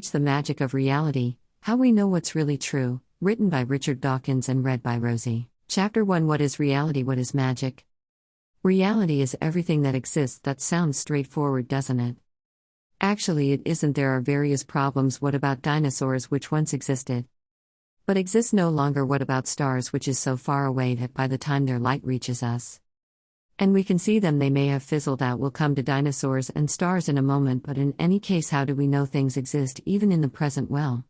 The Magic of Reality, How We Know What's Really True, written by Richard Dawkins and read by Rosie. Chapter 1. What is reality? What is magic? Reality is everything that exists. That sounds straightforward, doesn't it? Actually, it isn't. There are various problems. What about dinosaurs, which once existed, but exist no longer? What about stars, which is so far away that by the time their light reaches us, and we can see them, they may have fizzled out? We'll come to dinosaurs and stars in a moment, but in any case, how do we know things exist even in the present? Well,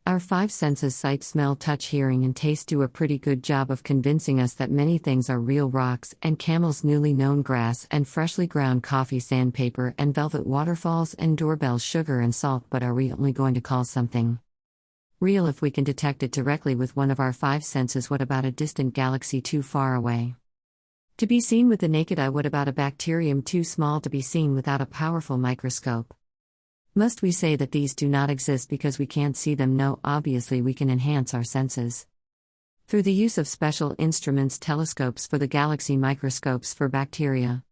our five senses, sight, smell, touch, hearing, and taste, do a pretty good job of convincing us that many things are real. Rocks and camels, newly known grass and freshly ground coffee, sandpaper and velvet, waterfalls and doorbells, sugar and salt. But are we only going to call something real if we can detect it directly with one of our five senses? What about a distant galaxy too far away to be seen with the naked eye? What about a bacterium too small to be seen without a powerful microscope? Must we say that these do not exist because we can't see them? No, obviously we can enhance our senses through the use of special instruments, telescopes for the galaxy, microscopes for bacteria.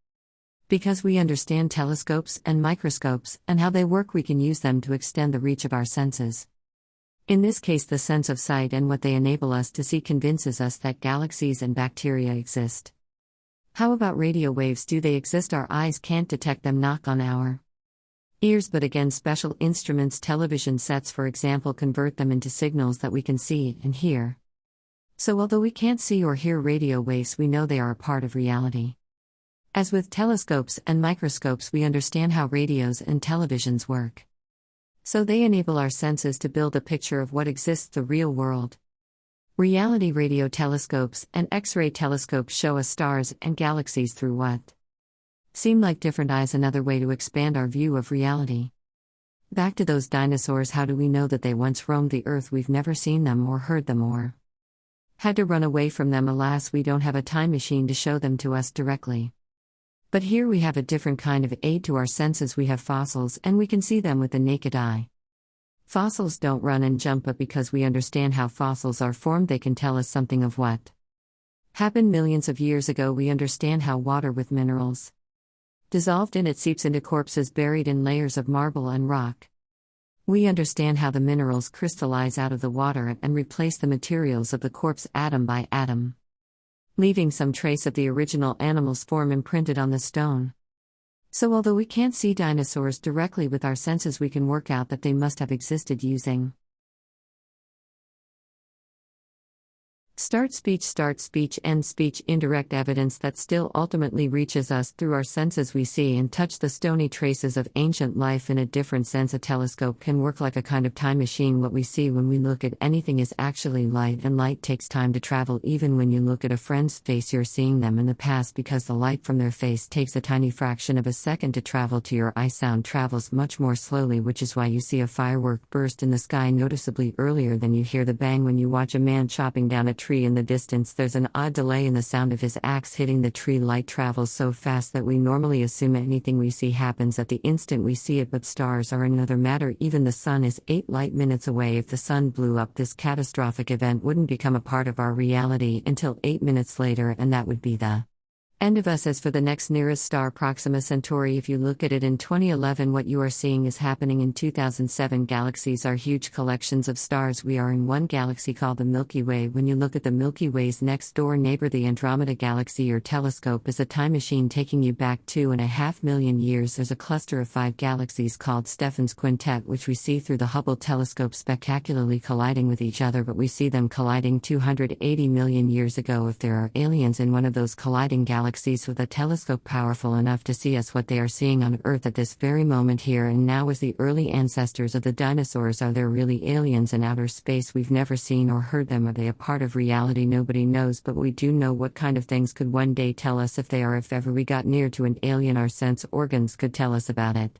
Because we understand telescopes and microscopes and how they work, we can use them to extend the reach of our senses. In this case, the sense of sight and what they enable us to see convinces us that galaxies and bacteria exist. How about radio waves? Do they exist? Our eyes can't detect them. Knock on our ears, but again, special instruments, television sets for example, convert them into signals that we can see and hear. So although we can't see or hear radio waves, we know they are a part of reality. As with telescopes and microscopes, we understand how radios and televisions work. So they enable our senses to build a picture of what exists, the real world. Reality radio telescopes and X-ray telescopes show us stars and galaxies through what seem like different eyes, another way to expand our view of reality. Back to those dinosaurs, how do we know that they once roamed the earth? We've never seen them or heard them or had to run away from them. Alas, we don't have a time machine to show them to us directly. But here we have a different kind of aid to our senses. We have fossils, and we can see them with the naked eye. Fossils don't run and jump, but because we understand how fossils are formed, they can tell us something of what happened millions of years ago. We understand how water with minerals dissolved in it seeps into corpses buried in layers of marble and rock. We understand how the minerals crystallize out of the water and replace the materials of the corpse atom by atom, leaving some trace of the original animal's form imprinted on the stone. So although we can't see dinosaurs directly with our senses, we can work out that they must have existed using start speech, end speech, indirect evidence that still ultimately reaches us through our senses. We see and touch the stony traces of ancient life in a different sense. A telescope can work like a kind of time machine. What we see when we look at anything is actually light, and light takes time to travel. Even when you look at a friend's face, you're seeing them in the past because the light from their face takes a tiny fraction of a second to travel to your eye. Sound travels much more slowly, which is why you see a firework burst in the sky noticeably earlier than you hear the bang when you watch a man chopping down a tree in the distance. There's an odd delay in the sound of his axe hitting the tree. Light travels so fast that we normally assume anything we see happens at the instant we see it, but stars are another matter. Even the sun is 8 light minutes away. If the sun blew up, this catastrophic event wouldn't become a part of our reality until 8 minutes later, and that would be the end of us. As for the next nearest star, Proxima Centauri, if you look at it in 2011, what you are seeing is happening in 2007. Galaxies are huge collections of stars. We are in one galaxy called the Milky Way. When you look at the Milky Way's next door neighbor, the Andromeda Galaxy, your telescope is a time machine taking you back 2.5 million years. There's a cluster of 5 galaxies called Stephan's Quintet, which we see through the Hubble telescope spectacularly colliding with each other, but we see them colliding 280 million years ago. If there are aliens in one of those colliding galaxies with a telescope powerful enough to see us, what they are seeing on Earth at this very moment here and now is the early ancestors of the dinosaurs. Are there really aliens in outer space we've never seen or heard them? Are they a part of reality? Nobody knows, but we do know what kind of things could one day tell us if they are. If ever we got near to an alien, our sense organs could tell us about it.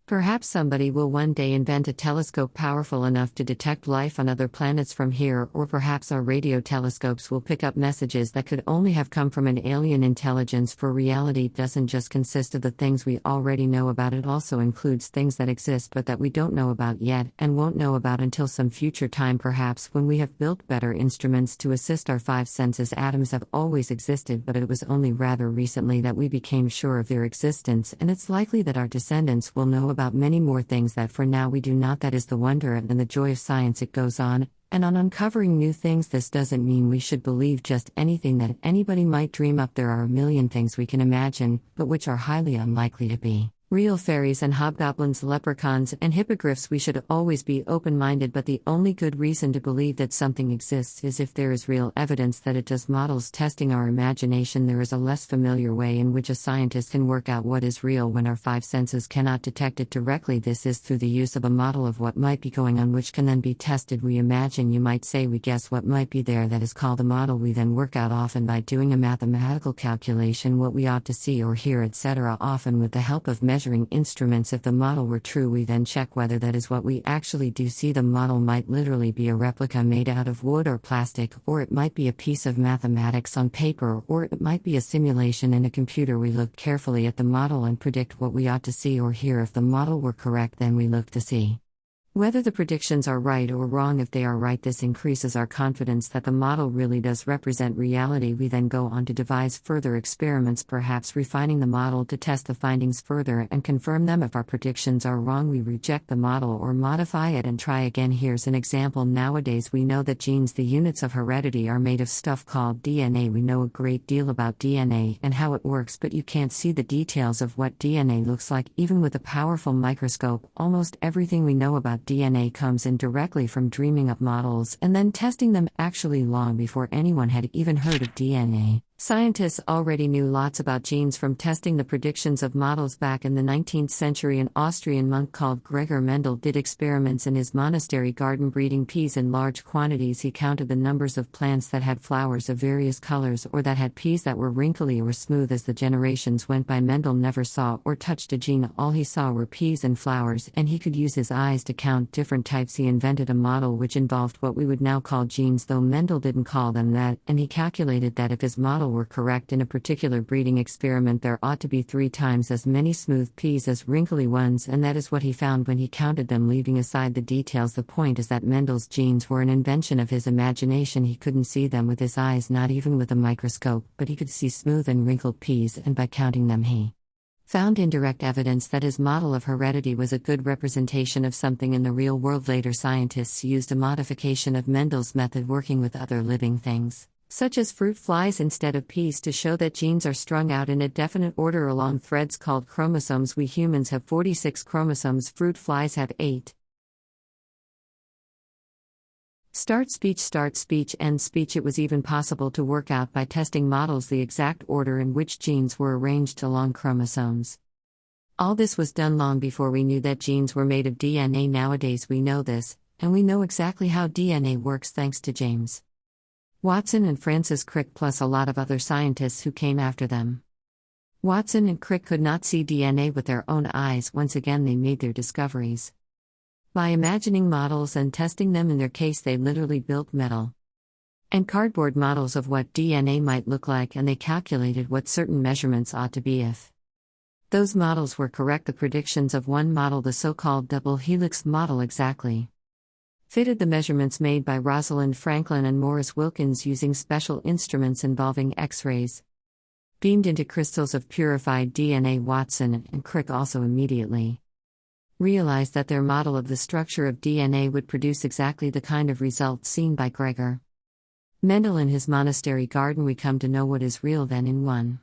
Perhaps somebody will one day invent a telescope powerful enough to detect life on other planets from here, or perhaps our radio telescopes will pick up messages that could only have come from an alien intelligence. For reality doesn't just consist of the things we already know about, it also includes things that exist but that we don't know about yet and won't know about until some future time, perhaps when we have built better instruments to assist our five senses. Atoms have always existed, but it was only rather recently that we became sure of their existence, and it's likely that our descendants will know about many more things that for now we do not. That is the wonder and the joy of science. It goes on uncovering new things. This doesn't mean we should believe just anything that anybody might dream up. There are a million things we can imagine, but which are highly unlikely to be real. Fairies and hobgoblins, leprechauns and hippogriffs. We should always be open-minded, but the only good reason to believe that something exists is if there is real evidence that it does. Models testing our imagination. There is a less familiar way in which a scientist can work out what is real when our five senses cannot detect it directly. This is through the use of a model of what might be going on, which can then be tested. We imagine, you might say, we guess what might be there. That is called a model. We then work out, often by doing a mathematical calculation, what we ought to see or hear, etc., often with the help of measuring instruments. If the model were true, we then check whether that is what we actually do see. The model might literally be a replica made out of wood or plastic, or it might be a piece of mathematics on paper, or it might be a simulation in a computer. We look carefully at the model and predict what we ought to see or hear. If the model were correct, then we look to see whether the predictions are right or wrong. If they are right, this increases our confidence that the model really does represent reality. We then go on to devise further experiments, perhaps refining the model to test the findings further and confirm them. If our predictions are wrong, we reject the model or modify it and try again. Here's an example. Nowadays we know that genes, the units of heredity, are made of stuff called DNA. We know a great deal about DNA and how it works, but you can't see the details of what DNA looks like, even with a powerful microscope. Almost everything we know about DNA comes in directly from dreaming up models and then testing them, actually long before anyone had even heard of DNA. Scientists already knew lots about genes from testing the predictions of models. Back in the 19th century, an Austrian monk called Gregor Mendel did experiments in his monastery garden breeding peas in large quantities. He counted the numbers of plants that had flowers of various colors or that had peas that were wrinkly or smooth. As the generations went by, Mendel never saw or touched a gene. All he saw were peas and flowers, and he could use his eyes to count different types. He invented a model which involved what we would now call genes, though Mendel didn't call them that, and he calculated that if his model were correct in a particular breeding experiment, there ought to be 3 times as many smooth peas as wrinkly ones, and that is what he found when he counted them. Leaving aside the details, the point is that Mendel's genes were an invention of his imagination. He couldn't see them with his eyes, not even with a microscope, but he could see smooth and wrinkled peas, and by counting them he found indirect evidence that his model of heredity was a good representation of something in the real world. Later, scientists used a modification of Mendel's method working with other living things, such as fruit flies instead of peas, to show that genes are strung out in a definite order along threads called chromosomes. We humans have 46 chromosomes, fruit flies have 8. Start speech, end speech. It was even possible to work out by testing models the exact order in which genes were arranged along chromosomes. All this was done long before we knew that genes were made of DNA. Nowadays we know this, and we know exactly how DNA works thanks to James Watson and Francis Crick, plus a lot of other scientists who came after them. Watson and Crick could not see DNA with their own eyes. Once again, they made their discoveries by imagining models and testing them. In their case, they literally built metal and cardboard models of what DNA might look like, and they calculated what certain measurements ought to be. If those models were correct, the predictions of one model, the so-called double helix model, exactly fitted the measurements made by Rosalind Franklin and Morris Wilkins using special instruments involving X-rays beamed into crystals of purified DNA. Watson and Crick also immediately realized that their model of the structure of DNA would produce exactly the kind of results seen by Gregor Mendel in his monastery garden. We come to know what is real then in one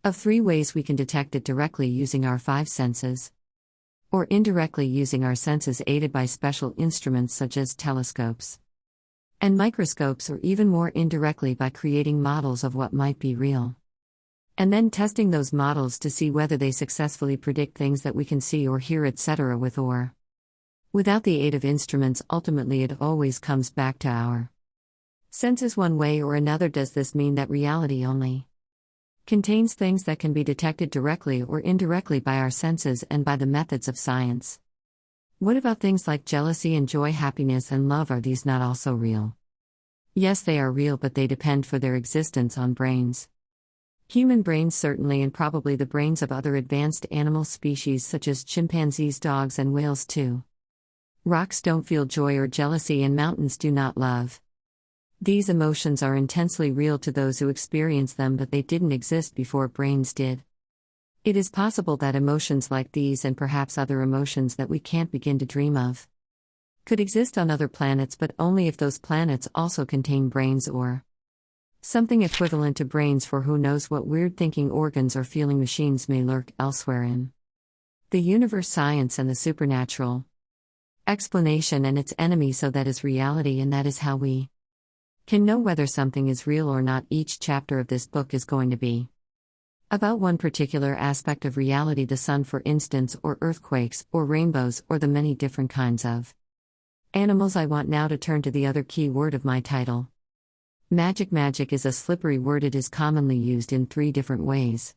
of 3 ways. We can detect it directly using our 5 senses, or indirectly using our senses aided by special instruments such as telescopes and microscopes, or even more indirectly by creating models of what might be real, and then testing those models to see whether they successfully predict things that we can see or hear, etc. with or without the aid of instruments. Ultimately, it always comes back to our senses one way or another. Does this mean that reality only contains things that can be detected directly or indirectly by our senses and by the methods of science? What about things like jealousy and joy, happiness and love? Are these not also real? Yes, they are real, but they depend for their existence on brains. Human brains certainly, and probably the brains of other advanced animal species such as chimpanzees, dogs and whales too. Rocks don't feel joy or jealousy, and mountains do not love. These emotions are intensely real to those who experience them, but they didn't exist before brains did. It is possible that emotions like these and perhaps other emotions that we can't begin to dream of could exist on other planets, but only if those planets also contain brains or something equivalent to brains, for who knows what weird thinking organs or feeling machines may lurk elsewhere in the universe. Science and the supernatural explanation and its enemy, so that is reality, and that is how we can know whether something is real or not. Each chapter of this book is going to be about one particular aspect of reality, the sun for instance, or earthquakes, or rainbows, or the many different kinds of animals. I want now to turn to the other key word of my title. Magic. Magic is a slippery word. It is commonly used in 3 different ways,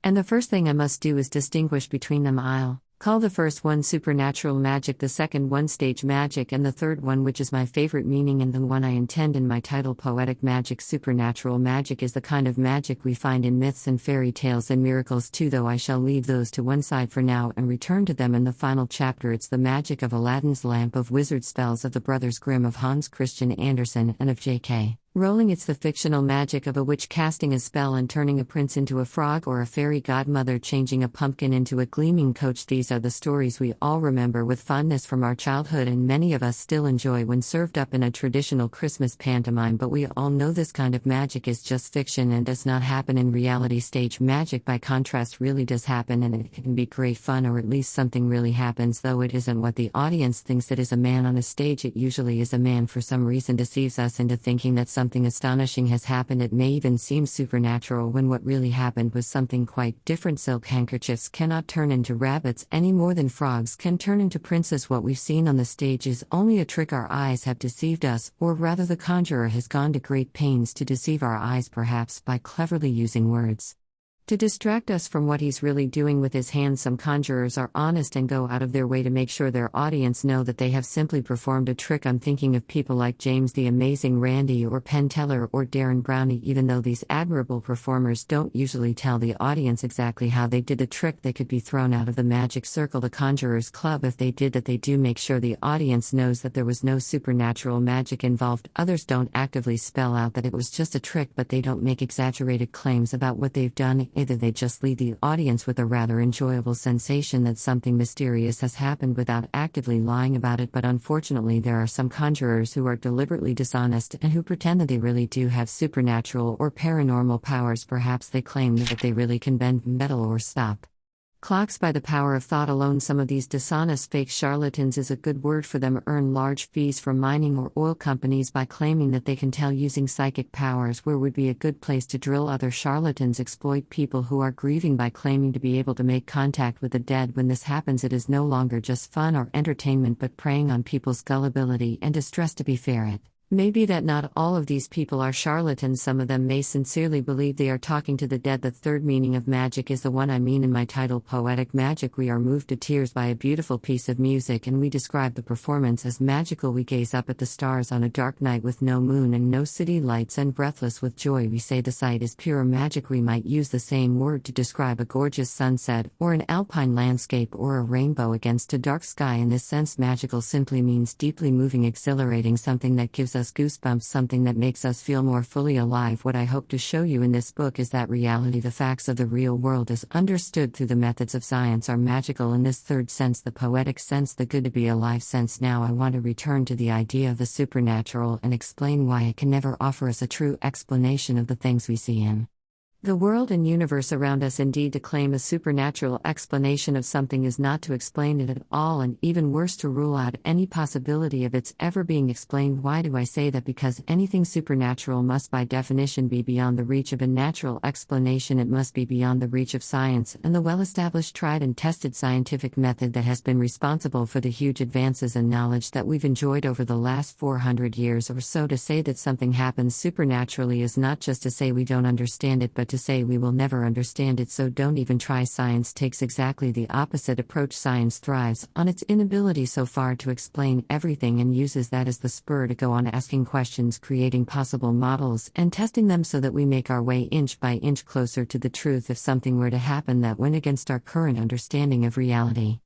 and the first thing I must do is distinguish between them. I'll call the first one supernatural magic, the second one stage magic, and the third one, which is my favorite meaning and the one I intend in my title, poetic magic. Supernatural magic is the kind of magic we find in myths and fairy tales and miracles too, though I shall leave those to one side for now and return to them in the final chapter. It's the magic of Aladdin's lamp, of wizard spells of the Brothers Grimm, of Hans Christian Andersen, and of J.K. Rowling. It's the fictional magic of a witch casting a spell and turning a prince into a frog, or a fairy godmother changing a pumpkin into a gleaming coach. These are the stories we all remember with fondness from our childhood, and many of us still enjoy when served up in a traditional Christmas pantomime, but we all know this kind of magic is just fiction and does not happen in reality. Stage magic, by contrast, really does happen, and it can be great fun, or at least something really happens, though it isn't what the audience thinks it is. A man on a stage, it usually is a man, for some reason deceives us into thinking that something astonishing has happened. It may even seem supernatural when what really happened was something quite different. Silk handkerchiefs cannot turn into rabbits any more than frogs can turn into princes. What we've seen on the stage is only a trick. Our eyes have deceived us, or rather the conjurer has gone to great pains to deceive our eyes, perhaps by cleverly using words to distract us from what he's really doing with his hands. Some conjurers are honest and go out of their way to make sure their audience know that they have simply performed a trick. I'm thinking of people like James the Amazing Randi, or Penn Teller, or Darren Brownie. Even though these admirable performers don't usually tell the audience exactly how they did the trick, they could be thrown out of the magic circle, the Conjurers Club, if they did that. They do make sure the audience knows that there was no supernatural magic involved. Others don't actively spell out that it was just a trick, but they don't make exaggerated claims about what they've done. Either they just leave the audience with a rather enjoyable sensation that something mysterious has happened without actively lying about it. But unfortunately, there are some conjurers who are deliberately dishonest and who pretend that they really do have supernatural or paranormal powers. Perhaps they claim that they really can bend metal or stop clocks by the power of thought alone. Some of these dishonest fake charlatans, is a good word for them, earn large fees from mining or oil companies by claiming that they can tell using psychic powers. Where would be a good place to drill? Other charlatans exploit people who are grieving by claiming to be able to make contact with the dead. When this happens, it is no longer just fun or entertainment, but preying on people's gullibility and distress. To be fair, it may be that not all of these people are charlatans. Some of them may sincerely believe they are talking to the dead. The third meaning of magic is the one I mean in my title, poetic magic. We are moved to tears by a beautiful piece of music, and we describe the performance as magical. We gaze up at the stars on a dark night with no moon and no city lights, and breathless with joy we say the sight is pure magic. We might use the same word to describe a gorgeous sunset, or an alpine landscape, or a rainbow against a dark sky. In this sense, magical simply means deeply moving, exhilarating, something that gives us goosebumps, something that makes us feel more fully alive. What I hope to show you in this book is that reality, the facts of the real world as understood through the methods of science, are magical in this third sense, the poetic sense, the good to be alive sense. Now I want to return to the idea of the supernatural and explain why it can never offer us a true explanation of the things we see in the world and universe around us. Indeed, to claim a supernatural explanation of something is not to explain it at all, and even worse, to rule out any possibility of its ever being explained. Why do I say that? Because anything supernatural must by definition be beyond the reach of a natural explanation. It must be beyond the reach of science and the well-established, tried and tested scientific method that has been responsible for the huge advances in knowledge that we've enjoyed over the last 400 years or so. To say that something happens supernaturally is not just to say we don't understand it, but to say we will never understand it, so don't even try. Science takes exactly the opposite approach. Science thrives on its inability so far to explain everything and uses that as the spur to go on asking questions, creating possible models, and testing them so that we make our way inch by inch closer to the truth. If something were to happen that went against our current understanding of reality,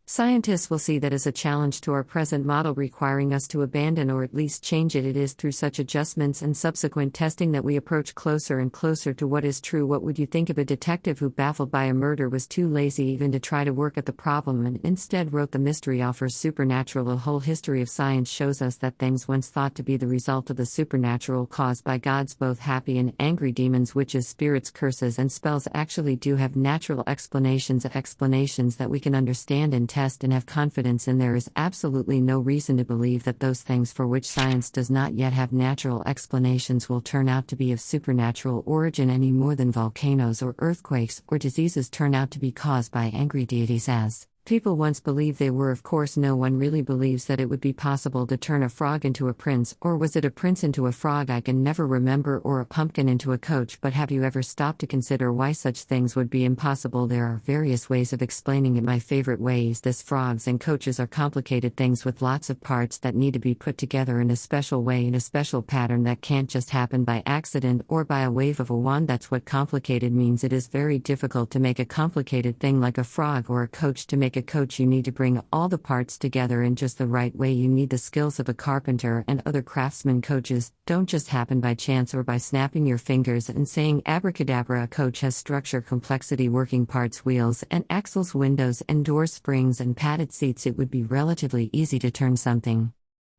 Scientists will see that as a challenge to our present model, requiring us to abandon or at least change it. It is through such adjustments and subsequent testing that we approach closer and closer to what is true. What would you think of a detective who, baffled by a murder, was too lazy even to try to work at the problem and instead wrote the mystery offers supernatural? A whole history of science shows us that things once thought to be the result of the supernatural, caused by gods, both happy and angry, demons, witches, spirits, curses, and spells, actually do have natural explanations that we can understand and test and have confidence in. There is absolutely no reason to believe that those things for which science does not yet have natural explanations will turn out to be of supernatural origin any more than volcanoes or earthquakes or diseases turn out to be caused by angry deities, as people once believed they were. Of course, no one really believes that it would be possible to turn a frog into a prince, or was it a prince into a frog? I can never remember, or a pumpkin into a coach. But have you ever stopped to consider why such things would be impossible? There are various ways of explaining it. My favorite way is this: frogs and coaches are complicated things with lots of parts that need to be put together in a special way, in a special pattern that can't just happen by accident or by a wave of a wand. That's what complicated means. It is very difficult to make a complicated thing like a frog or a coach. To make a coach, you need to bring all the parts together in just the right way. You need the skills of a carpenter and other craftsmen. Coaches don't just happen by chance or by snapping your fingers and saying abracadabra. A coach has structure, complexity, working parts, wheels and axles, windows and doors, springs and padded seats. It would be relatively easy to turn something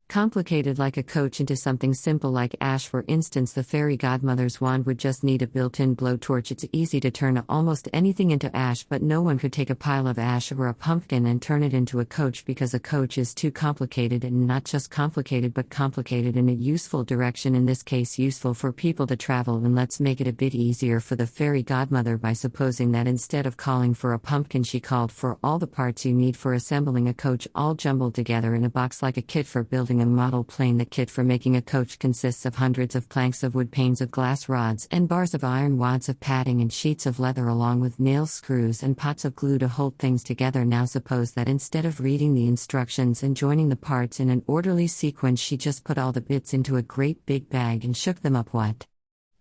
complicated like a coach into something simple like ash. For instance, the fairy godmother's wand would just need a built-in blowtorch. It's easy to turn almost anything into ash, but no one could take a pile of ash or a pumpkin and turn it into a coach, because a coach is too complicated, and not just complicated but complicated in a useful direction, in this case useful for people to travel. And let's make it a bit easier for the fairy godmother by supposing that instead of calling for a pumpkin, she called for all the parts you need for assembling a coach, all jumbled together in a box like a kit for building a model plane. The kit for making a coach consists of hundreds of planks of wood, panes of glass, rods and bars of iron, wads of padding and sheets of leather, along with nails, screws and pots of glue to hold things together. Now suppose that instead of reading the instructions and joining the parts in an orderly sequence, she just put all the bits into a great big bag and shook them up. What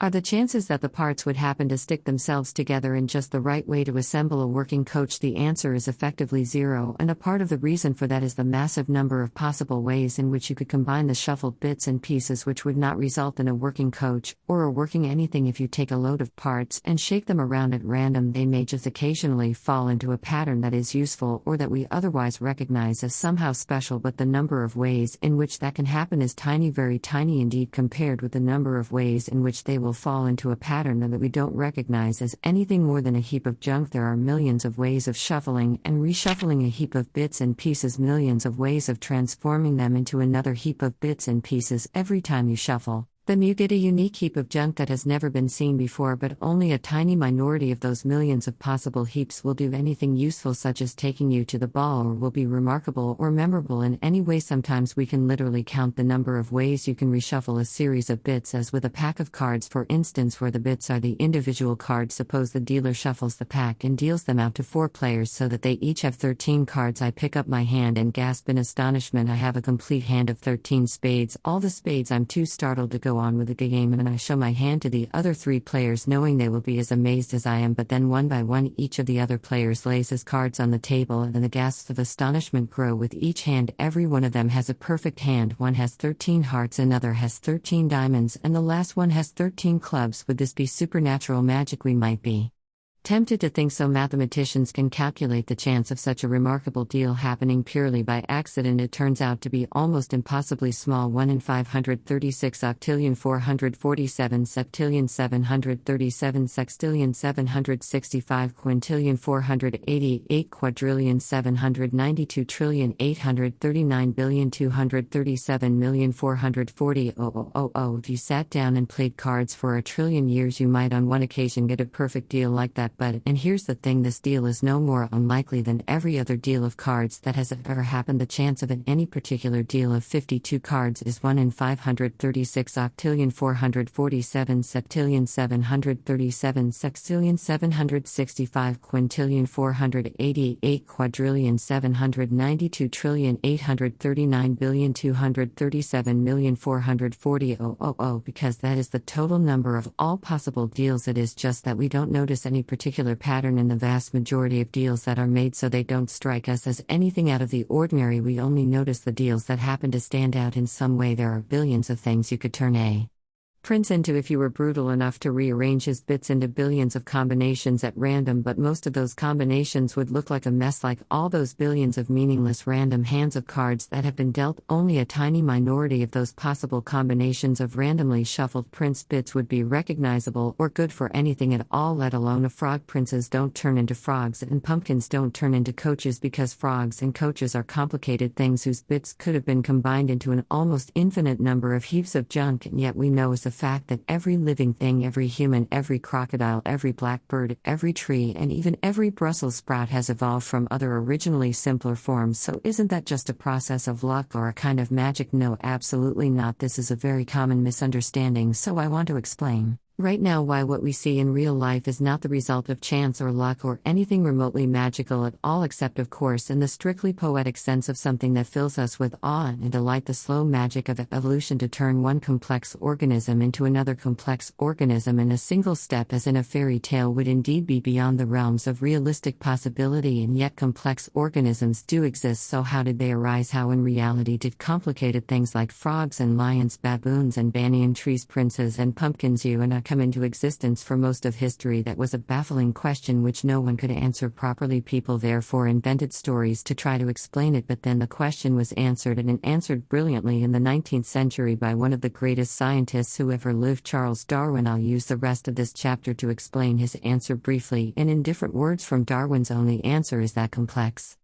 are the chances that the parts would happen to stick themselves together in just the right way to assemble a working coach? The answer is effectively zero, and a part of the reason for that is the massive number of possible ways in which you could combine the shuffled bits and pieces, which would not result in a working coach, or a working anything. If you take a load of parts and shake them around at random, they may just occasionally fall into a pattern that is useful or that we otherwise recognize as somehow special, but the number of ways in which that can happen is tiny, very tiny indeed, compared with the number of ways in which they will fall into a pattern that we don't recognize as anything more than a heap of junk. There are millions of ways of shuffling and reshuffling a heap of bits and pieces, millions of ways of transforming them into another heap of bits and pieces. Every time you shuffle them, you get a unique heap of junk that has never been seen before, but only a tiny minority of those millions of possible heaps will do anything useful, such as taking you to the ball, or will be remarkable or memorable in any way. Sometimes we can literally count the number of ways you can reshuffle a series of bits, as with a pack of cards, for instance, where the bits are the individual cards. Suppose the dealer shuffles the pack and deals them out to 4 players so that they each have 13 cards. I pick up my hand and gasp in astonishment. I have a complete hand of 13 spades, all the spades. I'm too startled to go on with the game, and I show my hand to the other 3 players, knowing they will be as amazed as I am. But then one by one each of the other players lays his cards on the table, and the gasps of astonishment grow with each hand. Every one of them has a perfect hand. One has 13 hearts, another has 13 diamonds, and the last one has 13 clubs. Would this be supernatural magic? We might be tempted to think so. Mathematicians can calculate the chance of such a remarkable deal happening purely by accident. It turns out to be almost impossibly small. 1 in 536 octillion 447 septillion 737 sextillion 765 quintillion 488 quadrillion 792 trillion 839 billion 237 million 440. If you sat down and played cards for a trillion years, you might on one occasion get a perfect deal like that. But, and here's the thing, this deal is no more unlikely than every other deal of cards that has ever happened. The chance of any particular deal of 52 cards is 1 in 536 octillion 447 septillion 737 sextillion 765 quintillion 488 quadrillion 792 trillion 839 billion 237 million 440. Because that is the total number of all possible deals. It is just that we don't notice any particular particular pattern in the vast majority of deals that are made, so they don't strike us as anything out of the ordinary. We only notice the deals that happen to stand out in some way. There are billions of things you could turn a prince into if you were brutal enough to rearrange his bits into billions of combinations at random, but most of those combinations would look like a mess, like all those billions of meaningless random hands of cards that have been dealt. Only a tiny minority of those possible combinations of randomly shuffled prince bits would be recognizable or good for anything at all, let alone a frog. Princes don't turn into frogs, and pumpkins don't turn into coaches, because frogs and coaches are complicated things whose bits could have been combined into an almost infinite number of heaps of junk. And yet we know as a fact that every living thing, every human, every crocodile, every blackbird, every tree, and even every Brussels sprout has evolved from other originally simpler forms. So isn't that just a process of luck or a kind of magic? No, absolutely not. This is a very common misunderstanding, so I want to explain right now why what we see in real life is not the result of chance or luck or anything remotely magical at all, except of course in the strictly poetic sense of something that fills us with awe and delight, the slow magic of evolution to turn one complex organism into another complex organism in a single step, as in a fairy tale, would indeed be beyond the realms of realistic possibility. And yet complex organisms do exist. So how did they arise? How in reality did complicated things like frogs and lions, baboons and banyan trees, princes and pumpkins, you and I, come into existence? For most of history that was a baffling question which no one could answer properly. People therefore invented stories to try to explain it, but then the question was answered, and answered brilliantly in the 19th century by one of the greatest scientists who ever lived, Charles Darwin. I'll use the rest of this chapter to explain his answer briefly and in different words from Darwin's own. The answer is that complex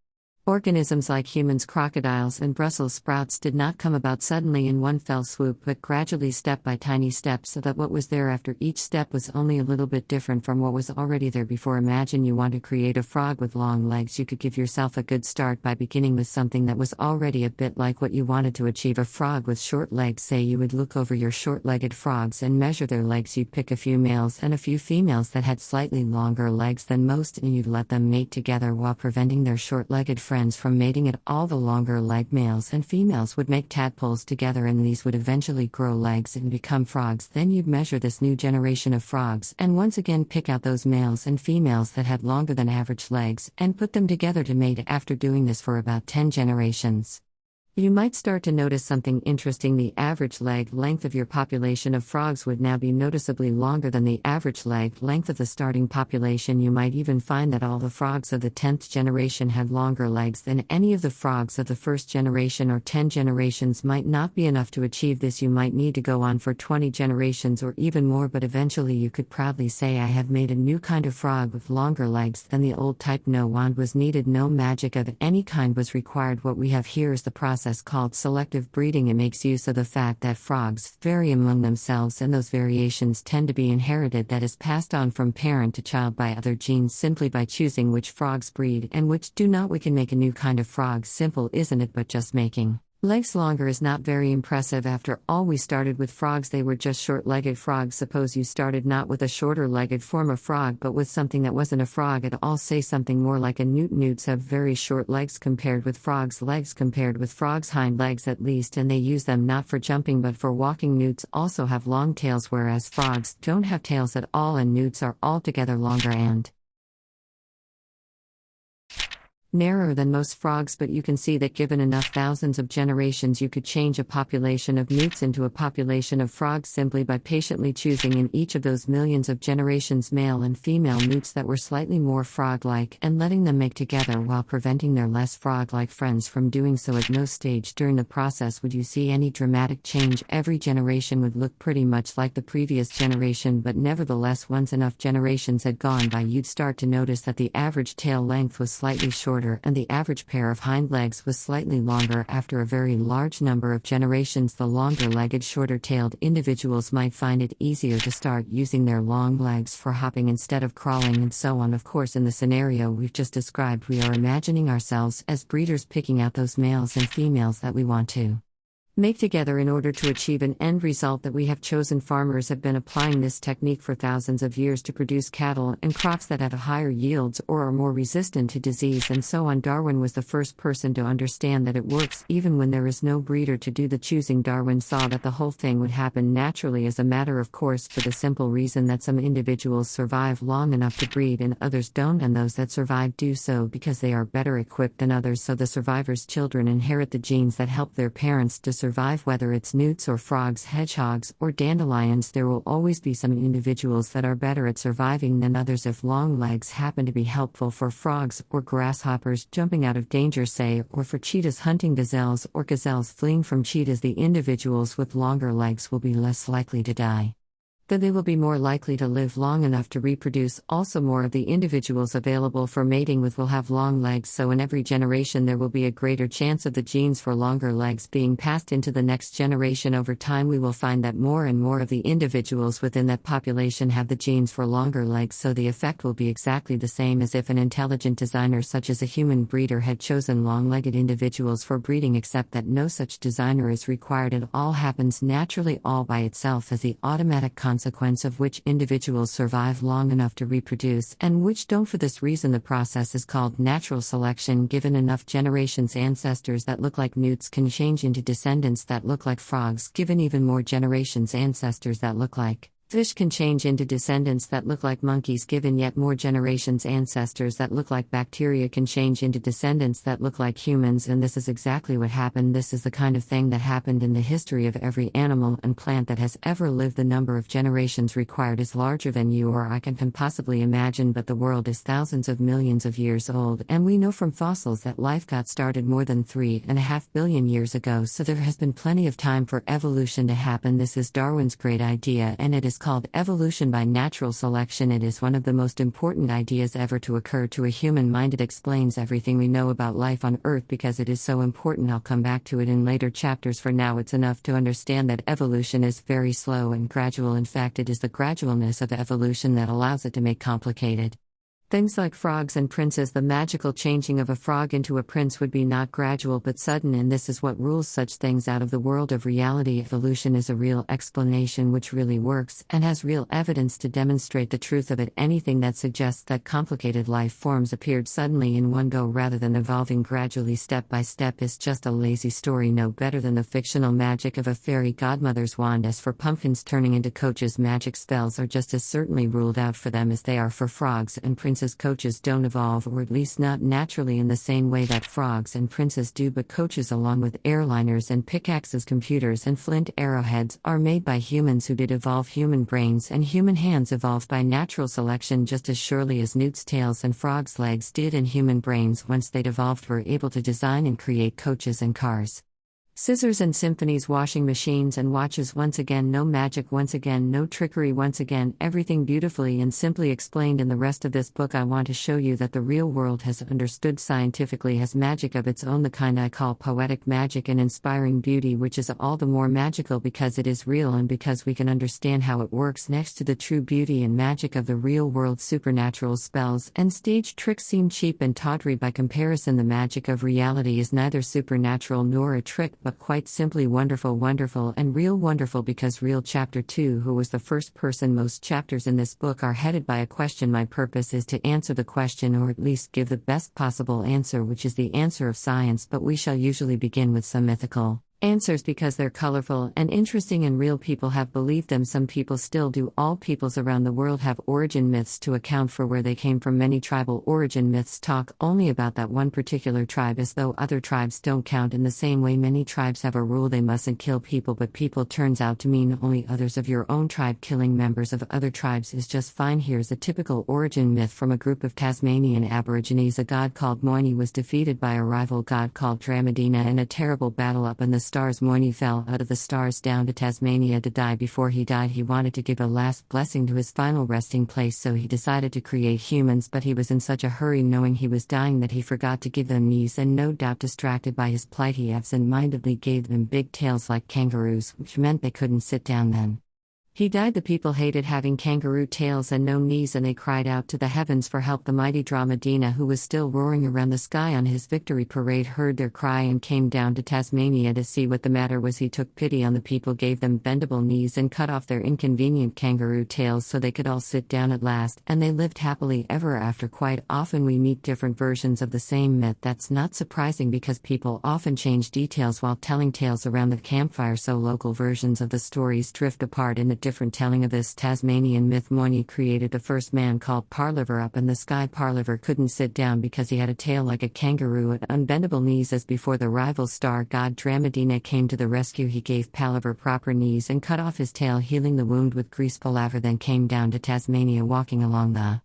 organisms like humans, crocodiles, and Brussels sprouts did not come about suddenly in one fell swoop, but gradually, step by tiny steps, so that what was there after each step was only a little bit different from what was already there before. Imagine you want to create a frog with long legs. You could give yourself a good start by beginning with something that was already a bit like what you wanted to achieve. A frog with short legs. Say you would look over your short-legged frogs and measure their legs. You'd pick a few males and a few females that had slightly longer legs than most, and you'd let them mate together while preventing their short-legged friends from mating at all. The longer leg males and females would make tadpoles together, and these would eventually grow legs and become frogs. Then you'd measure this new generation of frogs and once again pick out those males and females that had longer than average legs and put them together to mate. After doing this for about 10 generations, you might start to notice something interesting. The average leg length of your population of frogs would now be noticeably longer than the average leg length of the starting population. You might even find that all the frogs of the 10th generation had longer legs than any of the frogs of the first generation, or 10 generations might not be enough to achieve this. You might need to go on for 20 generations or even more, but eventually you could proudly say, I have made a new kind of frog with longer legs than the old type. No wand was needed, no magic of any kind was required. What we have here is the process called selective breeding. It makes use of the fact that frogs vary among themselves, and those variations tend to be inherited, that is, passed on from parent to child by other genes. Simply by choosing which frogs breed and which do not, we can make a new kind of frog. Simple, isn't it? But just making legs longer is not very impressive. After all, we started with frogs. They were just short-legged frogs. Suppose you started not with a shorter-legged form of frog, but with something that wasn't a frog at all. Say something more like a newt. Newts have very short legs compared with frogs' legs compared with frogs' hind legs at least, and they use them not for jumping but for walking. Newts also have long tails, whereas frogs don't have tails at all, and newts are altogether longer and narrower than most frogs. But you can see that given enough thousands of generations, you could change a population of newts into a population of frogs simply by patiently choosing in each of those millions of generations male and female newts that were slightly more frog-like and letting them make together while preventing their less frog-like friends from doing so. At no stage during the process would you see any dramatic change. Every generation would look pretty much like the previous generation, but nevertheless, once enough generations had gone by, you'd start to notice that the average tail length was slightly shorter and the average pair of hind legs was slightly longer. After a very large number of generations, the longer-legged, shorter-tailed individuals might find it easier to start using their long legs for hopping instead of crawling, and so on. Of course, in the scenario we've just described, we are imagining ourselves as breeders picking out those males and females that we want to make together in order to achieve an end result that we have chosen. Farmers have been applying this technique for thousands of years to produce cattle and crops that have higher yields or are more resistant to disease and so on. Darwin was the first person to understand that it works even when there is no breeder to do the choosing. Darwin saw that the whole thing would happen naturally as a matter of course for the simple reason that some individuals survive long enough to breed and others don't, and those that survive do so because they are better equipped than others, so the survivors' children inherit the genes that help their parents to survive. Whether it's newts or frogs, hedgehogs, or dandelions, there will always be some individuals that are better at surviving than others. If long legs happen to be helpful for frogs or grasshoppers jumping out of danger, say, or for cheetahs hunting gazelles or gazelles fleeing from cheetahs, the individuals with longer legs will be less likely to die. Though they will be more likely to live long enough to reproduce. Also, more of the individuals available for mating with will have long legs, so in every generation there will be a greater chance of the genes for longer legs being passed into the next generation. Over time, we will find that more and more of the individuals within that population have the genes for longer legs, so the effect will be exactly the same as if an intelligent designer such as a human breeder had chosen long-legged individuals for breeding, except that no such designer is required. It all happens naturally all by itself as the automatic consequence of which individuals survive long enough to reproduce and which don't. For this reason, the process is called natural selection. Given enough generations, ancestors that look like newts can change into descendants that look like frogs. Given even more generations, ancestors that look like fish can change into descendants that look like monkeys. Given yet more generations, ancestors that look like bacteria can change into descendants that look like humans, and this is exactly what happened. This is the kind of thing that happened in the history of every animal and plant that has ever lived. The number of generations required is larger than you or I can possibly imagine, but the world is thousands of millions of years old, and we know from fossils that life got started more than 3.5 billion years ago, so there has been plenty of time for evolution to happen. This is Darwin's great idea, and it is called evolution by natural selection. It is one of the most important ideas ever to occur to a human mind. It explains everything we know about life on Earth because it is so important. I'll come back to it in later chapters. For now, it's enough to understand that evolution is very slow and gradual. In fact, it is the gradualness of evolution that allows it to make complicated things like frogs and princes. The magical changing of a frog into a prince would be not gradual but sudden, and this is what rules such things out of the world of reality. Evolution is a real explanation which really works and has real evidence to demonstrate the truth of it. Anything that suggests that complicated life forms appeared suddenly in one go rather than evolving gradually step by step is just a lazy story, no better than the fictional magic of a fairy godmother's wand. As for pumpkins turning into coaches, magic spells are just as certainly ruled out for them as they are for frogs and princes. Coaches don't evolve, or at least not naturally in the same way that frogs and princes do, but coaches, along with airliners and pickaxes, computers and flint arrowheads, are made by humans who did evolve. Human brains and human hands evolved by natural selection just as surely as newts' tails and frogs' legs did, and human brains, once they'd evolved, were able to design and create coaches and cars. Scissors and symphonies, washing machines and watches. Once again, no magic, once again, no trickery, once again, everything beautifully and simply explained. In the rest of this book, I want to show you that the real world has understood scientifically has magic of its own, the kind I call poetic magic and inspiring beauty, which is all the more magical because it is real and because we can understand how it works. Next to the true beauty and magic of the real world, supernatural spells and stage tricks seem cheap and tawdry by comparison. The magic of reality is neither supernatural nor a trick, but quite simply wonderful, wonderful and real. Wonderful because real. Chapter 2. Who was the first person? Most chapters in this book are headed by a question. My purpose is to answer the question, or at least give the best possible answer, which is the answer of science, but we shall usually begin with some mythical answers because they're colorful and interesting and real. People have believed them. Some people still do. All peoples around the world have origin myths to account for where they came from. Many tribal origin myths talk only about that one particular tribe, as though other tribes don't count. In the same way, many tribes have a rule they mustn't kill people, but people turns out to mean only others of your own tribe. Killing members of other tribes is just fine. Here's a typical origin myth from a group of Tasmanian Aborigines. A god called Moini was defeated by a rival god called Dramadina in a terrible battle up in the stars. Moini fell out of the stars down to Tasmania to die. Before he died, he wanted to give a last blessing to his final resting place, so he decided to create humans, but he was in such a hurry knowing he was dying that he forgot to give them knees, and no doubt distracted by his plight, he absent-mindedly gave them big tails like kangaroos, which meant they couldn't sit down then. He died. The people hated having kangaroo tails and no knees, and they cried out to the heavens for help. The mighty Dromedina, who was still roaring around the sky on his victory parade, heard their cry and came down to Tasmania to see what the matter was. He took pity on the people, gave them bendable knees, and cut off their inconvenient kangaroo tails so they could all sit down at last, and they lived happily ever after. Quite often we meet different versions of the same myth. That's not surprising because people often change details while telling tales around the campfire, so local versions of the stories drift apart in a different telling of this Tasmanian myth. Moini created the first man called Parliver up in the sky. Parliver couldn't sit down because he had a tail like a kangaroo and unbendable knees. As before, the rival star god Dromedina came to the rescue. He gave Parliver proper knees and cut off his tail, healing the wound with grease. Palaver then came down to Tasmania walking along the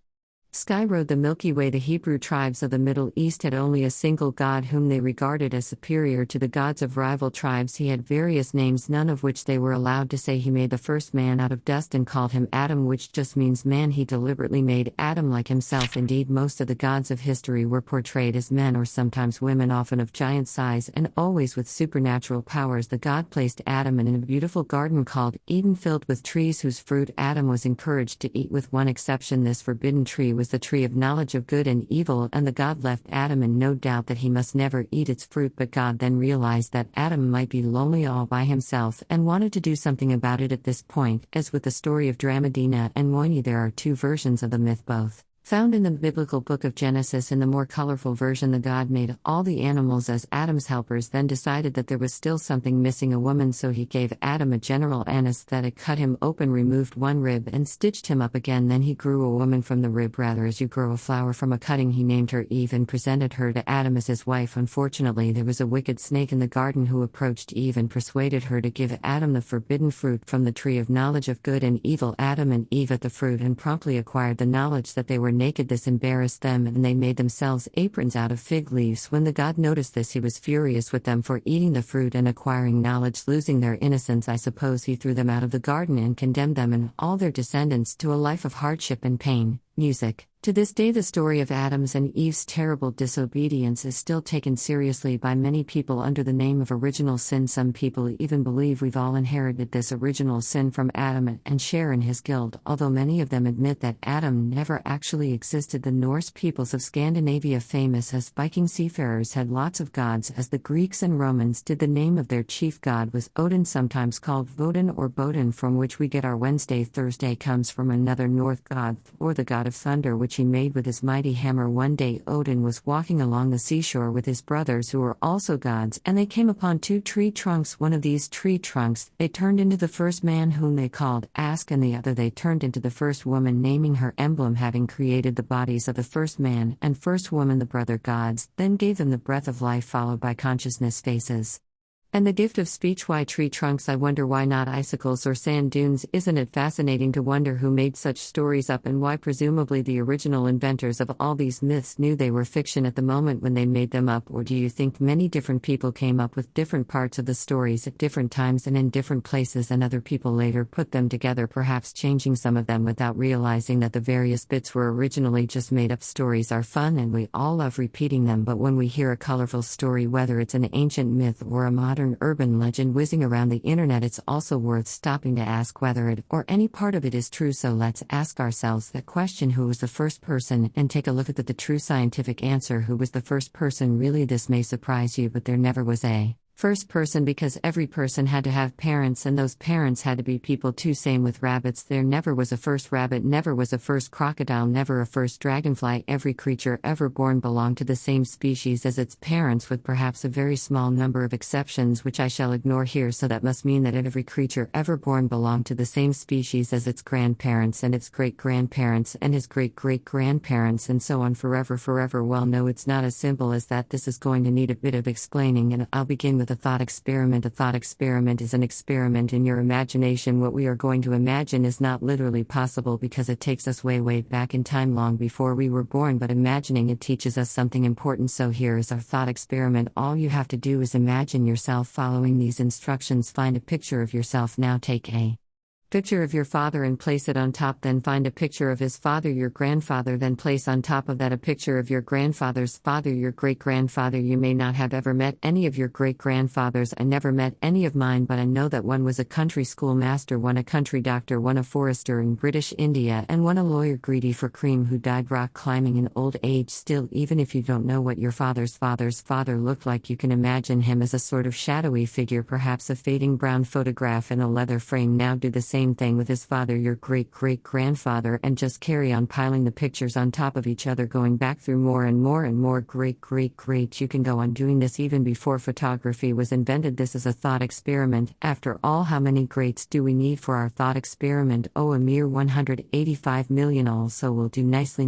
Sky Road, the Milky Way. The Hebrew tribes of the Middle East had only a single god whom they regarded as superior to the gods of rival tribes. He had various names, none of which they were allowed to say. He made the first man out of dust and called him Adam, which just means man. He deliberately made Adam like himself. Indeed, most of the gods of history were portrayed as men or sometimes women, often of giant size and always with supernatural powers. The god placed Adam in a beautiful garden called Eden, filled with trees whose fruit Adam was encouraged to eat, with one exception. This forbidden tree was the tree of knowledge of good and evil, and the God left Adam in no doubt that he must never eat its fruit. But God then realized that Adam might be lonely all by himself and wanted to do something about it. At this point, as with the story of Dromedina and Moini, there are two versions of the myth, both found in the biblical book of Genesis. In the more colorful version, the God made all the animals as Adam's helpers, then decided that there was still something missing, a woman, so he gave Adam a general anesthetic, cut him open, removed one rib, and stitched him up again. Then he grew a woman from the rib, rather as you grow a flower from a cutting. He named her Eve and presented her to Adam as his wife. Unfortunately, there was a wicked snake in the garden who approached Eve and persuaded her to give Adam the forbidden fruit from the tree of knowledge of good and evil. Adam and Eve ate the fruit and promptly acquired the knowledge that they were naked. This embarrassed them, and they made themselves aprons out of fig leaves. When the God noticed this, he was furious with them for eating the fruit and acquiring knowledge, losing their innocence. I suppose he threw them out of the garden and condemned them and all their descendants to a life of hardship and pain. Music. To this day, the story of Adam's and Eve's terrible disobedience is still taken seriously by many people under the name of original sin. Some people even believe we've all inherited this original sin from Adam and share in his guilt, although many of them admit that Adam never actually existed. The Norse peoples of Scandinavia, famous as Viking seafarers, had lots of gods, as the Greeks and Romans did. The name of their chief god was Odin, sometimes called Vodin or Bodin, from which we get our Wednesday. Thursday comes from another Norse god, or the god of thunder, which he made with his mighty hammer. One day Odin was walking along the seashore with his brothers, who were also gods, and they came upon two tree trunks. One of these tree trunks they turned into the first man, whom they called Ask, and the other they turned into the first woman, naming her Emblem. Having created the bodies of the first man and first woman, the brother gods then gave them the breath of life, followed by consciousness, faces, and the gift of speech. Why tree trunks? I wonder why not icicles or sand dunes. Isn't it fascinating to wonder who made such stories up and why? Presumably the original inventors of all these myths knew they were fiction at the moment when they made them up. Or do you think many different people came up with different parts of the stories at different times and in different places, and other people later put them together, perhaps changing some of them without realizing that the various bits were originally just made up? Stories are fun and we all love repeating them, but when we hear a colorful story, whether it's an ancient myth or a modern urban legend whizzing around the internet, it's also worth stopping to ask whether it or any part of it is true. So let's ask ourselves that question: who was the first person? And take a look at the true scientific answer. Who was the first person? Really, this may surprise you, but there never was a first person, because every person had to have parents, and those parents had to be people too. Same with rabbits. There never was a first rabbit, never was a first crocodile, never a first dragonfly. Every creature ever born belonged to the same species as its parents, with perhaps a very small number of exceptions which I shall ignore here. So that must mean that every creature ever born belonged to the same species as its grandparents and its great-grandparents and his great-great-grandparents, and so on forever. Well, no, it's not as simple as that. This is going to need a bit of explaining, and I'll begin with a thought experiment. A thought experiment is an experiment in your imagination. What we are going to imagine is not literally possible because it takes us way back in time, long before we were born, but imagining it teaches us something important. So here is our thought experiment. All you have to do is imagine yourself following these instructions. Find a picture of yourself now. Take a Picture of your father and place it on top, then find a picture of his father, your grandfather, then place on top of that a picture of your grandfather's father, your great-grandfather. You may not have ever met any of your great-grandfathers. I never met any of mine, but I know that one was a country school master, one a country doctor, one a forester in British India, and one a lawyer greedy for cream who died rock climbing in old age. Still, even if you don't know what your father's father looked like, you can imagine him as a sort of shadowy figure, perhaps a fading brown photograph in a leather frame. Now do the same thing with his father, your great-great-grandfather, and just carry on piling the pictures on top of each other, going back through more and more and more great-great-great. You can go on doing this even before photography was invented. This is a thought experiment. After all, how many greats do we need for our thought experiment? Oh, a mere 185 million. Also will do nicely.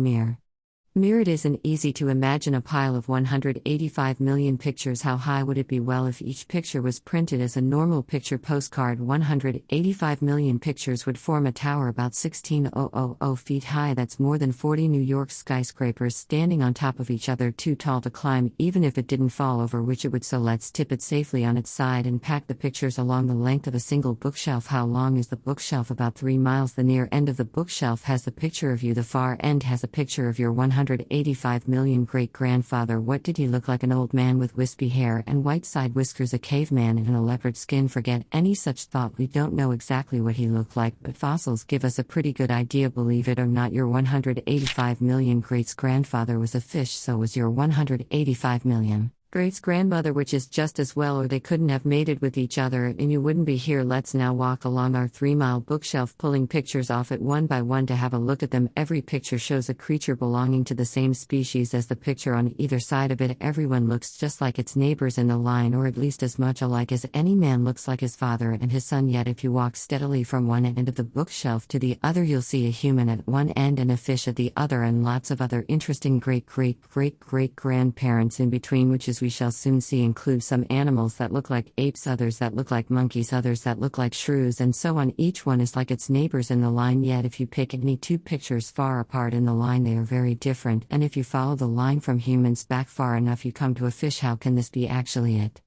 It isn't easy to imagine a pile of 185 million pictures. How high would it be? Well, if each picture was printed as a normal picture postcard, 185 million pictures would form a tower about 16,000 feet high. That's more than 40 New York skyscrapers standing on top of each other, too tall to climb even if it didn't fall over, which it would. So let's tip it safely on its side and pack the pictures along the length of a single bookshelf. How long is the bookshelf? About 3 miles. The near end of the bookshelf has the picture of you. The far end has a picture of your 185 million great-grandfather. What did he look like? An old man with wispy hair and white side whiskers, a caveman in a leopard skin. Forget any such thought. We don't know exactly what he looked like, but fossils give us a pretty good idea. Believe it or not, your 185 million great-grandfather was a fish, so was your 185 million great-grandmother, which is just as well, or they couldn't have mated with each other and you wouldn't be here. Let's now walk along our 3-mile bookshelf, pulling pictures off it one by one to have a look at them. Every picture shows a creature belonging to the same species as the picture on either side of it. Everyone looks just like its neighbors in the line, or at least as much alike as any man looks like his father and his son. Yet if you walk steadily from one end of the bookshelf to the other, you'll see a human at one end and a fish at the other, and lots of other interesting great-great-great-great-grandparents in between, which is we shall soon see include some animals that look like apes, others that look like monkeys, others that look like shrews, and so on. Each one is like its neighbors in the line, yet if you pick any two pictures far apart in the line, they are very different, and if you follow the line from humans back far enough, you come to a fish. How can this be? Actually, it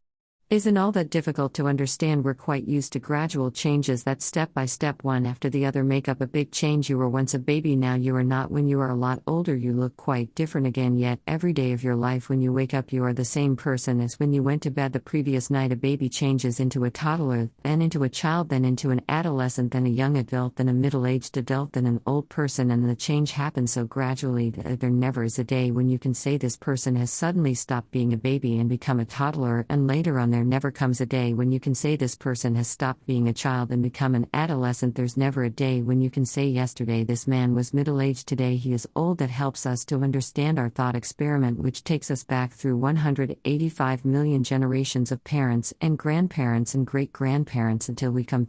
isn't all that difficult to understand. We're quite used to gradual changes that step by step, one after the other, make up a big change. You were once a baby, now you are not. When you are a lot older, you look quite different again, yet every day of your life when you wake up, you are the same person as when you went to bed the previous night. A baby changes into a toddler, then into a child, then into an adolescent, then a young adult, then a middle-aged adult, then an old person, and the change happens so gradually that there never is a day when you can say this person has suddenly stopped being a baby and become a toddler, and later on there never comes a day when you can say this person has stopped being a child and become an adolescent. There's never a day when you can say yesterday this man was middle-aged, today he is old. That helps us to understand our thought experiment, which takes us back through 185 million generations of parents and grandparents and great-grandparents until we come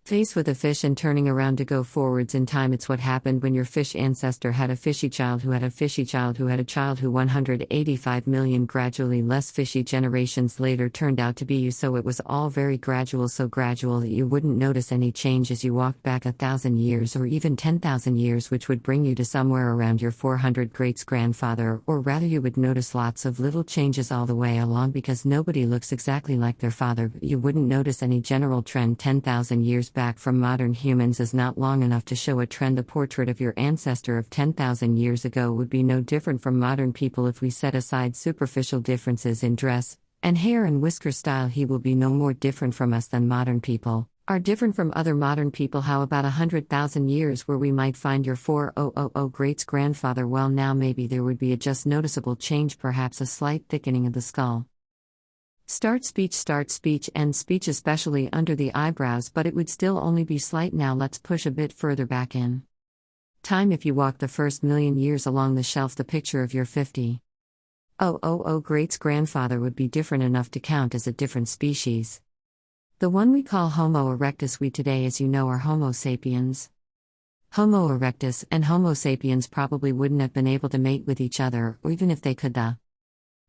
face with a fish and turning around to go forwards in time. It's what happened when your fish ancestor had a fishy child who had a fishy child who had a child who 185 million gradually less fishy generations later turned out to be you. So it was all very gradual, so gradual that you wouldn't notice any change as you walked back 1,000 years or even 10,000 years, which would bring you to somewhere around your 400 greats-grandfather, or rather you would notice lots of little changes all the way along, because nobody looks exactly like their father, but you wouldn't notice any general trend. 10,000 years back from modern humans is not long enough to show a trend. The portrait of your ancestor of 10,000 years ago would be no different from modern people. If we set aside superficial differences in dress and hair and whisker style, he will be no more different from us than modern people are different from other modern people. How about 100,000 years where we might find your 400 greats-grandfather? Well, now maybe there would be a just noticeable change, perhaps a slight thickening of the skull. Start speech, end speech, especially under the eyebrows, but it would still only be slight. Now let's push a bit further back in time. If you walk the first million years along the shelf, the picture of your 50 greats-grandfather would be different enough to count as a different species. The one we call Homo erectus. We today, as you know, are Homo sapiens. Homo erectus and Homo sapiens probably wouldn't have been able to mate with each other, or even if they could, the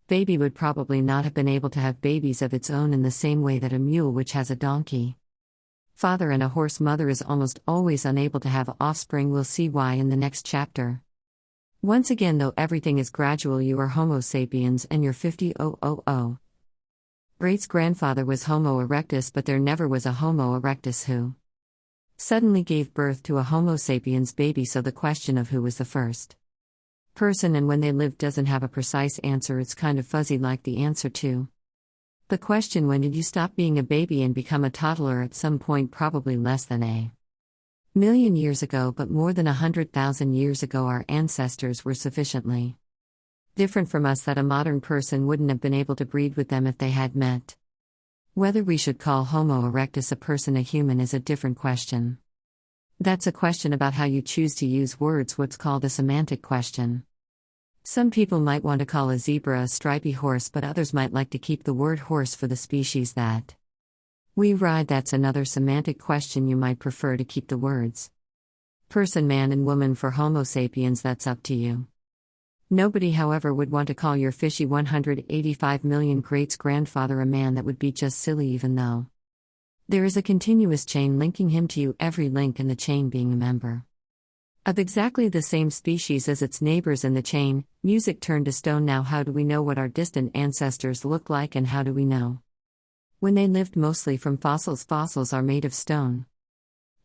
baby would probably not have been able to have babies of its own in the same way that a mule, which has a donkey father, and a horse mother, is almost always unable to have offspring. We'll see why in the next chapter. Once again, though everything is gradual, you are Homo sapiens and your 50 greats-grandfather was Homo erectus, but there never was a Homo erectus who suddenly gave birth to a Homo sapiens baby. So the question of who was the first person and when they lived doesn't have a precise answer. It's kind of fuzzy, like the answer to the question, when did you stop being a baby and become a toddler? At some point, probably less than a million years ago, but more than 100,000 years ago. Our ancestors were sufficiently different from us that a modern person wouldn't have been able to breed with them if they had met. Whether we should call Homo erectus a person, a human, is a different question. That's a question about how you choose to use words, what's called a semantic question. Some people might want to call a zebra a stripy horse, but others might like to keep the word horse for the species that we ride. That's another semantic question. You might prefer to keep the words person, man, and woman for Homo sapiens. That's up to you. Nobody, however, would want to call your fishy 185 million greats-grandfather a man. That would be just silly, even though there is a continuous chain linking him to you, every link in the chain being a member of exactly the same species as its neighbors in the chain. Music turned to stone. Now, how do we know what our distant ancestors look like, and how do we know when they lived? Mostly from fossils. Fossils are made of stone.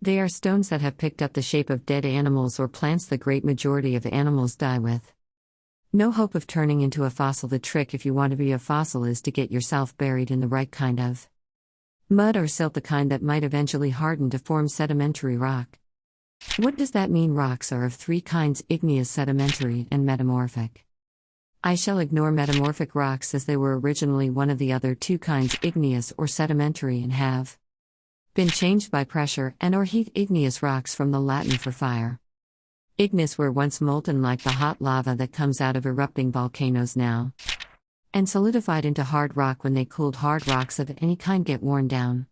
They are stones that have picked up the shape of dead animals or plants the great majority of animals die with no hope of turning into a fossil. The trick, if you want to be a fossil, is to get yourself buried in the right kind of mud or silt, the kind that might eventually harden to form sedimentary rock. What does that mean? Rocks are of three kinds: igneous, sedimentary, and metamorphic. I shall ignore metamorphic rocks, as they were originally one of the other two kinds, igneous or sedimentary, and have been changed by pressure and or heat. Igneous rocks, from the Latin for fire. Igneous were once molten like the hot lava that comes out of erupting volcanoes now, and solidified into hard rock when they cooled. Hard rocks of any kind get worn down,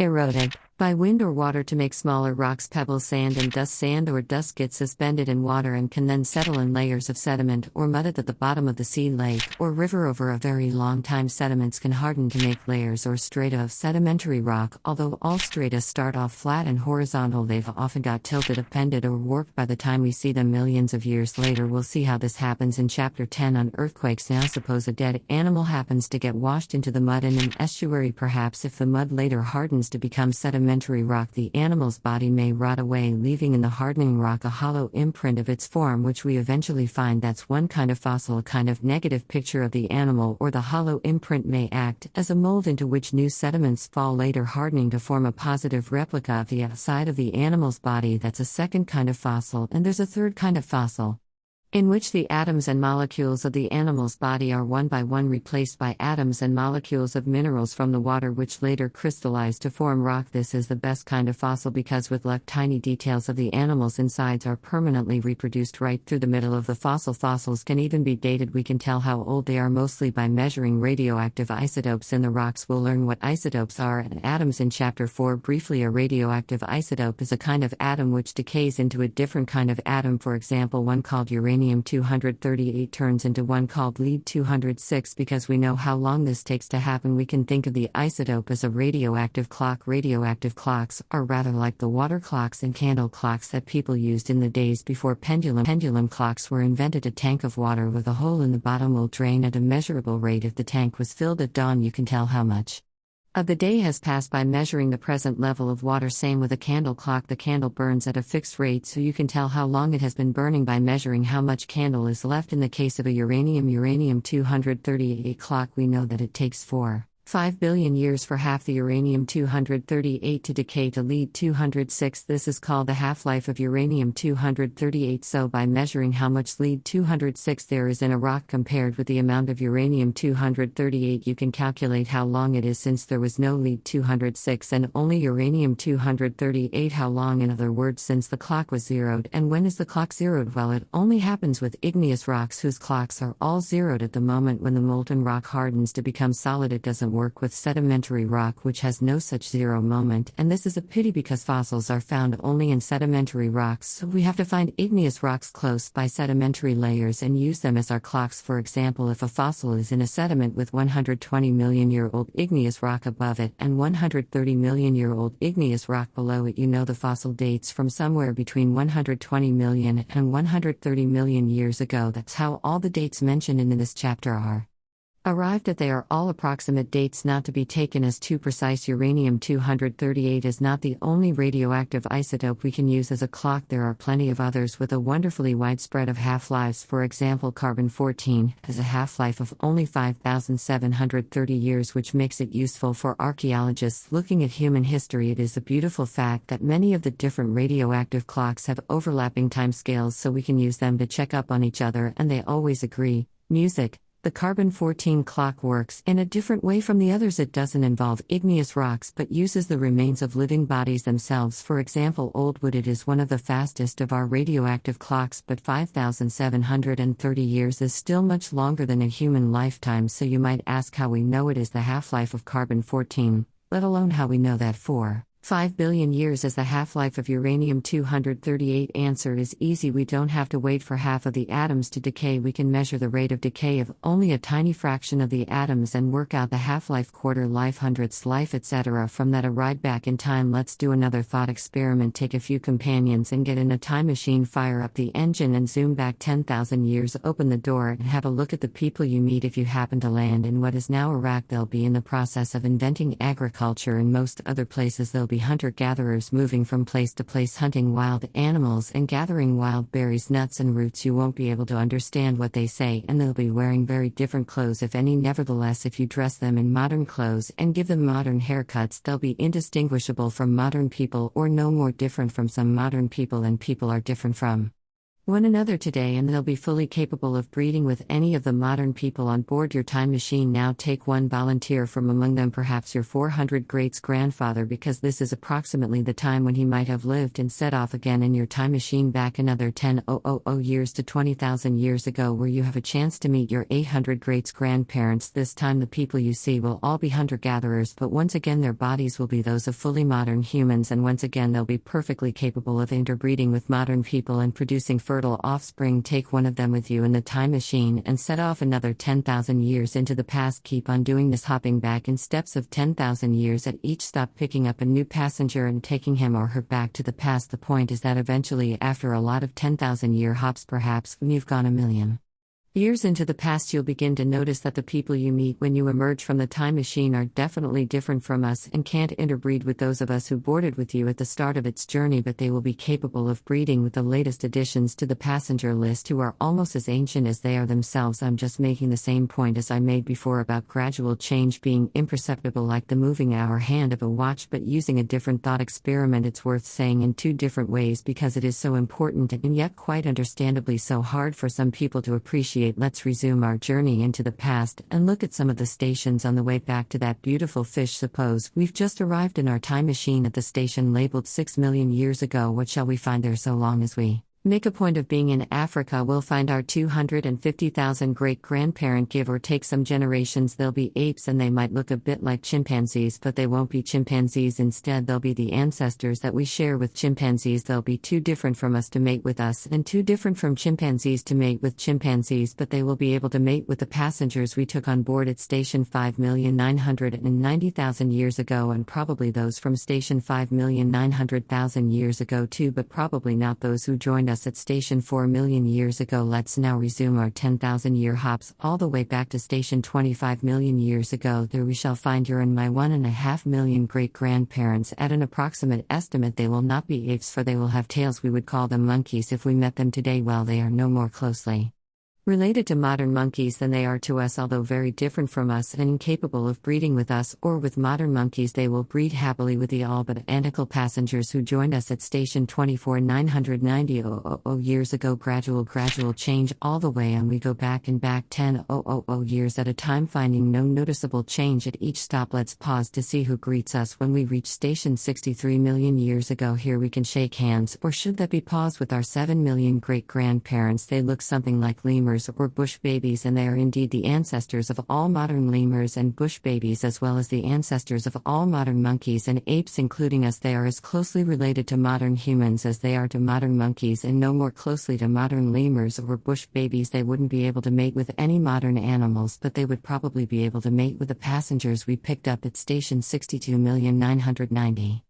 eroded by wind or water to make smaller rocks, pebbles, sand, and dust. Sand or dust gets suspended in water and can then settle in layers of sediment or mud at the bottom of the sea, lake, or river over a very long time. Sediments can harden to make layers or strata of sedimentary rock. Although all strata start off flat and horizontal, they've often got tilted, appended, or warped by the time we see them millions of years later. We'll see how this happens in Chapter 10 on earthquakes. Now, suppose a dead animal happens to get washed into the mud in an estuary. Perhaps if the mud later hardens to become sedimentary rock, the animal's body may rot away, leaving in the hardening rock a hollow imprint of its form, which we eventually find. That's one kind of fossil, a kind of negative picture of the animal, or the hollow imprint may act as a mold into which new sediments fall, later hardening to form a positive replica of the outside of the animal's body. That's a second kind of fossil. And there's a third kind of fossil, in which the atoms and molecules of the animal's body are one by one replaced by atoms and molecules of minerals from the water, which later crystallize to form rock. This is the best kind of fossil because, with luck, tiny details of the animal's insides are permanently reproduced right through the middle of the fossil. Fossils can even be dated. We can tell how old they are mostly by measuring radioactive isotopes in the rocks. We'll learn what isotopes are and atoms in Chapter 4. Briefly, a radioactive isotope is a kind of atom which decays into a different kind of atom. For example, one called uranium-238 turns into one called lead-206. Because we know how long this takes to happen, we can think of the isotope as a radioactive clock. Radioactive clocks are rather like the water clocks and candle clocks that people used in the days before pendulum clocks were invented. A tank of water with a hole in the bottom will drain at a measurable rate. If the tank was filled at dawn, you can tell how much of the day has passed by measuring the present level of water. Same with a candle clock. The candle burns at a fixed rate, so you can tell how long it has been burning by measuring how much candle is left. In the case of a uranium-238 clock, we know that it takes 5 billion years for half the uranium-238 to decay to lead-206. This is called the half-life of uranium-238. So by measuring how much lead-206 there is in a rock compared with the amount of uranium-238, you can calculate how long it is since there was no lead-206 and only uranium-238. How long, in other words, since the clock was zeroed. And when is the clock zeroed? Well, it only happens with igneous rocks whose clocks are all zeroed at the moment when the molten rock hardens to become solid. It doesn't work with sedimentary rock, which has no such zero moment, and this is a pity because fossils are found only in sedimentary rocks, so we have to find igneous rocks close by sedimentary layers and use them as our clocks. For example, if a fossil is in a sediment with 120 million year old igneous rock above it and 130 million year old igneous rock below it, you know the fossil dates from somewhere between 120 million and 130 million years ago. That's how all the dates mentioned in this chapter are Arrived at they are all approximate dates not to be taken as too precise. Uranium-238 is not the only radioactive isotope we can use as a clock. There are plenty of others with a wonderfully wide spread of half-lives. For example, carbon-14 has a half-life of only 5,730 years, which makes it useful for archaeologists looking at human history. It is a beautiful fact that many of the different radioactive clocks have overlapping timescales, so we can use them to check up on each other, and they always agree. Music. The carbon-14 clock works in a different way from the others. It doesn't involve igneous rocks but uses the remains of living bodies themselves. For example, old wood. It is one of the fastest of our radioactive clocks, but 5,730 years is still much longer than a human lifetime. So you might ask how we know it is the half-life of carbon-14, let alone how we know that 5 billion years is the half-life of uranium-238. Answer is easy. We don't have to wait for half of the atoms to decay. We can measure the rate of decay of only a tiny fraction of the atoms and work out the half-life, quarter life, hundredths life, etc. From that, a ride back in time. Let's do another thought experiment. Take a few companions and get in a time machine, fire up the engine and zoom back 10,000 years. Open the door and have a look at the people you meet. If you happen to land in what is now Iraq, they'll be in the process of inventing agriculture. In most other places, they'll be hunter-gatherers moving from place to place, hunting wild animals and gathering wild berries, nuts and roots. You won't be able to understand what they say, and they'll be wearing very different clothes, if any. Nevertheless, if you dress them in modern clothes and give them modern haircuts, they'll be indistinguishable from modern people, or no more different from some modern people, and people are different from one another today, and they'll be fully capable of breeding with any of the modern people on board your time machine. Now take one volunteer from among them, perhaps your 400 greats-grandfather, because this is approximately the time when he might have lived, and set off again in your time machine back another 10,000 years to 20,000 years ago, where you have a chance to meet your 800 greats-grandparents. This time the people you see will all be hunter-gatherers, but once again their bodies will be those of fully modern humans, and once again they'll be perfectly capable of interbreeding with modern people and producing fertile offspring. Take one of them with you in the time machine and set off another 10,000 years into the past. Keep on doing this, hopping back in steps of 10,000 years at each stop, picking up a new passenger and taking him or her back to the past. The point is that eventually, after a lot of 10,000-year hops, perhaps when you've gone a million years into the past, you'll begin to notice that the people you meet when you emerge from the time machine are definitely different from us and can't interbreed with those of us who boarded with you at the start of its journey, but they will be capable of breeding with the latest additions to the passenger list, who are almost as ancient as they are themselves. I'm just making the same point as I made before about gradual change being imperceptible, like the moving our hand of a watch, but using a different thought experiment. It's worth saying in two different ways because it is so important and yet quite understandably so hard for some people to appreciate. Let's resume our journey into the past and look at some of the stations on the way back to that beautiful fish. Suppose we've just arrived in our time machine at the station labeled 6 million years ago. What shall we find there? So long as we make a point of being in Africa, we'll find our 250,000 great-grandparent, give or take some generations. They'll be apes, and they might look a bit like chimpanzees, but they won't be chimpanzees. Instead, they'll be the ancestors that we share with chimpanzees. They'll be too different from us to mate with us, and too different from chimpanzees to mate with chimpanzees, but they will be able to mate with the passengers we took on board at station 5,990,000 years ago, and probably those from station 5,900,000 years ago too, but probably not those who joined us at station 4 million years ago. Let's now resume our 10,000-year hops all the way back to station 25 million years ago. There we shall find your and my 1.5 million great-grandparents. At an approximate estimate, they will not be apes, for they will have tails. We would call them monkeys if we met them today. Well, they are no more closely related to modern monkeys than they are to us, although very different from us and incapable of breeding with us or with modern monkeys. They will breed happily with the all but identical passengers who joined us at station 24,990,000 years ago. Gradual change all the way, and we go back and back 10,000 years at a time, finding no noticeable change at each stop. Let's pause to see who greets us when we reach station 63 million years ago. Here we can shake hands, or should that be pause, with our 7 million great-grandparents. They look something like lemurs or bush babies, and they are indeed the ancestors of all modern lemurs and bush babies, as well as the ancestors of all modern monkeys and apes, including us. They are as closely related to modern humans as they are to modern monkeys, and no more closely to modern lemurs or bush babies. They wouldn't be able to mate with any modern animals, but they would probably be able to mate with the passengers we picked up at station 62,990,000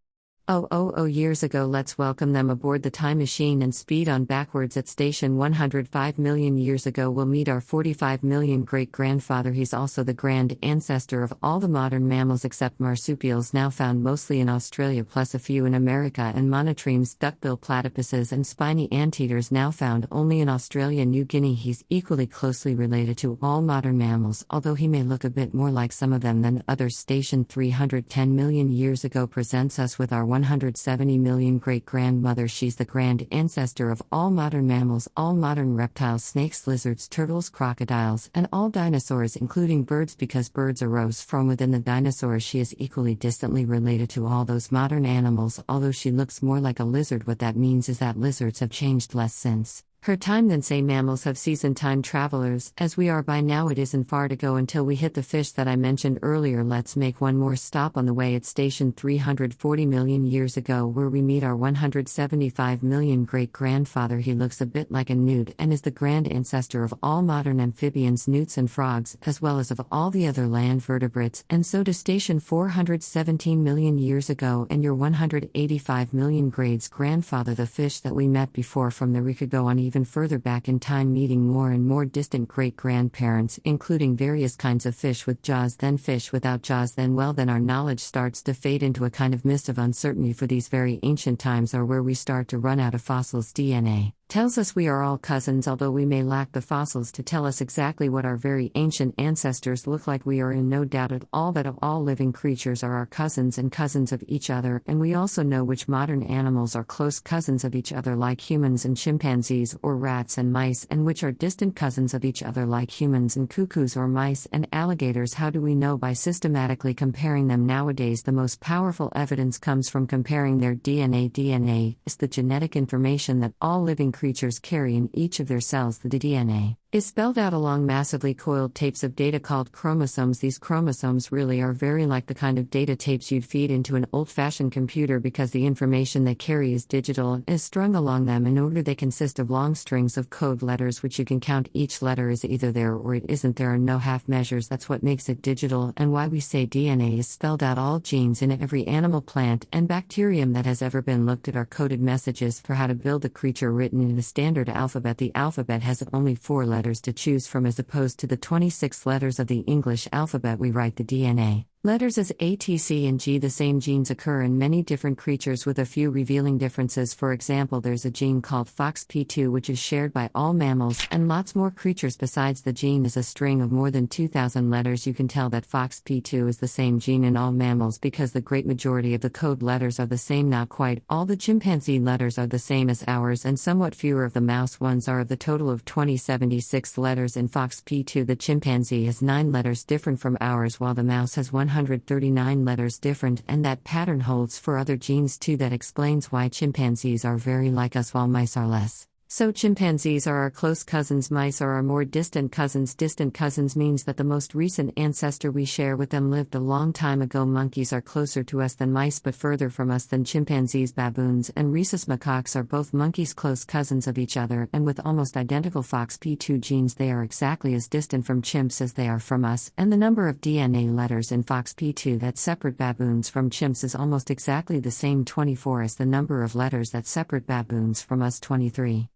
Years ago. Let's welcome them aboard the time machine and speed on backwards at station 105 million years ago. We'll meet our 45 million great-grandfather. He's also the grand ancestor of all the modern mammals except marsupials, now found mostly in Australia plus a few in America, and monotremes, duckbill platypuses and spiny anteaters now found only in Australia and New Guinea. He's equally closely related to all modern mammals, although he may look a bit more like some of them than others. Station 310 million years ago presents us with our 170 million great-grandmother. She's the grand ancestor of all modern mammals, all modern reptiles, snakes, lizards, turtles, crocodiles, and all dinosaurs, including birds, because birds arose from within the dinosaurs. She is equally distantly related to all those modern animals, although she looks more like a lizard. What that means is that lizards have changed less since her time than, say, mammals have. Seasoned time travelers, as we are by now, it isn't far to go until we hit the fish that I mentioned earlier. Let's make one more stop on the way at station 340 million years ago, where we meet our 175 million great-grandfather. He looks a bit like a newt and is the grand ancestor of all modern amphibians, newts and frogs, as well as of all the other land vertebrates, and so does station 417 million years ago and your 185 million great-grandfather, the fish that we met before. From there we could go on even further back in time, meeting more and more distant great-grandparents, including various kinds of fish with jaws, then fish without jaws, then our knowledge starts to fade into a kind of mist of uncertainty, for these very ancient times are where we start to run out of fossils. DNA tells us we are all cousins, although we may lack the fossils to tell us exactly what our very ancient ancestors look like. We are in no doubt at all that of all living creatures are our cousins and cousins of each other, and we also know which modern animals are close cousins of each other like humans and chimpanzees, or rats and mice, and which are distant cousins of each other like humans and cuckoos, or mice and alligators. How do we know? By systematically comparing them. Nowadays the most powerful evidence comes from comparing their DNA. DNA is the genetic information that all living creatures carry in each of their cells. The DNA is spelled out along massively coiled tapes of data called chromosomes. These chromosomes really are very like the kind of data tapes you'd feed into an old-fashioned computer, because the information they carry is digital and is strung along them. In order, they consist of long strings of code letters which you can count. Each letter is either there or it isn't. There are no half measures. That's what makes it digital, and why we say DNA is spelled out. All genes in every animal, plant, and bacterium that has ever been looked at are coded messages for how to build the creature, written in a standard alphabet. The alphabet has only 4 letters to choose from, as opposed to the 26 letters of the English alphabet. We write the DNA letters as A, T, C, and G. The same genes occur in many different creatures with a few revealing differences. For example, there's a gene called FOXP2 which is shared by all mammals and lots more creatures. Besides, the gene is a string of more than 2,000 letters. You can tell that FOXP2 is the same gene in all mammals because the great majority of the code letters are the same. Not quite all the chimpanzee letters are the same as ours, and somewhat fewer of the mouse ones are. Of the total of 76 letters in FOXP2, the chimpanzee has 9 letters different from ours, while the mouse has 139 letters different, and that pattern holds for other genes too. That explains why chimpanzees are very like us while mice are less. So chimpanzees are our close cousins, mice are our more distant cousins. Distant cousins means that the most recent ancestor we share with them lived a long time ago. Monkeys are closer to us than mice but further from us than chimpanzees. Baboons and rhesus macaques are both monkeys, close cousins of each other, and with almost identical FOXP2 genes they are exactly as distant from chimps as they are from us, and the number of DNA letters in FOXP2 that separate baboons from chimps is almost exactly the same, 24, as the number of letters that separate baboons from us, 23.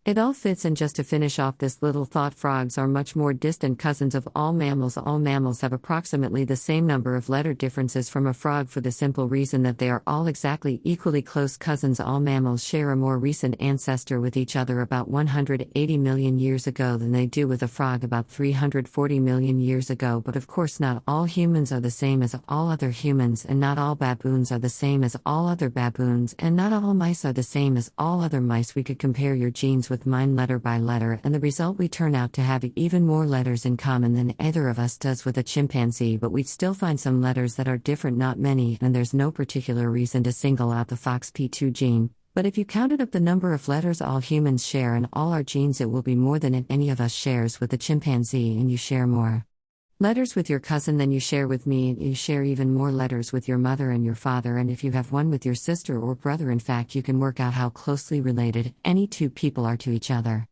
It all fits. And just to finish off this little thought, frogs are much more distant cousins of all mammals. All mammals have approximately the same number of letter differences from a frog, for the simple reason that they are all exactly equally close cousins. All mammals share a more recent ancestor with each other about 180 million years ago than they do with a frog about 340 million years ago. But of course not all humans are the same as all other humans, and not all baboons are the same as all other baboons, and not all mice are the same as all other mice. We could compare your genes with mine letter by letter, and the result, we turn out to have even more letters in common than either of us does with a chimpanzee, but we'd still find some letters that are different, not many, and there's no particular reason to single out the FOXP2 gene. But if you counted up the number of letters all humans share and all our genes, it will be more than any of us shares with a chimpanzee, and you share more letters with your cousin than you share with me, and you share even more letters with your mother and your father, and if you have one with your sister or brother. In fact, you can work out how closely related any two people are to each other.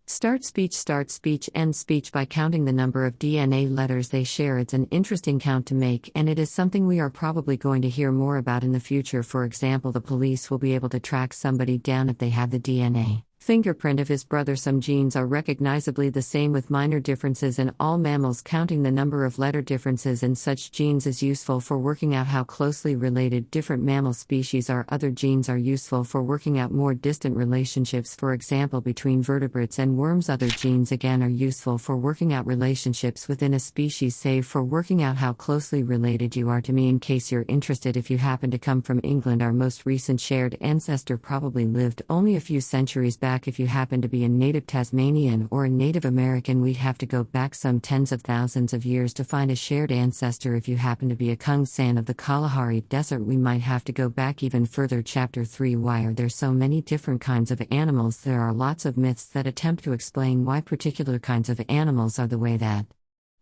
Start speech, end speech by counting the number of DNA letters they share. It's an interesting count to make, and it is something we are probably going to hear more about in the future. For example, the police will be able to track somebody down if they have the DNA fingerprint of his brother. Some genes are recognizably the same with minor differences in all mammals. Counting the number of letter differences in such genes is useful for working out how closely related different mammal species are. Other genes are useful for working out more distant relationships, for example between vertebrates and worms. Other genes again are useful for working out relationships within a species, save for working out how closely related you are to me. In case you're interested, if you happen to come from England, our most recent shared ancestor probably lived only a few centuries back. If you happen to be a native Tasmanian or a Native American, we'd have to go back some tens of thousands of years to find a shared ancestor. If you happen to be a Kung San of the Kalahari Desert, we might have to go back even further. Chapter 3: Why are there so many different kinds of animals? There are lots of myths that attempt to explain why particular kinds of animals are the way that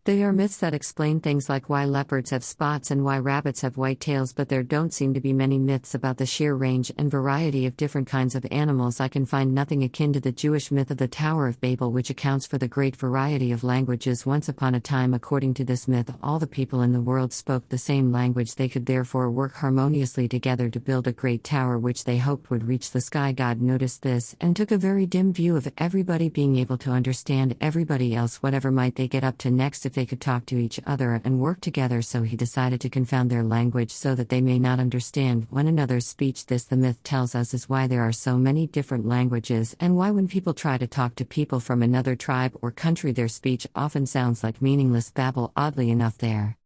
they are. Myths that explain things like why leopards have spots and why rabbits have white tails, but there don't seem to be many myths about the sheer range and variety of different kinds of animals. I can find nothing akin to the Jewish myth of the Tower of Babel, which accounts for the great variety of languages. Once upon a time, according to this myth, all the people in the world spoke the same language. They could therefore work harmoniously together to build a great tower which they hoped would reach the sky. God noticed this and took a very dim view of everybody being able to understand everybody else, whatever might they get up to next, if they could talk to each other and work together. So he decided to confound their language so that they may not understand one another's speech. This, the myth tells us, is why there are so many different languages, and why when people try to talk to people from another tribe or country, their speech often sounds like meaningless babble. Oddly enough, there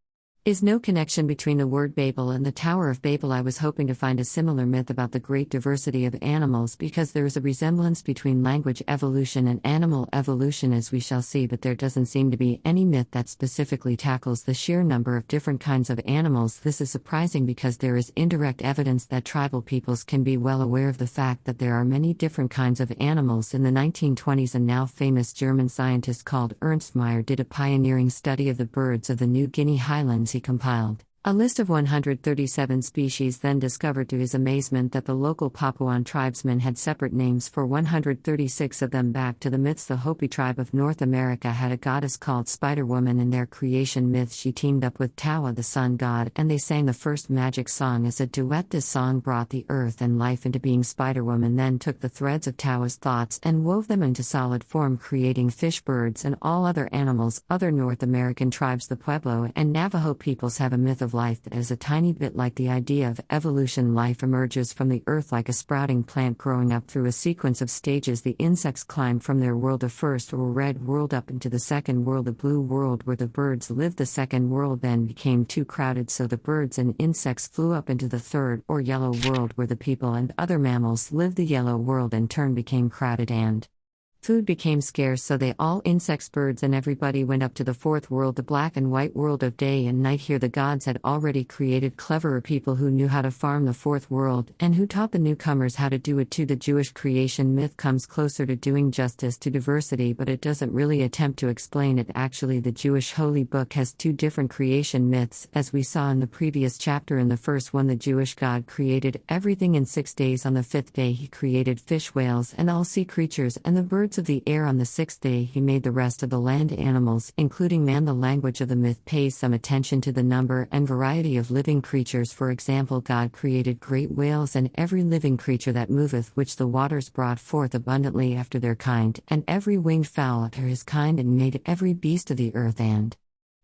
is no connection between the word Babel and the Tower of Babel. I was hoping to find a similar myth about the great diversity of animals, because there is a resemblance between language evolution and animal evolution, as we shall see, but there doesn't seem to be any myth that specifically tackles the sheer number of different kinds of animals. This is surprising because there is indirect evidence that tribal peoples can be well aware of the fact that there are many different kinds of animals. In the 1920s, a now famous German scientist called Ernst Mayr did a pioneering study of the birds of the New Guinea highlands. He compiled a list of 137 species, then discovered to his amazement that the local Papuan tribesmen had separate names for 136 of them. Back to the myths. The Hopi tribe of North America had a goddess called Spider-Woman. In their creation myth, she teamed up with Tawa, the sun god, and they sang the first magic song as a duet. This song brought the earth and life into being. Spider-Woman then took the threads of Tawa's thoughts and wove them into solid form, creating fish, birds, and all other animals. Other North American tribes, the Pueblo and Navajo peoples, have a myth of life that is a tiny bit like the idea of evolution. Life emerges from the earth like a sprouting plant, growing up through a sequence of stages. The insects climb from their world of first or red world up into the second world, the blue world, where the birds lived. The second world then became too crowded, so the birds and insects flew up into the third or yellow world, where the people and other mammals lived. The yellow world in turn became crowded and food became scarce, so they all, insects, birds, and everybody, went up to the fourth world, the black and white world of day and night. Here the gods had already created cleverer people who knew how to farm the fourth world, and who taught the newcomers how to do it too. The Jewish creation myth comes closer to doing justice to diversity, but it doesn't really attempt to explain it. Actually, the Jewish holy book has two different creation myths, as we saw in the previous chapter. In the first one, the Jewish God created everything in 6 days. On the fifth day he created fish, whales, and all sea creatures, and the birds of the air. On the sixth day he made the rest of the land animals, including man. The language of the myth pays some attention to the number and variety of living creatures. For example, God created great whales and every living creature that moveth, which the waters brought forth abundantly after their kind, and every winged fowl after his kind, and made every beast of the earth and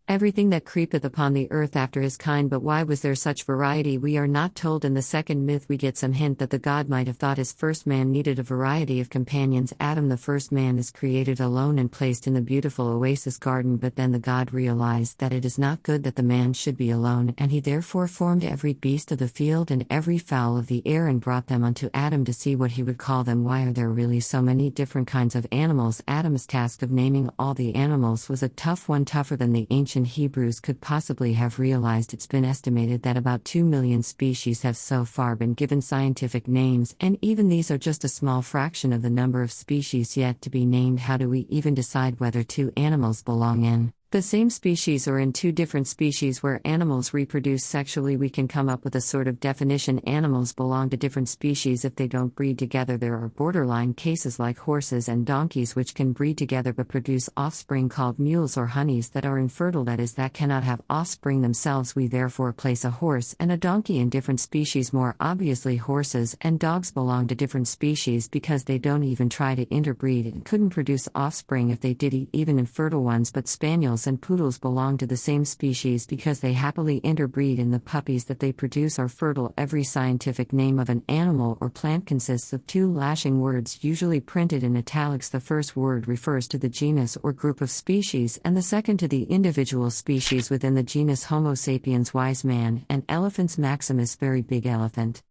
everything that creepeth upon the earth after his kind. But why was there such variety? We are not told. In the second myth we get some hint that the god might have thought his first man needed a variety of companions. Adam, the first man, is created alone and placed in the beautiful oasis garden, but then the god realized that it is not good that the man should be alone, and he therefore formed every beast of the field and every fowl of the air and brought them unto Adam to see what he would call them. Why are there really so many different kinds of animals? Adam's task of naming all the animals was a tough one, tougher than the ancient Hebrews could possibly have realized. It's been estimated that about 2 million species have so far been given scientific names, and even these are just a small fraction of the number of species yet to be named. How do we even decide whether two animals belong in The same species or in two different species where animals reproduce sexually, we can come up with a sort of definition. Animals belong to different species if they don't breed together. There are borderline cases like horses and donkeys which can breed together but produce offspring called mules or honeys that are infertile, that is, that cannot have offspring themselves. We therefore place a horse and a donkey in different species. More obviously, horses and dogs belong to different species because they don't even try to interbreed and couldn't produce offspring if they did, even infertile ones. But spaniels and poodles belong to the same species because they happily interbreed and the puppies that they produce are fertile. Every scientific name of an animal or plant consists of two lashing words, usually printed in italics. The first word refers to the genus or group of species, and the second to the individual species within the genus. Homo sapiens, wise man, and elephants. Maximus, very big elephant.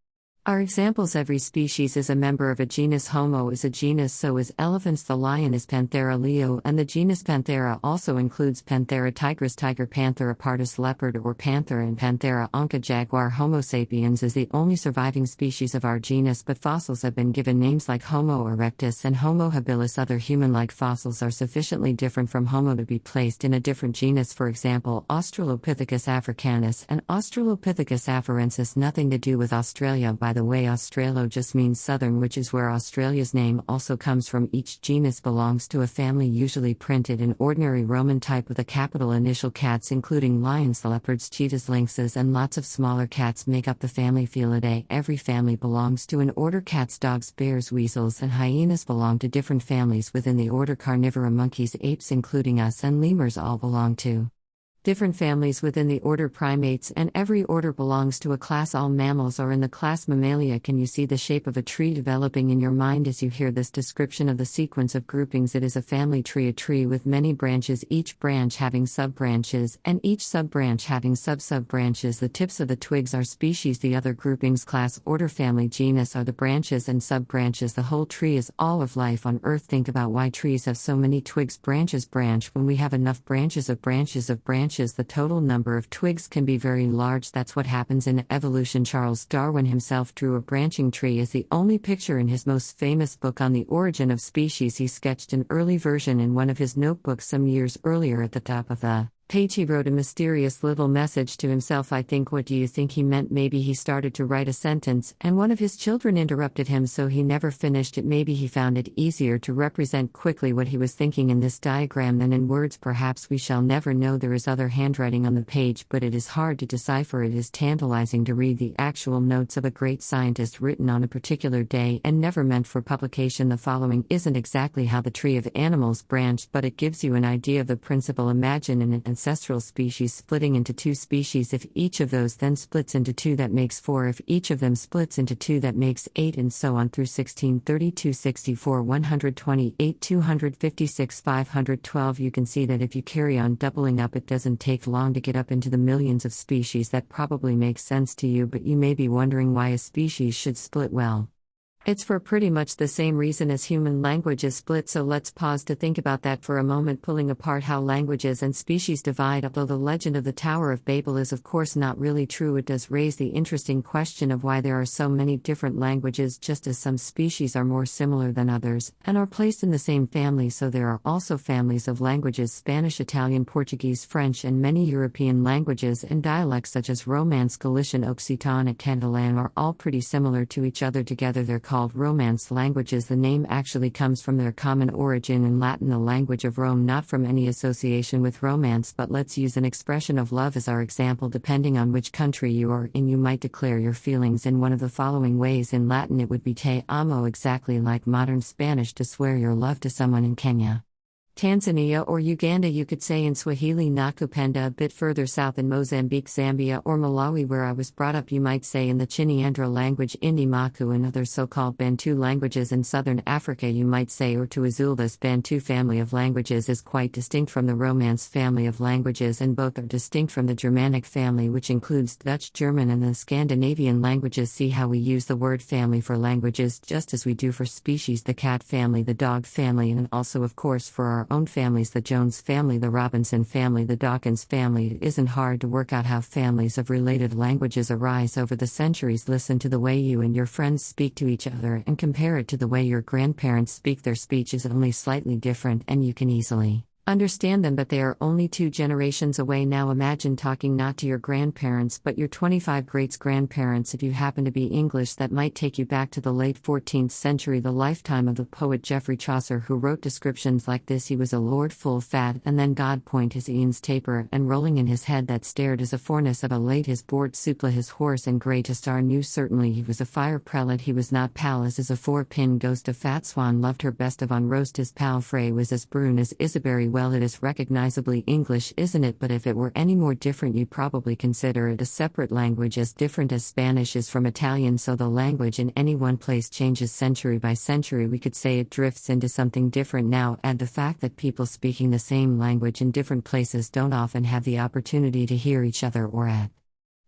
Are examples. Every species is a member of a genus. Homo is a genus, so is elephants. The lion is Panthera leo, and the genus Panthera also includes Panthera tigris, tiger, Panthera pardus, leopard or panther, and Panthera onca, jaguar. Homo sapiens is the only surviving species of our genus, but fossils have been given names like Homo erectus and Homo habilis. Other human-like fossils are sufficiently different from Homo to be placed in a different genus. For example, Australopithecus africanus and Australopithecus afarensis. Nothing to do with Australia, by the way. Australo just means southern, which is where Australia's name also comes from. Each genus belongs to a family, usually printed in ordinary Roman type with a capital initial. Cats, including lions, leopards, cheetahs, lynxes, and lots of smaller cats, make up the family Felidae. Every family belongs to an order. Cats, dogs, bears, weasels, and hyenas belong to different families within the order. Carnivora, monkeys, apes, including us, and lemurs all belong to different families within the order. Primates, and every order belongs to a class. All mammals are in the class Mammalia. Can you see the shape of a tree developing in your mind as you hear this description of the sequence of groupings? It is a family tree, a tree with many branches, each branch having sub-branches, and each sub-branch having sub-sub-branches. The tips of the twigs are species. The other groupings, class, order, family, genus, are the branches and sub-branches. The whole tree is all of life on Earth. Think about why trees have so many twigs. Branches, branch. When we have enough branches of branches of branches, the total number of twigs can be very large. That's what happens in evolution. Charles Darwin himself drew a branching tree as the only picture in his most famous book On the Origin of Species. He sketched an early version in one of his notebooks some years earlier. At the top of the page he wrote a mysterious little message to himself. I think, what do you think he meant? Maybe he started to write a sentence, and one of his children interrupted him, so he never finished it. Maybe he found it easier to represent quickly what he was thinking in this diagram than in words. Perhaps we shall never know. There is other handwriting on the page, but it is hard to decipher. It is tantalizing to read the actual notes of a great scientist written on a particular day and never meant for publication. The following isn't exactly how the tree of animals branched, but it gives you an idea of the principle. Imagine an ancestral species splitting into two species. If each of those then splits into two, that makes 4. If each of them splits into 2, that makes 8, and so on through 16, 32, 64, 128, 256, 512. You can see that if you carry on doubling up, it doesn't take long to get up into the millions of species. That probably makes sense to you, but you may be wondering why a species should split. Well, it's for pretty much the same reason as human language is split, so let's pause to think about that for a moment, pulling apart how languages and species divide. Although the legend of the Tower of Babel is of course not really true, it does raise the interesting question of why there are so many different languages. Just as some species are more similar than others, and are placed in the same family, so there are also families of languages. Spanish, Italian, Portuguese, French, and many European languages and dialects such as Romance, Galician, Occitan, and Catalan are all pretty similar to each other. Together they're called Romance languages. The name actually comes from their common origin in Latin, the language of Rome, not from any association with romance. But let's use an expression of love as our example. Depending on which country you are in, you might declare your feelings in one of the following ways. In Latin it would be te amo, exactly like modern Spanish to swear your love to someone. In Kenya, Tanzania, or Uganda, you could say in Swahili nakupenda. A bit further south in Mozambique, Zambia, or Malawi, where I was brought up, you might say in the Chinyandra language Indi Maku. and other so-called Bantu languages in southern Africa, you might say or to Azul. This Bantu family of languages is quite distinct from the Romance family of languages, and both are distinct from the Germanic family, which includes Dutch, German, and the Scandinavian languages. See how we use the word family for languages just as we do for species: the cat family, the dog family, and also of course for our own families: the Jones family, the Robinson family, the Dawkins family. It isn't hard to work out how families of related languages arise over the centuries. Listen to the way you and your friends speak to each other and compare it to the way your grandparents speak. Their speech is only slightly different, and you can easily Understand them, but they are only 2 generations away now. Imagine talking not to your grandparents but your 25 greats-grandparents. If you happen to be English, that might take you back to the late 14th century, the lifetime of the poet Geoffrey Chaucer, who wrote descriptions like this: he was a lord full fat, and then God point his e'en's taper, and rolling in his head that stared as a forness of a late his board supla his horse, and grey to star knew certainly he was a fire prelate, he was not pal as is a 4-pin ghost, a fat swan loved her best of on roast, his pal Frey was as brune as Isaberry. Well, it is recognizably English, isn't it? But if it were any more different, you'd probably consider it a separate language, as different as Spanish is from Italian. So the language in any one place changes century by century. We could say it drifts into something different. Now add the fact that people speaking the same language in different places don't often have the opportunity to hear each other, or at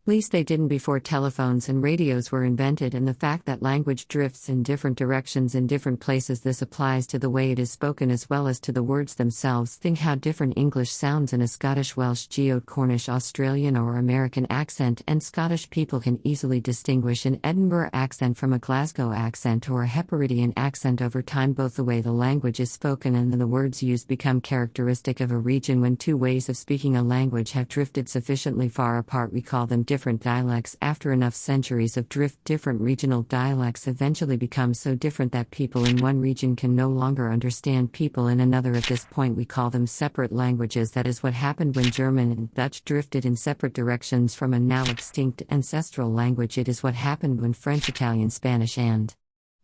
least they didn't before telephones and radios were invented, and the fact that language drifts in different directions in different places. This applies to the way it is spoken as well as to the words themselves. Think how different English sounds in a Scottish, Welsh, Geode, Cornish, Australian, or American accent, and Scottish people can easily distinguish an Edinburgh accent from a Glasgow accent or a Hebridean accent over time. Both the way the language is spoken and the words used become characteristic of a region. When 2 ways of speaking a language have drifted sufficiently far apart, we call them different dialects. After enough centuries of drift, different regional dialects eventually become so different that people in one region can no longer understand people in another. At this point, we call them separate languages. That is what happened when German and Dutch drifted in separate directions from a now extinct ancestral language. It is what happened when French, Italian, Spanish, and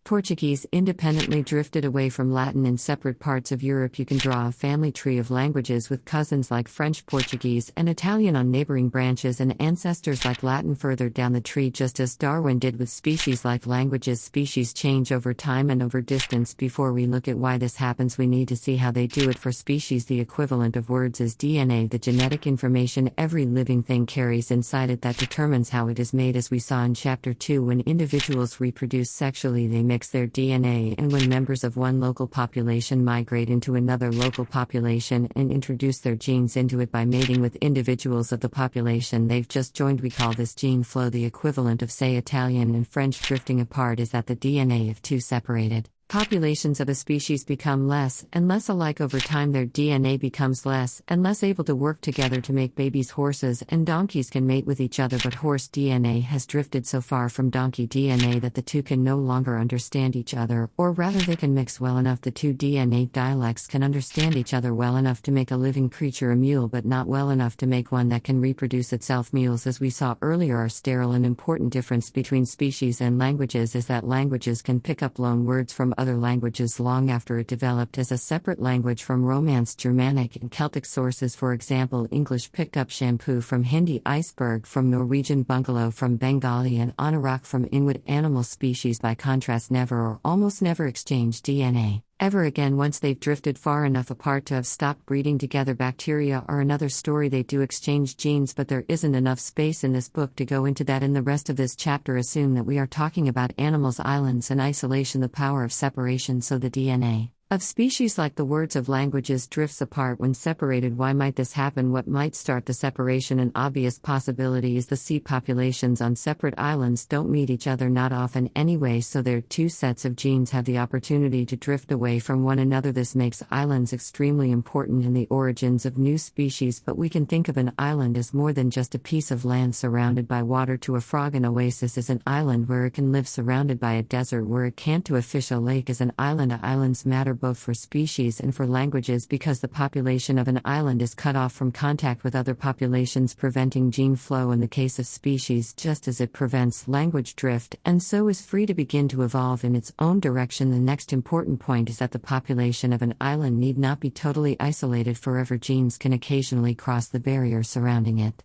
Portuguese independently drifted away from Latin in separate parts of Europe. You can draw a family tree of languages with cousins like French, Portuguese, and Italian on neighboring branches, and ancestors like Latin further down the tree, just as Darwin did with species-like languages. Species change over time and over distance. Before we look at why this happens, we need to see how they do it. For species, the equivalent of words is DNA, the genetic information every living thing carries inside it that determines how it is made. As we saw in Chapter 2, when individuals reproduce sexually, they mix their DNA, and when members of one local population migrate into another local population and introduce their genes into it by mating with individuals of the population they've just joined, we call this gene flow. The equivalent of, say, Italian and French drifting apart is that the DNA of 2 separated populations of a species become less and less alike over time. Their DNA becomes less and less able to work together to make babies. Horses and donkeys can mate with each other, but horse DNA has drifted so far from donkey DNA that the 2 can no longer understand each other, or rather they can mix well enough. The 2 DNA dialects can understand each other well enough to make a living creature, a mule, but not well enough to make one that can reproduce itself. Mules, as we saw earlier, are sterile. An important difference between species and languages is that languages can pick up loan words from other languages long after it developed as a separate language from Romance, Germanic, and Celtic sources. For example, English picked up shampoo from Hindi, iceberg from Norwegian, bungalow from Bengali, and anorak from Inuit. Animal species, by contrast, never or almost never exchange DNA ever again once they've drifted far enough apart to have stopped breeding together. Bacteria are another story. They do exchange genes, but there isn't enough space in this book to go into that. In the rest of this chapter, assume that we are talking about animals, islands, and isolation, the power of separation. So the DNA of species, like the words of languages, drifts apart when separated. Why might this happen? What might start the separation? An obvious possibility is the sea populations on separate islands don't meet each other, not often anyway, so their 2 sets of genes have the opportunity to drift away from one another. This makes islands extremely important in the origins of new species, but we can think of an island as more than just a piece of land surrounded by water. To a frog, an oasis is an island where it can live, surrounded by a desert where it can't. To a fish, a lake is an island. Islands matter both for species and for languages because the population of an island is cut off from contact with other populations, preventing gene flow in the case of species, just as it prevents language drift, and so is free to begin to evolve in its own direction. The next important point is that the population of an island need not be totally isolated forever. Genes can occasionally cross the barrier surrounding it.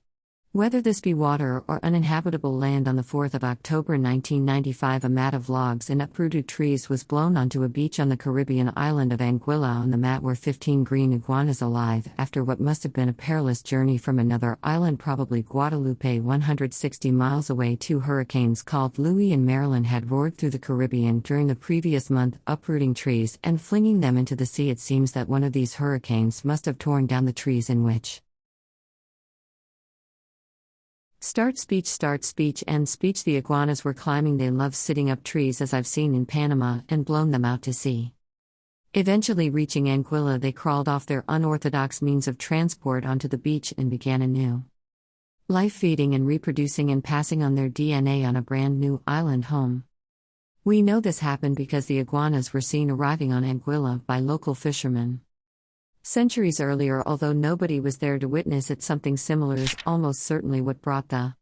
Whether this be water or uninhabitable land. On the 4th of October 1995, a mat of logs and uprooted trees was blown onto a beach on the Caribbean island of Anguilla. On the mat were 15 green iguanas alive, after what must have been a perilous journey from another island, probably Guadalupe, 160 miles away. 2 hurricanes called Louis and Marilyn had roared through the Caribbean during the previous month, uprooting trees and flinging them into the sea. It seems that one of these hurricanes must have torn down the trees in which start speech, end speech. The iguanas were climbing. They love sitting up trees, as I've seen in Panama, and blown them out to sea. Eventually reaching Anguilla, they crawled off their unorthodox means of transport onto the beach and began anew life, feeding and reproducing and passing on their DNA on a brand new island home. We know this happened because the iguanas were seen arriving on Anguilla by local fishermen. Centuries earlier, although nobody was there to witness it, something similar is almost certainly what brought the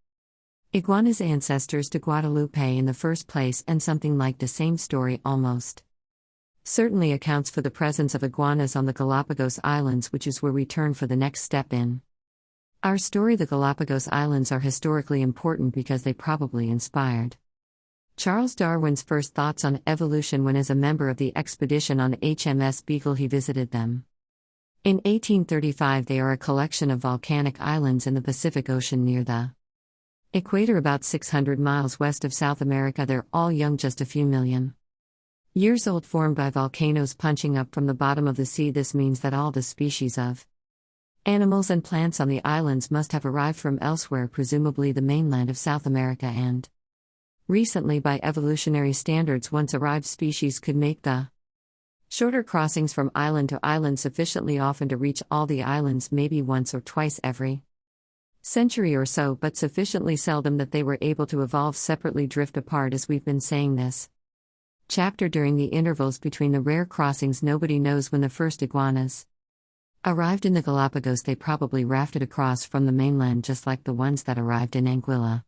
iguanas' ancestors to Guadalupe in the first place, and something like the same story almost certainly accounts for the presence of iguanas on the Galapagos Islands, which is where we turn for the next step in our story. The Galapagos Islands are historically important because they probably inspired Charles Darwin's first thoughts on evolution when, as a member of the expedition on HMS Beagle, he visited them. In 1835, they are a collection of volcanic islands in the Pacific Ocean near the equator, about 600 miles west of South America. They're all young, just a few million years old, formed by volcanoes punching up from the bottom of the sea. This means that all the species of animals and plants on the islands must have arrived from elsewhere, presumably the mainland of South America, and recently, by evolutionary standards, once arrived species could make the shorter crossings from island to island sufficiently often to reach all the islands, maybe once or twice every century or so, but sufficiently seldom that they were able to evolve separately, drift apart, as we've been saying this chapter. During the intervals between the rare crossings, nobody knows when the first iguanas arrived in the Galapagos. They probably rafted across from the mainland just like the ones that arrived in Anguilla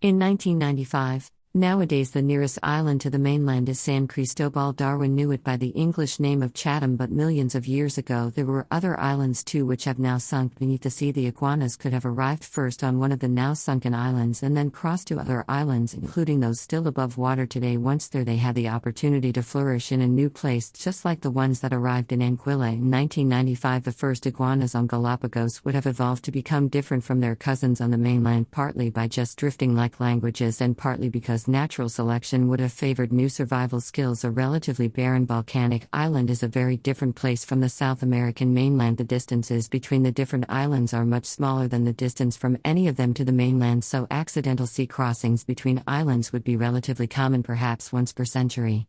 in 1995. Nowadays, the nearest island to the mainland is San Cristobal. Darwin knew it by the English name of Chatham, but millions of years ago there were other islands too which have now sunk beneath the sea. The iguanas could have arrived first on one of the now sunken islands and then crossed to other islands, including those still above water today. Once there, they had the opportunity to flourish in a new place, just like the ones that arrived in Anguilla in 1995. The first iguanas on Galapagos would have evolved to become different from their cousins on the mainland, partly by just drifting like languages, and partly because natural selection would have favored new survival skills. A relatively barren volcanic island is a very different place from the South American mainland. The distances between the different islands are much smaller than the distance from any of them to the mainland, so accidental sea crossings between islands would be relatively common, perhaps once per century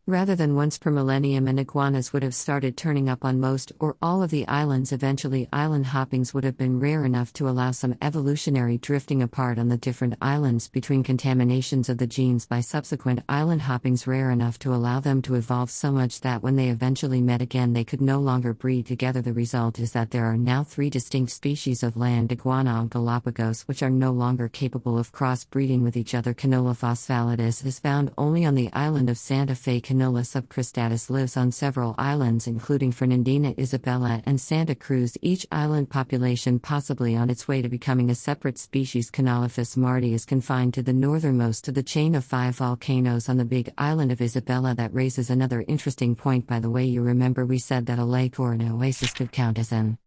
rather than once per millennium, and iguanas would have started turning up on most or all of the islands. Eventually, island hoppings would have been rare enough to allow some evolutionary drifting apart on the different islands between contaminations of the genes by subsequent island hoppings, rare enough to allow them to evolve so much that when they eventually met again they could no longer breed together. The result is that there are now 3 distinct species of land iguana on Galapagos which are no longer capable of cross-breeding with each other. Canola phosphalidus is found only on the island of Santa Fe. Canola subcristatus lives on several islands, including Fernandina, Isabella, and Santa Cruz, each island population possibly on its way to becoming a separate species. Canolaphus marti is confined to the northernmost of the chain of 5 volcanoes on the big island of Isabella. That raises another interesting point. By the way, you remember we said that a lake or an oasis could count as an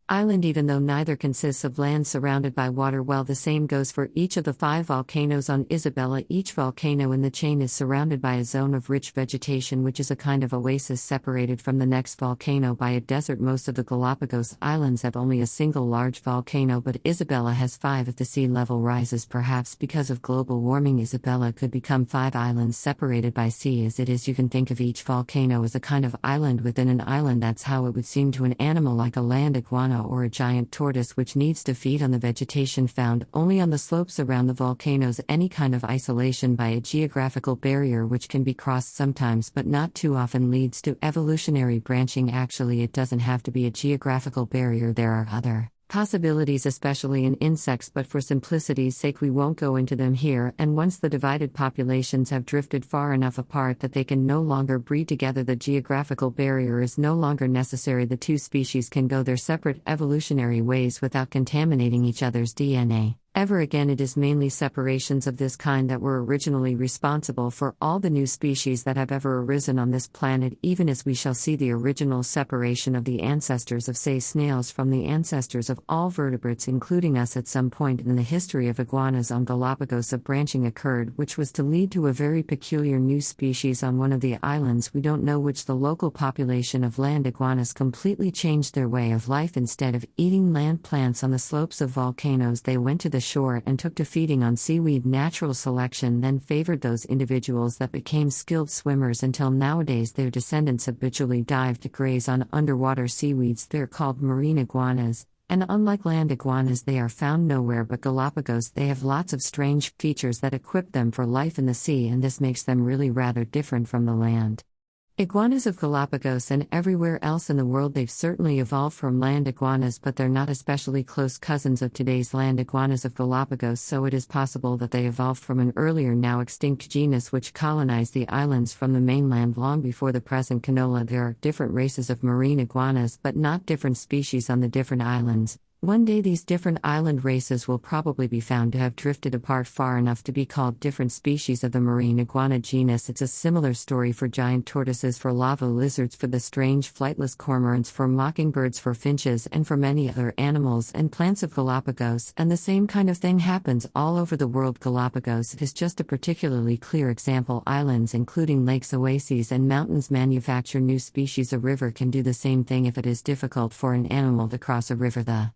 island even though neither consists of land surrounded by water. Well, the same goes for each of the 5 volcanoes on Isabella. Each volcano in the chain is surrounded by a zone of rich vegetation, which is a kind of oasis separated from the next volcano by a desert. Most of the Galapagos Islands have only a single large volcano, but Isabella has 5. If the sea level rises, perhaps because of global warming, Isabella could become 5 islands separated by sea. As it is, you can think of each volcano as a kind of island within an island. That's how it would seem to an animal like a land iguana or a giant tortoise, which needs to feed on the vegetation found only on the slopes around the volcanoes. Any kind of isolation by a geographical barrier, which can be crossed sometimes but not too often, leads to evolutionary branching. Actually, it doesn't have to be a geographical barrier. There are other possibilities, especially in insects, but for simplicity's sake we won't go into them here. And once the divided populations have drifted far enough apart that they can no longer breed together, the geographical barrier is no longer necessary. The 2 species can go their separate evolutionary ways without contaminating each other's DNA ever again. It is mainly separations of this kind that were originally responsible for all the new species that have ever arisen on this planet, even as we shall see the original separation of the ancestors of, say, snails from the ancestors of all vertebrates, including us. At some point in the history of iguanas on Galapagos, a branching occurred which was to lead to a very peculiar new species on one of the islands. We don't know which. The local population of land iguanas completely changed their way of life. Instead of eating land plants on the slopes of volcanoes, they went to the shore and took to feeding on seaweed. Natural selection then favored those individuals that became skilled swimmers until nowadays their descendants habitually dive to graze on underwater seaweeds. They're called marine iguanas, and unlike land iguanas, they are found nowhere but Galapagos. They have lots of strange features that equip them for life in the sea, and this makes them really rather different from the land iguanas of Galapagos and everywhere else in the world. They've certainly evolved from land iguanas, but they're not especially close cousins of today's land iguanas of Galapagos, so it is possible that they evolved from an earlier now extinct genus which colonized the islands from the mainland long before the present canola. There are different races of marine iguanas, but not different species on the different islands. One day these different island races will probably be found to have drifted apart far enough to be called different species of the marine iguana genus. It's a similar story for giant tortoises, for lava lizards, for the strange flightless cormorants, for mockingbirds, for finches, and for many other animals and plants of Galapagos, and the same kind of thing happens all over the world. Galapagos is just a particularly clear example. Islands, including lakes, oases, and mountains, manufacture new species. A river can do the same thing if it is difficult for an animal to cross a river. The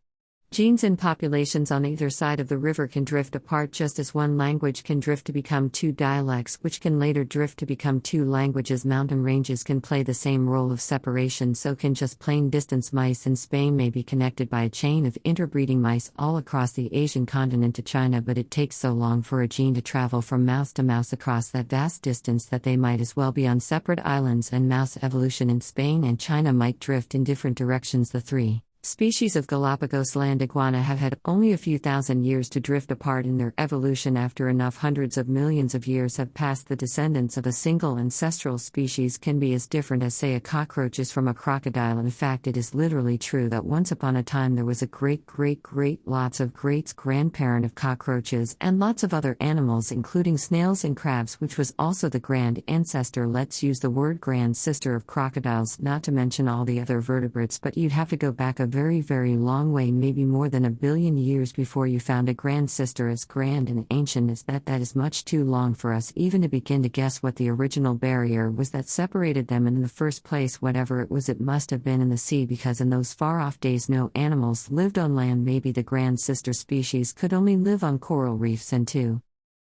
genes in populations on either side of the river can drift apart, just as one language can drift to become two dialects, which can later drift to become two languages. Mountain ranges can play the same role of separation, so can just plain distance. Mice in Spain may be connected by a chain of interbreeding mice all across the Asian continent to China, but it takes so long for a gene to travel from mouse to mouse across that vast distance that they might as well be on separate islands, and mouse evolution in Spain and China might drift in different directions. The three species of Galapagos land iguana have had only a few thousand years to drift apart in their evolution. After enough hundreds of millions of years have passed, the descendants of a single ancestral species can be as different as, say, a cockroach is from a crocodile. In fact, it is literally true that once upon a time there was a great lots of greats grandparent of cockroaches and lots of other animals, including snails and crabs, which was also the grand ancestor, let's use the word grand sister, of crocodiles, not to mention all the other vertebrates. But you'd have to go back a very long way, maybe more than 1 billion years, before you found a grand sister as grand and ancient as that. That is much too long for us even to begin to guess what the original barrier was that separated them in the first place. Whatever it was, it must have been in the sea, because in those far-off days no animals lived on land. Maybe the grand sister species could only live on coral reefs, and two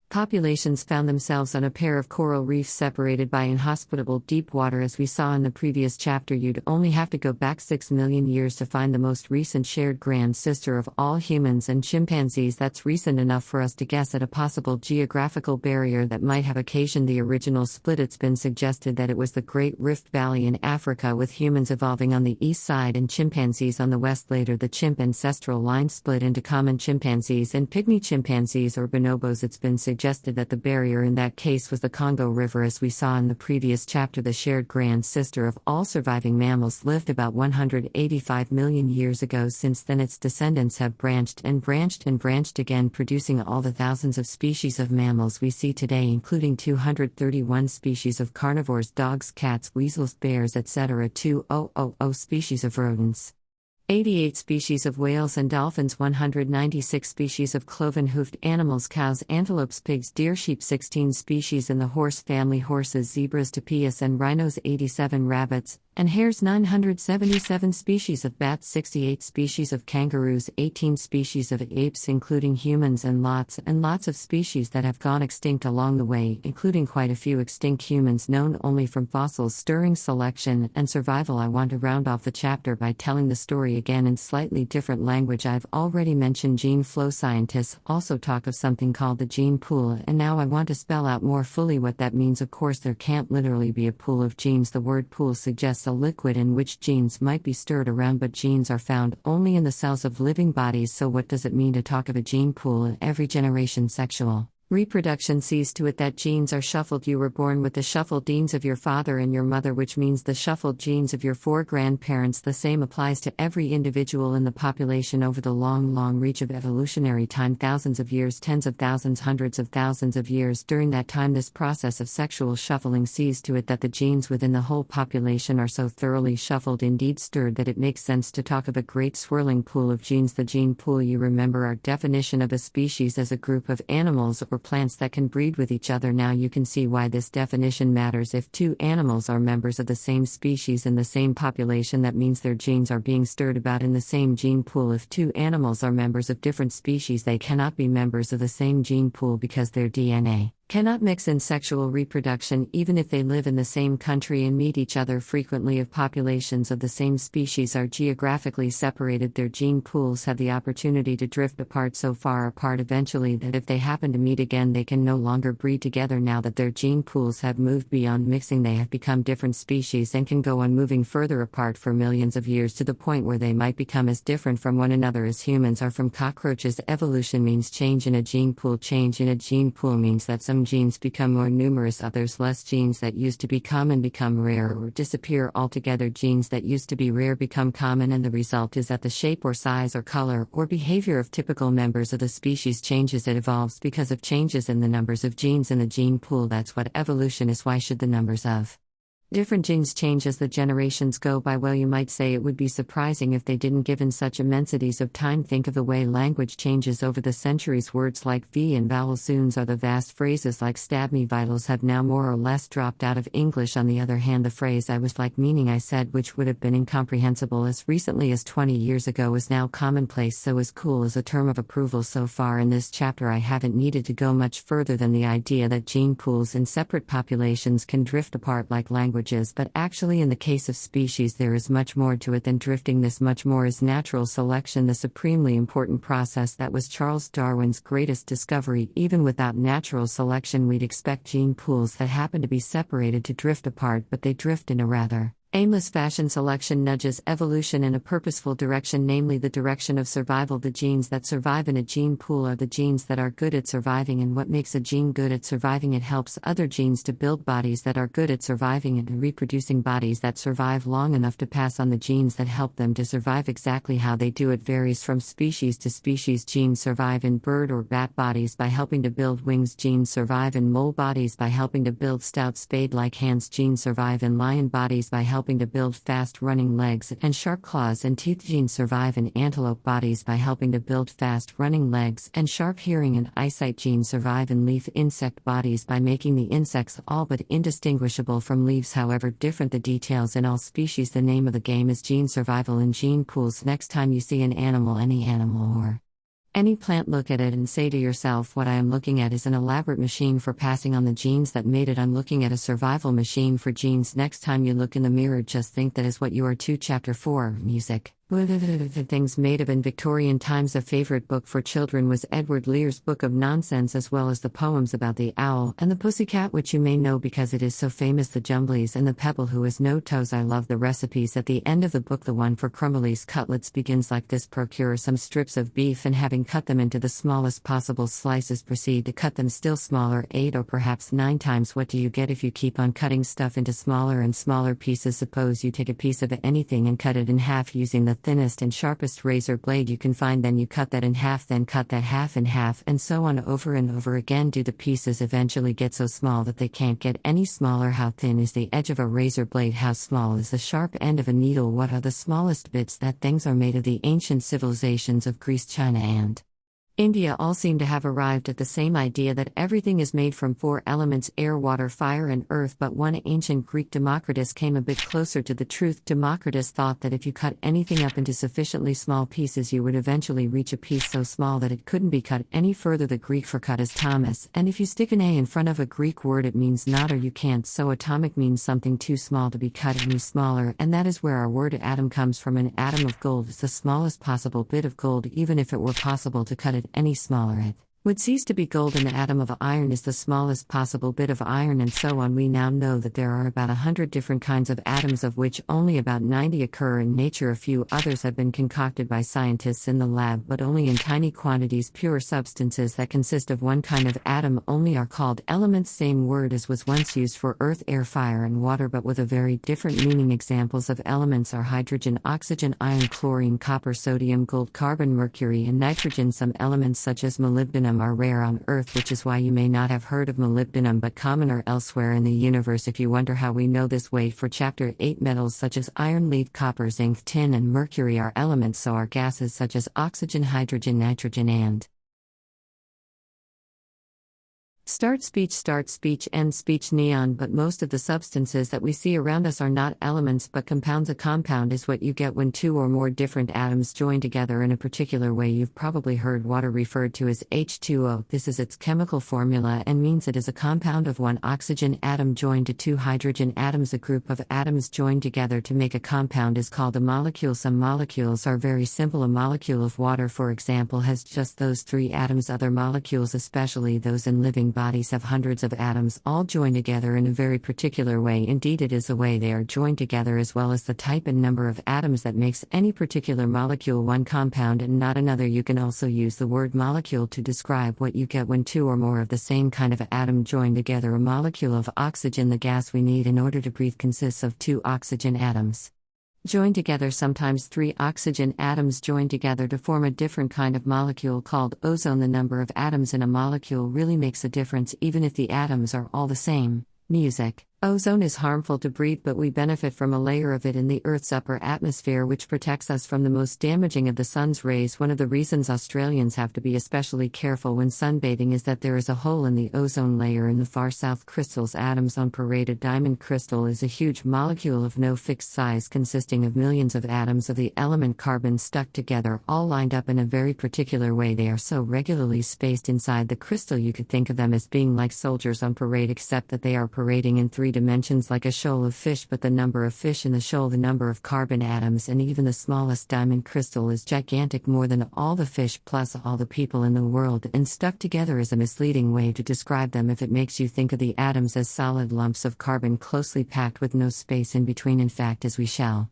populations found themselves on a pair of coral reefs separated by inhospitable deep water. As we saw in the previous chapter, you'd only have to go back 6 million years to find the most recent shared grand sister of all humans and chimpanzees. That's recent enough for us to guess at a possible geographical barrier that might have occasioned the original split. It's been suggested that it was the Great Rift Valley in Africa, with humans evolving on the east side and chimpanzees on the west. Later the chimp ancestral line split into common chimpanzees and pygmy chimpanzees, or bonobos. It's been suggested that the barrier in that case was the Congo River. As we saw in the previous chapter, the shared grand sister of all surviving mammals lived about 185 million years ago. Since then its descendants have branched again, producing all the thousands of species of mammals we see today, including 231 species of carnivores, dogs, cats, weasels, bears, etc., 200 species of rodents, 88 species of whales and dolphins, 196 species of cloven-hoofed animals, cows, antelopes, pigs, deer, sheep, 16 species in the horse family, horses, zebras, tapirs, and rhinos, 87 rabbits and hares, 977 species of bats, 68 species of kangaroos, 18 species of apes, including humans, and lots of species that have gone extinct along the way, including quite a few extinct humans known only from fossils. Stirring selection and survival. I want to round off the chapter by telling the story again in slightly different language. I've already mentioned gene flow. Scientists also talk of something called the gene pool, and now I want to spell out more fully what that means. Of course, there can't literally be a pool of genes. The word pool suggests a liquid in which genes might be stirred around, but genes are found only in the cells of living bodies. So what does it mean to talk of a gene pool? In every generation, sexual reproduction sees to it that genes are shuffled. You were born with the shuffled genes of your father and your mother, which means the shuffled genes of your 4 grandparents. The same applies to every individual in the population over the long reach of evolutionary time, thousands of years, tens of thousands, hundreds of thousands of years. During that time, this process of sexual shuffling sees to it that the genes within the whole population are so thoroughly shuffled, indeed stirred, that it makes sense to talk of a great swirling pool of genes. The gene pool, you remember our definition of a species as a group of animals or plants that can breed with each other. Now you can see why this definition matters. If two animals are members of the same species in the same population, that means their genes are being stirred about in the same gene pool. If two animals are members of different species, they cannot be members of the same gene pool because their DNA cannot mix in sexual reproduction even if they live in the same country and meet each other frequently. If populations of the same species are geographically separated, their gene pools have the opportunity to drift apart so far apart eventually that if they happen to meet again, they can no longer breed together. Now that their gene pools have moved beyond mixing, they have become different species and can go on moving further apart for millions of years to the point where they might become as different from one another as humans are from cockroaches. Evolution means change in a gene pool. Change in a gene pool means that some genes become more numerous, others less. Genes that used to be common become rare or disappear altogether. Genes that used to be rare become common, and the result is that the shape or size or color or behavior of typical members of the species changes. It evolves because of changes in the numbers of genes in the gene pool. That's what evolution is. Why should the numbers of different genes change as the generations go by? Well, you might say it would be surprising if they didn't, given such immensities of time. Think of the way language changes over the centuries. Words like V and vowel soons are the vast. Phrases like stab me vitals have now more or less dropped out of English. On the other hand, the phrase I was like, meaning I said, which would have been incomprehensible as recently as 20 years ago, is now commonplace. So is cool as a term of approval. So far in this chapter, I haven't needed to go much further than the idea that gene pools in separate populations can drift apart like language. But actually, in the case of species, there is much more to it than drifting. This much more is natural selection, the supremely important process that was Charles Darwin's greatest discovery. Even without natural selection, we'd expect gene pools that happen to be separated to drift apart, but they drift in a rather aimless fashion. Selection nudges evolution in a purposeful direction, namely the direction of survival. The genes that survive in a gene pool are the genes that are good at surviving. And what makes a gene good at surviving? It helps other genes to build bodies that are good at surviving and reproducing, bodies that survive long enough to pass on the genes that help them to survive. Exactly how they do it varies from species to species. Genes survive in bird or bat bodies by helping to build wings. Genes survive in mole bodies by helping to build stout spade-like hands. Genes survive in lion bodies by helping to build fast-running legs and sharp claws and teeth. Genes survive in antelope bodies by helping to build fast-running legs and sharp hearing and eyesight. Genes survive in leaf insect bodies by making the insects all but indistinguishable from leaves. However different the details in all species, the name of the game is gene survival in gene pools. Next time you see an animal, any animal or any plant, look at it and say to yourself, what I am looking at is an elaborate machine for passing on the genes that made it. I'm looking at a survival machine for genes. Next time you look in the mirror, just think that is what you are too. Chapter 4, Music. Things made of. In Victorian times, a favorite book for children was Edward Lear's Book of Nonsense, as well as the poems about the owl and the pussycat, which you may know because it is so famous. The Jumblies and the Pebble who has no toes. I love the recipes at the end of the book. The one for Crumbly's cutlets begins like this: procure some strips of beef, and having cut them into the smallest possible slices, proceed to cut them still smaller, 8 or perhaps 9 times. What do you get if you keep on cutting stuff into smaller and smaller pieces? Suppose you take a piece of anything and cut it in half using the thinnest and sharpest razor blade you can find. Then you cut that in half, then cut that half in half, and so on over and over again. Do the pieces eventually get so small that they can't get any smaller? How thin is the edge of a razor blade? How small is the sharp end of a needle? What are the smallest bits that things are made of? The ancient civilizations of Greece, China, and India all seem to have arrived at the same idea that everything is made from 4 elements: air, water, fire, and earth. But one ancient Greek, Democritus, came a bit closer to the truth. Democritus thought that if you cut anything up into sufficiently small pieces, you would eventually reach a piece so small that it couldn't be cut any further. The Greek for cut is Thomas, and if you stick an A in front of a Greek word, it means not or you can't. So atomic means something too small to be cut any smaller, and that is where our word atom comes from. An atom of gold is the smallest possible bit of gold. Even if it were possible to cut it any smaller, it would cease to be gold. And the atom of iron is the smallest possible bit of iron, and so on. We now know that there are about 100 different kinds of atoms, of which only about 90 occur in nature. A few others have been concocted by scientists in the lab, but only in tiny quantities. Pure substances that consist of one kind of atom only are called elements. Same word as was once used for earth, air, fire, and water, but with a very different meaning. Examples of elements are hydrogen, oxygen, iron, chlorine, copper, sodium, gold, carbon, mercury, and nitrogen. Some elements such as molybdenum are rare on Earth, which is why you may not have heard of molybdenum, but commoner elsewhere in the universe. If you wonder how we know this, wait for Chapter 8. Metals such as iron, lead, copper, zinc, tin, and mercury are elements. So are gases such as oxygen, hydrogen, nitrogen, and Start speech, end speech, neon. But most of the substances that we see around us are not elements but compounds. A compound is what you get when two or more different atoms join together in a particular way. You've probably heard water referred to as H2O. This is its chemical formula and means it is a compound of one oxygen atom joined to two hydrogen atoms. A group of atoms joined together to make a compound is called a molecule. Some molecules are very simple. A molecule of water, for example, has just those three atoms. Other molecules, especially those in living bodies, have hundreds of atoms all joined together in a very particular way. Indeed, it is the way they are joined together as well as the type and number of atoms that makes any particular molecule one compound and not another. You can also use the word molecule to describe what you get when two or more of the same kind of atom join together. A molecule of oxygen, the gas we need in order to breathe, consists of two oxygen atoms joined together. Sometimes three oxygen atoms join together to form a different kind of molecule called ozone. The number of atoms in a molecule really makes a difference even if the atoms are all the same. Music. Ozone is harmful to breathe, but we benefit from a layer of it in the Earth's upper atmosphere which protects us from the most damaging of the sun's rays. One of the reasons Australians have to be especially careful when sunbathing is that there is a hole in the ozone layer in the far south. Crystals. Atoms on parade. A diamond crystal is a huge molecule of no fixed size consisting of millions of atoms of the element carbon stuck together, all lined up in a very particular way. They are so regularly spaced inside the crystal you could think of them as being like soldiers on parade, except that they are parading in three dimensions like a shoal of fish, but the number of fish in the shoal, the number of carbon atoms, and even the smallest diamond crystal is gigantic, more than all the fish plus all the people in the world, and stuck together is a misleading way to describe them if it makes you think of the atoms as solid lumps of carbon closely packed with no space in between. In fact, as we shall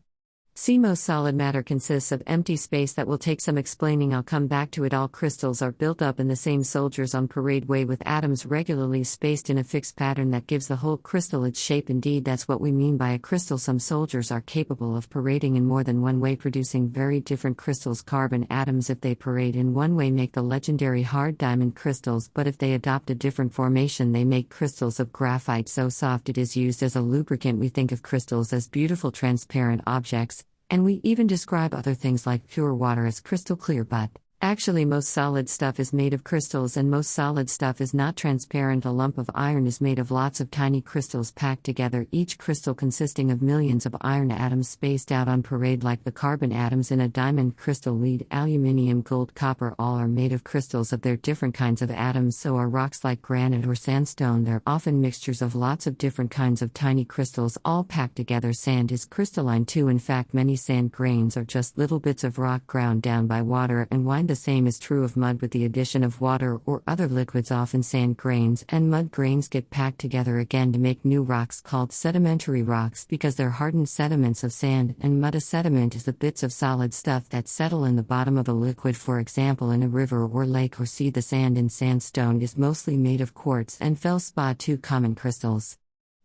see, most solid matter consists of empty space that will take some explaining. I'll come back to it. All crystals are built up in the same soldiers on parade way, with atoms regularly spaced in a fixed pattern that gives the whole crystal its shape. Indeed, that's what we mean by a crystal. Some soldiers are capable of parading in more than one way, producing very different crystals. Carbon atoms, if they parade in one way, make the legendary hard diamond crystals, but if they adopt a different formation, they make crystals of graphite so soft it is used as a lubricant. We think of crystals as beautiful transparent objects, and we even describe other things like pure water as crystal clear, but actually most solid stuff is made of crystals, and most solid stuff is not transparent. A lump of iron is made of lots of tiny crystals packed together, each crystal consisting of millions of iron atoms spaced out on parade like the carbon atoms in a diamond crystal. Lead, aluminium, gold, copper, all are made of crystals of their different kinds of atoms. So are rocks like granite or sandstone. They're often mixtures of lots of different kinds of tiny crystals all packed together. Sand is crystalline too. In fact, many sand grains are just little bits of rock ground down by water and wine. The same is true of mud. With the addition of water or other liquids, often sand grains and mud grains get packed together again to make new rocks called sedimentary rocks because they're hardened sediments of sand and mud. A sediment is the bits of solid stuff that settle in the bottom of a liquid, for example in a river or lake or sea. The sand in sandstone is mostly made of quartz and feldspar, two common crystals.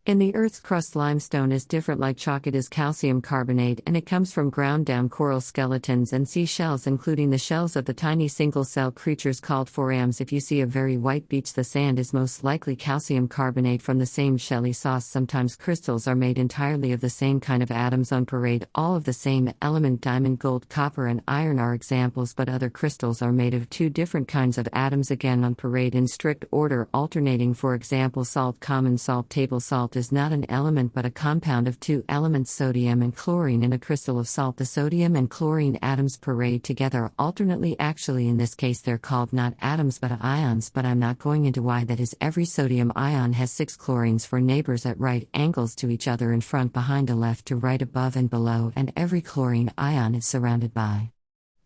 In the Earth's crust, limestone is different. Like chalk, it is calcium carbonate, and it comes from ground down coral skeletons and seashells, including the shells of the tiny single-cell creatures called forams. If you see a very white beach, the sand is most likely calcium carbonate from the same shelly sauce. Sometimes crystals are made entirely of the same kind of atoms on parade, all of the same element. Diamond, gold, copper, and iron are examples, but other crystals are made of two different kinds of atoms again on parade in strict order, alternating. For example, salt, common salt, table salt is not an element but a compound of two elements, sodium and chlorine. In a crystal of salt, the sodium and chlorine atoms parade together alternately. Actually, in this case, they're called not atoms but ions, but I'm not going into why that is. Every sodium ion has 6 chlorines for neighbors at right angles to each other, in front, behind, to left, to right, above and below, and every chlorine ion is surrounded by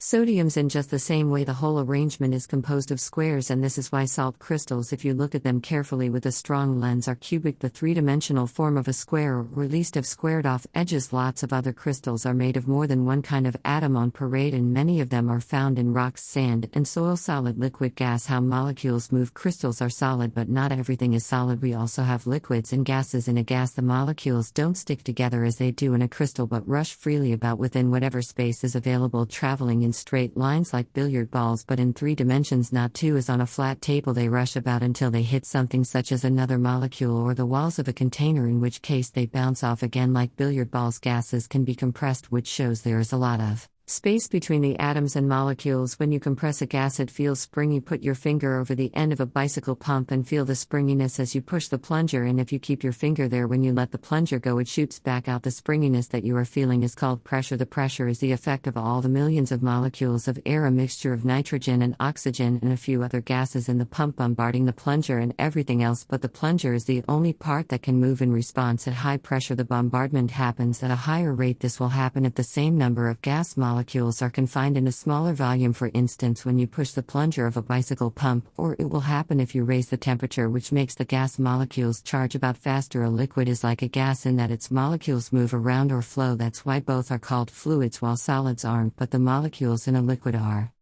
sodiums. In just the same way, the whole arrangement is composed of squares, and this is why salt crystals, if you look at them carefully with a strong lens, are cubic, the three-dimensional form of a square, or at least have squared-off edges. Lots of other crystals are made of more than one kind of atom on parade, and many of them are found in rocks, sand, and soil. Solid, liquid, gas. How molecules move. Crystals are solid, but not everything is solid. We also have liquids and gases. In a gas, the molecules don't stick together as they do in a crystal, but rush freely about within whatever space is available, traveling in straight lines like billiard balls, but in 3 dimensions, not 2 as on a flat table. They rush about until they hit something such as another molecule or the walls of a container, in which case they bounce off again like billiard balls. Gases can be compressed, which shows there is a lot of Space between the atoms and molecules. When you compress a gas, it feels springy. Put your finger over the end of a bicycle pump and feel the springiness as you push the plunger in. If you keep your finger there when you let the plunger go, it shoots back out. The springiness that you are feeling is called pressure. The pressure is the effect of all the millions of molecules of air, a mixture of nitrogen and oxygen and a few other gases in the pump bombarding the plunger and everything else, but the plunger is the only part that can move in response. At high pressure, the bombardment happens at a higher rate. This will happen if the same number of gas molecules are confined in a smaller volume. For instance, when you push the plunger of a bicycle pump, or it will happen if you raise the temperature, which makes the gas molecules charge about faster. A liquid is like a gas in that its molecules move around or flow. That's why both are called fluids while solids aren't, but the molecules in a liquid are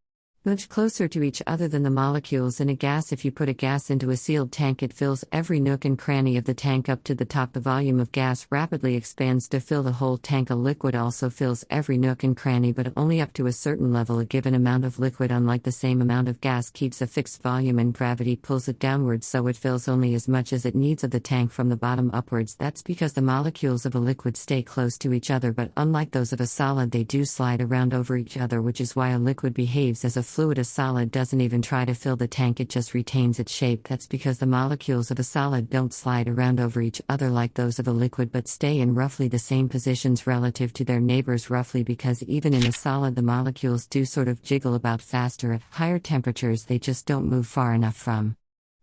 much closer to each other than the molecules in a gas. If you put a gas into a sealed tank, it fills every nook and cranny of the tank up to the top. The volume of gas rapidly expands to fill the whole tank. A liquid also fills every nook and cranny, but only up to a certain level. A given amount of liquid, unlike the same amount of gas, keeps a fixed volume and gravity pulls it downwards, so it fills only as much as it needs of the tank from the bottom upwards. That's because the molecules of a liquid stay close to each other, but unlike those of a solid, they do slide around over each other, which is why a liquid behaves as a fluid. A solid doesn't even try to fill the tank, it just retains its shape. That's because the molecules of a solid don't slide around over each other like those of a liquid, but stay in roughly the same positions relative to their neighbors. Roughly, because even in a solid the molecules do sort of jiggle about faster at higher temperatures, they just don't move far enough from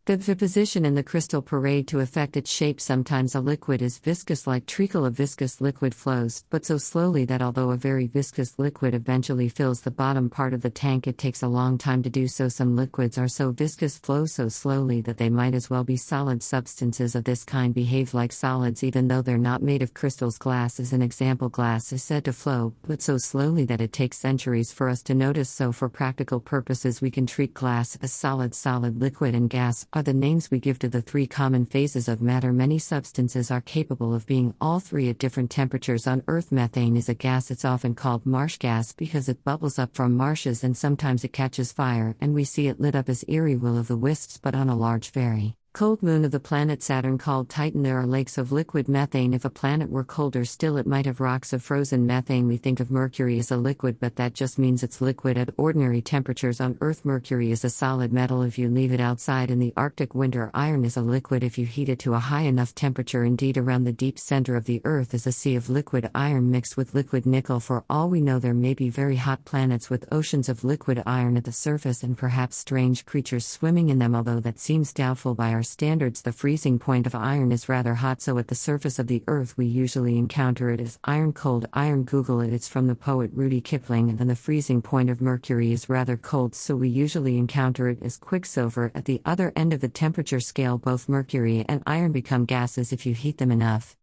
the position in the crystal parade to affect its shape. Sometimes a liquid is viscous like treacle. A viscous liquid flows, but so slowly that although a very viscous liquid eventually fills the bottom part of the tank, it takes a long time to do so. Some liquids are so viscous, flow so slowly, that they might as well be solid. Substances of this kind behave like solids even though they're not made of crystals. Glass is an example. Glass is said to flow, but so slowly that it takes centuries for us to notice. So for practical purposes we can treat glass as solid. Solid, liquid and gas are the names we give to the three common phases of matter. Many substances are capable of being all three at different temperatures. On Earth, methane is a gas. It's often called marsh gas because it bubbles up from marshes and sometimes it catches fire, and we see it lit up as eerie will-o'-the-wisps. But on a large, very cold moon of the planet Saturn called Titan, there are lakes of liquid methane. If a planet were colder still, it might have rocks of frozen methane. We think of Mercury as a liquid, but that just means it's liquid at ordinary temperatures. On Earth, Mercury is a solid metal. If you leave it outside in the Arctic winter, iron is a liquid if you heat it to a high enough temperature. Indeed, around the deep center of the Earth is a sea of liquid iron mixed with liquid nickel. For all we know, there may be very hot planets with oceans of liquid iron at the surface and perhaps strange creatures swimming in them, although that seems doubtful by our standards. The freezing point of iron is rather hot, so at the surface of the Earth we usually encounter it as iron cold. Iron, Google it, it's from the poet Rudy Kipling. And the freezing point of Mercury is rather cold, so we usually encounter it as quicksilver. At the other end of the temperature scale, both Mercury and iron become gases if you heat them enough.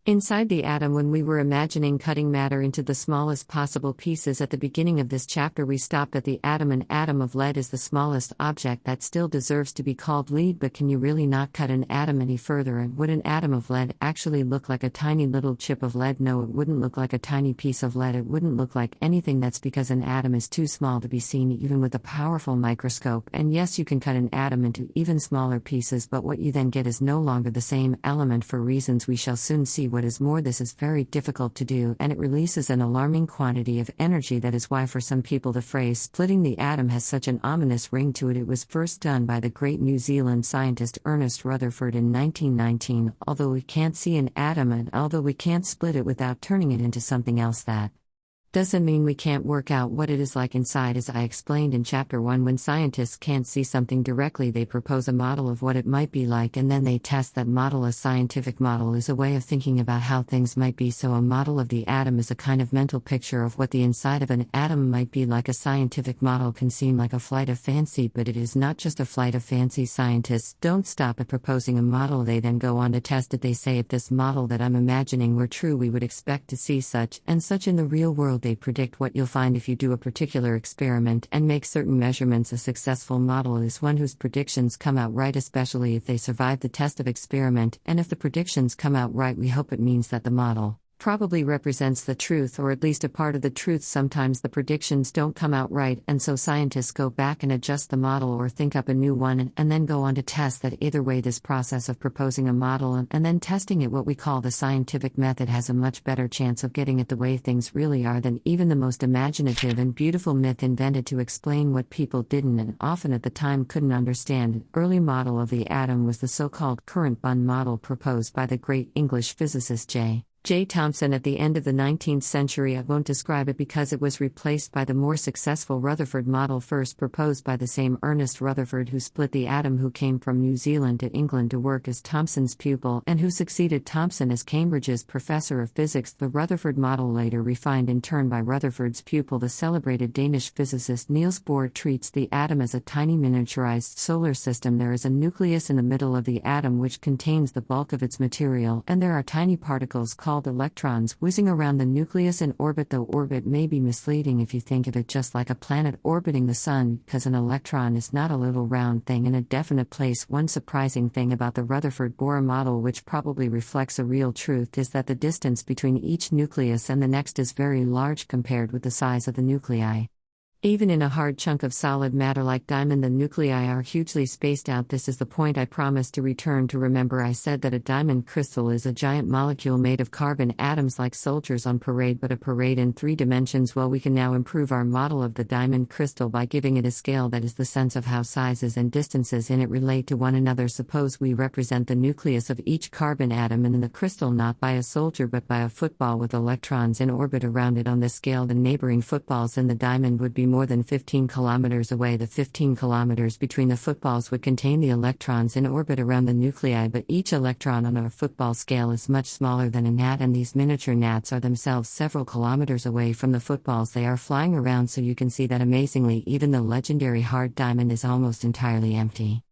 Inside the atom, when we were imagining cutting matter into the smallest possible pieces at the beginning of this chapter, we stopped at the atom. An atom of lead is the smallest object that still deserves to be called lead, but can you really not cut an atom any further? And would an atom of lead actually look like a tiny little chip of lead? No, it wouldn't look like a tiny piece of lead. It wouldn't look like anything. That's because an atom is too small to be seen even with a powerful microscope. And yes, you can cut an atom into even smaller pieces, but what you then get is no longer the same element for reasons we shall soon see. What is more, this is very difficult to do, and it releases an alarming quantity of energy. That is why for some people the phrase splitting the atom has such an ominous ring to it. It was first done by the great New Zealand scientist Ernest Rutherford in 1919. Although we can't see an atom, and although we can't split it without turning it into something else, that doesn't mean we can't work out what it is like inside. As I explained in Chapter 1, when scientists can't see something directly, they propose a model of what it might be like, and then they test that model. A scientific model is a way of thinking about how things might be, so a model of the atom is a kind of mental picture of what the inside of an atom might be like. A scientific model can seem like a flight of fancy, but it is not just a flight of fancy. Scientists don't stop at proposing a model, they then go on to test it. They say, if this model that I'm imagining were true, we would expect to see such and such in the real world. They predict what you'll find if you do a particular experiment and make certain measurements. A successful model is one whose predictions come out right, especially if they survive the test of experiment, and if the predictions come out right, we hope it means that the model probably represents the truth, or at least a part of the truth. Sometimes the predictions don't come out right, and so scientists go back and adjust the model or think up a new one and then go on to test that. Either way, this process of proposing a model and then testing it, what we call the scientific method, has a much better chance of getting it the way things really are than even the most imaginative and beautiful myth invented to explain what people didn't and often at the time couldn't understand. An early model of the atom was the so-called current bund model proposed by the great English physicist J. Thomson at the end of the 19th century. I won't describe it because it was replaced by the more successful Rutherford model, first proposed by the same Ernest Rutherford, who split the atom, who came from New Zealand to England to work as Thomson's pupil and who succeeded Thomson as Cambridge's professor of physics. The Rutherford model, later refined in turn by Rutherford's pupil, the celebrated Danish physicist Niels Bohr, treats the atom as a tiny miniaturized solar system. There is a nucleus in the middle of the atom which contains the bulk of its material, and there are tiny particles called electrons whizzing around the nucleus in orbit, though orbit may be misleading if you think of it just like a planet orbiting the sun, because an electron is not a little round thing in a definite place. One surprising thing about the Rutherford-Bohr model, which probably reflects a real truth, is that the distance between each nucleus and the next is very large compared with the size of the nuclei. Even in a hard chunk of solid matter like diamond, the nuclei are hugely spaced out. This is the point I promised to return to. Remember, I said that a diamond crystal is a giant molecule made of carbon atoms, like soldiers on parade, but a parade in 3 dimensions. Well, we can now improve our model of the diamond crystal by giving it a scale that is the sense of how sizes and distances in it relate to one another. Suppose we represent the nucleus of each carbon atom in the crystal not by a soldier but by a football with electrons in orbit around it. On this scale, the neighboring footballs in the diamond would be more than 15 kilometers away. The 15 kilometers between the footballs would contain the electrons in orbit around the nuclei, but each electron on our football scale is much smaller than a gnat, and these miniature gnats are themselves several kilometers away from the footballs they are flying around. So you can see that amazingly, even the legendary hard diamond is almost entirely empty.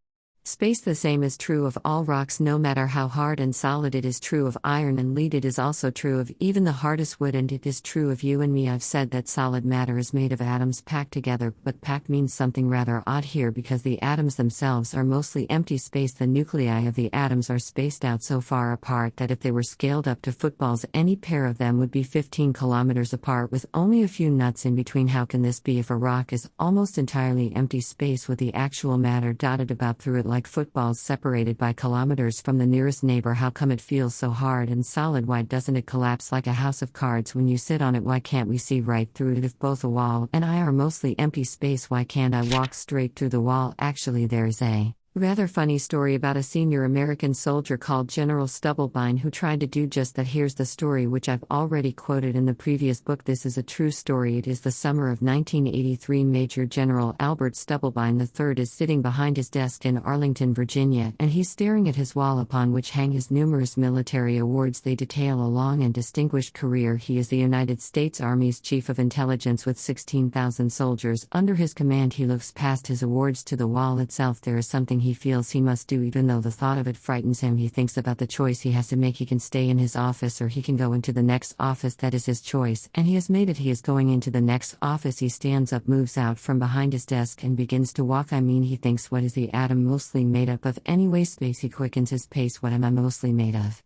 Space. The same is true of all rocks, no matter how hard and solid. It is true of iron and lead. It is also true of even the hardest wood, and it is true of you and me. I've said that solid matter is made of atoms packed together, but packed means something rather odd here, because the atoms themselves are mostly empty space. The nuclei of the atoms are spaced out so far apart that if they were scaled up to footballs, any pair of them would be 15 kilometers apart with only a few nuts in between. How can this be if a rock is almost entirely empty space with the actual matter dotted about through it like footballs separated by kilometers from the nearest neighbor? How come it feels so hard and solid? Why doesn't it collapse like a house of cards when you sit on it? Why can't we see right through it? If both a wall and I are mostly empty space, why can't I walk straight through the wall? Actually, there's a rather funny story about a senior American soldier called General Stubblebine who tried to do just that. Here's the story, which I've already quoted in the previous book. This is a true story. It is the summer of 1983. Major General Albert Stubblebine III is sitting behind his desk in Arlington, Virginia, and he's staring at his wall upon which hang his numerous military awards. They detail a long and distinguished career. He is the United States Army's Chief of Intelligence with 16,000 soldiers under his command. He looks past his awards to the wall itself. There is something he feels he must do, even though the thought of it frightens him. He thinks about the choice he has to make. He can stay in his office or he can go into the next office. That is his choice, and he has made it. He is going into the next office. He stands up, moves out from behind his desk, and begins to walk. He thinks, what is the atom mostly made up of anyway? Space. He quickens his pace. What am I mostly made of?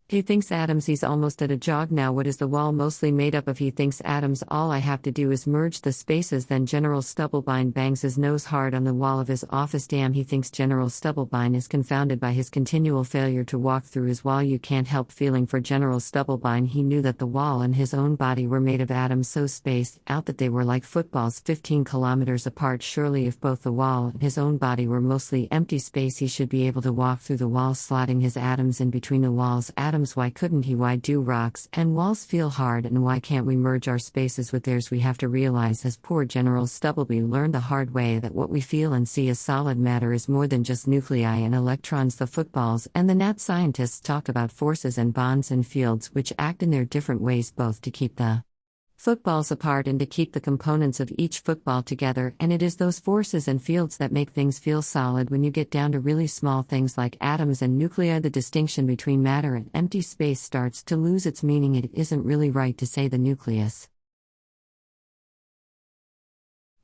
He thinks atoms. He's almost at a jog now. What is the wall mostly made up of? He thinks atoms. All I have to do is merge the spaces. Then General Stubblebine bangs his nose hard on the wall of his office. Damn, he thinks. General Stubblebine is confounded by his continual failure to walk through his wall. You can't help feeling for General Stubblebine. He knew that the wall and his own body were made of atoms so spaced out that they were like footballs 15 kilometers apart. Surely if both the wall and his own body were mostly empty space, he should be able to walk through the wall, slotting his atoms in between the walls. Atoms. Why couldn't he? Why do rocks and walls feel hard, and why can't we merge our spaces with theirs? We have to realize, as poor General Stubbleby learned the hard way, that what we feel and see as solid matter is more than just nuclei and electrons. The footballs and the gnat. Scientists talk about forces and bonds and fields which act in their different ways, both to keep the footballs apart and to keep the components of each football together, and it is those forces and fields that make things feel solid. When you get down to really small things like atoms and nuclei, the distinction between matter and empty space starts to lose its meaning. It isn't really right to say the nucleus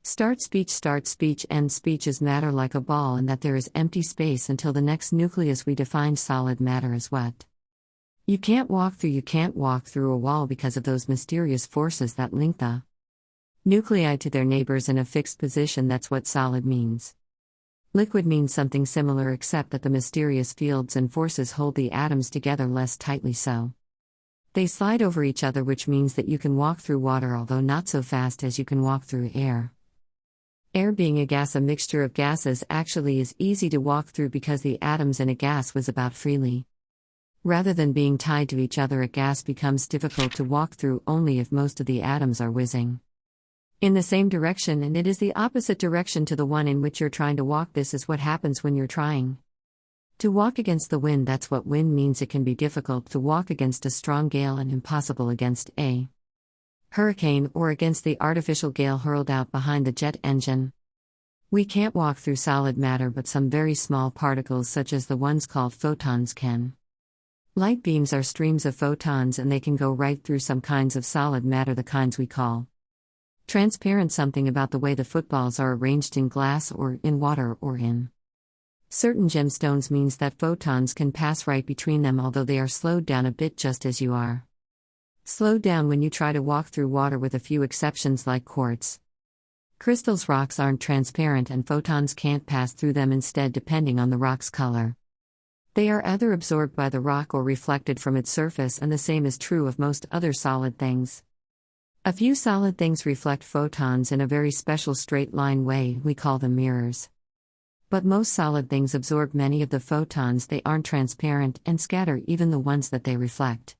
start speech, end speech is matter like a ball, and that there is empty space until the next nucleus. We define solid matter as what? You can't walk through a wall because of those mysterious forces that link the nuclei to their neighbors in a fixed position. That's what solid means. Liquid means something similar, except that the mysterious fields and forces hold the atoms together less tightly, so they slide over each other, which means that you can walk through water, although not so fast as you can walk through air. Air, being a gas, a mixture of gases, actually is easy to walk through because the atoms in a gas whiz about freely. Rather than being tied to each other, a gas becomes difficult to walk through only if most of the atoms are whizzing in the same direction, and it is the opposite direction to the one in which you're trying to walk. This is what happens when you're trying to walk against the wind. That's what wind means. It can be difficult to walk against a strong gale and impossible against a hurricane or against the artificial gale hurled out behind the jet engine. We can't walk through solid matter, but some very small particles, such as the ones called photons, can. Light beams are streams of photons, and they can go right through some kinds of solid matter, the kinds we call transparent. Something about the way the footballs are arranged in glass or in water or in certain gemstones means that photons can pass right between them, although they are slowed down a bit, just as you are slowed down when you try to walk through water, with a few exceptions like quartz crystals. Rocks aren't transparent and photons can't pass through them, instead, depending on the rock's color, they are either absorbed by the rock or reflected from its surface, and the same is true of most other solid things. A few solid things reflect photons in a very special straight-line way. We call them mirrors. But most solid things absorb many of the photons. They aren't transparent and scatter even the ones that they reflect.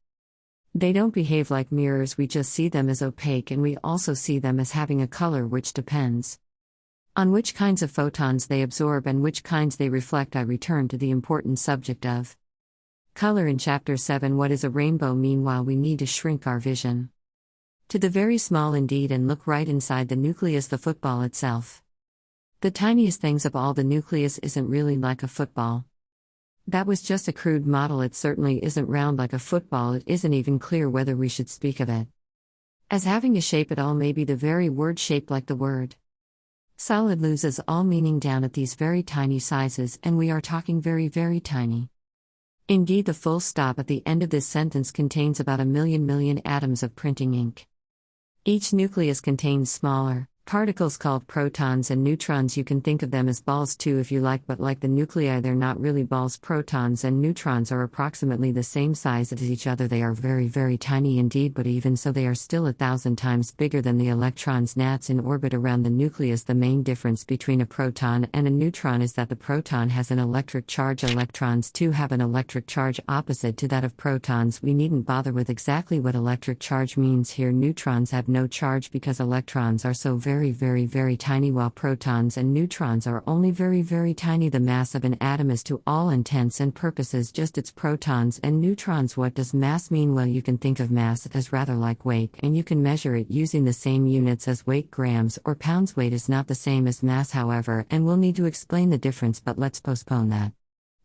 They don't behave like mirrors. We just see them as opaque, and we also see them as having a color, which depends on which kinds of photons they absorb and which kinds they reflect. I return to the important subject of color in Chapter 7. What is a rainbow? Meanwhile, we need to shrink our vision to the very small indeed and look right inside the nucleus, the football itself. The tiniest things of all, the nucleus isn't really like a football. That was just a crude model. It certainly isn't round like a football. It isn't even clear whether we should speak of it as having a shape at all. Maybe the very word shaped like the word solid loses all meaning down at these very tiny sizes, and we are talking very, very tiny. Indeed, the full stop at the end of this sentence contains about 1,000,000,000 atoms of printing ink. Each nucleus contains smaller particles called protons and neutrons. You can think of them as balls too if you like, but like the nuclei, they're not really balls. Protons and neutrons are approximately the same size as each other. They are very, very tiny indeed, but even so, they are still 1,000 times bigger than the electrons. Gnats in orbit around the nucleus. The main difference between a proton and a neutron is that the proton has an electric charge. Electrons too have an electric charge opposite to that of protons. We needn't bother with exactly what electric charge means here. Neutrons have no charge because electrons are so very, very tiny, while protons and neutrons are only very, very tiny. The mass of an atom is, to all intents and purposes, just its protons and neutrons. What does mass mean? Well, you can think of mass as rather like weight, and you can measure it using the same units as weight, grams or pounds. Weight is not the same as mass, however, and we'll need to explain the difference, but let's postpone that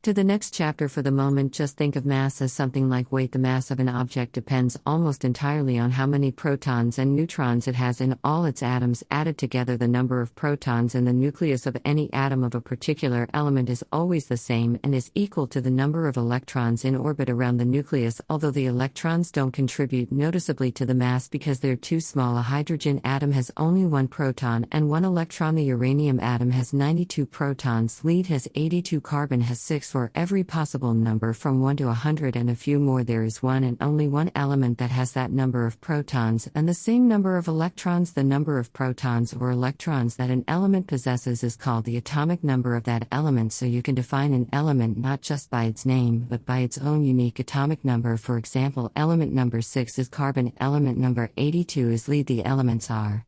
to the next chapter. For the moment, just think of mass as something like weight. The mass of an object depends almost entirely on how many protons and neutrons it has in all its atoms added together. The number of protons in the nucleus of any atom of a particular element is always the same and is equal to the number of electrons in orbit around the nucleus, although the electrons don't contribute noticeably to the mass because they're too small. A hydrogen atom has only one proton and one electron. The uranium atom has 92 protons. Lead has 82. Carbon has 6. For every possible number from 1 to 100 and a few more, there is one and only one element that has that number of protons and the same number of electrons. The number of protons or electrons that an element possesses is called the atomic number of that element. So you can define an element not just by its name but by its own unique atomic number. For example, element number 6 is carbon, element number 82 is lead. The elements are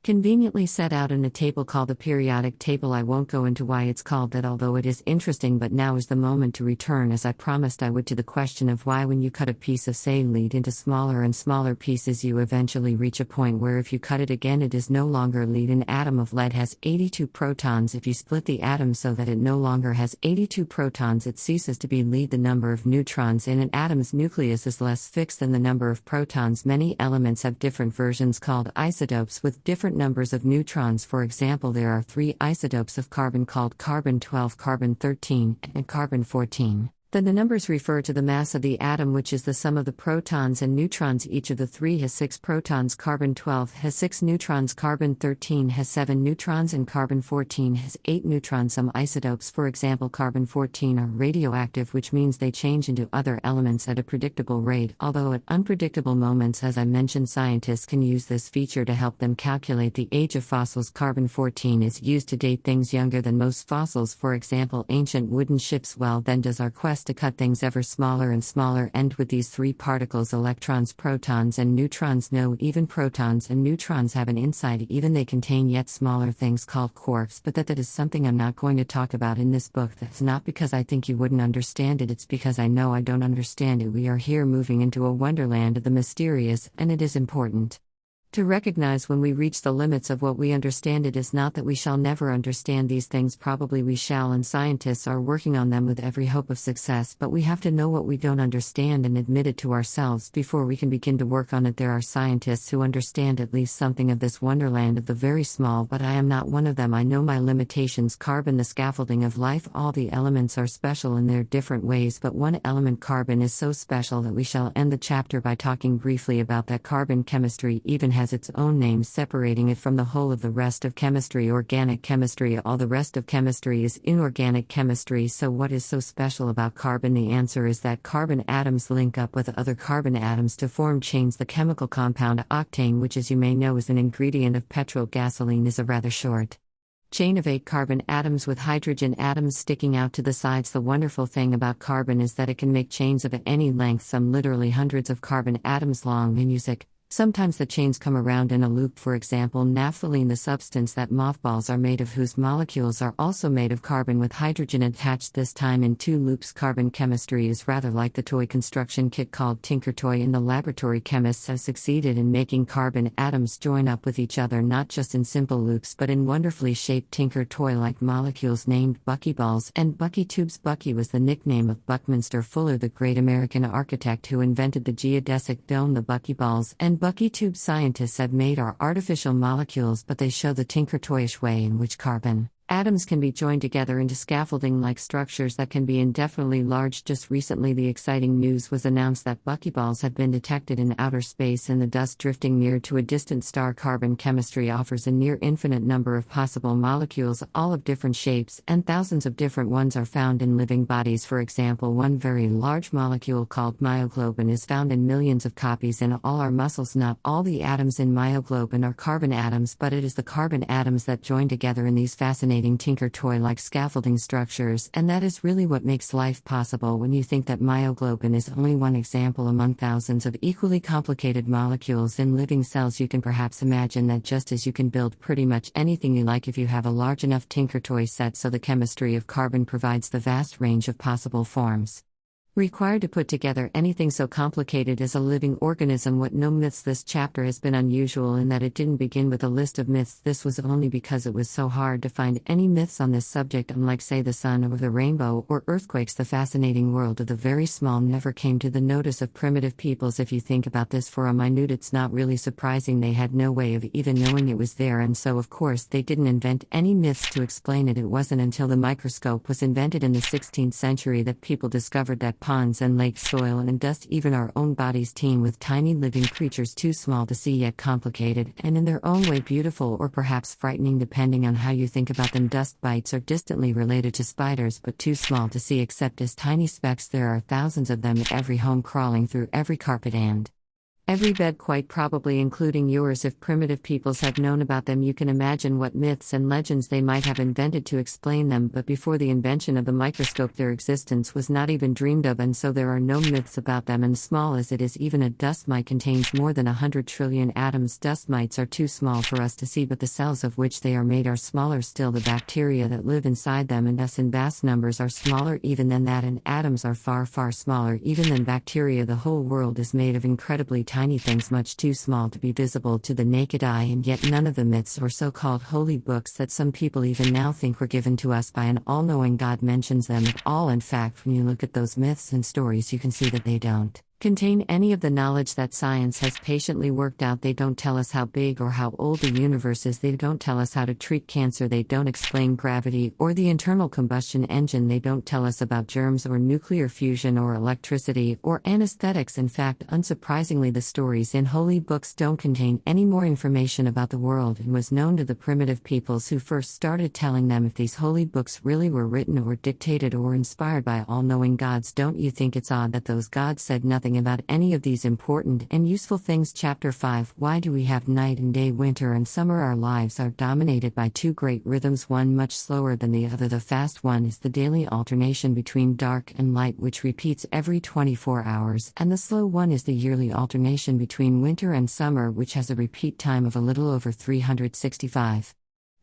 conveniently set out in a table called the periodic table. I won't go into why it's called that, although it is interesting, but now is the moment to return, as I promised I would, to the question of why, when you cut a piece of, say, lead into smaller and smaller pieces, you eventually reach a point where if you cut it again, it is no longer lead. An atom of lead has 82 protons. If you split the atom so that it no longer has 82 protons, it ceases to be lead. The number of neutrons in an atom's nucleus is less fixed than the number of protons. Many elements have different versions called isotopes with different numbers of neutrons. For example, there are 3 isotopes of carbon called carbon 12, carbon 13, and carbon 14. The numbers refer to the mass of the atom, which is the sum of the protons and neutrons. Each of the three has 6 protons, carbon-12 has 6 neutrons, carbon-13 has 7 neutrons, and carbon-14 has 8 neutrons. Some isotopes, for example carbon-14, are radioactive, which means they change into other elements at a predictable rate, although at unpredictable moments. As I mentioned, scientists can use this feature to help them calculate the age of fossils. Carbon-14 is used to date things younger than most fossils, for example ancient wooden ships. Well, then does our quest to cut things ever smaller and smaller end with these three particles: electrons, protons, and neutrons? No, even protons and neutrons have an inside, even they contain yet smaller things called quarks, but that is something I'm not going to talk about in this book. That's not because I think you wouldn't understand it, it's because I know I don't understand it. We are here moving into a wonderland of the mysterious, and it is important to recognize when we reach the limits of what we understand. It is not that we shall never understand these things, probably we shall, and scientists are working on them with every hope of success, but we have to know what we don't understand and admit it to ourselves before we can begin to work on it. There are scientists who understand at least something of this wonderland of the very small, but I am not one of them. I know my limitations. Carbon, the scaffolding of life. All the elements are special in their different ways, but one element, carbon, is so special that we shall end the chapter by talking briefly about that. Carbon chemistry even has its own name, separating it from the whole of the rest of chemistry. Organic chemistry. All the rest of chemistry is inorganic chemistry. So what is so special about carbon? The answer is that carbon atoms link up with other carbon atoms to form chains. The chemical compound octane, which as you may know is an ingredient of petrol gasoline, is a rather short chain of 8 carbon atoms with hydrogen atoms sticking out to the sides. The wonderful thing about carbon is that it can make chains of any length, some literally hundreds of carbon atoms long. In music, sometimes the chains come around in a loop. For example, naphthalene, the substance that mothballs are made of, whose molecules are also made of carbon with hydrogen attached, this time in 2 loops. Carbon chemistry is rather like the toy construction kit called Tinker Toy. In the laboratory, chemists have succeeded in making carbon atoms join up with each other, not just in simple loops but in wonderfully shaped Tinker Toy-like molecules named buckyballs and bucky tubes. Bucky was the nickname of Buckminster Fuller, the great American architect who invented the geodesic dome. The buckyballs and bucky tube scientists have made our artificial molecules, but they show the Tinker Toyish way in which carbon atoms can be joined together into scaffolding-like structures that can be indefinitely large. Just recently, the exciting news was announced that buckyballs have been detected in outer space in the dust drifting near to a distant star. Carbon chemistry offers a near infinite number of possible molecules, all of different shapes, and thousands of different ones are found in living bodies. For example, one very large molecule called myoglobin is found in millions of copies in all our muscles. Not all the atoms in myoglobin are carbon atoms, but it is the carbon atoms that join together in these fascinating Tinker Toy-like scaffolding structures, and that is really what makes life possible. When you think that myoglobin is only one example among thousands of equally complicated molecules in living cells, you can perhaps imagine that just as you can build pretty much anything you like if you have a large enough Tinker Toy set, so the chemistry of carbon provides the vast range of possible forms required to put together anything so complicated as a living organism. What no myths. This chapter has been unusual in that it didn't begin with a list of myths. This was only because it was so hard to find any myths on this subject. Unlike, say, the sun or the rainbow or earthquakes, the fascinating world of the very small never came to the notice of primitive peoples. If you think about this for a minute, it's not really surprising. They had no way of even knowing it was there, and so of course they didn't invent any myths to explain it. It wasn't until the microscope was invented in the 16th century that people discovered that ponds and lakes, soil and dust, even our own bodies, teem with tiny living creatures too small to see yet complicated, and in their own way beautiful or perhaps frightening depending on how you think about them. Dust mites are distantly related to spiders but too small to see except as tiny specks. There are thousands of them in every home, crawling through every carpet and every bed, quite probably including yours. If primitive peoples had known about them, you can imagine what myths and legends they might have invented to explain them. But before the invention of the microscope, their existence was not even dreamed of, and so there are no myths about them. And small as it is, even a dust mite contains more than 100 trillion atoms. Dust mites are too small for us to see, but the cells of which they are made are smaller still. The bacteria that live inside them, and us in vast numbers, are smaller even than that, and atoms are far, far smaller even than bacteria. The whole world is made of incredibly tiny things, much too small to be visible to the naked eye, and yet none of the myths or so-called holy books that some people even now think were given to us by an all-knowing God mentions them at all. In fact, when you look at those myths and stories, you can see that they don't contain any of the knowledge that science has patiently worked out. They don't tell us how big or how old the universe is. They don't tell us how to treat cancer. They don't explain gravity or the internal combustion engine. They don't tell us about germs or nuclear fusion or electricity or anesthetics. In fact, unsurprisingly, the stories in holy books don't contain any more information about the world than was known to the primitive peoples who first started telling them. If these holy books really were written or dictated or inspired by all-knowing gods, don't you think it's odd that those gods said nothing about any of these important and useful things? Chapter 5. Why do we have night and day, winter and summer? Our lives are dominated by two great rhythms, one much slower than the other. The fast one is the daily alternation between dark and light, which repeats every 24 hours, and the slow one is the yearly alternation between winter and summer, which has a repeat time of a little over 365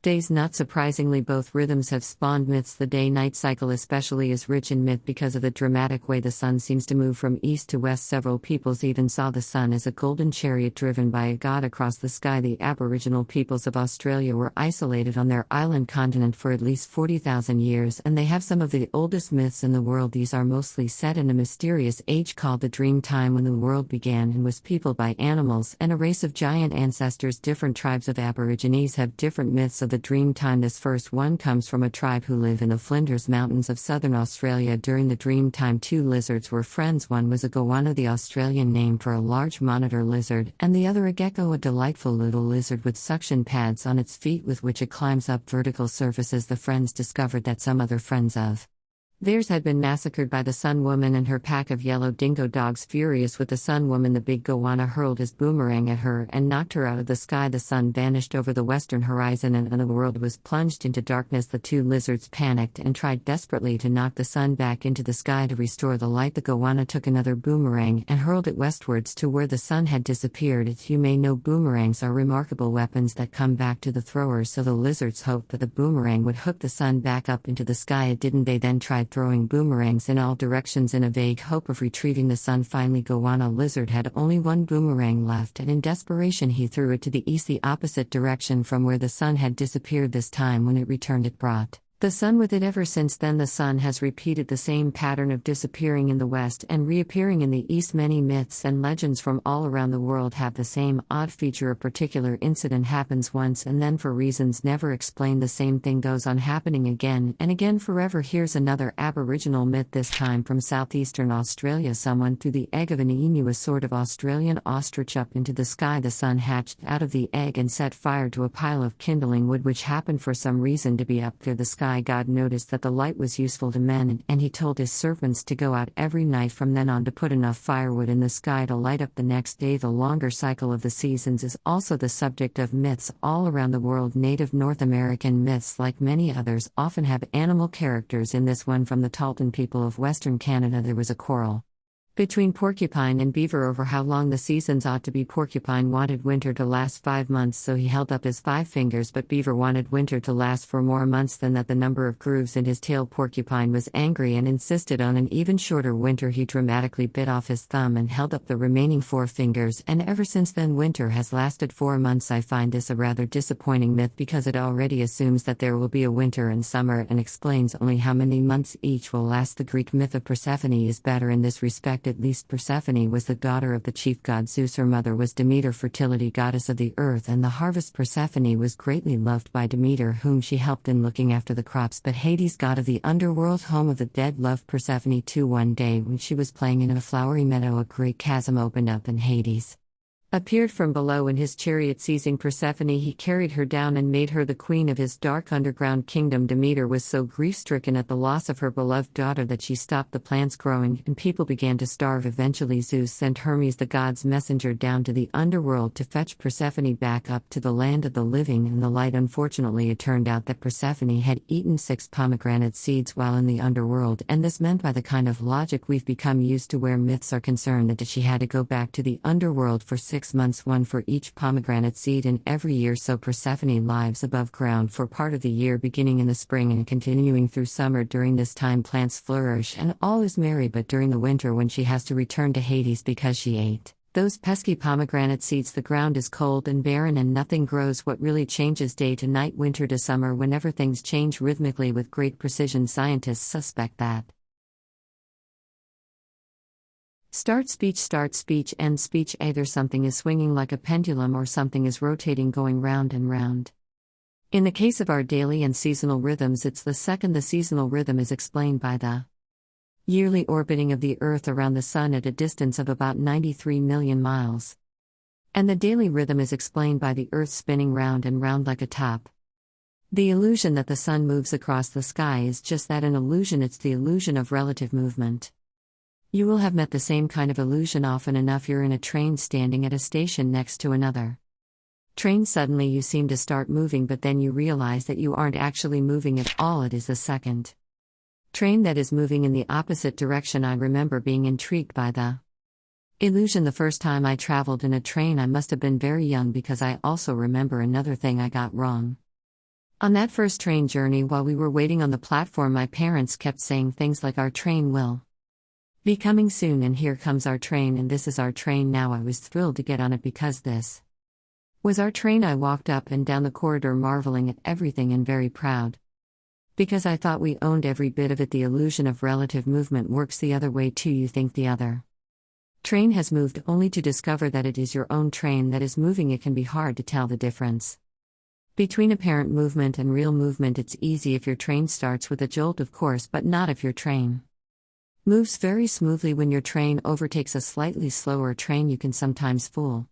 days. Not surprisingly, both rhythms have spawned myths. The day-night cycle especially is rich in myth because of the dramatic way the sun seems to move from east to west. Several peoples even saw the sun as a golden chariot driven by a god across the sky. The Aboriginal peoples of Australia were isolated on their island continent for at least 40,000 years, and they have some of the oldest myths in the world. These are mostly set in a mysterious age called the dream time, when the world began and was peopled by animals and a race of giant ancestors. Different tribes of Aborigines have different myths of the dream time. This first one comes from a tribe who live in the Flinders Mountains of southern Australia. During the dream time, two lizards were friends. One was a goanna, the Australian name for a large monitor lizard, and the other a gecko, a delightful little lizard with suction pads on its feet with which it climbs up vertical surfaces. The friends discovered that some other friends of theirs had been massacred by the Sun Woman and her pack of yellow dingo dogs. Furious with the Sun Woman, the big goanna hurled his boomerang at her and knocked her out of the sky. The sun vanished over the western horizon and the world was plunged into darkness. The two lizards panicked and tried desperately to knock the sun back into the sky to restore the light. The goanna took another boomerang and hurled it westwards to where the sun had disappeared. As you may know, boomerangs are remarkable weapons that come back to the throwers, so the lizards hoped that the boomerang would hook the sun back up into the sky. It didn't. They then tried throwing boomerangs in all directions in a vague hope of retrieving the sun. Finally, goanna lizard had only one boomerang left, and in desperation he threw it to the east, the opposite direction from where the sun had disappeared. This time when it returned, it brought the sun with it. Ever since then, the sun has repeated the same pattern of disappearing in the west and reappearing in the east. Many myths and legends from all around the world have the same odd feature. A particular incident happens once and then, for reasons never explained, the same thing goes on happening again and again forever. Here's another Aboriginal myth, this time from southeastern Australia. Someone threw the egg of an emu, a sort of Australian ostrich, up into the sky. The sun hatched out of the egg and set fire to a pile of kindling wood, which happened for some reason to be up there. The sky God noticed that the light was useful to men, and he told his servants to go out every night from then on to put enough firewood in the sky to light up the next day. The longer cycle of the seasons is also the subject of myths all around the world. Native North American myths, like many others, often have animal characters. In this one from the Tahltan people of Western Canada, there was a quarrel between Porcupine and Beaver over how long the seasons ought to be. Porcupine wanted winter to last 5 months, so he held up his 5 fingers, but Beaver wanted winter to last for more months than that. The number of grooves in his tail. Porcupine was angry and insisted on an even shorter winter. He dramatically bit off his thumb and held up the remaining 4 fingers, and ever since then winter has lasted 4 months. I find this a rather disappointing myth because it already assumes that there will be a winter and summer and explains only how many months each will last. The Greek myth of Persephone is better in this respect. At least Persephone was the daughter of the chief god Zeus. Her mother was Demeter, fertility goddess of the earth and the harvest. Persephone was greatly loved by Demeter, whom she helped in looking after the crops, but Hades, god of the underworld, home of the dead, loved Persephone too. One day when she was playing in a flowery meadow, a great chasm opened up and Hades appeared from below in his chariot. Seizing Persephone, he carried her down and made her the queen of his dark underground kingdom. Demeter was so grief-stricken at the loss of her beloved daughter that she stopped the plants growing and people began to starve. Eventually Zeus sent Hermes, the god's messenger, down to the underworld to fetch Persephone back up to the land of the living and the light. Unfortunately, it turned out that Persephone had eaten 6 pomegranate seeds while in the underworld, and this meant, by the kind of logic we've become used to where myths are concerned, that she had to go back to the underworld for 6 months, one for each pomegranate seed in every year. So Persephone lives above ground for part of the year, beginning in the spring and continuing through summer. During this time plants flourish and all is merry, but during the winter, when she has to return to Hades because she ate those pesky pomegranate seeds, the ground is cold and barren and nothing grows. What really changes day to night, winter to summer, whenever things change rhythmically with great precision? Scientists suspect that start speech, end speech. Either something is swinging like a pendulum or something is rotating, going round and round. In the case of our daily and seasonal rhythms, it's the second. The seasonal rhythm is explained by the yearly orbiting of the Earth around the Sun at a distance of about 93 million miles. And the daily rhythm is explained by the Earth spinning round and round like a top. The illusion that the Sun moves across the sky is just that, an illusion. It's the illusion of relative movement. You will have met the same kind of illusion often enough. You're in a train standing at a station next to another train. Suddenly you seem to start moving, but then you realize that you aren't actually moving at all. It is the second train that is moving in the opposite direction. I remember being intrigued by the illusion the first time I traveled in a train. I must have been very young, because I also remember another thing I got wrong. On that first train journey, while we were waiting on the platform, my parents kept saying things like, "Our train will be coming soon, and here comes our train, and this is our train now." I was thrilled to get on it because this was our train. I walked up and down the corridor marveling at everything and very proud, because I thought we owned every bit of it. The illusion of relative movement works the other way too. You think the other train has moved, only to discover that it is your own train that is moving. It can be hard to tell the difference between apparent movement and real movement. It's easy if your train starts with a jolt, of course, but not if your train moves very smoothly. When your train overtakes a slightly slower train, you can sometimes fool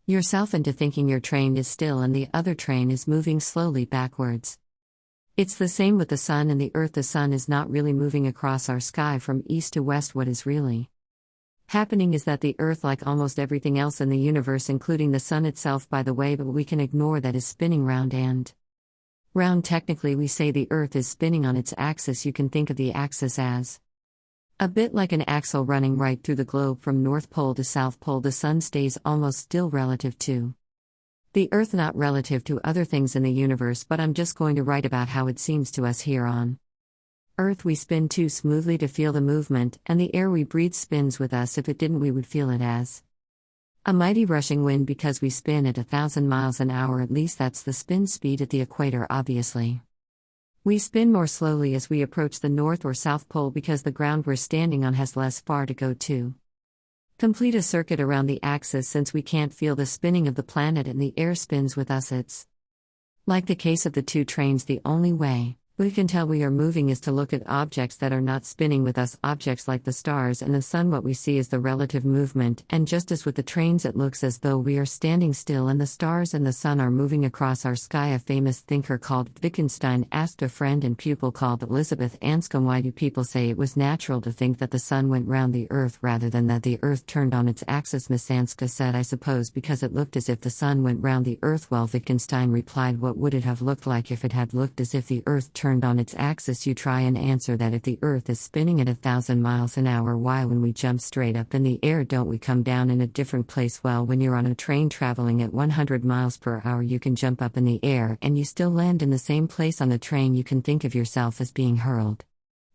yourself into thinking your train is still and the other train is moving slowly backwards. It's the same with the Sun and the Earth. The Sun is not really moving across our sky from east to west. What is really happening is that the Earth, like almost everything else in the universe, including the Sun itself, by the way, but we can ignore that, is spinning round and round. Technically, we say the Earth is spinning on its axis. You can think of the axis as a bit like an axle running right through the globe from North Pole to South Pole. The Sun stays almost still relative to the Earth, not relative to other things in the universe, but I'm just going to write about how it seems to us here on Earth. We spin too smoothly to feel the movement, and the air we breathe spins with us. If it didn't, we would feel it as a mighty rushing wind, because we spin at 1,000 miles an hour. At least that's the spin speed at the equator. Obviously, we spin more slowly as we approach the North or South Pole, because the ground we're standing on has less far to go to complete a circuit around the axis. Since we can't feel the spinning of the planet and the air spins with us, it's like the case of the two trains. The only way we can tell we are moving is to look at objects that are not spinning with us, objects like the stars and the Sun. What we see is the relative movement, and just as with the trains, it looks as though we are standing still and the stars and the Sun are moving across our sky. A famous thinker called Wittgenstein asked a friend and pupil called Elizabeth Anscombe, "Why do people say it was natural to think that the Sun went round the Earth rather than that the Earth turned on its axis?" Miss Anscombe said, "I suppose because it looked as if the Sun went round the Earth." Well, Wittgenstein replied, "What would it have looked like if it had looked as if the Earth turned on its axis?" You try and answer that. If the Earth is spinning at 1,000 miles an hour, why, when we jump straight up in the air, don't we come down in a different place? Well, when you're on a train traveling at 100 miles per hour, you can jump up in the air and you still land in the same place on the train. You can think of yourself as being hurled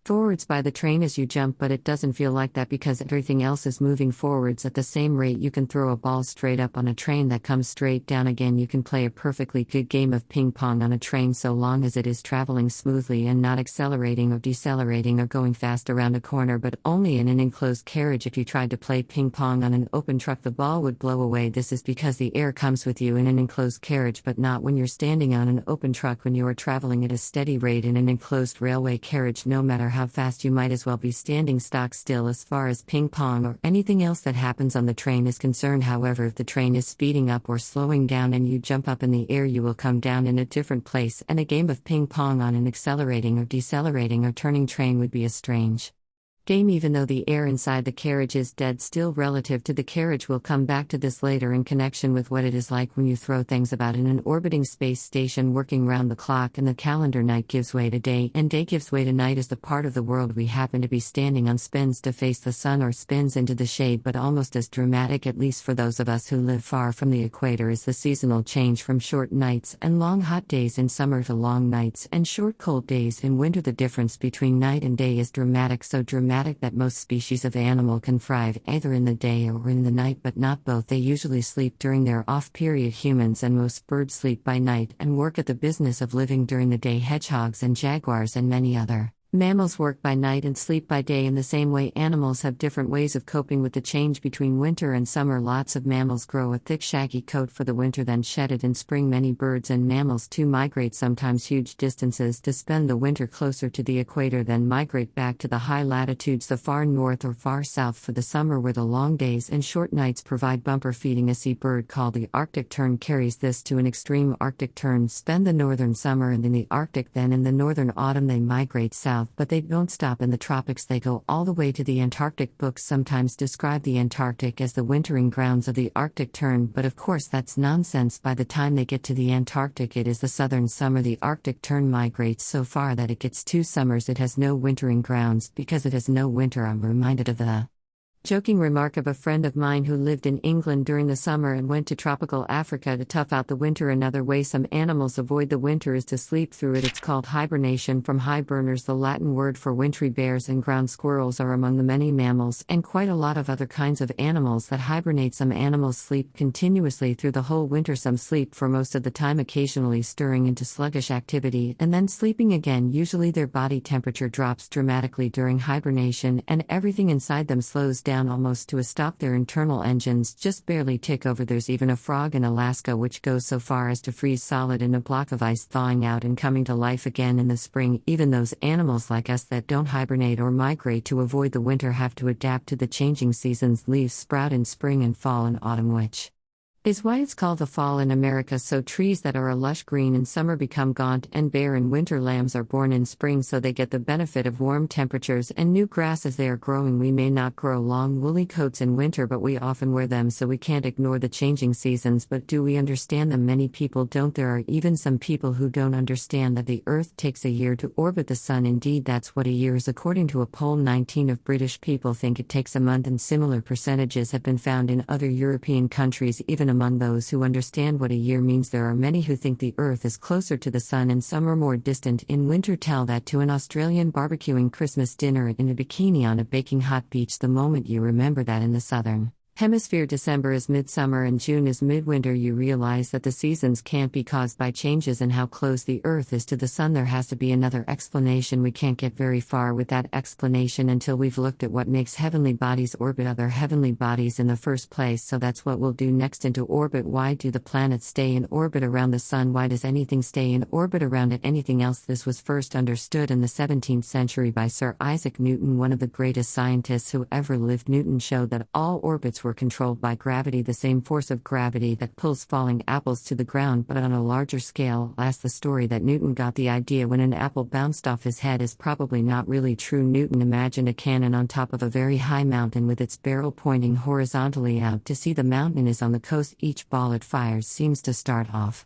forwards by the train as you jump, but it doesn't feel like that because everything else is moving forwards at the same rate. You can throw a ball straight up on a train that comes straight down again. You can play a perfectly good game of ping pong on a train so long as it is traveling smoothly and not accelerating or decelerating or going fast around a corner, but only in an enclosed carriage. If you tried to play ping pong on an open truck, the ball would blow away. This is because the air comes with you in an enclosed carriage, but not when you're standing on an open truck. When you are traveling at a steady rate in an enclosed railway carriage, no matter how fast, you might as well be standing stock still. As far as ping pong or anything else that happens on the train is concerned, however, if the train is speeding up or slowing down and you jump up in the air, you will come down in a different place, and a game of ping pong on an accelerating or decelerating or turning train would be a strange game, even though the air inside the carriage is dead still relative to the carriage. We'll come back to this later in connection with what it is like when you throw things about in an orbiting space station working round the clock and the calendar. Night gives way to day, and day gives way to night as the part of the world we happen to be standing on spins to face the Sun or spins into the shade. But almost as dramatic, at least for those of us who live far from the equator, is the seasonal change from short nights and long hot days in summer to long nights and short cold days in winter. The difference between night and day is dramatic, so dramatic that most species of animal can thrive either in the day or in the night, but not both. They usually sleep during their off period. Humans and most birds sleep by night and work at the business of living during the day. Hedgehogs and jaguars and many other Mammals work by night and sleep by day in the same way animals have different ways of coping with the change between winter and summer. Lots of mammals grow a thick shaggy coat for the winter then shed it in spring. Many birds and mammals too migrate sometimes huge distances to spend the winter closer to the equator then migrate back to the high latitudes the far north or far south for the summer where the long days and short nights provide bumper feeding. A seabird called the Arctic tern carries this to an extreme. Arctic terns spend the northern summer and in the Arctic, then in the northern autumn they migrate south. But they don't stop in the tropics, they go all the way to the Antarctic. Books sometimes describe the Antarctic as the wintering grounds of the Arctic tern, but of course that's nonsense. By the time they get to the Antarctic, it is the southern summer. The Arctic tern migrates so far that it gets 2 summers. It has no wintering grounds because it has no winter. I'm reminded of the joking remark of a friend of mine who lived in England during the summer and went to tropical Africa to tough out the winter. Another way some animals avoid the winter is to sleep through it. It's called hibernation, from hiberners, the Latin word for wintry. Bears and ground squirrels are among the many mammals and quite a lot of other kinds of animals that hibernate. Some animals sleep continuously through the whole winter. Some sleep for most of the time, occasionally stirring into sluggish activity and then sleeping again. Usually their body temperature drops dramatically during hibernation and everything inside them slows down almost to a stop. Their internal engines just barely tick over. There's even a frog in Alaska which goes so far as to freeze solid in a block of ice, thawing out and coming to life again in the spring. Even those animals like us that don't hibernate or migrate to avoid the winter have to adapt to the changing seasons. Leaves sprout in spring and fall and autumn, which is why it's called the fall in America. So trees that are a lush green in summer become gaunt and bare in winter. Lambs are born in spring so they get the benefit of warm temperatures and new grass as they are growing. We may not grow long woolly coats in winter, but we often wear them, so we can't ignore the changing seasons. But do we understand them? Many people don't. There are even some people who don't understand that the Earth takes a year to orbit the Sun. Indeed, that's what a year is. According to a poll, 19 of British people think it takes a month, and similar percentages have been found in other European countries. Even among those who understand what a year means, there are many who think the Earth is closer to the Sun and some are more distant. In winter, tell that to an Australian barbecuing Christmas dinner in a bikini on a baking hot beach. The moment you remember that in the southern hemisphere December is midsummer and June is midwinter, you realize that the seasons can't be caused by changes in how close the Earth is to the Sun. There has to be another explanation. We can't get very far with that explanation until we've looked at what makes heavenly bodies orbit other heavenly bodies in the first place. So that's what we'll do next. Into orbit. Why do the planets stay in orbit around the Sun? Why does anything stay in orbit around it? Anything else? This was first understood in the 17th century by Sir Isaac Newton, one of the greatest scientists who ever lived. Newton showed that all orbits were controlled by gravity, the same force of gravity that pulls falling apples to the ground, but on a larger scale. The story that Newton got the idea when an apple bounced off his head is probably not really true. Newton imagined a cannon on top of a very high mountain with its barrel pointing horizontally out to sea. The mountain is on the coast. Each ball it fires seems to start off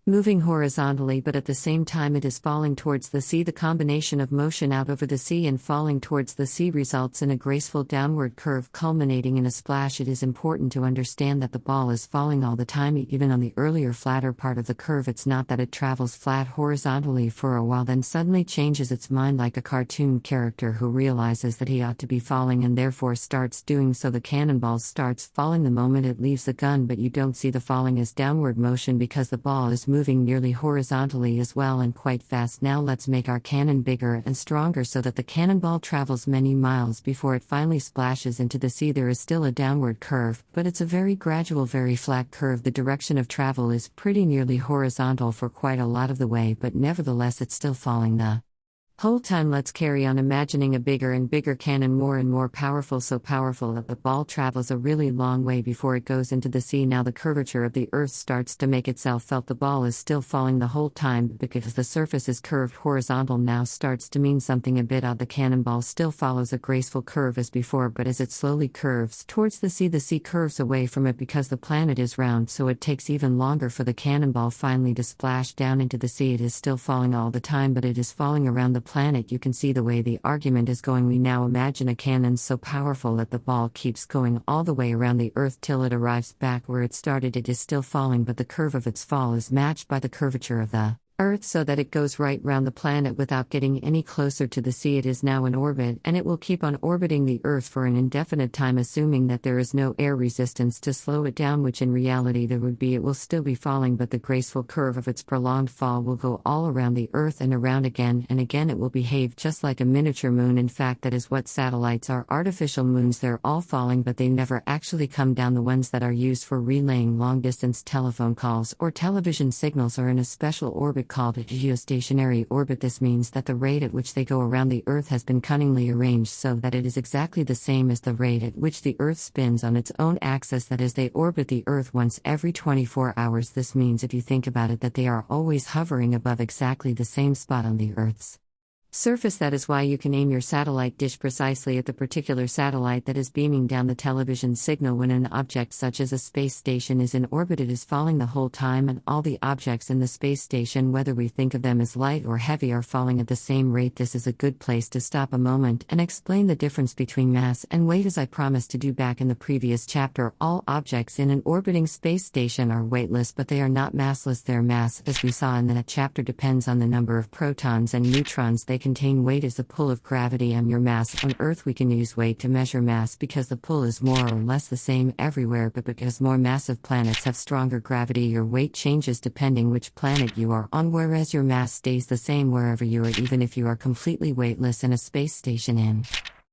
moving horizontally, but at the same time it is falling towards the sea. The combination of motion out over the sea and falling towards the sea results in a graceful downward curve culminating in a splash. It is important to understand that the ball is falling all the time, even on the earlier flatter part of the curve. It's not that it travels flat horizontally for a while then suddenly changes its mind like a cartoon character who realizes that he ought to be falling and therefore starts doing so. The cannonball starts falling the moment it leaves the gun, but you don't see the falling as downward motion because the ball is moving nearly horizontally as well and quite fast. Now let's make our cannon bigger and stronger so that the cannonball travels many miles before it finally splashes into the sea. There is still a downward curve, but it's a very gradual, very flat curve. The direction of travel is pretty nearly horizontal for quite a lot of the way, but nevertheless it's still falling the whole time. Let's carry on imagining a bigger and bigger cannon, more and more powerful, so powerful that the ball travels a really long way before it goes into the sea. Now the curvature of the Earth starts to make itself felt. The ball is still falling the whole time because the surface is curved horizontal. Now starts to mean something a bit odd. The cannonball still follows a graceful curve as before, but as it slowly curves towards the sea curves away from it because the planet is round, so it takes even longer for the cannonball finally to splash down into the sea. It is still falling all the time, but it is falling around the planet. You can see the way the argument is going. We now imagine a cannon so powerful that the ball keeps going all the way around the Earth till it arrives back where it started. It is still falling, but the curve of its fall is matched by the curvature of the Earth so that it goes right round the planet without getting any closer to the sea. It is now in orbit, and it will keep on orbiting the Earth for an indefinite time, assuming that there is no air resistance to slow it down, which in reality there would be. It will still be falling, but the graceful curve of its prolonged fall will go all around the Earth and around again, and again it will behave just like a miniature moon. In fact, that is what satellites are, artificial moons. They're all falling, but they never actually come down. The ones that are used for relaying long-distance telephone calls or television signals are in a special orbit called a geostationary orbit. This means that the rate at which they go around the Earth has been cunningly arranged so that it is exactly the same as the rate at which the Earth spins on its own axis, that is, they orbit the Earth once every 24 hours. This means, if you think about it, that they are always hovering above exactly the same spot on the Earth's surface. That is why you can aim your satellite dish precisely at the particular satellite that is beaming down the television signal. When an object such as a space station is in orbit, it is falling the whole time, and all the objects in the space station, whether we think of them as light or heavy, are falling at the same rate. This is a good place to stop a moment and explain the difference between mass and weight, as I promised to do back in the previous chapter. All objects in an orbiting space station are weightless, but they are not massless. Their mass, as we saw in that chapter, depends on the number of protons and neutrons they contain. Weight is the pull of gravity on your mass. On Earth we can use weight to measure mass because the pull is more or less the same everywhere, but because more massive planets have stronger gravity, your weight changes depending which planet you are on, whereas your mass stays the same wherever you are. Even if you are completely weightless in a space station in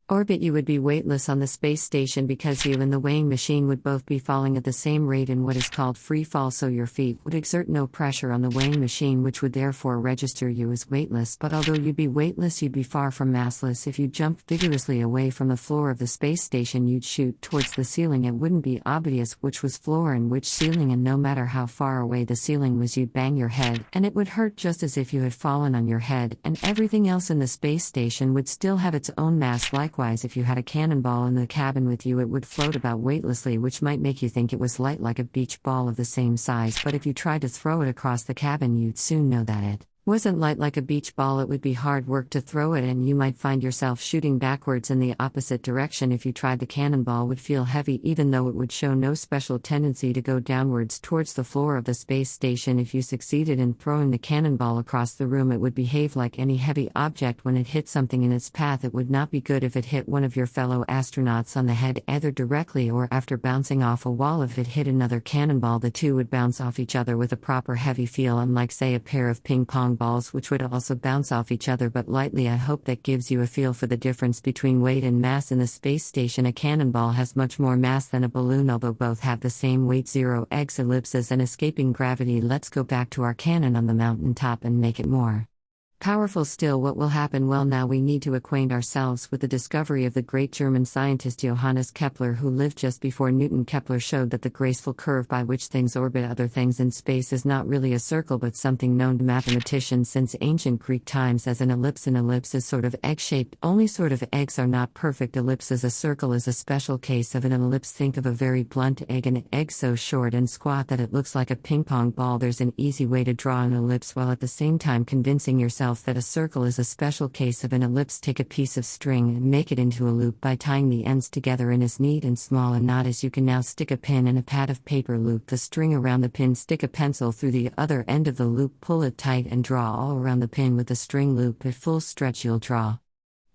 orbit, you would be weightless on the space station because you and the weighing machine would both be falling at the same rate in what is called free fall, so your feet would exert no pressure on the weighing machine, which would therefore register you as weightless. But although you'd be weightless, you'd be far from massless. If you jumped vigorously away from the floor of the space station, you'd shoot towards the ceiling. It wouldn't be obvious which was floor and which ceiling, and no matter how far away the ceiling was, you'd bang your head, and it would hurt just as if you had fallen on your head, and everything else in the space station would still have its own mass. Likewise, if you had a cannonball in the cabin with you, it would float about weightlessly, which might make you think it was light like a beach ball of the same size, but if you tried to throw it across the cabin, you'd soon know that it wasn't light like a beach ball. It would be hard work to throw it, and you might find yourself shooting backwards in the opposite direction. If you tried, the cannonball would feel heavy, even though it would show no special tendency to go downwards towards the floor of the space station. If you succeeded in throwing the cannonball across the room, it would behave like any heavy object. When it hit something in its path, it would not be good if it hit one of your fellow astronauts on the head, either directly or after bouncing off a wall. If it hit another cannonball, the two would bounce off each other with a proper heavy feel, unlike, say, a pair of ping pong balls, which would also bounce off each other but lightly. I hope that gives you a feel for the difference between weight and mass in the space station. A cannonball has much more mass than a balloon, although both have the same weight. 0 eggs ellipses and escaping gravity. Let's go back to our cannon on the mountain top and make it more powerful still. What will happen? Well, now we need to acquaint ourselves with the discovery of the great German scientist Johannes Kepler, who lived just before Newton. Kepler showed that the graceful curve by which things orbit other things in space is not really a circle but something known to mathematicians since ancient Greek times as an ellipse. An ellipse is sort of egg-shaped, only sort of. Eggs are not perfect ellipses. A circle is a special case of an ellipse. Think of a very blunt egg, an egg so short and squat that it looks like a ping pong ball. There's an easy way to draw an ellipse while at the same time convincing yourself that a circle is a special case of an ellipse. Take a piece of string and make it into a loop by tying the ends together in as neat and small a knot as you can. Now stick a pin in a pad of paper, loop the string around the pin, stick a pencil through the other end of the loop, pull it tight and draw all around the pin with the string loop. At full stretch you'll draw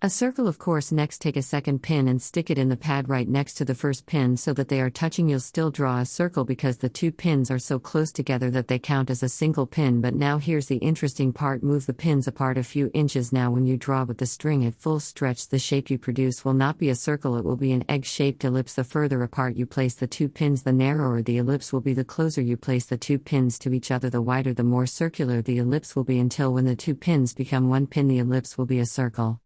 a circle, of course. Next, take a second pin and stick it in the pad right next to the first pin so that they are touching. You'll still draw a circle because the two pins are so close together that they count as a single pin. But now here's the interesting part. Move the pins apart a few inches. Now when you draw with the string at full stretch, the shape you produce will not be a circle, it will be an egg-shaped ellipse. The further apart you place the two pins, the narrower the ellipse will be. The closer you place the two pins to each other, the wider, the more circular the ellipse will be, until when the two pins become one pin, the ellipse will be a circle.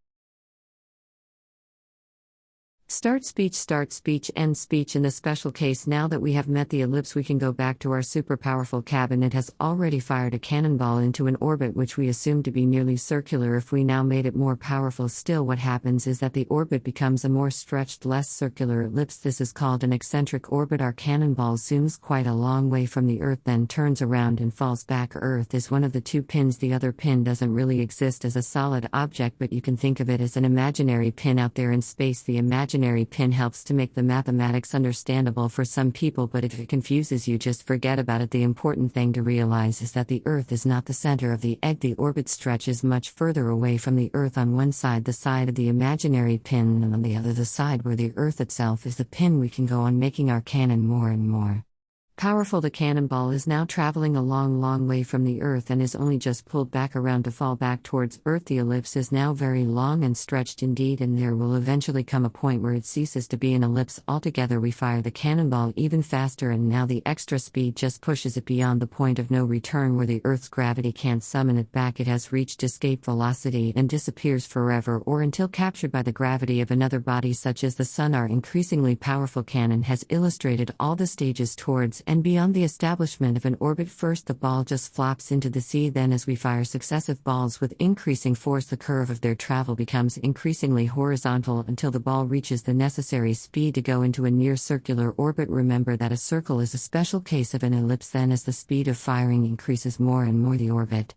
Start speech, end speech. In the special case, now that we have met the ellipse, we can go back to our super powerful cabin. It has already fired a cannonball into an orbit which we assumed to be nearly circular. If we now made it more powerful still, what happens is that the orbit becomes a more stretched, less circular ellipse. This is called an eccentric orbit. Our cannonball zooms quite a long way from the Earth, then turns around and falls back. Earth is one of the two pins. The other pin doesn't really exist as a solid object, but you can think of it as an imaginary pin out there in space. The imaginary imaginary pin helps to make the mathematics understandable for some people, but if it confuses you, just forget about it. The important thing to realize is that the Earth is not the center of the egg. The orbit stretches much further away from the Earth on one side, the side of the imaginary pin, and on the other, the side where the Earth itself is the pin. We can go on making our cannon more and more powerful. The cannonball is now traveling a long, long way from the Earth and is only just pulled back around to fall back towards Earth. The ellipse is now very long and stretched indeed, and there will eventually come a point where it ceases to be an ellipse altogether. We fire the cannonball even faster, and now the extra speed just pushes it beyond the point of no return where the Earth's gravity can't summon it back. It has reached escape velocity and disappears forever, or until captured by the gravity of another body such as the Sun. Our increasingly powerful cannon has illustrated all the stages towards and beyond the establishment of an orbit. First, the ball just flops into the sea. Then, as we fire successive balls with increasing force, the curve of their travel becomes increasingly horizontal until the ball reaches the necessary speed to go into a near circular orbit. Remember that a circle is a special case of an ellipse. Then, as the speed of firing increases more and more, the orbit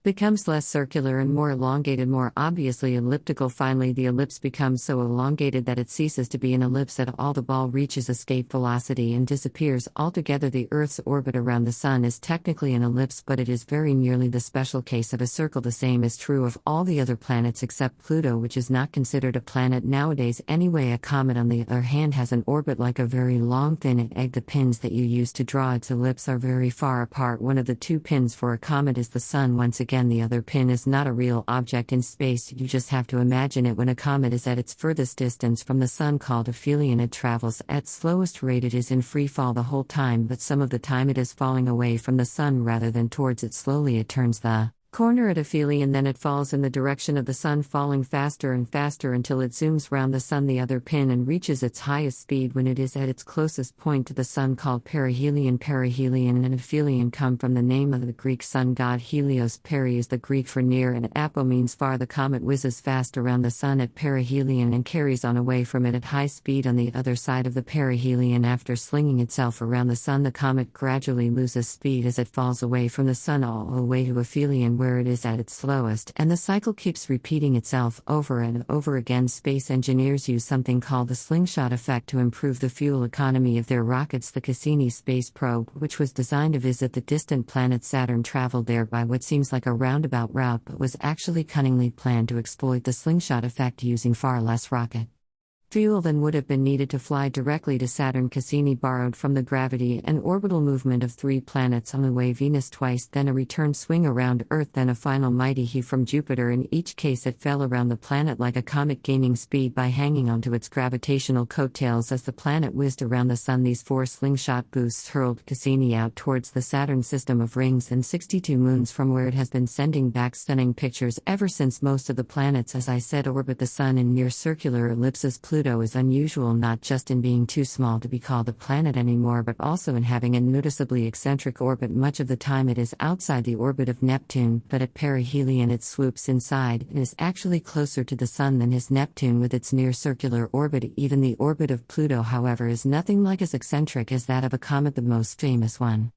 becomes less circular and more elongated, more obviously elliptical. Finally, the ellipse becomes so elongated that it ceases to be an ellipse at all. The ball reaches escape velocity and disappears altogether. The Earth's orbit around the Sun is technically an ellipse, but it is very nearly the special case of a circle. The same is true of all the other planets except Pluto, which is not considered a planet nowadays anyway. A comet, on the other hand, has an orbit like a very long thin egg. The pins that you use to draw its ellipse are very far apart. One of the two pins for a comet is the Sun. Once again, the other pin is not a real object in space. You just have to imagine it. When a comet is at its furthest distance from the Sun, called aphelion, it travels at slowest rate. It is in free fall the whole time, but some of the time it is falling away from the Sun rather than towards it. Slowly it turns the corner at aphelion, then it falls in the direction of the Sun, falling faster and faster until it zooms round the Sun, the other pin, and reaches its highest speed when it is at its closest point to the Sun, called perihelion. Perihelion and aphelion come from the name of the Greek sun god Helios. Peri is the Greek for near, and apo means far. The comet whizzes fast around the Sun at perihelion and carries on away from it at high speed on the other side of the perihelion. After slinging itself around the Sun, the comet gradually loses speed as it falls away from the Sun all the way to aphelion, where it is at its slowest, and the cycle keeps repeating itself over and over again. Space engineers use something called the slingshot effect to improve the fuel economy of their rockets. The Cassini space probe, which was designed to visit the distant planet Saturn, traveled there by what seems like a roundabout route, but was actually cunningly planned to exploit the slingshot effect using far less rocket fuel than would have been needed to fly directly to Saturn. Cassini borrowed from the gravity and orbital movement of 3 planets on the way: Venus twice, then a return swing around Earth, then a final mighty heave from Jupiter. In each case, it fell around the planet like a comet, gaining speed by hanging onto its gravitational coattails as the planet whizzed around the Sun. These 4 slingshot boosts hurled Cassini out towards the Saturn system of rings and 62 moons, from where it has been sending back stunning pictures ever since. Most of the planets, as I said, orbit the Sun in near circular ellipses. Pluto is unusual not just in being too small to be called a planet anymore, but also in having a noticeably eccentric orbit. Much of the time it is outside the orbit of Neptune, but at perihelion it swoops inside and is actually closer to the Sun than is Neptune with its near-circular orbit. Even the orbit of Pluto, however, is nothing like as eccentric as that of a comet, the most famous one.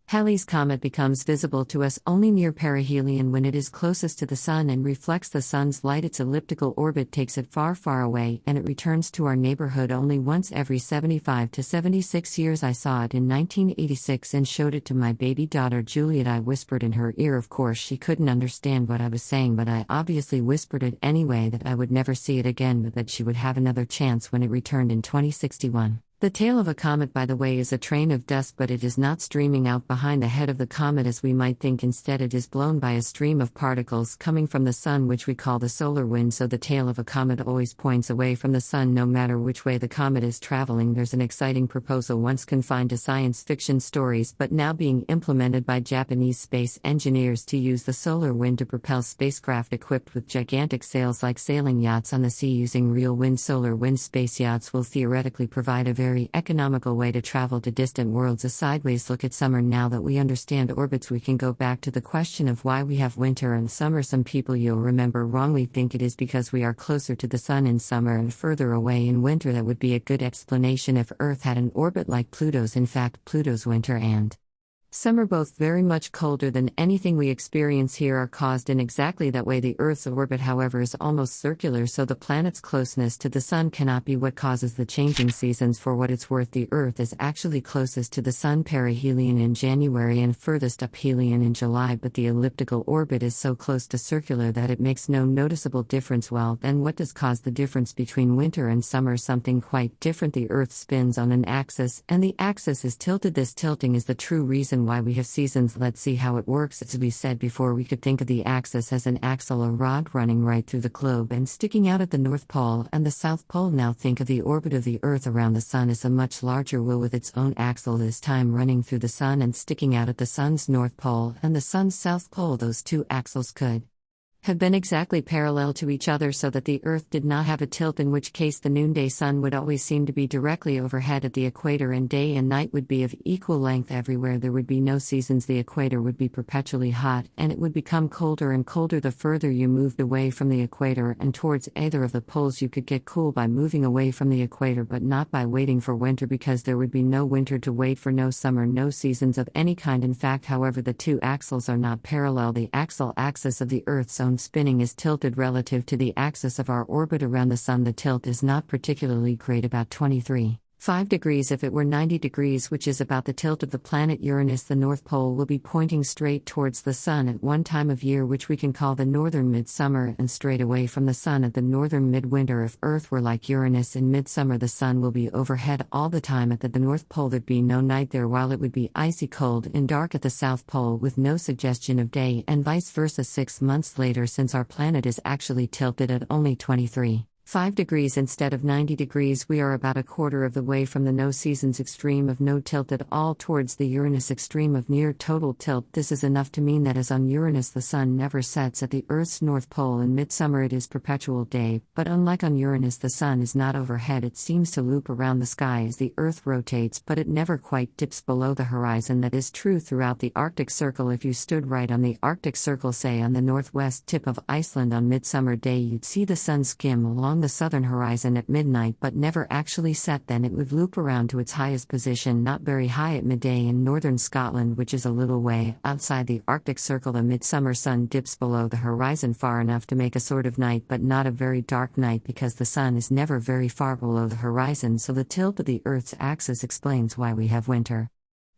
Halley's Comet becomes visible to us only near perihelion when it is closest to the Sun and reflects the Sun's light. Its elliptical orbit takes it far, far away, and it returns to our neighborhood only once every 75 to 76 years. I saw it in 1986 and showed it to my baby daughter Juliet. I whispered in her ear. Of course, she couldn't understand what I was saying, but I obviously whispered it anyway, that I would never see it again, but that she would have another chance when it returned in 2061. The tail of a comet, by the way, is a train of dust, but it is not streaming out behind the head of the comet as we might think. Instead, it is blown by a stream of particles coming from the Sun, which we call the solar wind. So the tail of a comet always points away from the Sun, no matter which way the comet is traveling. There's an exciting proposal once confined to science fiction stories, but now being implemented by Japanese space engineers, to use the solar wind to propel spacecraft equipped with gigantic sails like sailing yachts on the sea using real wind. Solar wind space yachts will theoretically provide a very economical way to travel to distant worlds. A sideways look at summer. Now that we understand orbits, we can go back to the question of why we have winter and summer. Some people, you'll remember, wrongly think it is because we are closer to the Sun in summer and further away in winter. That would be a good explanation if Earth had an orbit like Pluto's. In fact, Pluto's winter and Some are both very much colder than anything we experience here are caused in exactly that way. The Earth's orbit, however, is almost circular, so the planet's closeness to the Sun cannot be what causes the changing seasons. For what it's worth, the Earth is actually closest to the Sun perihelion in January and furthest aphelion in July, but the elliptical orbit is so close to circular that it makes no noticeable difference. Well, then what does cause the difference between winter and summer? Something quite different. The Earth spins on an axis, and the axis is tilted. This tilting is the true reason why we have seasons. Let's see how it works. As we said before, we could think of the axis as an axle, a rod running right through the globe and sticking out at the North Pole and the South Pole. Now think of the orbit of the Earth around the Sun as a much larger wheel with its own axle, this time running through the Sun and sticking out at the Sun's North Pole and the Sun's South Pole. Those two axles could have been exactly parallel to each other so that the Earth did not have a tilt, in which case the noonday sun would always seem to be directly overhead at the equator, and day and night would be of equal length everywhere. There would be no seasons. The equator would be perpetually hot, and it would become colder and colder the further you moved away from the equator and towards either of the poles. You could get cool by moving away from the equator, but not by waiting for winter, because there would be no winter to wait for, no summer, no seasons of any kind. In fact, however, the two axles are not parallel. The axial axis of the Earth's own spinning is tilted relative to the axis of our orbit around the Sun. The tilt is not particularly great, about 23.5 degrees. If it were 90 degrees, which is about the tilt of the planet Uranus, the North Pole will be pointing straight towards the Sun at one time of year, which we can call the northern midsummer, and straight away from the Sun at the northern midwinter. If Earth were like Uranus in midsummer, the Sun will be overhead all the time at the North Pole. There'd be no night there, while it would be icy cold and dark at the South Pole with no suggestion of day, and vice versa. 6 months later, since our planet is actually tilted at only 23.5 degrees instead of 90 degrees, we are about a quarter of the way from the no seasons extreme of no tilt at all towards the Uranus extreme of near total tilt. This is enough to mean that as on Uranus the Sun never sets at the Earth's North Pole in midsummer, it is perpetual day, but unlike on Uranus, the Sun is not overhead. It seems to loop around the sky as the Earth rotates, but it never quite dips below the horizon. That is true throughout the Arctic Circle. If you stood right on the Arctic Circle, say on the northwest tip of Iceland on midsummer day, you'd see the Sun skim along the southern horizon at midnight but never actually set. Then it would loop around to its highest position, not very high, at midday in northern Scotland, which is a little way outside the Arctic Circle. The midsummer sun dips below the horizon far enough to make a sort of night, but not a very dark night, because the Sun is never very far below the horizon. So the tilt of the Earth's axis explains why we have winter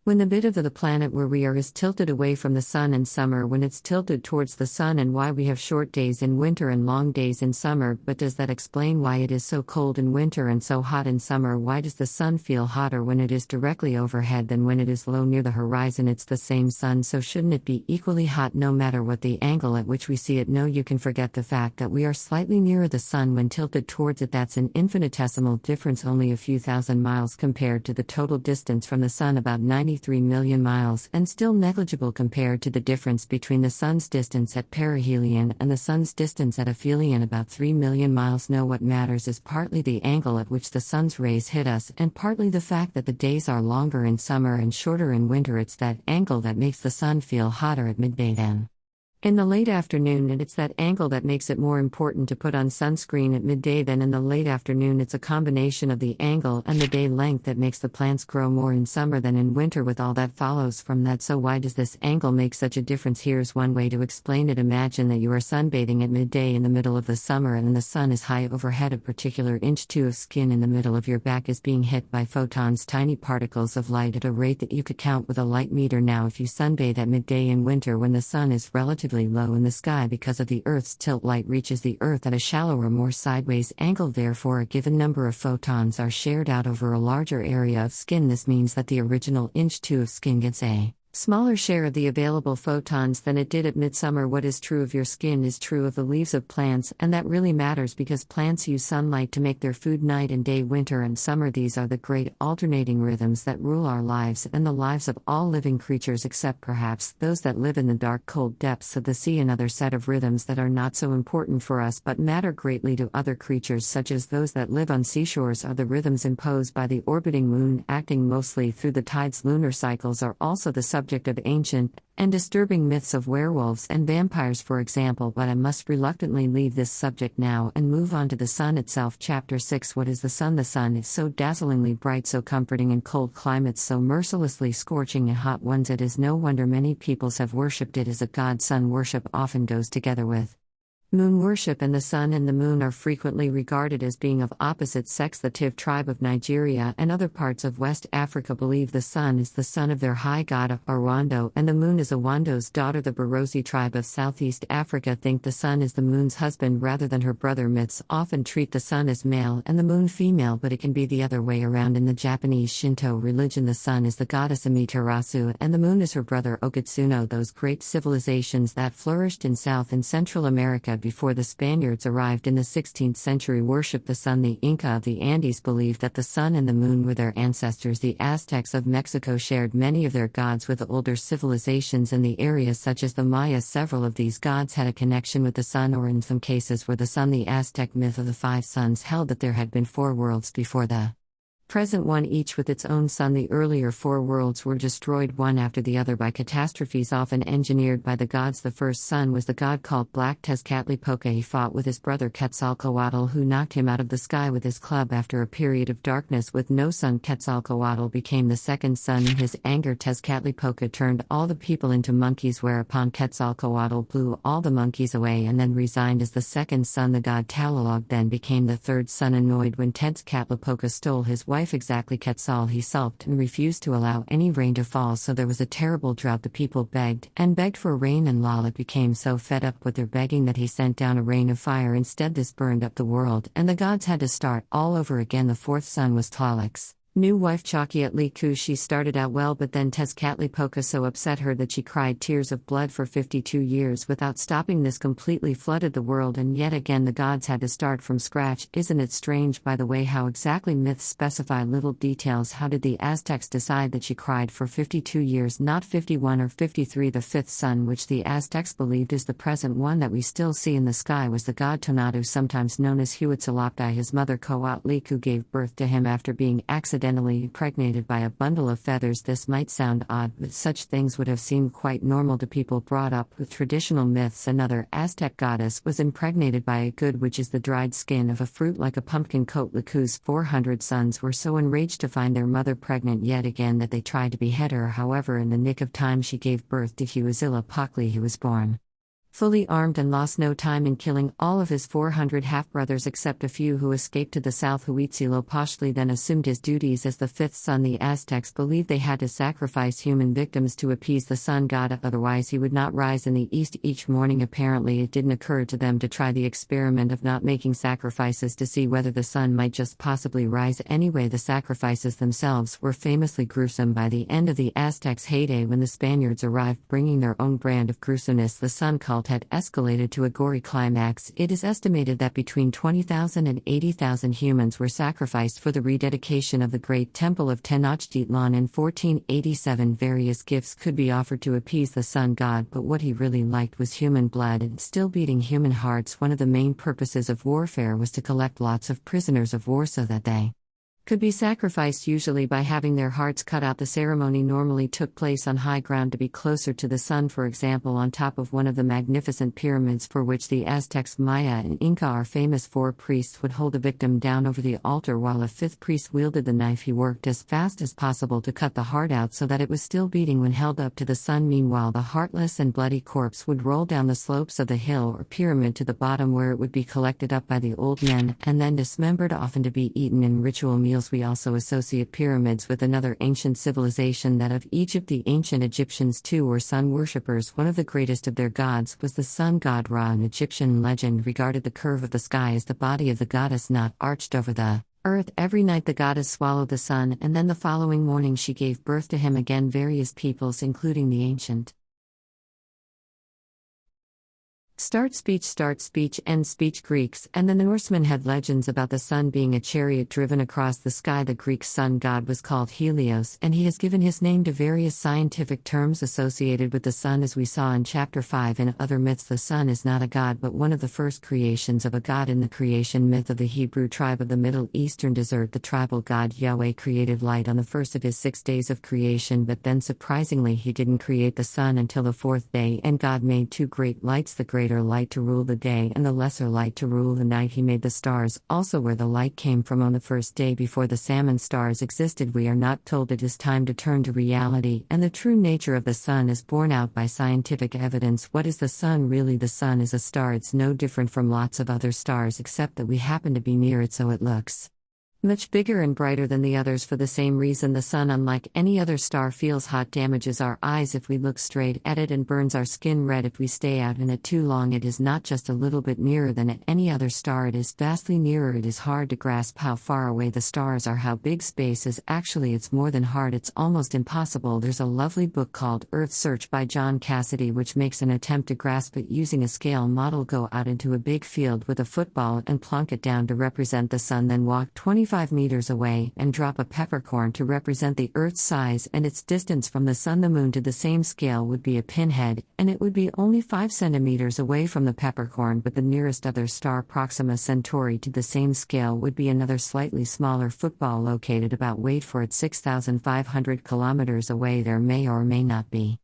when the bit of the planet where we are is tilted away from the Sun, and summer when it's tilted towards the Sun, and why we have short days in winter and long days in summer. But does that explain why it is so cold in winter and so hot in summer? Why does the Sun feel hotter when it is directly overhead than when it is low near the horizon? It's the same Sun, so shouldn't it be equally hot no matter what the angle at which we see it? No, you can forget the fact that we are slightly nearer the Sun when tilted towards it. That's an infinitesimal difference, only a few thousand miles compared to the total distance from the Sun, about 93 million miles, and still negligible compared to the difference between the Sun's distance at perihelion and the Sun's distance at aphelion, about 3 million miles. No, what matters is partly the angle at which the Sun's rays hit us, and partly the fact that the days are longer in summer and shorter in winter. It's that angle that makes the Sun feel hotter at midday than in the late afternoon, and it's that angle that makes it more important to put on sunscreen at midday than in the late afternoon. It's a combination of the angle and the day length that makes the plants grow more in summer than in winter, with all that follows from that. So why does this angle make such a difference? Here's one way to explain it. Imagine that you are sunbathing at midday in the middle of the summer, and the Sun is high overhead. A particular inch two of skin in the middle of your back is being hit by photons, tiny particles of light, at a rate that you could count with a light meter. Now, if you sunbathe at midday in winter when the Sun is relatively low in the sky because of the Earth's tilt, light reaches the Earth at a shallower, more sideways angle. Therefore, a given number of photons are shared out over a larger area of skin. This means that the original inch two of skin gets a smaller share of the available photons than it did at midsummer. What is true of your skin is true of the leaves of plants, and that really matters because plants use sunlight to make their food night and day, winter and summer. These are the great alternating rhythms that rule our lives and the lives of all living creatures, except perhaps those that live in the dark, cold depths of the sea. Another set of rhythms that are not so important for us but matter greatly to other creatures, such as those that live on seashores, are the rhythms imposed by the orbiting moon, acting mostly through the tides. Lunar cycles are also the subject of ancient and disturbing myths of werewolves and vampires, for example. But I must reluctantly leave this subject now and move on to the sun itself. Chapter 6. What is the sun? The sun is so dazzlingly bright, so comforting in cold climates, so mercilessly scorching in hot ones. It is no wonder many peoples have worshipped it as a god. Sun worship often goes together with moon worship, and the sun and the moon are frequently regarded as being of opposite sex. The Tiv tribe of Nigeria and other parts of West Africa believe the sun is the son of their high god Arwando, and the moon is Awando's daughter. The Barosi tribe of Southeast Africa think the sun is the moon's husband rather than her brother. Myths often treat the sun as male and the moon female, but it can be the other way around. In the Japanese Shinto religion, the sun is the goddess Amaterasu and the moon is her brother Okitsuno. Those great civilizations that flourished in South and Central America before the Spaniards arrived in the 16th century worshipped the sun. The Inca of the Andes believed that the sun and the moon were their ancestors. The Aztecs of Mexico shared many of their gods with older civilizations in the area, such as the Maya. Several of these gods had a connection with the sun, or in some cases were the sun. The Aztec myth of the five suns held that there had been four worlds before the present one, each with its own sun. The earlier four worlds were destroyed one after the other by catastrophes often engineered by the gods. The first sun was the god called Black Tezcatlipoca. He fought with his brother Quetzalcoatl, who knocked him out of the sky with his club. After a period of darkness with no sun, Quetzalcoatl became the second sun. In his anger, Tezcatlipoca turned all the people into monkeys, whereupon Quetzalcoatl blew all the monkeys away and then resigned as the second sun. The god Tlaloc then became the third sun. Annoyed when Tezcatlipoca stole his wife exactly Quetzal, he sulked and refused to allow any rain to fall, so there was a terrible drought. The people begged and begged for rain, and Tlaloc became so fed up with their begging that he sent down a rain of fire instead. This burned up the world, and the gods had to start all over again. The fourth sun was Tlaloc's new wife Chakiatliku. She started out well, but then Tezcatlipoca so upset her that she cried tears of blood for 52 years without stopping. This completely flooded the world, and yet again the gods had to start from scratch. Isn't it strange, by the way, how exactly myths specify little details? How did the Aztecs decide that she cried for 52 years, not 51 or 53? The fifth sun, which the Aztecs believed is the present one that we still see in the sky, was the god Tonatu, sometimes known as Huitzilopochtli. His mother Coatlicu gave birth to him after being accidentally impregnated by a bundle of feathers. This might sound odd, but such things would have seemed quite normal to people brought up with traditional myths. Another Aztec goddess was impregnated by a good, which is the dried skin of a fruit like a pumpkin. Coatlicu's 400 sons were so enraged to find their mother pregnant yet again that they tried to behead her. However, in the nick of time she gave birth to Huitzilopochtli. He was born fully armed and lost no time in killing all of his 400 half-brothers except a few who escaped to the south. Huitzilopochtli then assumed his duties as the fifth sun. The Aztecs believed they had to sacrifice human victims to appease the sun god, otherwise he would not rise in the east each morning. Apparently it didn't occur to them to try the experiment of not making sacrifices to see whether the sun might just possibly rise anyway. The sacrifices themselves were famously gruesome. By the end of the Aztecs' heyday, when the Spaniards arrived bringing their own brand of gruesomeness, the sun cult had escalated to a gory climax. It is estimated that between 20,000 and 80,000 humans were sacrificed for the rededication of the Great Temple of Tenochtitlan in 1487. Various gifts could be offered to appease the sun god, but what he really liked was human blood and still beating human hearts. One of the main purposes of warfare was to collect lots of prisoners of war so that they could be sacrificed, usually by having their hearts cut out. The ceremony normally took place on high ground to be closer to the sun, for example on top of one of the magnificent pyramids for which the Aztecs, Maya and Inca are famous. Four priests would hold the victim down over the altar while a fifth priest wielded the knife. He worked as fast as possible to cut the heart out so that it was still beating when held up to the sun. Meanwhile, the heartless and bloody corpse would roll down the slopes of the hill or pyramid to the bottom, where it would be collected up by the old men and then dismembered, often to be eaten in ritual meals. We also associate pyramids with another ancient civilization, that of Egypt. The ancient Egyptians too were sun worshippers. One of the greatest of their gods was the sun god Ra. An Egyptian legend regarded the curve of the sky as the body of the goddess, not arched over the earth. Every night the goddess swallowed the sun, and then the following morning she gave birth to him again. Various peoples, including the ancient Start speech, end speech. Greeks and the Norsemen had legends about the sun being a chariot driven across the sky. The Greek sun god was called Helios, and he has given his name to various scientific terms associated with the sun. As we saw in Chapter 5 in other myths, the sun is not a god but one of the first creations of a god. In the creation myth of the Hebrew tribe of the Middle Eastern desert, the tribal god Yahweh created light on the first of his 6 days of creation, but then surprisingly he didn't create the sun until the 4th day, and God made 2 great lights, the greater light to rule the day and the lesser light to rule the night. He made the stars also where the light came from on the first day before the salmon stars existed. We are not told it is time to turn to reality, and the true nature of the sun is borne out by scientific evidence. What is the sun really? The sun is a star. It's no different from lots of other stars except that we happen to be near it, so it looks much bigger and brighter than the others. For the same reason, the sun, unlike any other star, feels hot, damages our eyes if we look straight at it, and burns our skin red if we stay out in it too long. It is not just a little bit nearer than any other star, it is vastly nearer. It is hard to grasp how far away the stars are, how big space is. Actually, it's more than hard, it's almost impossible. There's a lovely book called Earth Search by John Cassidy which makes an attempt to grasp it using a scale model. Go out into a big field with a football and plunk it down to represent the sun, then walk 25 meters away and drop a peppercorn to represent the Earth's size and its distance from the sun. The moon to the same scale would be a pinhead, and it would be only 5 centimeters away from the peppercorn, but the nearest other star, Proxima Centauri, to the same scale would be another slightly smaller football located about, wait for it, 6,500 kilometers away. There may or may not be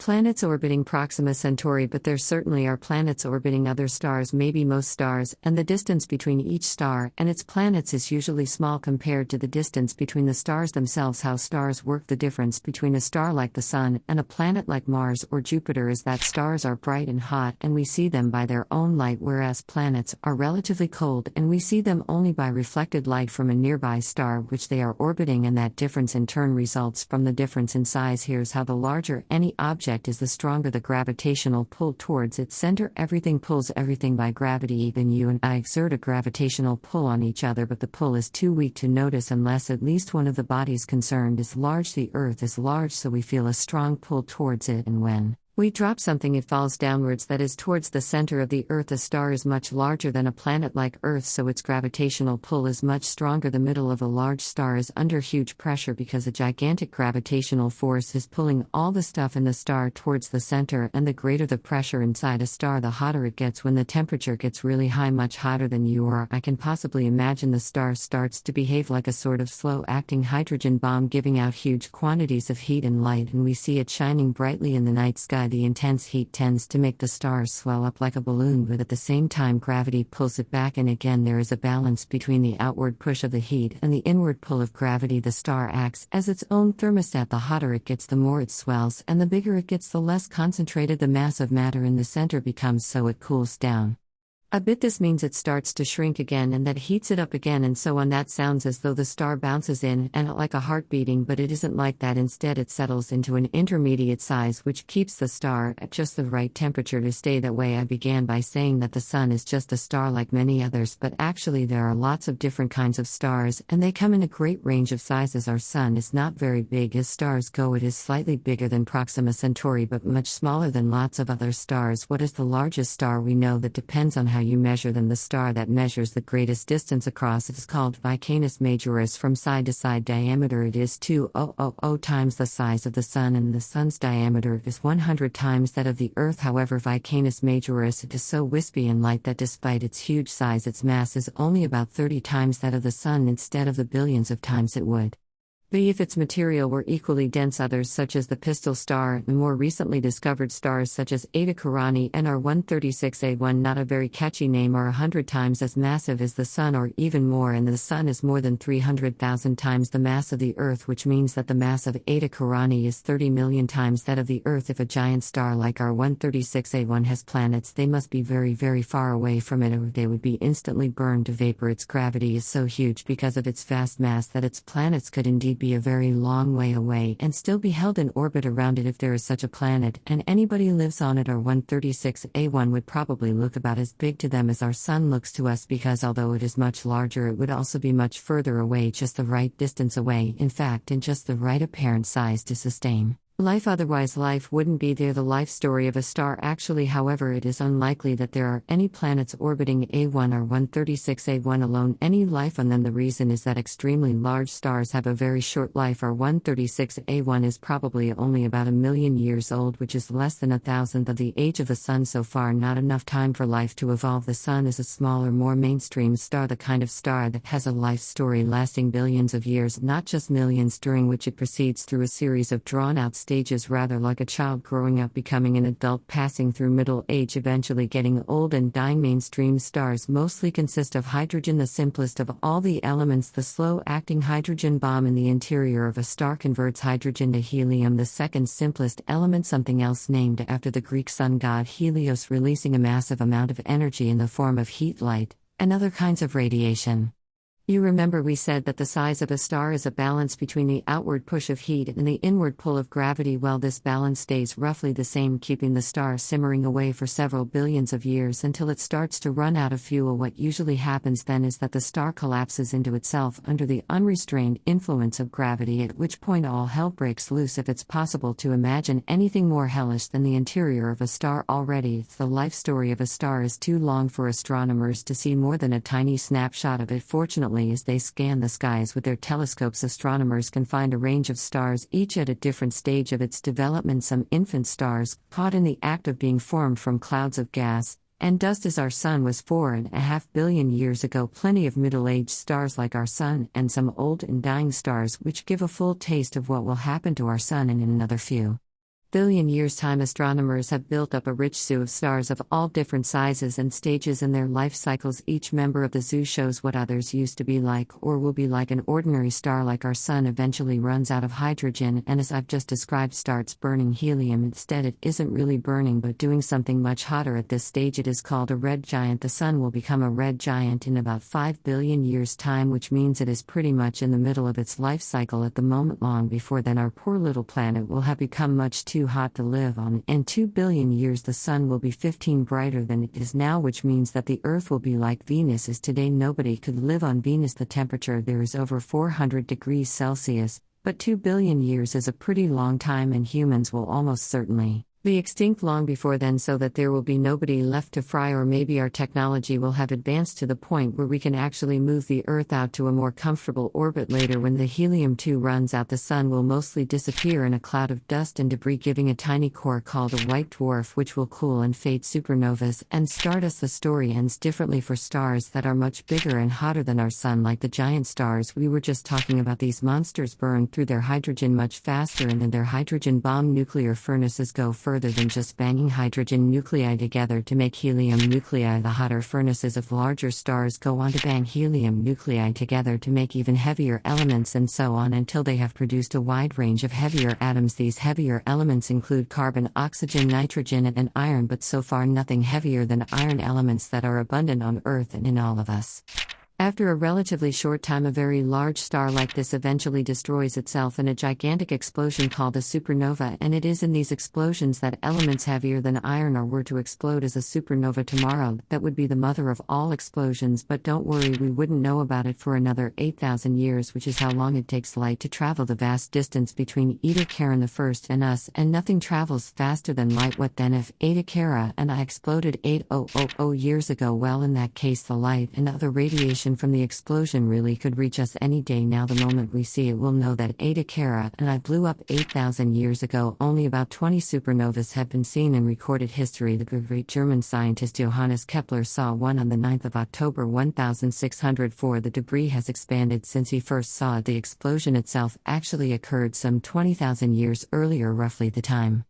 planets orbiting Proxima Centauri, but there certainly are planets orbiting other stars, maybe most stars, and the distance between each star and its planets is usually small compared to the distance between the stars themselves. How stars work: the difference between a star like the Sun and a planet like Mars or Jupiter is that stars are bright and hot and we see them by their own light, whereas planets are relatively cold and we see them only by reflected light from a nearby star which they are orbiting, and that difference in turn results from the difference in size. Here's how: the larger any object is, the stronger the gravitational pull towards its center. Everything pulls everything by gravity. Even you and I exert a gravitational pull on each other, but the pull is too weak to notice unless at least one of the bodies concerned is large. The Earth is large, so we feel a strong pull towards it, and when we drop something it falls downwards, that is, towards the center of the Earth. A star is much larger than a planet like Earth, so its gravitational pull is much stronger. The middle of a large star is under huge pressure because a gigantic gravitational force is pulling all the stuff in the star towards the center, and the greater the pressure inside a star, the hotter it gets. When the temperature gets really high, much hotter than you or I can possibly imagine, the star starts to behave like a sort of slow-acting hydrogen bomb, giving out huge quantities of heat and light, and we see it shining brightly in the night sky. The intense heat tends to make the stars swell up like a balloon, but at the same time gravity pulls it back, and again there is a balance between the outward push of the heat and the inward pull of gravity. The star acts as its own thermostat. The hotter it gets, the more it swells, and the bigger it gets, the less concentrated the mass of matter in the center becomes, so it cools down a bit. This means it starts to shrink again, and that heats it up again, and so on. That sounds as though the star bounces in and out like a heart beating, but it isn't like that. Instead, it settles into an intermediate size which keeps the star at just the right temperature to stay that way. I began by saying that the sun is just a star like many others, but actually there are lots of different kinds of stars, and they come in a great range of sizes. Our sun is not very big as stars go. It is slightly bigger than Proxima Centauri, but much smaller than lots of other stars. What is the largest star we know? That depends on how you measure them. The star that measures the greatest distance across is called Canis Majoris. From side to side diameter, it is 2,000 times the size of the Sun, and the Sun's diameter is 100 times that of the Earth. However, Canis Majoris is so wispy and light that despite its huge size, its mass is only about 30 times that of the Sun instead of the billions of times it would be if its material were equally dense. Others, such as the Pistol Star and more recently discovered stars such as Eta Carani and R136A1, not a very catchy name, are 100 times as massive as the Sun or even more, and the Sun is more than 300,000 times the mass of the Earth, which means that the mass of Eta Carani is 30 million times that of the Earth. If a giant star like R136A1 has planets, they must be very, very far away from it, or they would be instantly burned to vapor. Its gravity is so huge because of its vast mass that its planets could indeed be a very long way away and still be held in orbit around it if there is such a planet, and anybody who lives on it. Or 136A1 would probably look about as big to them as our Sun looks to us, because although it is much larger, it would also be much further away, just the right distance away, in fact in just the right apparent size to sustain Life wouldn't be there. The life story of a star actually, however, it is unlikely that there are any planets orbiting A1 or 136A1 alone, any life on them. The reason is that extremely large stars have a very short life. Our 136A1 is probably only about 1,000,000 years old, which is less than 1,000th of the age of the Sun. So far, not enough time for life to evolve. The Sun is a smaller, more mainstream star, the kind of star that has a life story lasting billions of years, not just millions, during which it proceeds through a series of drawn-out stages, rather like a child growing up, becoming an adult, passing through middle age, eventually getting old and dying. Mainstream stars mostly consist of hydrogen, the simplest of all the elements. The slow-acting hydrogen bomb in the interior of a star converts hydrogen to helium, the second simplest element, something else named after the Greek sun god Helios, releasing a massive amount of energy in the form of heat, light, and other kinds of radiation. You remember we said that the size of a star is a balance between the outward push of heat and the inward pull of gravity. Well, this balance stays roughly the same, keeping the star simmering away for several billions of years until it starts to run out of fuel. What usually happens then is that the star collapses into itself under the unrestrained influence of gravity, at which point all hell breaks loose. If it's possible to imagine anything more hellish than the interior of a star already, the life story of a star is too long for astronomers to see more than a tiny snapshot of it. Fortunately, as they scan the skies with their telescopes, astronomers can find a range of stars, each at a different stage of its development. Some infant stars, caught in the act of being formed from clouds of gas and dust as our Sun was 4.5 billion years ago, plenty of middle-aged stars like our Sun, and some old and dying stars which give a full taste of what will happen to our Sun in another few billion years' time. Astronomers have built up a rich zoo of stars of all different sizes and stages in their life cycles. Each member of the zoo shows what others used to be like or will be like. An ordinary star like our Sun eventually runs out of hydrogen and, as I've just described, starts burning helium. Instead, it isn't really burning but doing something much hotter. At this stage, it is called a red giant. The Sun will become a red giant in about 5 billion years' time, which means it is pretty much in the middle of its life cycle at the moment. Long before then, our poor little planet will have become much too hot to live on. In 2 billion years, the Sun will be 15 brighter than it is now, which means that the Earth will be like Venus is today. Nobody could live on Venus. The temperature there is over 400 degrees Celsius, but 2 billion years is a pretty long time, and humans will almost certainly be extinct long before then, so that there will be nobody left to fry. Or maybe our technology will have advanced to the point where we can actually move the Earth out to a more comfortable orbit later. When the helium-2 runs out, the Sun will mostly disappear in a cloud of dust and debris, giving a tiny core called a white dwarf, which will cool and fade supernovas and stardust. The story ends differently for stars that are much bigger and hotter than our Sun, like the giant stars we were just talking about. These monsters burn through their hydrogen much faster, and then their hydrogen bomb nuclear furnaces go further than just banging hydrogen nuclei together to make helium nuclei. The hotter furnaces of larger stars go on to bang helium nuclei together to make even heavier elements, and so on until they have produced a wide range of heavier atoms. These heavier elements include carbon, oxygen, nitrogen, and iron, but so far nothing heavier than iron, elements that are abundant on Earth and in all of us. After a relatively short time, a very large star like this eventually destroys itself in a gigantic explosion called a supernova, and it is in these explosions that elements heavier than iron were to explode as a supernova tomorrow. That would be the mother of all explosions, but don't worry, we wouldn't know about it for another 8,000 years, which is how long it takes light to travel the vast distance between Eta Carin the First and us, and nothing travels faster than light. What then if Eta Carin and I exploded 8,000 years ago? Well, in that case, the light and other radiation from the explosion really could reach us any day now. The moment we see it, we'll know that Eta Carin and I blew up 8,000 years ago. Only about 20 supernovas have been seen in recorded history. The great German scientist Johannes Kepler saw one on the 9th of October 1604. The debris has expanded since he first saw it. The explosion itself actually occurred some 20,000 years earlier, roughly the time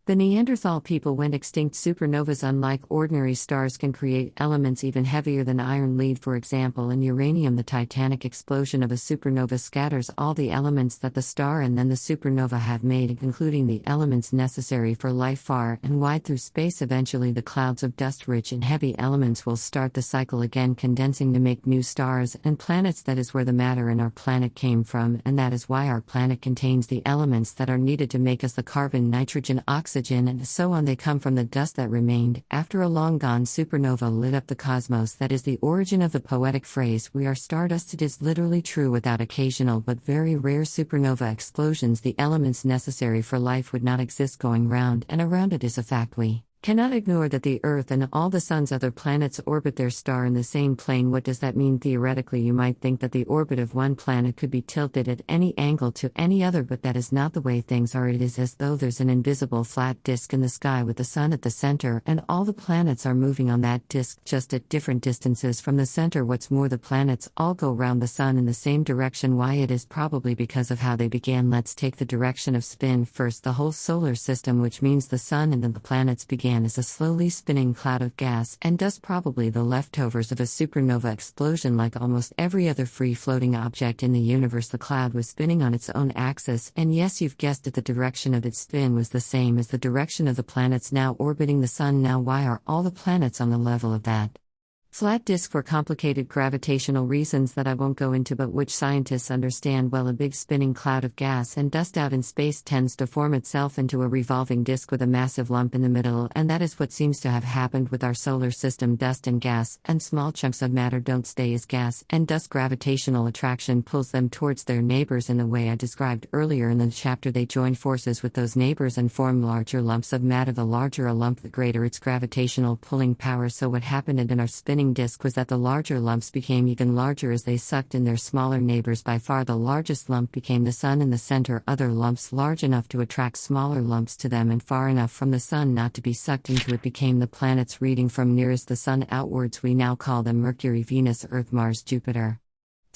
the Neanderthal people went extinct. Supernovas, unlike ordinary stars, can create elements even heavier than iron, lead, for example, and uranium. The titanic explosion of a supernova scatters all the elements that the star and then the supernova have made, including the elements necessary for life, far and wide through space. Eventually, the clouds of dust rich in heavy elements will start the cycle again, condensing to make new stars and planets. That is where the matter in our planet came from, and that is why our planet contains the elements that are needed to make us: the carbon, nitrogen, oxygen, oxygen and so on. They come from the dust that remained after a long-gone supernova lit up the cosmos. That is the origin of the poetic phrase, "We are stardust." It is literally true. Without occasional but very rare supernova explosions, the elements necessary for life would not exist. Going round and around it is a fact. We cannot ignore that the Earth and all the Sun's other planets orbit their star in the same plane. What does that mean? Theoretically, you might think that the orbit of one planet could be tilted at any angle to any other, but that is not the way things are. It is as though there's an invisible flat disk in the sky with the Sun at the center, and all the planets are moving on that disk, just at different distances from the center. What's more, the planets all go round the Sun in the same direction. Why? It is probably because of how they began. Let's take the direction of spin first. The whole solar system, which means the Sun and then the planets, began as a slowly spinning cloud of gas and dust, probably the leftovers of a supernova explosion. Like almost every other free-floating object in the universe, the cloud was spinning on its own axis, and yes, you've guessed it, the direction of its spin was the same as the direction of the planets now orbiting the Sun. Now, why are all the planets on the level of that flat disk? For complicated gravitational reasons that I won't go into, but which scientists understand well. A big spinning cloud of gas and dust out in space tends to form itself into a revolving disk with a massive lump in the middle, and that is what seems to have happened with our solar system. Dust and gas and small chunks of matter don't stay as gas and dust. Gravitational attraction pulls them towards their neighbors in the way I described earlier in the chapter. They join forces with those neighbors and form larger lumps of matter. The larger a lump, the greater its gravitational pulling power. So what happened in our spinning disk was that the larger lumps became even larger as they sucked in their smaller neighbors. By far the largest lump became the Sun in the center. Other lumps large enough to attract smaller lumps to them and far enough from the Sun not to be sucked into it became the planets. Reading from nearest the Sun outwards, we now call them Mercury, Venus, Earth, Mars, Jupiter,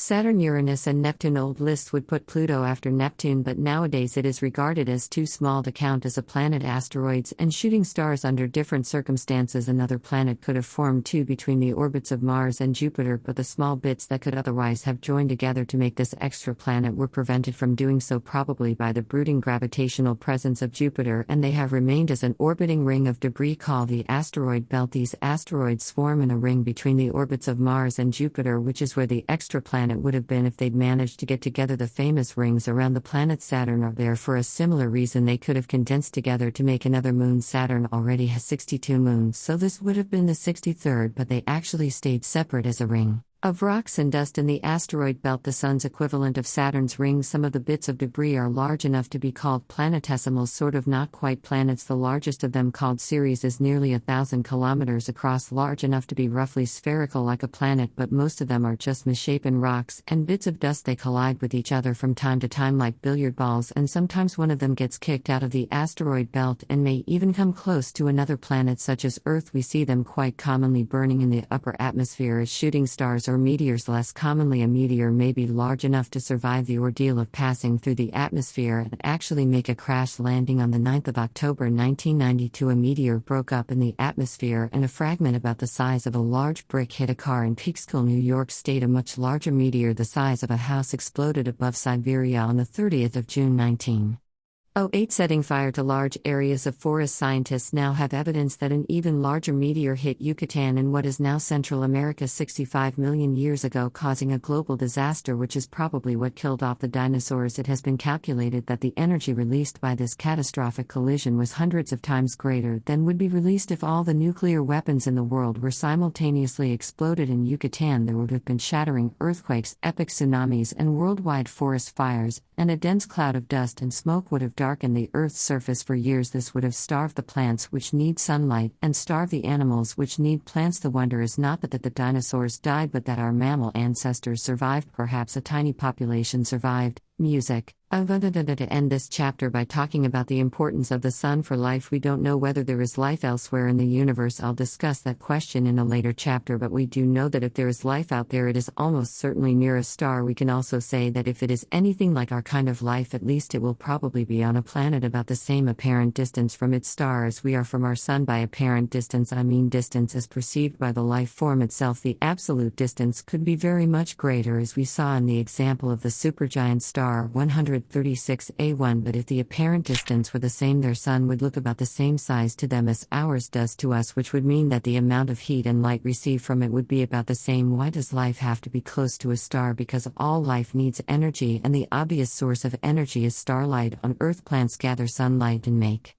Saturn, Uranus, and Neptune. Old lists would put Pluto after Neptune, but nowadays it is regarded as too small to count as a planet. Asteroids and shooting stars under different circumstances. Another planet could have formed too between the orbits of Mars and Jupiter, but the small bits that could otherwise have joined together to make this extra planet were prevented from doing so, probably by the brooding gravitational presence of Jupiter, and they have remained as an orbiting ring of debris called the asteroid belt. These asteroids swarm in a ring between the orbits of Mars and Jupiter, which is where the extra planet would have been if they'd managed to get together. The famous rings around the planet Saturn are there for a similar reason. They could have condensed together to make another moon. Saturn already has 62 moons, so this would have been the 63rd, but they actually stayed separate as a ring of rocks and dust in the asteroid belt, the Sun's equivalent of Saturn's ring. Some of the bits of debris are large enough to be called planetesimals, sort of not quite planets. The largest of them, called Ceres, is nearly 1,000 kilometers across, large enough to be roughly spherical like a planet, but most of them are just misshapen rocks and bits of dust. They collide with each other from time to time like billiard balls, and sometimes one of them gets kicked out of the asteroid belt and may even come close to another planet such as Earth. We see them quite commonly burning in the upper atmosphere as shooting stars or meteors. Less commonly, a meteor may be large enough to survive the ordeal of passing through the atmosphere and actually make a crash landing. On the 9th of October 1992, a meteor broke up in the atmosphere and a fragment about the size of a large brick hit a car in Peekskill, New York State. A much larger meteor the size of a house exploded above Siberia on the 30th of June 1908, setting fire to large areas of forest. Scientists now have evidence that an even larger meteor hit Yucatan in what is now Central America 65 million years ago, causing a global disaster, which is probably what killed off the dinosaurs. It has been calculated that the energy released by this catastrophic collision was hundreds of times greater than would be released if all the nuclear weapons in the world were simultaneously exploded in Yucatan. There would have been shattering earthquakes, epic tsunamis, and worldwide forest fires, and a dense cloud of dust and smoke would have darkened the Earth's surface for years. This would have starved the plants, which need sunlight, and starved the animals, which need plants. The wonder is not that the dinosaurs died, but that our mammal ancestors survived. Perhaps a tiny population survived. Music. To end this chapter by talking about the importance of the Sun for life. We don't know whether there is life elsewhere in the universe. I'll discuss that question in a later chapter, but we do know that if there is life out there, it is almost certainly near a star. We can also say that if it is anything like our kind of life, at least it will probably be on a planet about the same apparent distance from its star as we are from our Sun. By apparent distance, I mean distance as perceived by the life form itself. The absolute distance could be very much greater, as we saw in the example of the supergiant star 136A1, but if the apparent distance were the same, their Sun would look about the same size to them as ours does to us, which would mean that the amount of heat and light received from it would be about the same. Why does life have to be close to a star? Because all life needs energy, and the obvious source of energy is starlight. On Earth, plants gather sunlight and make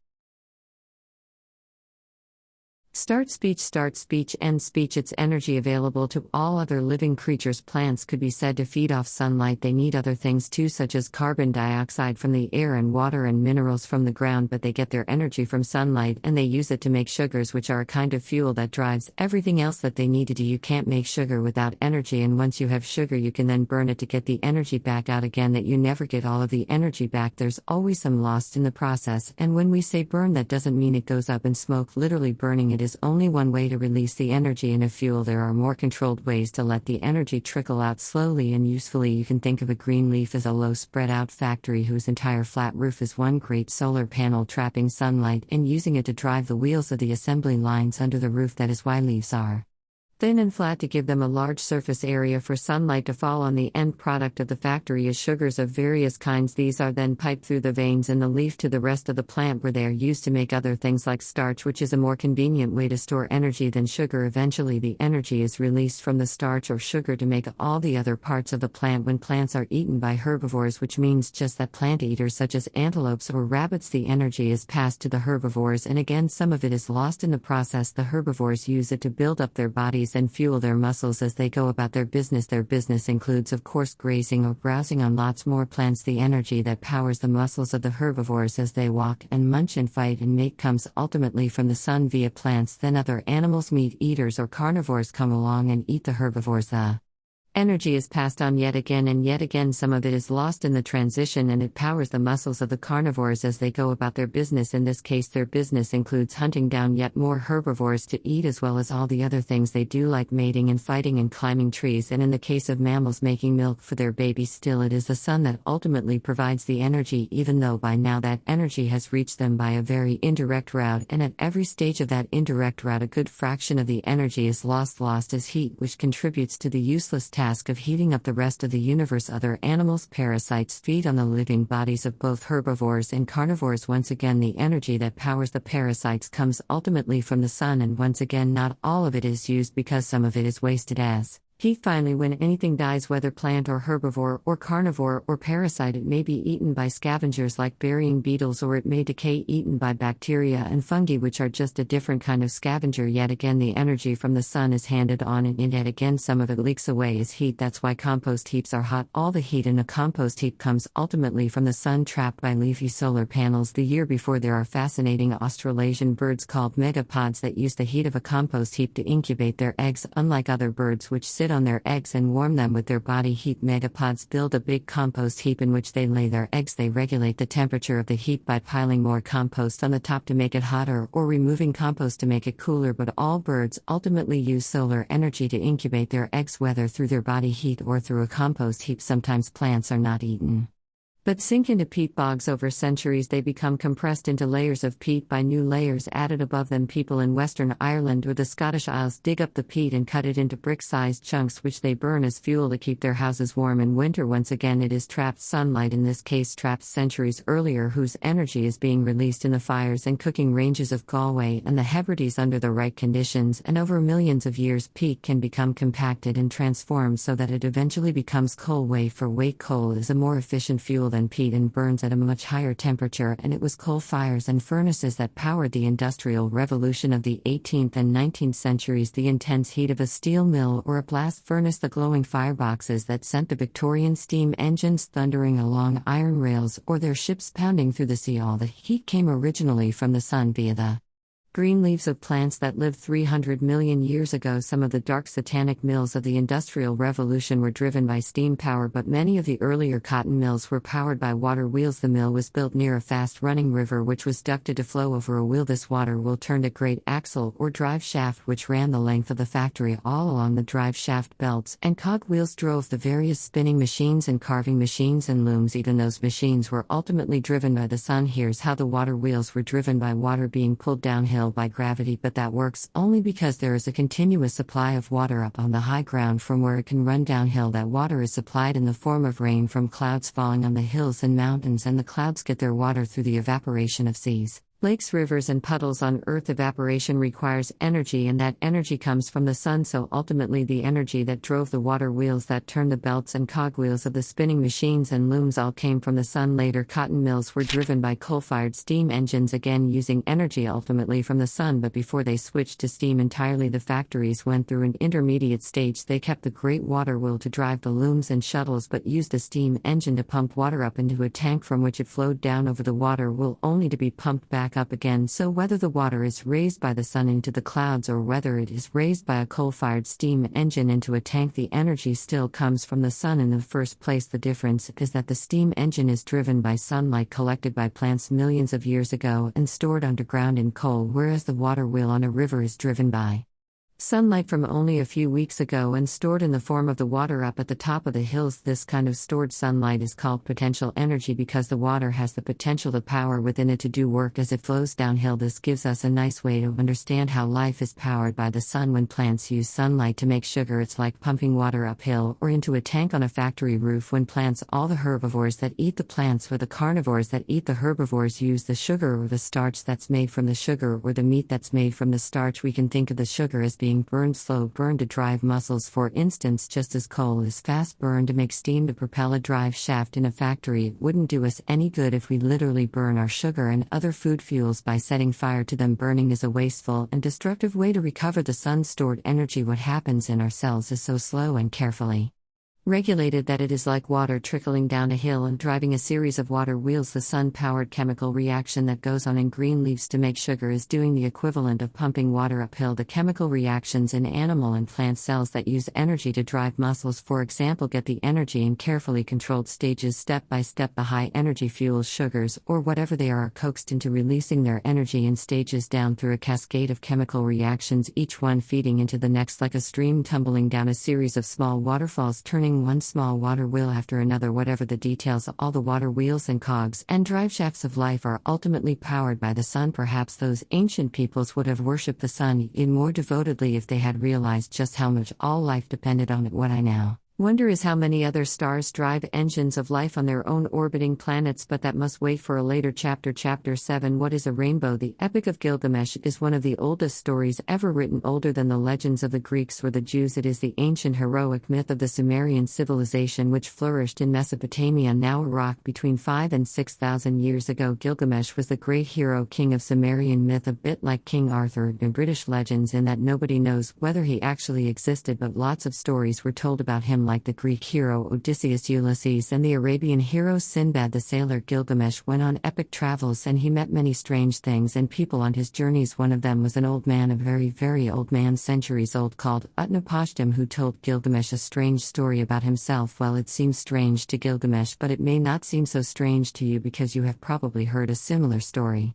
Start speech, end speech. It's energy available to all other living creatures. Plants could be said to feed off sunlight. They need other things too, such as carbon dioxide from the air and water and minerals from the ground, but they get their energy from sunlight and they use it to make sugars, which are a kind of fuel that drives everything else that they need to do. You can't make sugar without energy, and once you have sugar, you can then burn it to get the energy back out again. That you never get all of the energy back. There's always some lost in the process, and when we say burn, that doesn't mean it goes up in smoke. Literally burning it is only one way to release the energy in a fuel. There are more controlled ways to let the energy trickle out slowly and usefully. You can think of a green leaf as a low spread out factory whose entire flat roof is one great solar panel trapping sunlight and using it to drive the wheels of the assembly lines under the roof. That is why leaves are thin and flat, to give them a large surface area for sunlight to fall on. The end product of the factory is sugars of various kinds. These are then piped through the veins in the leaf to the rest of the plant, where they are used to make other things like starch, which is a more convenient way to store energy than sugar. Eventually, the energy is released from the starch or sugar to make all the other parts of the plant. When plants are eaten by herbivores, which means just that plant eaters such as antelopes or rabbits, the energy is passed to the herbivores, and again some of it is lost in the process. The herbivores use it to build up their bodies and fuel their muscles as they go about their business. Their business includes, of course, grazing or browsing on lots more plants. The energy that powers the muscles of the herbivores as they walk and munch and fight and mate comes ultimately from the sun via plants. Then other animals, meat eaters or carnivores, come along and eat the herbivores. The energy is passed on yet again and yet again. Some of it is lost in the transition, and it powers the muscles of the carnivores as they go about their business. In this case, their business includes hunting down yet more herbivores to eat, as well as all the other things they do, like mating and fighting and climbing trees, and in the case of mammals, making milk for their babies. Still, it is the sun that ultimately provides the energy, even though by now that energy has reached them by a very indirect route, and at every stage of that indirect route a good fraction of the energy is lost. Lost as heat, which contributes to the useless task of heating up the rest of the universe. Other animals, parasites, feed on the living bodies of both herbivores and carnivores. Once again, the energy that powers the parasites comes ultimately from the sun, and once again not all of it is used because some of it is wasted as heat. Finally, when anything dies, whether plant or herbivore or carnivore or parasite, it may be eaten by scavengers like burying beetles, or it may decay eaten by bacteria and fungi, which are just a different kind of scavenger. Yet again, the energy from the sun is handed on, and yet again some of it leaks away as heat. That's why compost heaps are hot. All the heat in a compost heap comes ultimately from the sun, trapped by leafy solar panels. The year before, there are fascinating Australasian birds called megapods that use the heat of a compost heap to incubate their eggs. Unlike other birds which sit on their eggs and warm them with their body heat, megapods build a big compost heap in which they lay their eggs. They regulate the temperature of the heap by piling more compost on the top to make it hotter, or removing compost to make it cooler. But all birds ultimately use solar energy to incubate their eggs, whether through their body heat or through a compost heap. Sometimes plants are not eaten, but sink into peat bogs. Over centuries, they become compressed into layers of peat by new layers added above them. People in Western Ireland or the Scottish Isles dig up the peat and cut it into brick-sized chunks, which they burn as fuel to keep their houses warm in winter. Once again, it is trapped sunlight, in this case trapped centuries earlier, whose energy is being released in the fires and cooking ranges of Galway and the Hebrides under the right conditions. And over millions of years, peat can become compacted and transformed so that it eventually becomes coal. Weight for weight, coal is a more efficient fuel than peat and burns at a much higher temperature, and it was coal fires and furnaces that powered the Industrial Revolution of the 18th and 19th centuries. The intense heat of a steel mill or a blast furnace, the glowing fireboxes that sent the Victorian steam engines thundering along iron rails, or their ships pounding through the sea. All the heat came originally from the sun via the green leaves of plants that lived 300 million years ago. Some of the dark satanic mills of the Industrial Revolution were driven by steam power, but many of the earlier cotton mills were powered by water wheels. The mill was built near a fast-running river which was ducted to flow over a wheel. This water wheel turned a great axle or drive shaft which ran the length of the factory all along the drive shaft belts, and cog wheels drove the various spinning machines and carving machines and looms. Even those machines were ultimately driven by the sun. Here's how the water wheels were driven: by water being pulled downhill by gravity, but that works only because there is a continuous supply of water up on the high ground from where it can run downhill. That water is supplied in the form of rain from clouds falling on the hills and mountains, and the clouds get their water through the evaporation of seas. Lakes, rivers, and puddles on Earth. Evaporation requires energy, and that energy comes from the sun, so ultimately the energy that drove the water wheels that turned the belts and cogwheels of the spinning machines and looms all came from the sun. Later, cotton mills were driven by coal-fired steam engines, again using energy ultimately from the sun, but before they switched to steam entirely, the factories went through an intermediate stage. They kept the great water wheel to drive the looms and shuttles, but used a steam engine to pump water up into a tank from which it flowed down over the water wheel, only to be pumped back up again. So whether the water is raised by the sun into the clouds or whether it is raised by a coal-fired steam engine into a tank, the energy still comes from the sun in the first place. The difference is that the steam engine is driven by sunlight collected by plants millions of years ago and stored underground in coal, whereas the water wheel on a river is driven by sunlight from only a few weeks ago and stored in the form of the water up at the top of the hills. This kind of stored sunlight is called potential energy because the water has the potential, the power within it to do work as it flows downhill. This gives us a nice way to understand how life is powered by the sun. When plants use sunlight to make sugar, it's like pumping water uphill or into a tank on a factory roof. When plants, all the herbivores that eat the plants or the carnivores that eat the herbivores use the sugar or the starch that's made from the sugar or the meat that's made from the starch, we can think of the sugar as being burned, slow burn to drive muscles, for instance, just as coal is fast burn to make steam to propel a drive shaft in a factory. It wouldn't do us any good if we literally burn our sugar and other food fuels by setting fire to them. Burning is a wasteful and destructive way to recover the sun's stored energy. What happens in our cells is so slow and carefully regulated that it is like water trickling down a hill and driving a series of water wheels. The sun-powered chemical reaction that goes on in green leaves to make sugar is doing the equivalent of pumping water uphill. The chemical reactions in animal and plant cells that use energy to drive muscles, for example, get the energy in carefully controlled stages. Step by step, the high-energy fuels, sugars, or whatever they are coaxed into releasing their energy in stages down through a cascade of chemical reactions, each one feeding into the next like a stream tumbling down a series of small waterfalls, turning one small water wheel after another. Whatever the details, all the water wheels and cogs and driveshafts of life are ultimately powered by the sun. Perhaps those ancient peoples would have worshipped the sun even more devotedly if they had realized just how much all life depended on it. What I now wonder is how many other stars drive engines of life on their own orbiting planets, but that must wait for a later chapter. Chapter 7. What is a rainbow? The Epic of Gilgamesh is one of the oldest stories ever written, older than the legends of the Greeks or the Jews. It is the ancient heroic myth of the Sumerian civilization which flourished in Mesopotamia, now Iraq, between 5,000 and 6,000 years ago. Gilgamesh was the great hero king of Sumerian myth, a bit like King Arthur in British legends, in that nobody knows whether he actually existed, but lots of stories were told about him, like the Greek hero Odysseus, Ulysses, and the Arabian hero Sinbad the sailor. Gilgamesh went on epic travels and he met many strange things and people on his journeys. One of them was an old man, a very, very old man, centuries old, called Utnapishtim, who told Gilgamesh a strange story about himself. Well, it seems strange to Gilgamesh, but it may not seem so strange to you because you have probably heard a similar story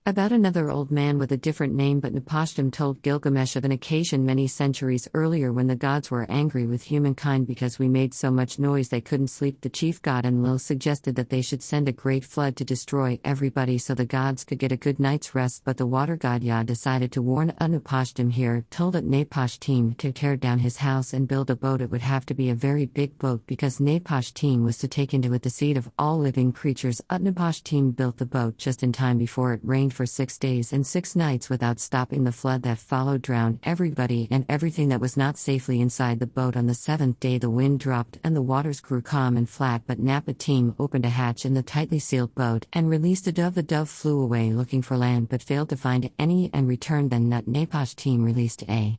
about another old man with a different name. But Utnapishtim told Gilgamesh of an occasion many centuries earlier when the gods were angry with humankind because we made so much noise they couldn't sleep. The chief god Enlil suggested that they should send a great flood to destroy everybody so the gods could get a good night's rest, but the water god Yah decided to warn Utnapishtim here, told Utnapishtim to tear down his house and build a boat. It would have to be a very big boat because Utnapishtim was to take into it the seed of all living creatures. Utnapishtim built the boat just in time before it rained for 6 days and 6 nights without stopping. The flood that followed drowned everybody and everything that was not safely inside the boat. On the 7th day the wind dropped and the waters grew calm and flat, but Utnapishtim opened a hatch in the tightly sealed boat and released a dove. The dove flew away looking for land but failed to find any and returned. Then Utnapishtim released a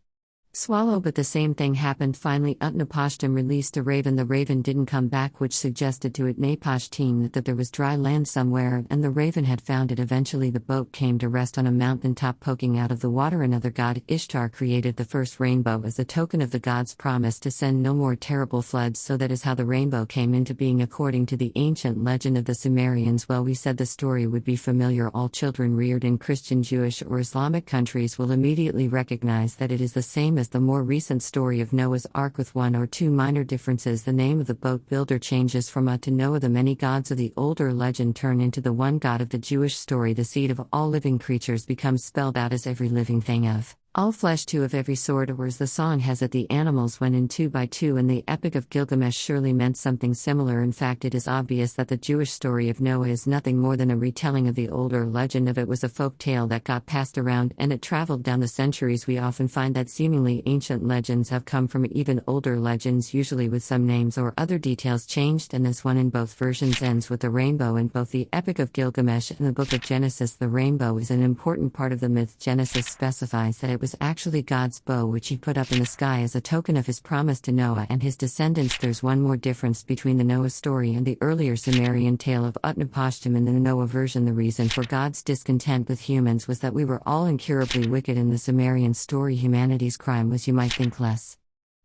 swallow, but the same thing happened. Finally, Utnapishtim released a raven. The raven didn't come back, which suggested to Utnapishtim that there was dry land somewhere, and the raven had found it. Eventually, the boat came to rest on a mountain top poking out of the water. Another god, Ishtar, created the first rainbow as a token of the god's promise to send no more terrible floods. So that is how the rainbow came into being according to the ancient legend of the Sumerians. Well, we said the story would be familiar. All children reared in Christian, Jewish, or Islamic countries will immediately recognize that it is the same as the more recent story of Noah's Ark, with one or two minor differences. The name of the boat builder changes from to Noah. The many gods of the older legend turn into the one God of the Jewish story. The seed of all living creatures becomes spelled out as every living thing of All flesh two of every sort, or as the song has it, the animals went in two by two, and the Epic of Gilgamesh surely meant something similar. In fact, it is obvious that the Jewish story of Noah is nothing more than a retelling of the older legend of it was a folk tale that got passed around and it traveled down the centuries. We often find that seemingly ancient legends have come from even older legends, usually with some names or other details changed, and this one in both versions ends with the rainbow. In both the Epic of Gilgamesh and the Book of Genesis, the rainbow is an important part of the myth. Genesis specifies that it was actually God's bow which he put up in the sky as a token of his promise to Noah and his descendants. There's one more difference between the Noah story and the earlier Sumerian tale of Utnapishtim. In the Noah version, the reason for God's discontent with humans was that we were all incurably wicked. In the Sumerian story, humanity's crime was, you might think, less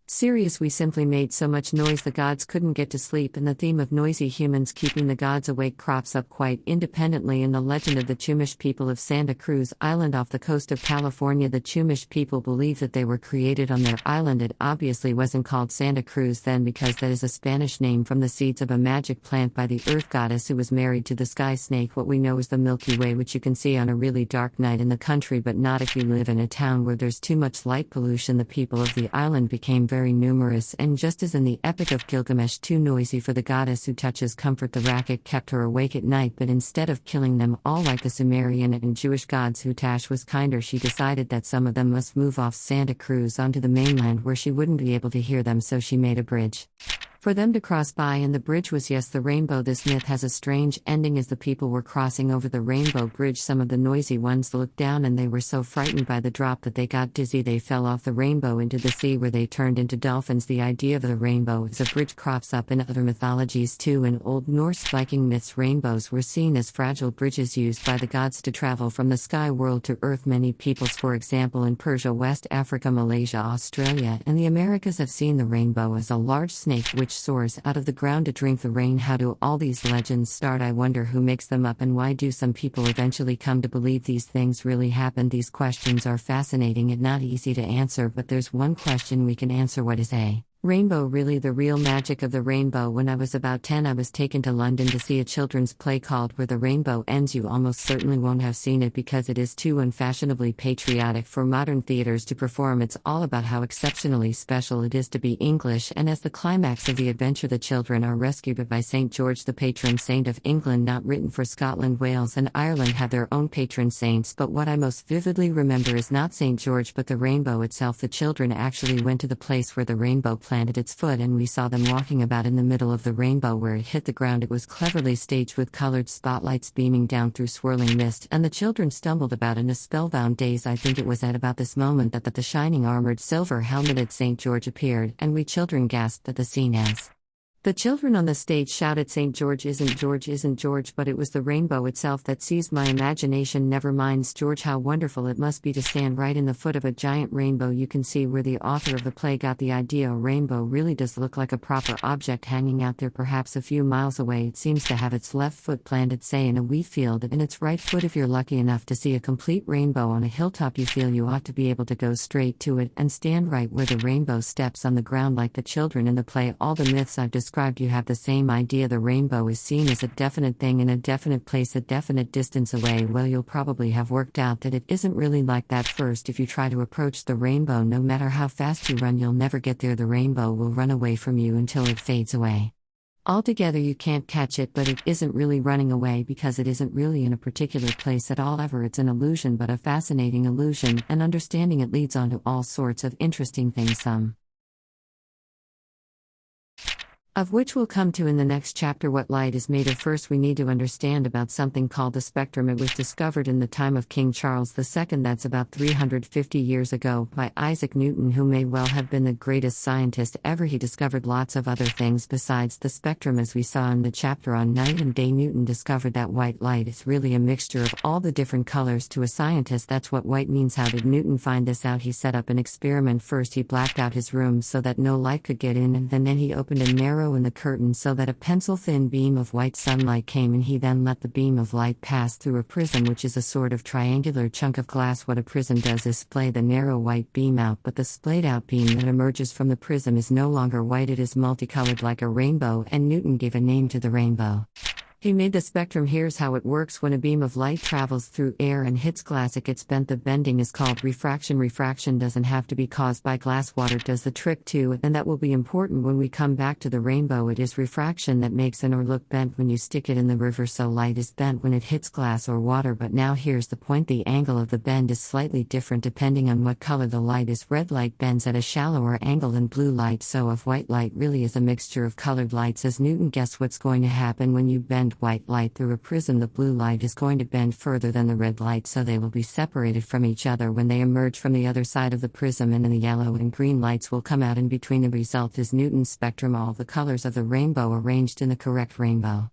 serious. We simply made so much noise the gods couldn't get to sleep, and the theme of noisy humans keeping the gods awake crops up quite independently in the legend of the Chumash people of Santa Cruz Island off the coast of California. The Chumash people believe that they were created on their island. It obviously wasn't called Santa Cruz then, because that is a Spanish name from the seeds of a magic plant by the earth goddess who was married to the sky snake. What we know is the Milky Way, which you can see on a really dark night in the country, but not if you live in a town where there's too much light pollution. The people of the island became very numerous, and just as in the Epic of Gilgamesh, too noisy for the goddess who touches comfort. The racket kept her awake at night, but instead of killing them all like the Sumerian and Jewish gods who Tash was kinder, she decided that some of them must move off Santa Cruz onto the mainland where she wouldn't be able to hear them, so she made a bridge for them to cross by, and the bridge was, yes, the rainbow. This myth has a strange ending. As the people were crossing over the rainbow bridge, some of the noisy ones looked down and they were so frightened by the drop that they got dizzy. They fell off the rainbow into the sea, where they turned into dolphins. The idea of the rainbow as a bridge crops up in other mythologies too. In Old Norse Viking myths, rainbows were seen as fragile bridges used by the gods to travel from the sky world to earth. Many peoples, for example in Persia, West Africa, Malaysia, Australia, and the Americas, have seen the rainbow as a large snake which soars out of the ground to drink the rain. How do all these legends start? I wonder who makes them up, and why do some people eventually come to believe these things really happened? These questions are fascinating and not easy to answer, but there's one question we can answer. What is a rainbow really? The real magic of the rainbow. When I was about 10, I was taken to London to see a children's play called Where the Rainbow Ends. You almost certainly won't have seen it because it is too unfashionably patriotic for modern theaters to perform. It's all about how exceptionally special it is to be English, and as the climax of the adventure, the children are rescued by St. George, the patron saint of England. Not written for Scotland, Wales, and Ireland have their own patron saints, but what I most vividly remember is not St. George but the rainbow itself. The children actually went to the place where the rainbow planted its foot, and we saw them walking about in the middle of the rainbow where it hit the ground. It was cleverly staged with colored spotlights beaming down through swirling mist, and the children stumbled about in a spellbound daze. I think it was at about this moment that the shining armored silver helmeted St. George appeared, and we children gasped at the scene as the children on the stage shouted, "St. George isn't George, isn't George," but it was the rainbow itself that seized my imagination. Never mind George, how wonderful it must be to stand right in the foot of a giant rainbow. You can see where the author of the play got the idea. A rainbow really does look like a proper object hanging out there, perhaps a few miles away. It seems to have its left foot planted, say, in a wheat field, and its right foot. If you're lucky enough to see a complete rainbow on a hilltop, you feel you ought to be able to go straight to it and stand right where the rainbow steps on the ground like the children in the play. All the myths I've described, you have the same idea. The rainbow is seen as a definite thing in a definite place, a definite distance away. Well, you'll probably have worked out that it isn't really like that. First, if you try to approach the rainbow, no matter how fast you run, you'll never get there. The rainbow will run away from you until it fades away altogether. You can't catch it, but it isn't really running away because it isn't really in a particular place at all ever. It's an illusion, but a fascinating illusion, and understanding it leads on to all sorts of interesting things, some of which we'll come to in the next chapter. What light is made of. First, we need to understand about something called the spectrum. It was discovered in the time of King Charles II, that's about 350 years ago, by Isaac Newton, who may well have been the greatest scientist ever. He discovered lots of other things besides the spectrum, as we saw in the chapter on night and day. Newton discovered that white light is really a mixture of all the different colors. To a scientist, that's what white means. How did Newton find this out? He set up an experiment. First, he blacked out his room so that no light could get in, and then he opened a narrow in the curtain so that a pencil-thin beam of white sunlight came in. He then let the beam of light pass through a prism, which is a sort of triangular chunk of glass. What a prism does is splay the narrow white beam out, but the splayed-out beam that emerges from the prism is no longer white, it is multicolored like a rainbow, and Newton gave a name to the rainbow. He made the spectrum. Here's how it works. When a beam of light travels through air and hits glass, it gets bent. The bending is called refraction. Refraction doesn't have to be caused by glass. Water does the trick too, and that will be important when we come back to the rainbow. It is refraction that makes an or look bent when you stick it in the river, so light is bent when it hits glass or water. But now here's the point: the angle of the bend is slightly different depending on what color the light is. Red light bends at a shallower angle than blue light, so if white light really is a mixture of colored lights, as Newton guessed what's going to happen when you bend white light through a prism, the blue light is going to bend further than the red light, so they will be separated from each other when they emerge from the other side of the prism, and then the yellow and green lights will come out in between. The result is Newton's spectrum, all the colors of the rainbow arranged in the correct rainbow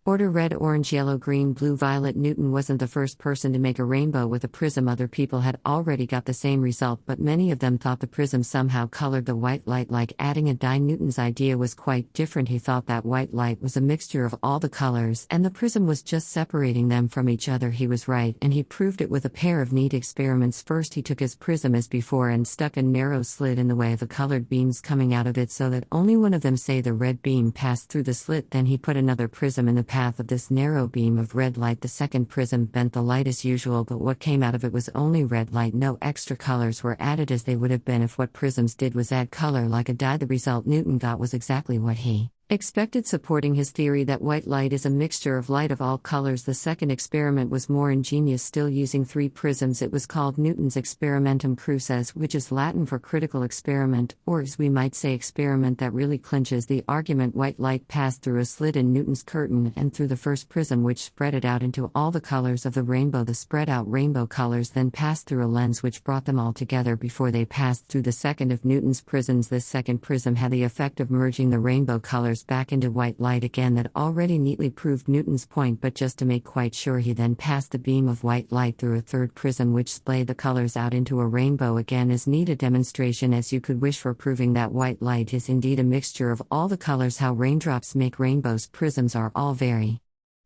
order: red, orange, yellow, green, blue, violet. Newton wasn't the first person to make a rainbow with a prism. Other people had already got the same result, but many of them thought the prism somehow colored the white light, like adding a dye. Newton's idea was quite different. He thought that white light was a mixture of all the colors, and the prism was just separating them from each other. He was right, and he proved it with a pair of neat experiments. First, he took his prism as before and stuck a narrow slit in the way of the colored beams coming out of it, so that only one of them, say the red beam, passed through the slit. Then he put another prism in the path of this narrow beam of red light. The second prism bent the light as usual, but what came out of it was only red light. No extra colors were added, as they would have been if what prisms did was add color like a dye. The result Newton got was exactly what he expected, supporting his theory that white light is a mixture of light of all colors. The second experiment was more ingenious, still using 3 prisms. It was called Newton's experimentum crucis, which is Latin for critical experiment, or as we might say, experiment that really clinches the argument. White light passed through a slit in Newton's curtain and through the first prism, which spread it out into all the colors of the rainbow. The spread out rainbow colors then passed through a lens which brought them all together before they passed through the second of Newton's prisms. This second prism had the effect of merging the rainbow colors back into white light again. That already neatly proved Newton's point, but just to make quite sure, he then passed the beam of white light through a third prism which splayed the colors out into a rainbow again. As neat a demonstration as you could wish for proving that white light is indeed a mixture of all the colors. How raindrops make rainbows. Prisms are all very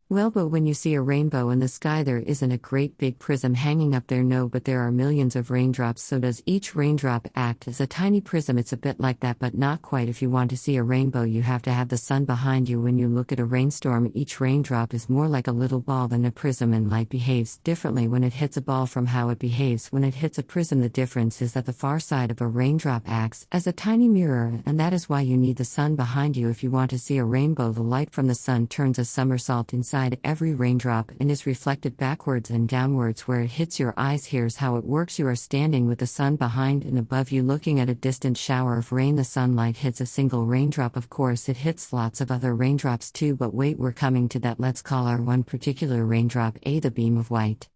well, but when you see a rainbow in the sky, there isn't a great big prism hanging up there. No, but there are millions of raindrops. So does each raindrop act as a tiny prism? It's a bit like that, but not quite. If you want to see a rainbow, you have to have the sun behind you. When you look at a rainstorm, each raindrop is more like a little ball than a prism, and light behaves differently when it hits a ball from how it behaves when it hits a prism. The difference is that the far side of a raindrop acts as a tiny mirror, and that is why you need the sun behind you if you want to see a rainbow. The light from the sun turns a somersault inside every raindrop and is reflected backwards and downwards where it hits your eyes. Here's how it works: you are standing with the sun behind and above you, looking at a distant shower of rain. The sunlight hits a single raindrop. Of course, it hits lots of other raindrops too, but wait, we're coming to that. Let's call our one particular raindrop A. The beam of white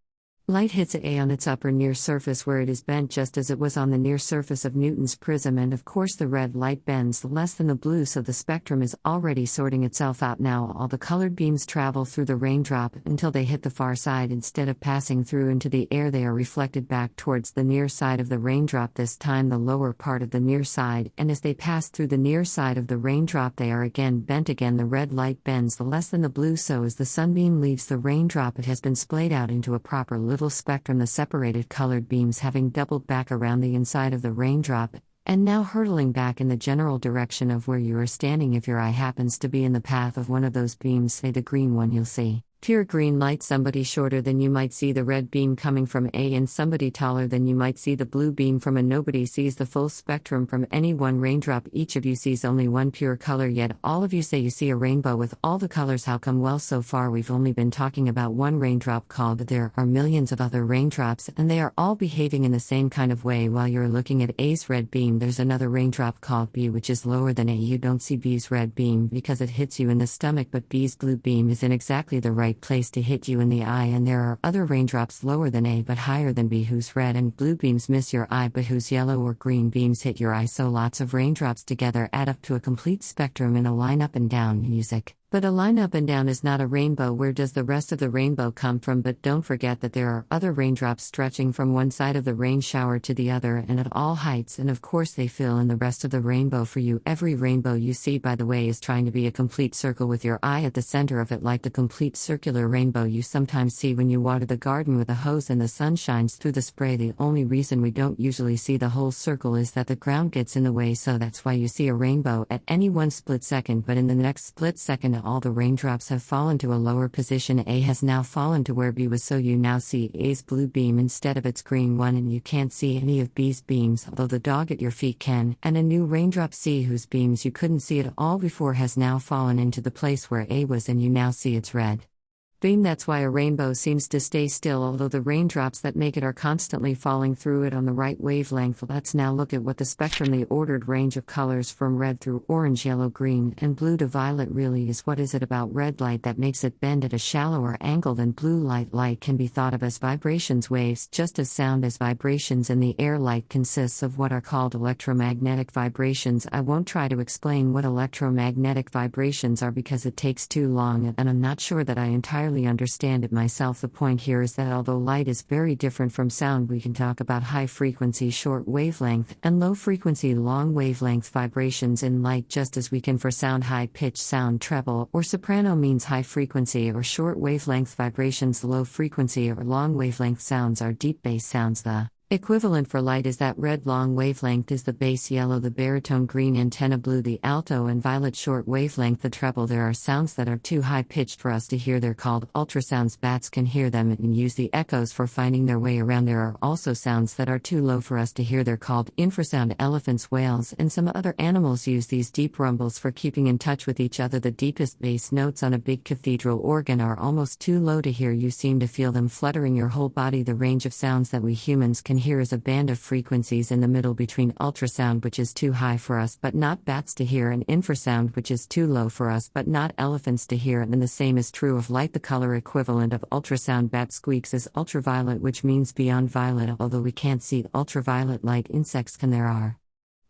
light hits A on its upper near surface, where it is bent just as it was on the near surface of Newton's prism, and of course the red light bends less than the blue, so the spectrum is already sorting itself out. Now all the colored beams travel through the raindrop until they hit the far side. Instead of passing through into the air, they are reflected back towards the near side of the raindrop, this time the lower part of the near side, and as they pass through the near side of the raindrop, they are again bent. Again, the red light bends less than the blue, so as the sunbeam leaves the raindrop, it has been splayed out into a proper little spectrum, the separated colored beams having doubled back around the inside of the raindrop, and now hurtling back in the general direction of where you are standing. If your eye happens to be in the path of one of those beams, say the green one, you'll see pure green light. Somebody shorter than you might see the red beam coming from A, and somebody taller than you might see the blue beam from A. Nobody sees the full spectrum from any one raindrop. Each of you sees only one pure color, yet all of you say you see a rainbow with all the colors. How come? Well, so far we've only been talking about one raindrop called, but there are millions of other raindrops, and they are all behaving in the same kind of way. While you're looking at A's red beam, there's another raindrop called B, which is lower than A. You don't see B's red beam because it hits you in the stomach, but B's blue beam is in exactly the right place to hit you in the eye, and there are other raindrops lower than A but higher than B whose red and blue beams miss your eye but whose yellow or green beams hit your eye. So lots of raindrops together add up to a complete spectrum in a line up and down music. But a line up and down is not a rainbow. Where does the rest of the rainbow come from? But don't forget that there are other raindrops stretching from one side of the rain shower to the other and at all heights, and of course they fill in the rest of the rainbow for you. Every rainbow you see, by the way, is trying to be a complete circle with your eye at the center of it, like the complete circular rainbow you sometimes see when you water the garden with a hose and the sun shines through the spray. The only reason we don't usually see the whole circle is that the ground gets in the way, so that's why you see a rainbow at any one split second, but in the next split second all the raindrops have fallen to a lower position. A has now fallen to where B was, so you now see A's blue beam instead of its green one, and you can't see any of B's beams, although the dog at your feet can. And a new raindrop C, whose beams you couldn't see at all before, has now fallen into the place where A was, and you now see its red beam. That's why a rainbow seems to stay still, although the raindrops that make it are constantly falling through it on the right wavelength. Let's now look at what the spectrum, the ordered range of colors from red through orange, yellow, green, and blue to violet really is. What is it about red light that makes it bend at a shallower angle than blue light? Light can be thought of as vibrations, waves, just as sound as vibrations in the air. Light consists of what are called electromagnetic vibrations. I won't try to explain what electromagnetic vibrations are because it takes too long, and I'm not sure that I entirely understand it myself. The point here is that although light is very different from sound, we can talk about high frequency short wavelength and low frequency long wavelength vibrations in light, just as we can for sound. High pitched sound, treble or soprano, means high frequency or short wavelength vibrations. Low frequency or long wavelength sounds are deep bass sounds. The equivalent for light is that red long wavelength is the bass, yellow the baritone, green antenna, blue the alto, and violet short wavelength the treble. There are sounds that are too high pitched for us to hear. They're called ultrasounds. Bats can hear them and use the echoes for finding their way around. There are also sounds that are too low for us to hear. They're called infrasound. Elephants, whales, and some other animals use these deep rumbles for keeping in touch with each other. The deepest bass notes on a big cathedral organ are almost too low to hear. You seem to feel them fluttering your whole body. The range of sounds that we humans can hear is a band of frequencies in the middle between ultrasound, which is too high for us but not bats to hear, and infrasound, which is too low for us but not elephants to hear. And the same is true of light. The color equivalent of ultrasound bat squeaks is ultraviolet, which means beyond violet. Although we can't see ultraviolet light, insects can. There are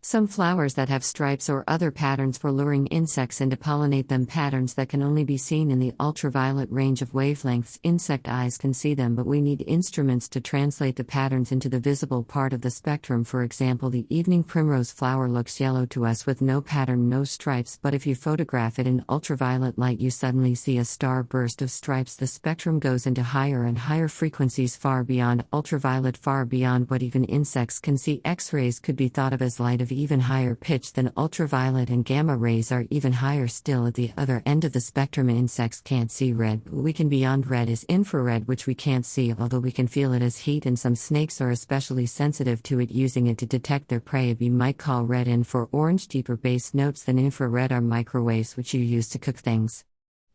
some flowers that have stripes or other patterns for luring insects in to pollinate them, patterns that can only be seen in the ultraviolet range of wavelengths. Insect eyes can see them, but we need instruments to translate the patterns into the visible part of the spectrum. For example, the evening primrose flower looks yellow to us with no pattern, no stripes, but if you photograph it in ultraviolet light, you suddenly see a star burst of stripes. The spectrum goes into higher and higher frequencies, far beyond ultraviolet, far beyond what even insects can see. X-rays could be thought of as light of even higher pitch than ultraviolet, and gamma rays are even higher still at the other end of the spectrum. Insects can't see red, but we can. Beyond red is infrared, which we can't see, although we can feel it as heat, and some snakes are especially sensitive to it, using it to detect their prey. We might call red infra orange. Deeper bass notes than infrared are microwaves, which you use to cook things.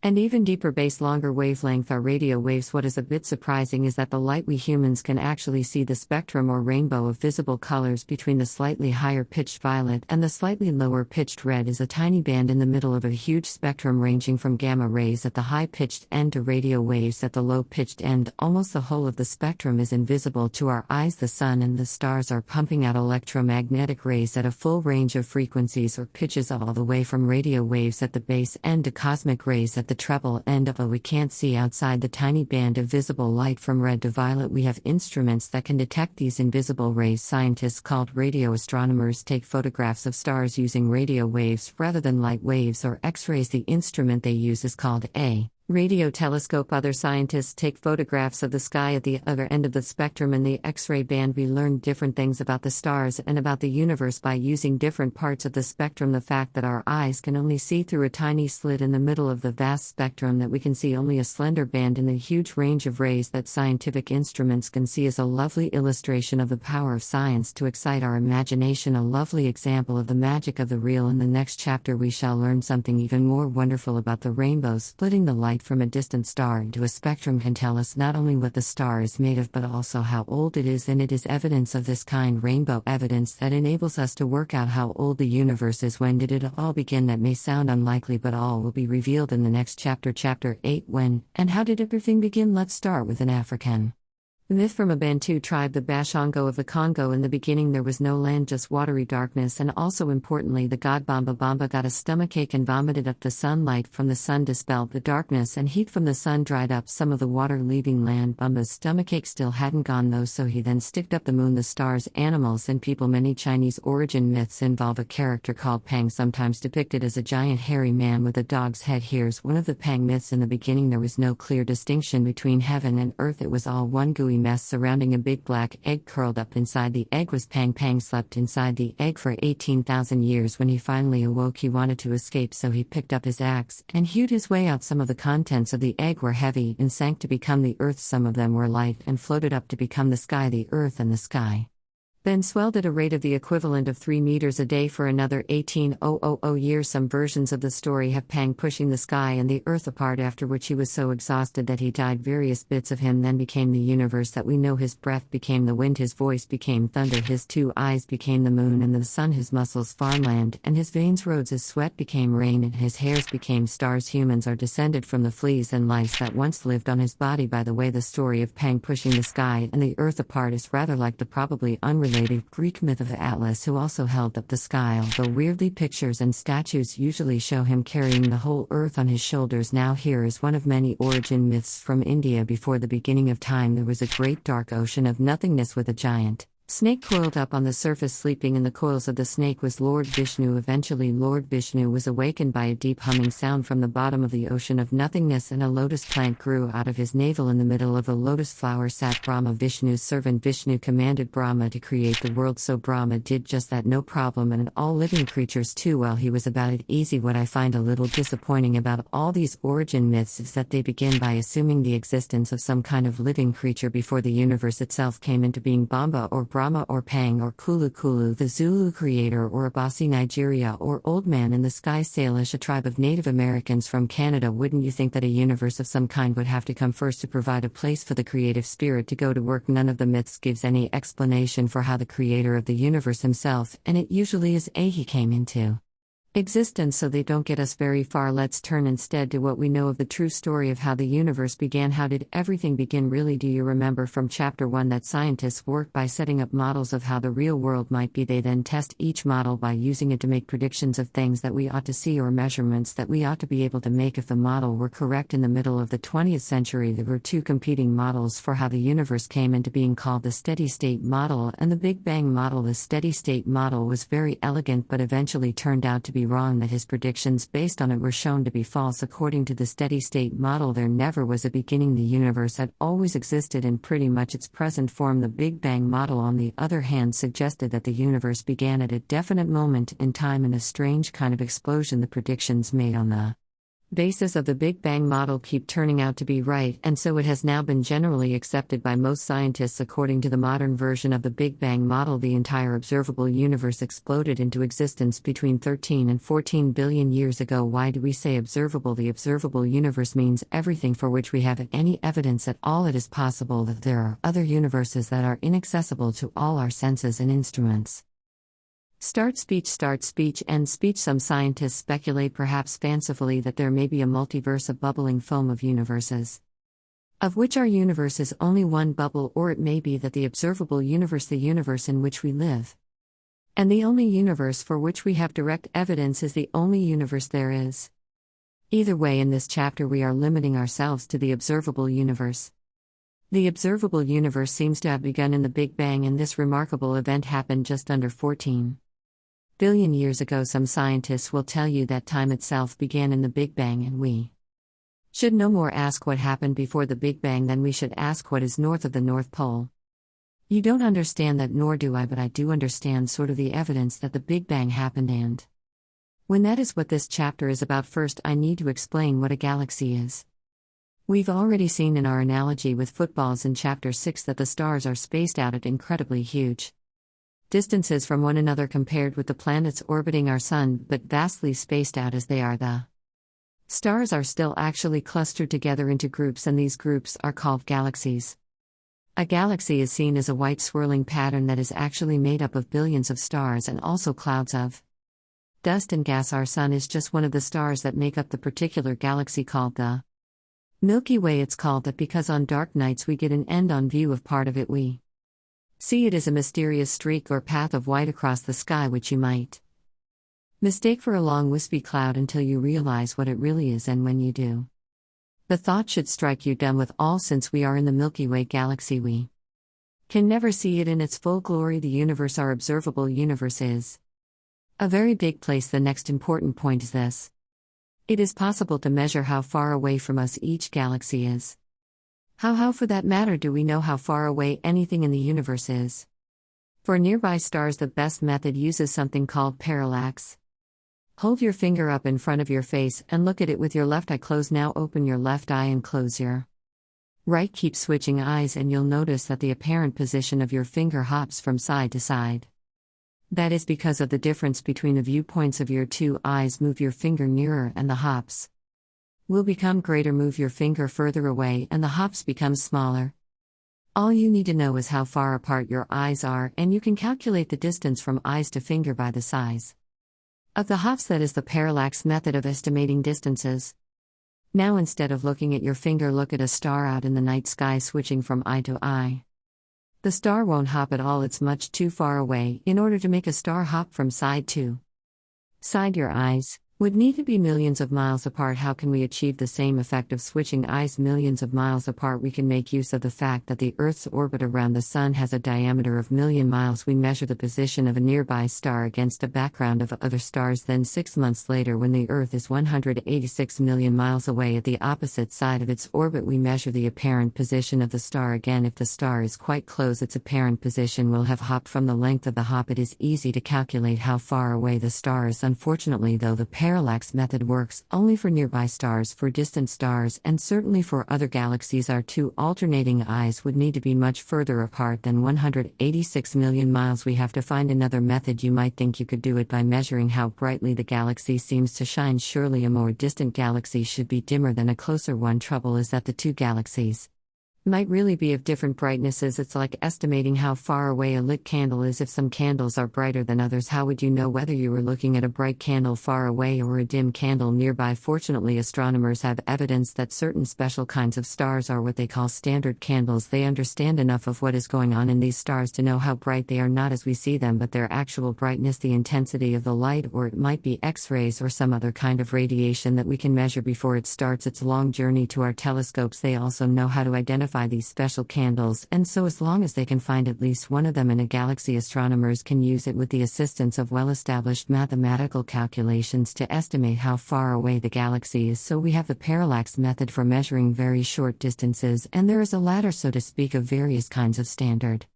And even deeper bass, longer wavelength are radio waves. What is a bit surprising is that the light we humans can actually see the spectrum or rainbow of visible colors between the slightly higher pitched violet and the slightly lower pitched red is a tiny band in the middle of a huge spectrum, ranging from gamma rays at the high pitched end to radio waves at the low pitched end. Almost the whole of the spectrum is invisible to our eyes. The sun and the stars are pumping out electromagnetic rays at a full range of frequencies or pitches, all the way from radio waves at the base end to cosmic rays at the treble end. But we can't see outside the tiny band of visible light from red to violet. We have instruments that can detect these invisible rays. Scientists called radio astronomers take photographs of stars using radio waves rather than light waves or X-rays. The instrument they use is called a radio telescope. Other scientists take photographs of the sky at the other end of the spectrum in the X-ray band. We learn different things about the stars and about the universe by using different parts of the spectrum. The fact that our eyes can only see through a tiny slit in the middle of the vast spectrum, that we can see only a slender band in the huge range of rays that scientific instruments can see, is a lovely illustration of the power of science to excite our imagination, a lovely example of the magic of the real. In the next chapter we shall learn something even more wonderful about the rainbow. Splitting the light from a distant star into a spectrum can tell us not only what the star is made of but also how old it is, and it is evidence of this kind, rainbow evidence, that enables us to work out how old the universe is. When did it all begin? That may sound unlikely, but all will be revealed in the next chapter. Chapter 8. When and how did everything begin? Let's start with an African myth from a Bantu tribe, the Bashongo of the Congo. In the beginning there was no land, just watery darkness, and also importantly the god Bamba Bamba got a stomachache and vomited up the sunlight from the sun, dispelled the darkness, and heat from the sun dried up some of the water, leaving land. Bamba's stomachache still hadn't gone though, so he then sticked up the moon, the stars, animals, and people. Many Chinese origin myths involve a character called Pang, sometimes depicted as a giant hairy man with a dog's head. Here's one of the Pang myths. In the beginning there was no clear distinction between heaven and earth, it was all one gooey shadowy mess surrounding a big black egg. Curled up inside the egg was Pang. Pang slept inside the egg for 18,000 years. When he finally awoke, he wanted to escape, so he picked up his axe and hewed his way out. Some of the contents of the egg were heavy and sank to become the earth. Some of them were light and floated up to become the sky. The earth and the sky then swelled at a rate of the equivalent of 3 meters a day for another 18,000 years. Some versions of the story have Pang pushing the sky and the earth apart, after which he was so exhausted that he died. Various bits of him then became the universe that we know. His breath became the wind, his voice became thunder, his 2 eyes became the moon and the sun, his muscles farmland, and his veins roads, his sweat became rain, and his hairs became stars. Humans are descended from the fleas and lice that once lived on his body. By the way, the story of Pang pushing the sky and the earth apart is rather like the probably unrelated Greek myth of Atlas, who also held up the sky, although weirdly pictures and statues usually show him carrying the whole earth on his shoulders. Now here is one of many origin myths from India. Before the beginning of time, there was a great dark ocean of nothingness with a giant snake coiled up on the surface. Sleeping in the coils of the snake was Lord Vishnu. Eventually Lord Vishnu was awakened by a deep humming sound from the bottom of the ocean of nothingness, and a lotus plant grew out of his navel. In the middle of the lotus flower sat Brahma, Vishnu's servant. Vishnu commanded Brahma to create the world, so Brahma did just that, no problem, and all living creatures too. Well, he was about it easy. What I find a little disappointing about all these origin myths is that they begin by assuming the existence of some kind of living creature before the universe itself came into being. Bamba or Brahma or Pang or Kulu Kulu, the Zulu creator, or Abasi, Nigeria, or Old Man in the Sky, Salish, a tribe of Native Americans from Canada. Wouldn't you think that a universe of some kind would have to come first to provide a place for the creative spirit to go to work? None of the myths gives any explanation for how the creator of the universe himself, and it usually is he came into existence, so they don't get us very far. Let's turn instead to what we know of the true story of how the universe began. How did everything begin really? Do you remember from chapter 1 that scientists work by setting up models of how the real world might be? They then test each model by using it to make predictions of things that we ought to see, or measurements that we ought to be able to make if the model were correct. In the middle of the 20th century, there were 2 competing models for how the universe came into being, called the steady-state model and the Big Bang model. The steady-state model was very elegant, but eventually turned out to be wrong, that his predictions based on it were shown to be false. According to the steady-state model, there never was a beginning. The universe had always existed in pretty much its present form. The Big Bang model, on the other hand, suggested that the universe began at a definite moment in time in a strange kind of explosion. The predictions made on the basis of the Big Bang model keep turning out to be right, and so it has now been generally accepted by most scientists. According to the modern version of the Big Bang model, the entire observable universe exploded into existence between 13 and 14 billion years ago. Why do we say observable? The observable universe means everything for which we have any evidence at all. It is possible that there are other universes that are inaccessible to all our senses and instruments. Start speech, end speech. Some scientists speculate, perhaps fancifully, that there may be a multiverse, a bubbling foam of universes, of which our universe is only one bubble, or it may be that the observable universe, the universe in which we live, and the only universe for which we have direct evidence, is the only universe there is. Either way, in this chapter we are limiting ourselves to the observable universe. The observable universe seems to have begun in the Big Bang, and this remarkable event happened just under 14 billion years ago. Some scientists will tell you that time itself began in the Big Bang, and we should no more ask what happened before the Big Bang than we should ask what is north of the North Pole. You don't understand that, nor do I, but I do understand sort of the evidence that the Big Bang happened, and when that is what this chapter is about. First, I need to explain what a galaxy is. We've already seen in our analogy with footballs in chapter 6 that the stars are spaced out at incredibly huge distances from one another compared with the planets orbiting our sun, but vastly spaced out as they are. The stars are still actually clustered together into groups, and these groups are called galaxies. A galaxy is seen as a white swirling pattern that is actually made up of billions of stars and also clouds of dust and gas. Our sun is just one of the stars that make up the particular galaxy called the Milky Way. It's called that because on dark nights we get an end-on view of part of it. We see it as a mysterious streak or path of white across the sky, which you might mistake for a long wispy cloud until you realize what it really is, and when you do, the thought should strike you dumb with all. Since we are in the Milky Way galaxy, we can never see it in its full glory. The universe, our observable universe, is a very big place. The next important point is this: it is possible to measure how far away from us each galaxy is. How for that matter do we know how far away anything in the universe is? For nearby stars, the best method uses something called parallax. Hold your finger up in front of your face and look at it with your left eye closed. Now open your left eye and close your right. Keep switching eyes and you'll notice that the apparent position of your finger hops from side to side. That is because of the difference between the viewpoints of your two eyes. Move your finger nearer and the hops will become greater. Move your finger further away and the hops become smaller. All you need to know is how far apart your eyes are, and you can calculate the distance from eyes to finger by the size of the hops. That is the parallax method of estimating distances. Now instead of looking at your finger, look at a star out in the night sky. Switching from eye to eye, the star won't hop at all, it's much too far away. In order to make a star hop from side to side, your eyes would need to be millions of miles apart. How can we achieve the same effect of switching eyes millions of miles apart? We can make use of the fact that the Earth's orbit around the Sun has a diameter of million miles. We measure the position of a nearby star against a background of other stars. Then 6 months later, when the Earth is 186 million miles away at the opposite side of its orbit, we measure the apparent position of the star again. If the star is quite close, its apparent position will have hopped. From the length of the hop, it is easy to calculate how far away the star is. Unfortunately, though, the parallax method works only for nearby stars. For distant stars, and certainly for other galaxies, our two alternating eyes would need to be much further apart than 186 million miles. We have to find another method. You might think you could do it by measuring how brightly the galaxy seems to shine. Surely a more distant galaxy should be dimmer than a closer one. Trouble is that the two galaxies might really be of different brightnesses. It's like estimating how far away a lit candle is. If some candles are brighter than others, how would you know whether you were looking at a bright candle far away or a dim candle nearby? Fortunately, astronomers have evidence that certain special kinds of stars are what they call standard candles. They understand enough of what is going on in these stars to know how bright they are, not as we see them, but their actual brightness, the intensity of the light, or it might be X-rays or some other kind of radiation that we can measure before it starts its long journey to our telescopes. They also know how to identify these special candles, and so as long as they can find at least one of them in a galaxy, astronomers can use it with the assistance of well-established mathematical calculations to estimate how far away the galaxy is. So we have the parallax method for measuring very short distances, and there is a ladder, so to speak, of various kinds of standard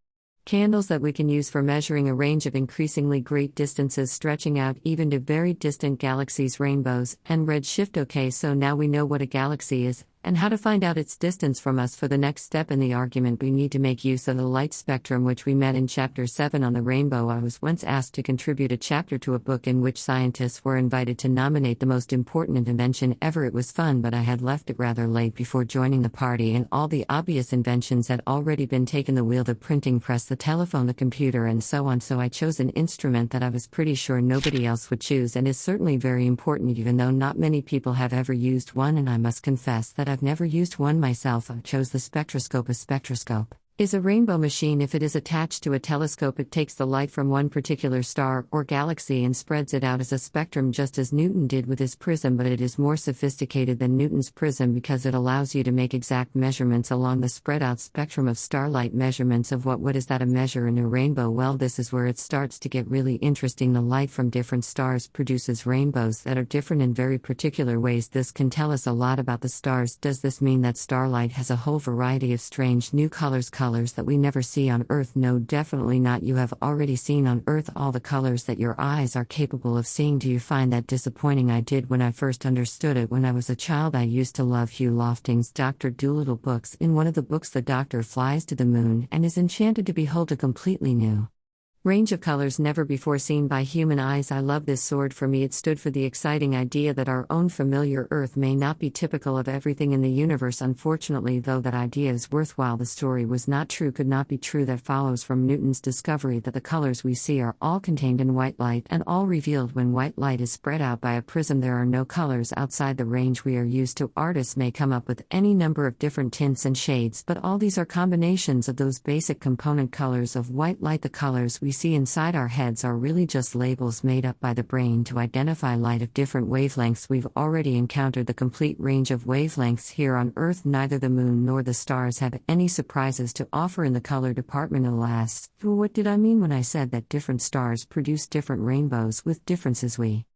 candles that we can use for measuring a range of increasingly great distances, stretching out even to very distant galaxies, rainbows, and redshift. Okay, so now we know what a galaxy is, and how to find out its distance from us. For the next step in the argument, we need to make use of the light spectrum, which we met in Chapter 7 on the rainbow. I was once asked to contribute a chapter to a book in which scientists were invited to nominate the most important invention ever. It was fun, but I had left it rather late before joining the party, and all the obvious inventions had already been taken: the wheel, the printing press, the telephone, the computer, and so on. So I chose an instrument that I was pretty sure nobody else would choose, and is certainly very important, even though not many people have ever used one, and I must confess that I've never used one myself. I chose the spectroscope. A spectroscope is a rainbow machine. If it is attached to a telescope, it takes the light from one particular star or galaxy and spreads it out as a spectrum, just as Newton did with his prism, but it is more sophisticated than Newton's prism because it allows you to make exact measurements along the spread out spectrum of starlight. Measurements of what is that a measure in a rainbow? Well, this is where it starts to get really interesting. The light from different stars produces rainbows that are different in very particular ways. This can tell us a lot about the stars. Does this mean that starlight has a whole variety of strange new colors that we never see on Earth? No, definitely not. You have already seen on Earth all the colors that your eyes are capable of seeing. Do you find that disappointing? I did when I first understood it. When I was a child, I used to love Hugh Lofting's Dr. Dolittle books. In one of the books, the doctor flies to the moon and is enchanted to behold a completely new range of colors never before seen by human eyes. I love this sword. For me, it stood for the exciting idea that our own familiar Earth may not be typical of everything in the universe. Unfortunately, though, that idea is worthwhile. The story was not true, could not be true, that follows from Newton's discovery that the colors we see are all contained in white light and all revealed when white light is spread out by a prism. There are no colors outside the range we are used to. Artists may come up with any number of different tints and shades, but all these are combinations of those basic component colors of white light. The colors we see inside our heads are really just labels made up by the brain to identify light of different wavelengths. We've already encountered the complete range of wavelengths here on Earth. Neither the moon nor the stars have any surprises to offer in the color department. Alas, what did I mean when I said that different stars produce different rainbows with differences we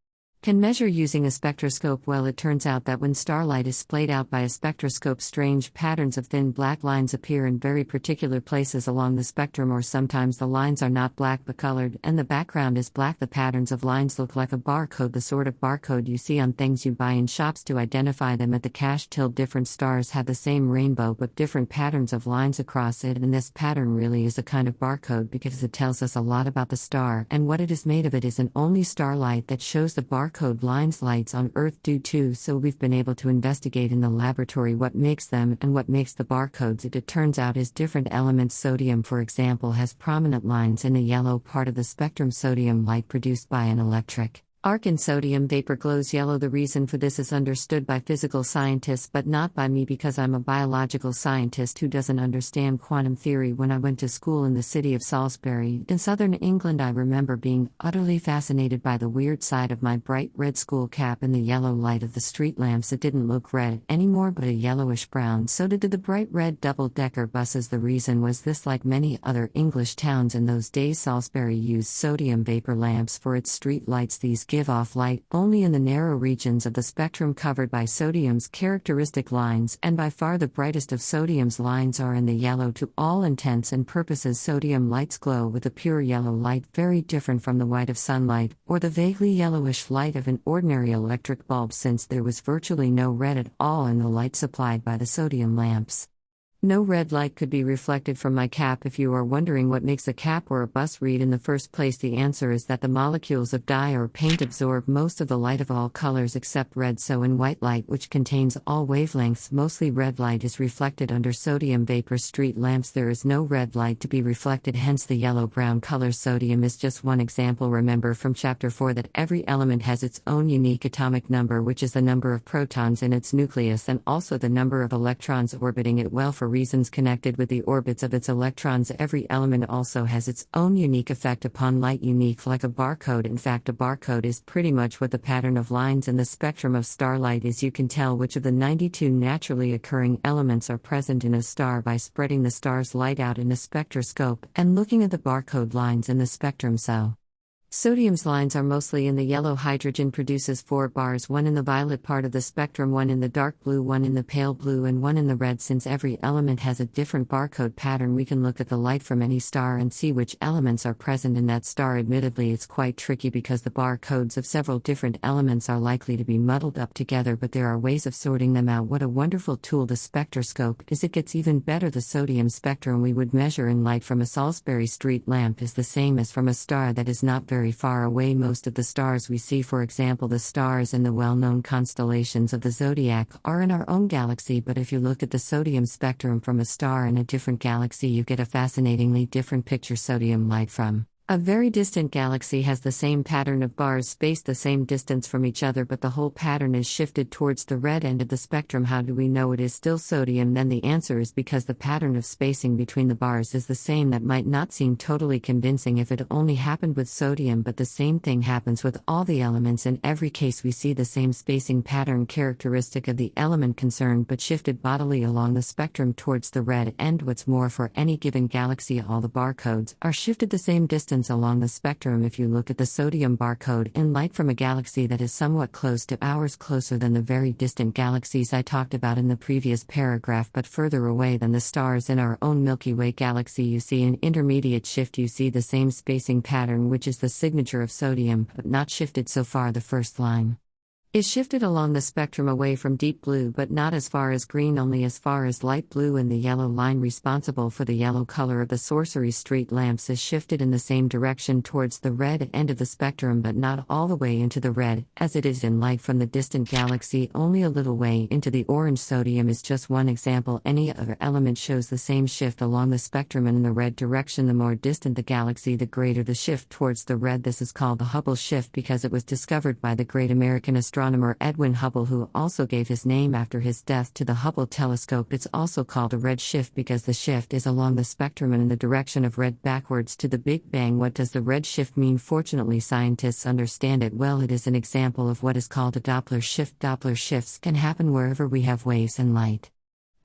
Can measure using a spectroscope. Well, it turns out that when starlight is splayed out by a spectroscope, strange patterns of thin black lines appear in very particular places along the spectrum, or sometimes the lines are not black but colored, and the background is black. The patterns of lines look like a barcode, the sort of barcode you see on things you buy in shops to identify them at the cash till. Different stars have the same rainbow but different patterns of lines across it, and this pattern really is a kind of barcode because it tells us a lot about the star and what it is made of. It isn't only starlight that shows the barcode lines. Lights on Earth do too, so we've been able to investigate in the laboratory what makes them and what makes the barcodes. It turns out is different elements. Sodium, for example, has prominent lines in the yellow part of the spectrum. Sodium light produced by an electric arc in sodium vapor glows yellow. The reason for this is understood by physical scientists but not by me, because I'm a biological scientist who doesn't understand quantum theory. When I went to school in the city of Salisbury, in southern England, I remember being utterly fascinated by the weird side of my bright red school cap in the yellow light of the street lamps. It didn't look red anymore but a yellowish brown. So did the bright red double-decker buses. The reason was this: like many other English towns in those days, Salisbury used sodium vapor lamps for its street lights. These give off light only in the narrow regions of the spectrum covered by sodium's characteristic lines, and by far the brightest of sodium's lines are in the yellow. To all intents and purposes, sodium lights glow with a pure yellow light, very different from the white of sunlight, or the vaguely yellowish light of an ordinary electric bulb, since there was virtually no red at all in the light supplied by the sodium lamps. No red light could be reflected from my cap. If you are wondering what makes a cap or a bus read in the first place, the answer is that the molecules of dye or paint absorb most of the light of all colors except red. So in white light, which contains all wavelengths, mostly red light is reflected under sodium vapor street lamps. There is no red light to be reflected, hence the yellow-brown color. Sodium is just one example. Remember from chapter 4 that every element has its own unique atomic number, which is the number of protons in its nucleus and also the number of electrons orbiting it. Well, for reasons connected with the orbits of its electrons, every element also has its own unique effect upon light, unique like a barcode. In fact, a barcode is pretty much what the pattern of lines in the spectrum of starlight is. You can tell which of the 92 naturally occurring elements are present in a star by spreading the star's light out in a spectroscope and looking at the barcode lines in the spectrum. So sodium's lines are mostly in the yellow. Hydrogen produces 4 bars, one in the violet part of the spectrum, one in the dark blue, one in the pale blue, and one in the red. Since every element has a different barcode pattern, we can look at the light from any star and see which elements are present in that star. Admittedly, it's quite tricky because the barcodes of several different elements are likely to be muddled up together, but there are ways of sorting them out. What a wonderful tool the spectroscope is! It gets even better. The sodium spectrum we would measure in light from a Salisbury street lamp is the same as from a star that is not very far away. Most of the stars we see, for example the stars in the well-known constellations of the zodiac, are in our own galaxy, but if you look at the sodium spectrum from a star in a different galaxy, you get a fascinatingly different picture. Sodium light from a very distant galaxy has the same pattern of bars spaced the same distance from each other, but the whole pattern is shifted towards the red end of the spectrum. How do we know it is still sodium? Then the answer is because the pattern of spacing between the bars is the same. That might not seem totally convincing if it only happened with sodium, but the same thing happens with all the elements. In every case we see the same spacing pattern characteristic of the element concerned, but shifted bodily along the spectrum towards the red end. What's more, for any given galaxy all the barcodes are shifted the same distance along the spectrum. If you look at the sodium barcode in light from a galaxy that is somewhat close to ours, closer than the very distant galaxies I talked about in the previous paragraph, but further away than the stars in our own Milky Way galaxy, you see an intermediate shift. You see the same spacing pattern, which is the signature of sodium, but not shifted so far. The first line is shifted along the spectrum away from deep blue, but not as far as green, only as far as light blue, and the yellow line responsible for the yellow color of the sorcery street lamps is shifted in the same direction towards the red end of the spectrum, but not all the way into the red, as it is in light from the distant galaxy, only a little way into the orange. Sodium is just one example. Any other element shows the same shift along the spectrum and in the red direction. The more distant the galaxy, the greater the shift towards the red. This is called the Hubble shift because it was discovered by the great American astronomer Edwin Hubble, who also gave his name after his death to the Hubble telescope. It's also called a red shift because the shift is along the spectrum and in the direction of red backwards to the Big Bang. What does the red shift mean? Fortunately, scientists understand it well. It is an example of what is called a Doppler shift. Doppler shifts can happen wherever we have waves and light.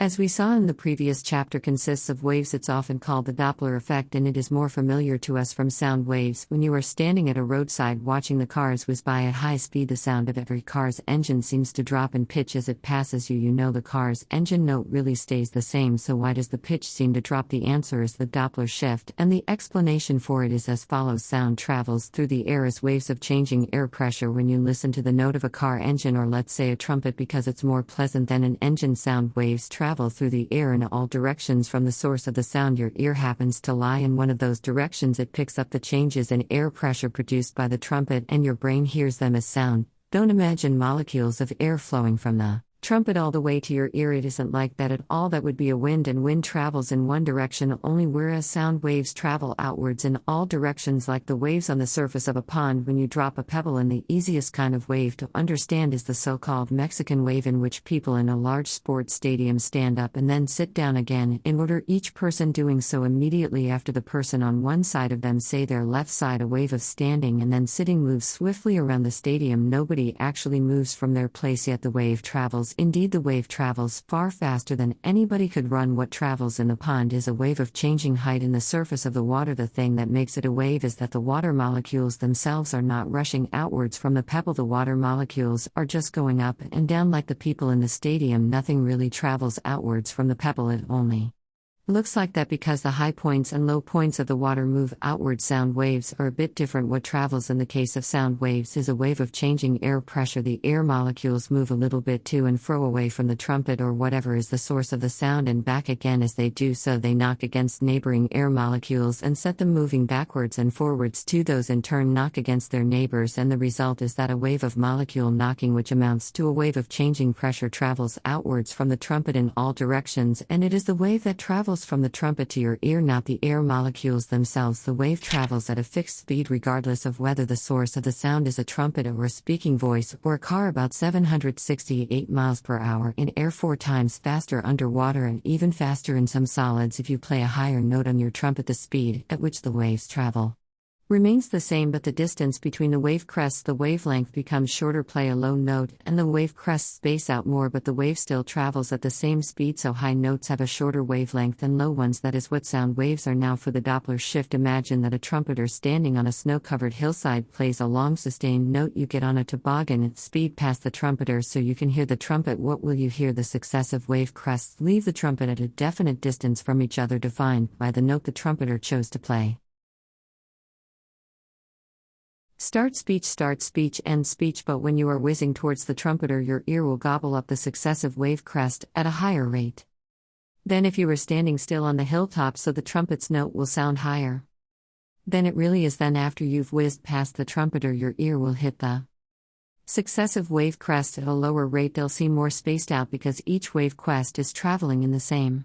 As we saw in the previous chapter, consists of waves. It's often called the Doppler effect, and it is more familiar to us from sound waves. When you are standing at a roadside watching the cars whiz by at high speed, the sound of every car's engine seems to drop in pitch as it passes you. You know the car's engine note really stays the same, so why does the pitch seem to drop? The answer is the Doppler shift, and the explanation for it is as follows. Sound travels through the air as waves of changing air pressure. When you listen to the note of a car engine, or let's say a trumpet, because it's more pleasant than an engine, sound waves travel through the air in all directions from the source of the sound. Your ear happens to lie in one of those directions. It picks up the changes in air pressure produced by the trumpet, and your brain hears them as sound. Don't imagine molecules of air flowing from the trumpet all the way to your ear. It isn't like that at all. That would be a wind, and wind travels in one direction only, whereas sound waves travel outwards in all directions, like the waves on the surface of a pond when you drop a pebble. And the easiest kind of wave to understand is the so-called Mexican wave, in which people in a large sports stadium stand up and then sit down again, in order each person doing so immediately after the person on one side of them, say their left side. A wave of standing and then sitting moves swiftly around the stadium. Nobody actually moves from their place, yet the wave travels. Indeed, the wave travels far faster than anybody could run. What travels in the pond is a wave of changing height in the surface of the water. The thing that makes it a wave is that the water molecules themselves are not rushing outwards from the pebble. The water molecules are just going up and down like the people in the stadium. Nothing really travels outwards from the pebble. It only looks like that because the high points and low points of the water move outward. Sound waves are a bit different. What travels in the case of sound waves is a wave of changing air pressure. The air molecules move a little bit to and fro away from the trumpet or whatever is the source of the sound, and back again. As they do so, they knock against neighboring air molecules and set them moving backwards and forwards too. Those in turn knock against their neighbors, and the result is that a wave of molecule knocking, which amounts to a wave of changing pressure, travels outwards from the trumpet in all directions, and it is the wave that travels from the trumpet to your ear, not the air molecules themselves. The wave travels at a fixed speed regardless of whether the source of the sound is a trumpet or a speaking voice or a car. About 768 miles per hour in air, 4 times faster underwater, and even faster in some solids. If you play a higher note on your trumpet, the speed at which the waves travel remains the same, but the distance between the wave crests, the wavelength, becomes shorter. Play a low note, and the wave crests space out more, but the wave still travels at the same speed, so high notes have a shorter wavelength than low ones. That is what sound waves are. Now for the Doppler shift, imagine that a trumpeter standing on a snow-covered hillside plays a long sustained note. You get on a toboggan at speed past the trumpeter so you can hear the trumpet. What will you hear? The successive wave crests leave the trumpet at a definite distance from each other, defined by the note the trumpeter chose to play. Start speech, end speech. But when you are whizzing towards the trumpeter, your ear will gobble up the successive wave crest at a higher rate than if you were standing still on the hilltop, so the trumpet's note will sound higher than it really is. Then after you've whizzed past the trumpeter, your ear will hit the successive wave crest at a lower rate. They'll seem more spaced out because each wave crest is traveling in the same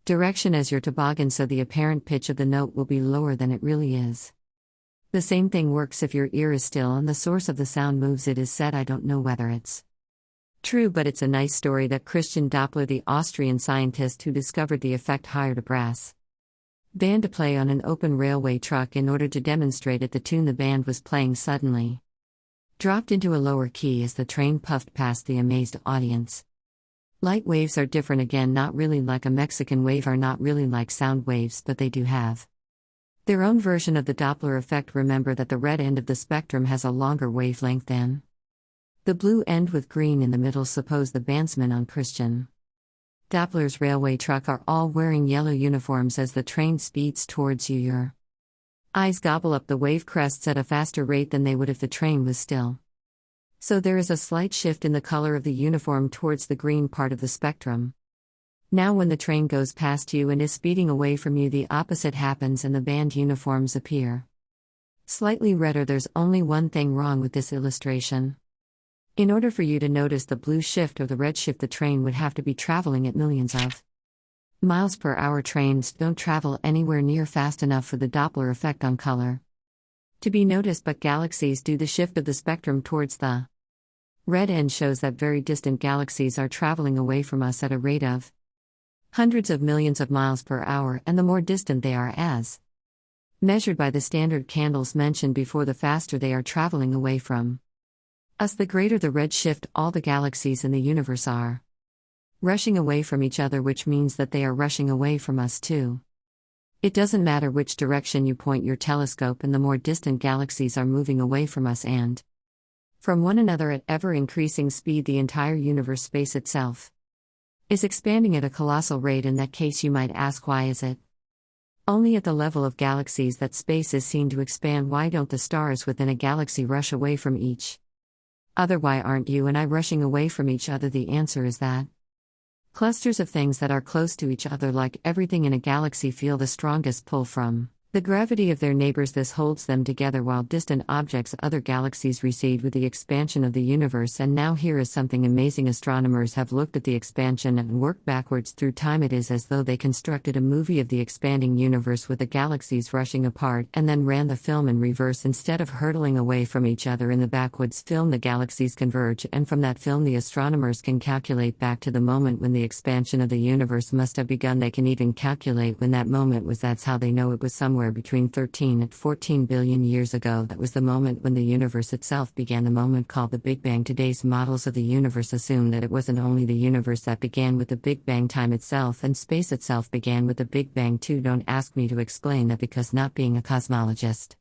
direction as your toboggan, so the apparent pitch of the note will be lower than it really is. The same thing works if your ear is still and the source of the sound moves. It is said, I don't know whether it's true, but it's a nice story, that Christian Doppler, the Austrian scientist who discovered the effect, hired a brass band to play on an open railway truck. In order to demonstrate it, the tune the band was playing suddenly dropped into a lower key as the train puffed past the amazed audience. Light waves are different again, not really like a Mexican wave, are not really like sound waves, but they do have their own version of the Doppler effect. Remember that the red end of the spectrum has a longer wavelength than the blue end, with green in the middle. Suppose the bandsmen on Christian Doppler's railway truck are all wearing yellow uniforms. As the train speeds towards you, your eyes gobble up the wave crests at a faster rate than they would if the train was still. So there is a slight shift in the color of the uniform towards the green part of the spectrum. Now when the train goes past you and is speeding away from you, the opposite happens and the band uniforms appear slightly redder. There's only one thing wrong with this illustration. In order for you to notice the blue shift or the red shift, the train would have to be traveling at millions of miles per hour. Trains don't travel anywhere near fast enough for the Doppler effect on color to be noticed, but galaxies do. The shift of the spectrum towards the red end shows that very distant galaxies are traveling away from us at a rate of hundreds of millions of miles per hour, and the more distant they are, as measured by the standard candles mentioned before, the faster they are traveling away from us, the greater the red shift all the galaxies in the universe are. rushing away from each other, which means that they are rushing away from us too. It doesn't matter which direction you point your telescope, and the more distant galaxies are moving away from us and from one another at ever-increasing speed. The entire universe, space itself, is expanding at a colossal rate. In that case, you might ask, why is it only at the level of galaxies that space is seen to expand? Why don't the stars within a galaxy rush away from each other? Why aren't you and I rushing away from each other? The answer is that clusters of things that are close to each other, like everything in a galaxy, feel the strongest pull from the gravity of their neighbors. This holds them together, while distant objects, other galaxies, recede with the expansion of the universe. And now here is something amazing. Astronomers have looked at the expansion and worked backwards through time. It is as though they constructed a movie of the expanding universe with the galaxies rushing apart, and then ran the film in reverse. Instead of hurtling away from each other in the backwoods film, the galaxies converge, and from that film the astronomers can calculate back to the moment when the expansion of the universe must have begun. They can even calculate when that moment was. That's how they know it was somewhere between 13 and 14 billion years ago. That was the moment when the universe itself began, the moment called the Big Bang. Today's models of the universe assume that it wasn't only the universe that began with the Big Bang. Time itself and space itself began with the Big Bang too. Don't ask me to explain that, because not being a cosmologist,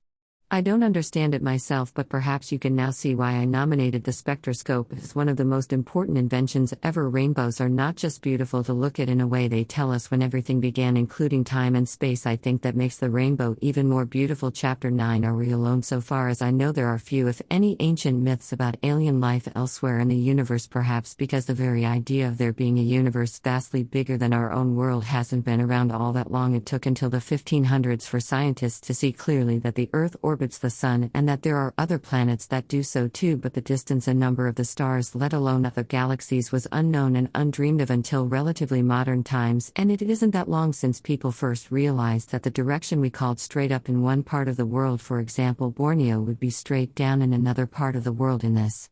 I don't understand it myself, but perhaps you can now see why I nominated the spectroscope as one of the most important inventions ever. Rainbows are not just beautiful to look at in a way, they tell us when everything began, including time and space. I think that makes the rainbow even more beautiful. Chapter 9. Are we alone? So far as I know, there are few, if any, ancient myths about alien life elsewhere in the universe, perhaps because the very idea of there being a universe vastly bigger than our own world hasn't been around all that long. It took until the 1500s for scientists to see clearly that the Earth orbits the Sun, and that there are other planets that do so too, but the distance and number of the stars, let alone other galaxies, was unknown and undreamed of until relatively modern times. And it isn't that long since people first realized that the direction we called straight up in one part of the world, for example Borneo, would be straight down in another part of the world, in this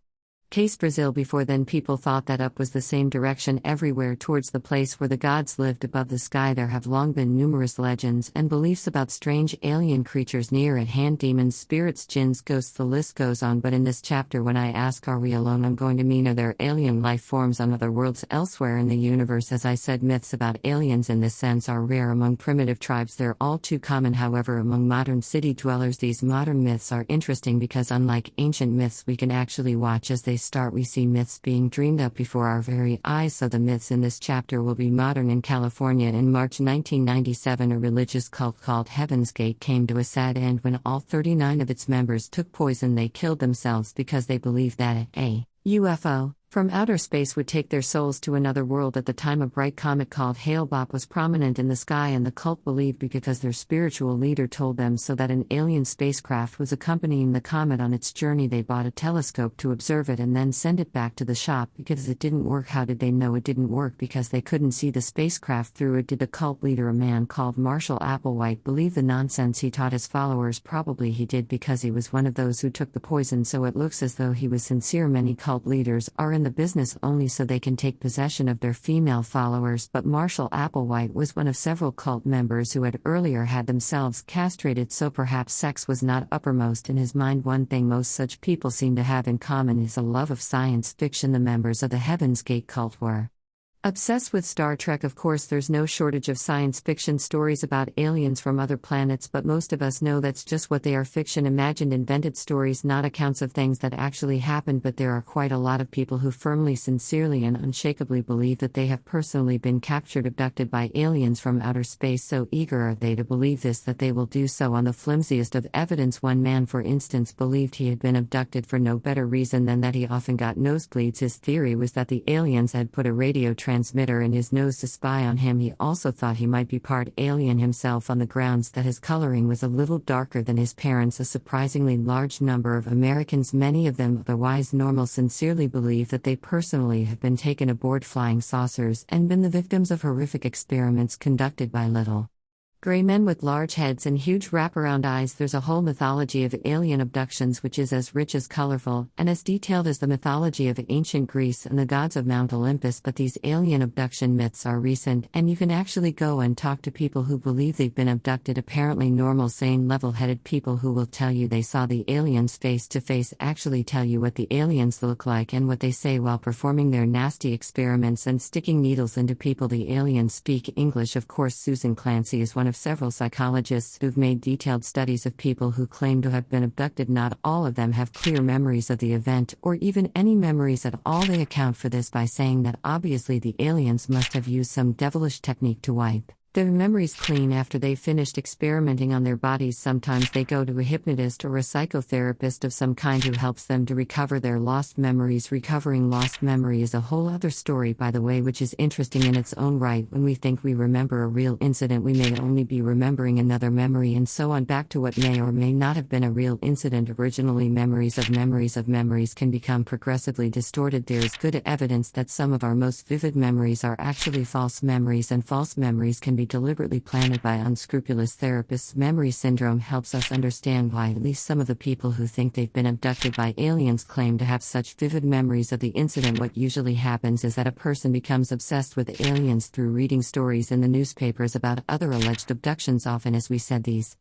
case Brazil. Before then, people thought that up was the same direction everywhere, towards the place where the gods lived above the sky. There have long been numerous legends and beliefs about strange alien creatures near at hand, demons, spirits, jinns, ghosts, the list goes on. But in this chapter, when I ask, are we alone, I'm going to mean, are there alien life forms on other worlds elsewhere in the universe? As I said, myths about aliens in this sense are rare among primitive tribes. They're all too common, however, among modern city dwellers. These modern myths are interesting because, unlike ancient myths, we can actually watch as they start. We see myths being dreamed up before our very eyes. So the myths in this chapter will be modern. In California in March 1997, a religious cult called Heaven's Gate came to a sad end when all 39 of its members took poison. They killed themselves because they believed that a UFO from outer space would take their souls to another world. At the time, a bright comet called Hale-Bopp was prominent in the sky, and the cult believed, because their spiritual leader told them so, that an alien spacecraft was accompanying the comet on its journey. They bought a telescope to observe it and then send it back to the shop because it didn't work. How did they know it didn't work? Because they couldn't see the spacecraft through it. Did the cult leader, a man called Marshall Applewhite, believe the nonsense he taught his followers? Probably he did, because he was one of those who took the poison, so it looks as though he was sincere. Many cult leaders are in the business only so they can take possession of their female followers, but Marshall Applewhite was one of several cult members who had earlier had themselves castrated, so perhaps sex was not uppermost in his mind. One thing most such people seem to have in common is a love of science fiction. The members of the Heaven's Gate cult were obsessed with Star Trek. Of course, there's no shortage of science fiction stories about aliens from other planets, but most of us know that's just what they are: fiction, imagined, invented stories, not accounts of things that actually happened. But there are quite a lot of people who firmly, sincerely, and unshakably believe that they have personally been captured, abducted by aliens from outer space. So eager are they to believe this that they will do so on the flimsiest of evidence. One man, for instance, believed he had been abducted for no better reason than that he often got nosebleeds. His theory was that the aliens had put a radio transmitter in his nose to spy on him. He also thought he might be part alien himself, on the grounds that his coloring was a little darker than his parents'. A surprisingly large number of Americans, many of them otherwise normal, sincerely believe that they personally have been taken aboard flying saucers and been the victims of horrific experiments conducted by little Gray men with large heads and huge wraparound eyes. There's a whole mythology of alien abductions which is as rich as colorful and as detailed as the mythology of ancient Greece and the gods of Mount Olympus. But these alien abduction myths are recent, and you can actually go and talk to people who believe they've been abducted. Apparently normal, sane, level-headed people who will tell you they saw the aliens face to face actually tell you what the aliens look like and what they say while performing their nasty experiments and sticking needles into people. The aliens speak English. Of course, Susan Clancy is one of several psychologists who've made detailed studies of people who claim to have been abducted. Not all of them have clear memories of the event or even any memories at all. They account for this by saying that obviously the aliens must have used some devilish technique to wipe their memories clean after they finished experimenting on their bodies. Sometimes they go to a hypnotist or a psychotherapist of some kind who helps them to recover their lost memories. Recovering lost memory is a whole other story, by the way, which is interesting in its own right. When we think we remember a real incident, we may only be remembering another memory, and so on, back to what may or may not have been a real incident originally. Memories of memories can become progressively distorted. There is good evidence that some of our most vivid memories are actually false memories, and false memories can be deliberately planted by unscrupulous therapists. Memory syndrome helps us understand why at least some of the people who think they've been abducted by aliens claim to have such vivid memories of the incident. What usually happens is that a person becomes obsessed with aliens through reading stories in the newspapers about other alleged abductions. Often, as we said, these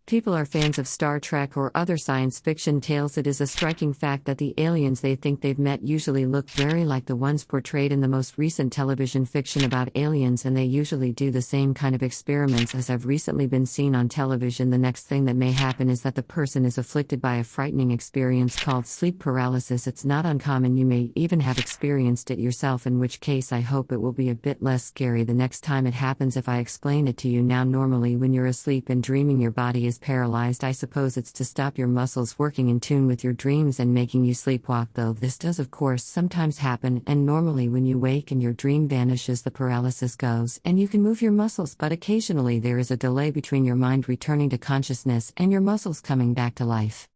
people are fans of Star Trek or other science fiction tales. It is a striking fact that the aliens they think they've met usually look very like the ones portrayed in the most recent television fiction about aliens, and they usually do the same kind of experiments as have recently been seen on television. The next thing that may happen is that the person is afflicted by a frightening experience called sleep paralysis. It's not uncommon. You may even have experienced it yourself, in which case I hope it will be a bit less scary the next time it happens if I explain it to you now. Normally when you're asleep and dreaming, your body is paralyzed. I suppose it's to stop your muscles working in tune with your dreams and making you sleepwalk, though this does of course sometimes happen, and normally when you wake and your dream vanishes, the paralysis goes and you can move your muscles, but occasionally there is a delay between your mind returning to consciousness and your muscles coming back to life.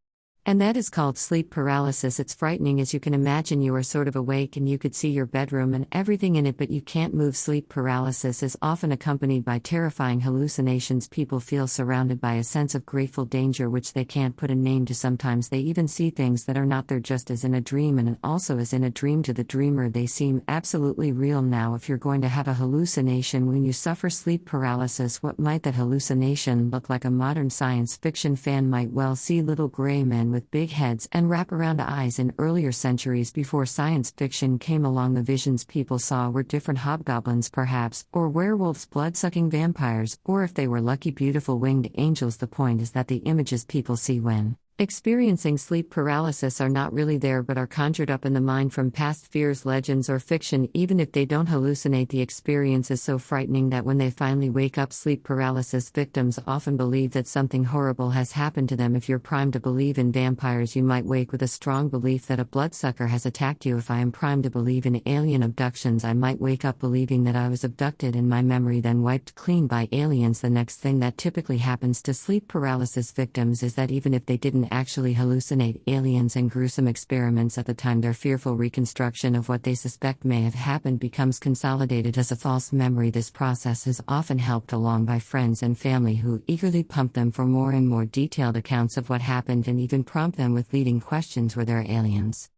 And that is called sleep paralysis. It's frightening. As you can imagine, you are sort of awake and you could see your bedroom and everything in it, but you can't move. Sleep paralysis is often accompanied by terrifying hallucinations. People feel surrounded by a sense of grateful danger which they can't put a name to. Sometimes they even see things that are not there, just as in a dream, and also as in a dream to the dreamer they seem absolutely real. Now, if you're going to have a hallucination when you suffer sleep paralysis, what might that hallucination look like? A modern science fiction fan might well see little gray men with big heads and wraparound eyes. In earlier centuries before science fiction came along, the visions people saw were different hobgoblins perhaps, or werewolves, blood-sucking vampires, or if they were lucky, beautiful winged angels. The point is that the images people see when experiencing sleep paralysis are not really there but are conjured up in the mind from past fears, legends, or fiction. Even if they don't hallucinate, the experience is so frightening that when they finally wake up, sleep paralysis victims often believe that something horrible has happened to them. If you're primed to believe in vampires, you might wake with a strong belief that a bloodsucker has attacked you. If I am primed to believe in alien abductions, I might wake up believing that I was abducted and my memory then wiped clean by aliens. The next thing that typically happens to sleep paralysis victims is that even if they didn't actually hallucinate aliens and gruesome experiments at the time, their fearful reconstruction of what they suspect may have happened becomes consolidated as a false memory. This process is often helped along by friends and family who eagerly pump them for more and more detailed accounts of what happened and even prompt them with leading questions. Were there aliens?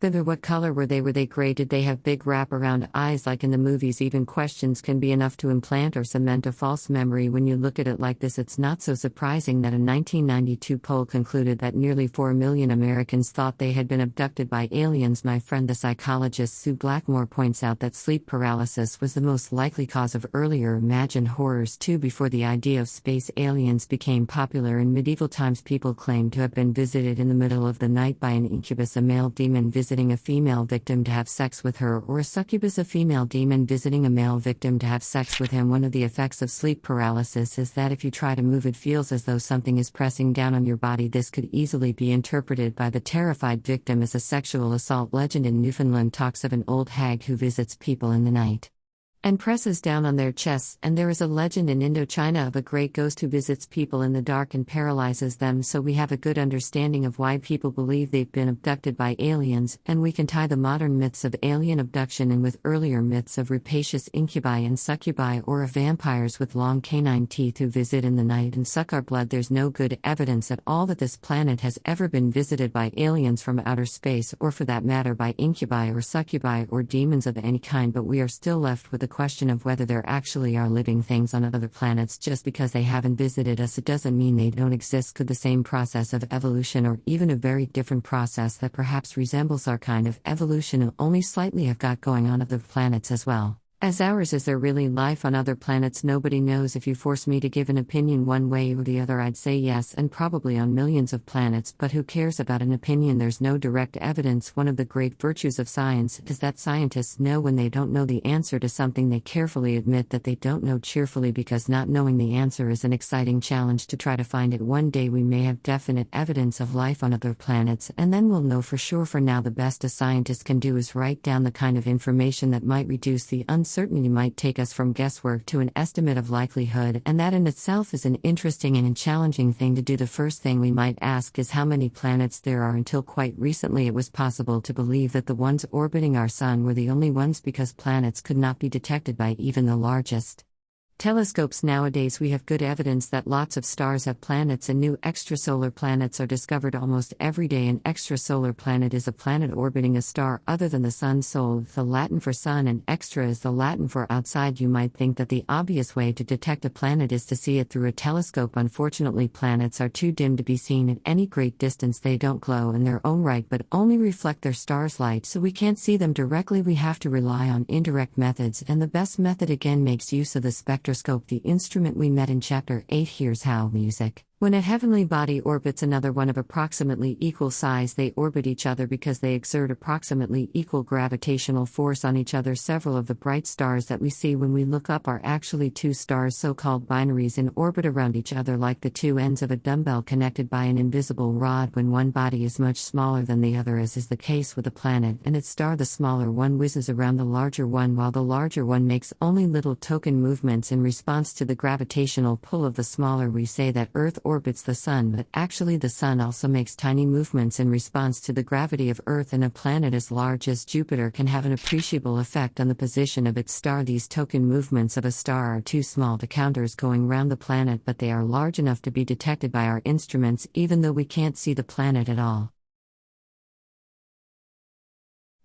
What color were they? Were they gray? Did they have big wraparound eyes like in the movies? Even questions can be enough to implant or cement a false memory. When you look at it like this, it's not so surprising that a 1992 poll concluded that nearly 4 million Americans thought they had been abducted by aliens. My friend the psychologist Sue Blackmore points out that sleep paralysis was the most likely cause of earlier imagined horrors too. Before the idea of space aliens became popular in medieval times, people claimed to have been visited in the middle of the night by an incubus, a male demon visiting a female victim to have sex with her, or a succubus, a female demon visiting a male victim to have sex with him. One of the effects of sleep paralysis is that if you try to move, it feels as though something is pressing down on your body. This could easily be interpreted by the terrified victim as a sexual assault. Legend in Newfoundland talks of an old hag who visits people in the night and presses down on their chests. And there is a legend in Indochina of a great ghost who visits people in the dark and paralyzes them, so we have a good understanding of why people believe they've been abducted by aliens, and we can tie the modern myths of alien abduction in with earlier myths of rapacious incubi and succubi, or of vampires with long canine teeth who visit in the night and suck our blood. There's no good evidence at all that this planet has ever been visited by aliens from outer space, or for that matter by incubi or succubi or demons of any kind, but we are still left with the question of whether there actually are living things on other planets. Just because they haven't visited us, it doesn't mean they don't exist. Could the same process of evolution, or even a very different process that perhaps resembles our kind of evolution only slightly, have got going on other planets as well as ours? Is there really life on other planets? Nobody knows. If you force me to give an opinion one way or the other, I'd say yes, and probably on millions of planets, but who cares about an opinion? There's no direct evidence. One of the great virtues of science is that scientists know when they don't know the answer to something. They carefully admit that they don't know cheerfully, because not knowing the answer is an exciting challenge to try to find it. One day we may have definite evidence of life on other planets, and then we'll know for sure. For now, the best a scientist can do is write down the kind of information that might reduce the uncertainty, might take us from guesswork to an estimate of likelihood, and that in itself is an interesting and challenging thing to do. The first thing we might ask is how many planets there are. Until quite recently, it was possible to believe that the ones orbiting our sun were the only ones, because planets could not be detected by even the largest telescopes. Nowadays we have good evidence that lots of stars have planets, and new extrasolar planets are discovered almost every day. An extrasolar planet is a planet orbiting a star other than the sun. Sol, the Latin for sun, and extra is the Latin for outside. You might think that the obvious way to detect a planet is to see it through a telescope. Unfortunately, planets are too dim to be seen at any great distance. They don't glow in their own right, but only reflect their star's light, so we can't see them directly. We have to rely on indirect methods, and the best method again makes use of the spectroscope, the instrument we met in Chapter 8. Here's how. Music. When a heavenly body orbits another one of approximately equal size, they orbit each other because they exert approximately equal gravitational force on each other. Several of the bright stars that we see when we look up are actually two stars, so-called binaries, in orbit around each other like the two ends of a dumbbell connected by an invisible rod. When one body is much smaller than the other, as is the case with a planet and its star, the smaller one whizzes around the larger one, while the larger one makes only little token movements in response to the gravitational pull of the smaller. We say that Earth orbits the sun, but actually the sun also makes tiny movements in response to the gravity of Earth, and a planet as large as Jupiter can have an appreciable effect on the position of its star. These token movements of a star are too small to count as going round the planet, but they are large enough to be detected by our instruments, even though we can't see the planet at all.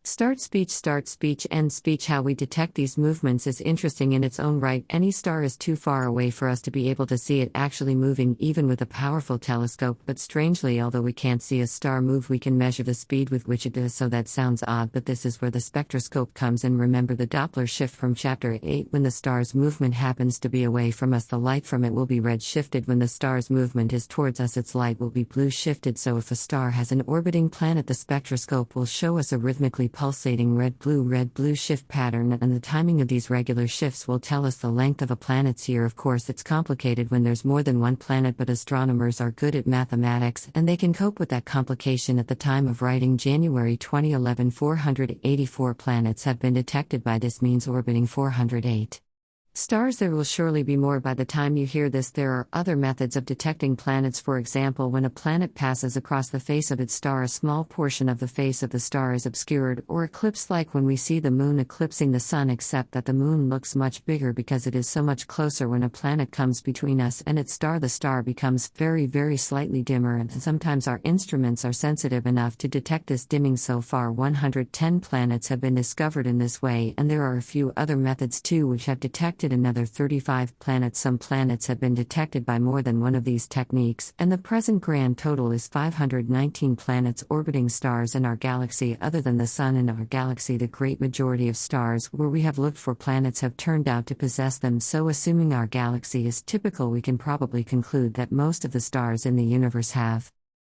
Start speech, end speech. How we detect these movements is interesting in its own right. Any star is too far away for us to be able to see it actually moving, even with a powerful telescope. But strangely, although we can't see a star move, we can measure the speed with which it does. So that sounds odd, but this is where the spectroscope comes in. Remember the Doppler shift from Chapter 8. When the star's movement happens to be away from us, the light from it will be red shifted. When the star's movement is towards us, its light will be blue shifted. So if a star has an orbiting planet, the spectroscope will show us a rhythmically pulsating red-blue shift pattern, and the timing of these regular shifts will tell us the length of a planet's year. Of course, it's complicated when there's more than one planet, but astronomers are good at mathematics, and they can cope with that complication. At the time of writing, January 2011, 484 planets have been detected. By this means orbiting 408 stars. There will surely be more by the time you hear this. There are other methods of detecting planets. For example, when a planet passes across the face of its star, a small portion of the face of the star is obscured or eclipsed, like when we see the moon eclipsing the sun, except that the moon looks much bigger because it is so much closer. When a planet comes between us and its star, the star becomes very, very slightly dimmer, and sometimes our instruments are sensitive enough to detect this dimming. So far, 110 planets have been discovered in this way, and there are a few other methods too which have detected another 35 planets. Some planets have been detected by more than one of these techniques, and the present grand total is 519 planets orbiting stars in our galaxy. Other than the Sun in our galaxy, the great majority of stars where we have looked for planets have turned out to possess them. So assuming our galaxy is typical, we can probably conclude that most of the stars in the universe have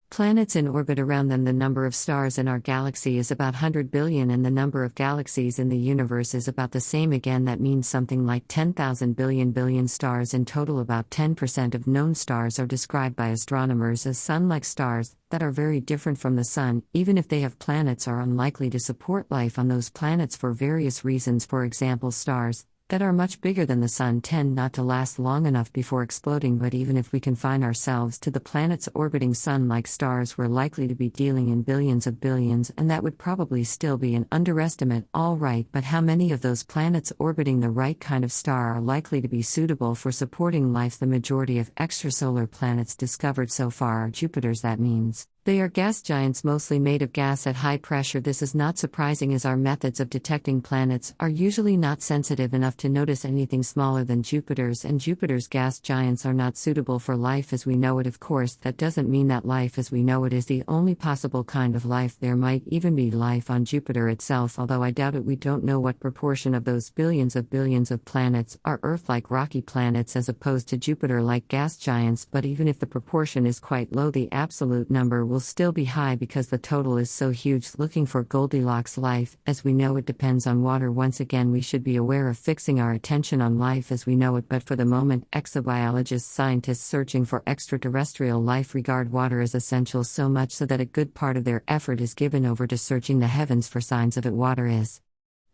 planets in orbit around them. The number of stars in our galaxy is about 100 billion, and the number of galaxies in the universe is about the same. Again, that means something like 10,000 billion stars in total. About 10% of known stars are described by astronomers as sun-like stars that are very different from the Sun. Even if they have planets, are unlikely to support life on those planets for various reasons. For example, stars that are much bigger than the Sun tend not to last long enough before exploding, but even if we confine ourselves to the planets orbiting Sun-like stars, we're likely to be dealing in billions of billions, and that would probably still be an underestimate, all right, but how many of those planets orbiting the right kind of star are likely to be suitable for supporting life? The majority of extrasolar planets discovered so far are Jupiter's. That means they are gas giants mostly made of gas at high pressure. This is not surprising, as our methods of detecting planets are usually not sensitive enough to notice anything smaller than Jupiter's, and Jupiter's gas giants are not suitable for life as we know it. Of course, that doesn't mean that life as we know it is the only possible kind of life. There might even be life on Jupiter itself, although I doubt it. We don't know what proportion of those billions of planets are Earth-like rocky planets as opposed to Jupiter-like gas giants, but even if the proportion is quite low, the absolute number will still be high because the total is so huge. Looking for Goldilocks life, as we know it, depends on water. Once again, we should be aware of fixing our attention on life as we know it, but for the moment, exobiologists, scientists searching for extraterrestrial life regard water as essential, so much so that a good part of their effort is given over to searching the heavens for signs of it. Water is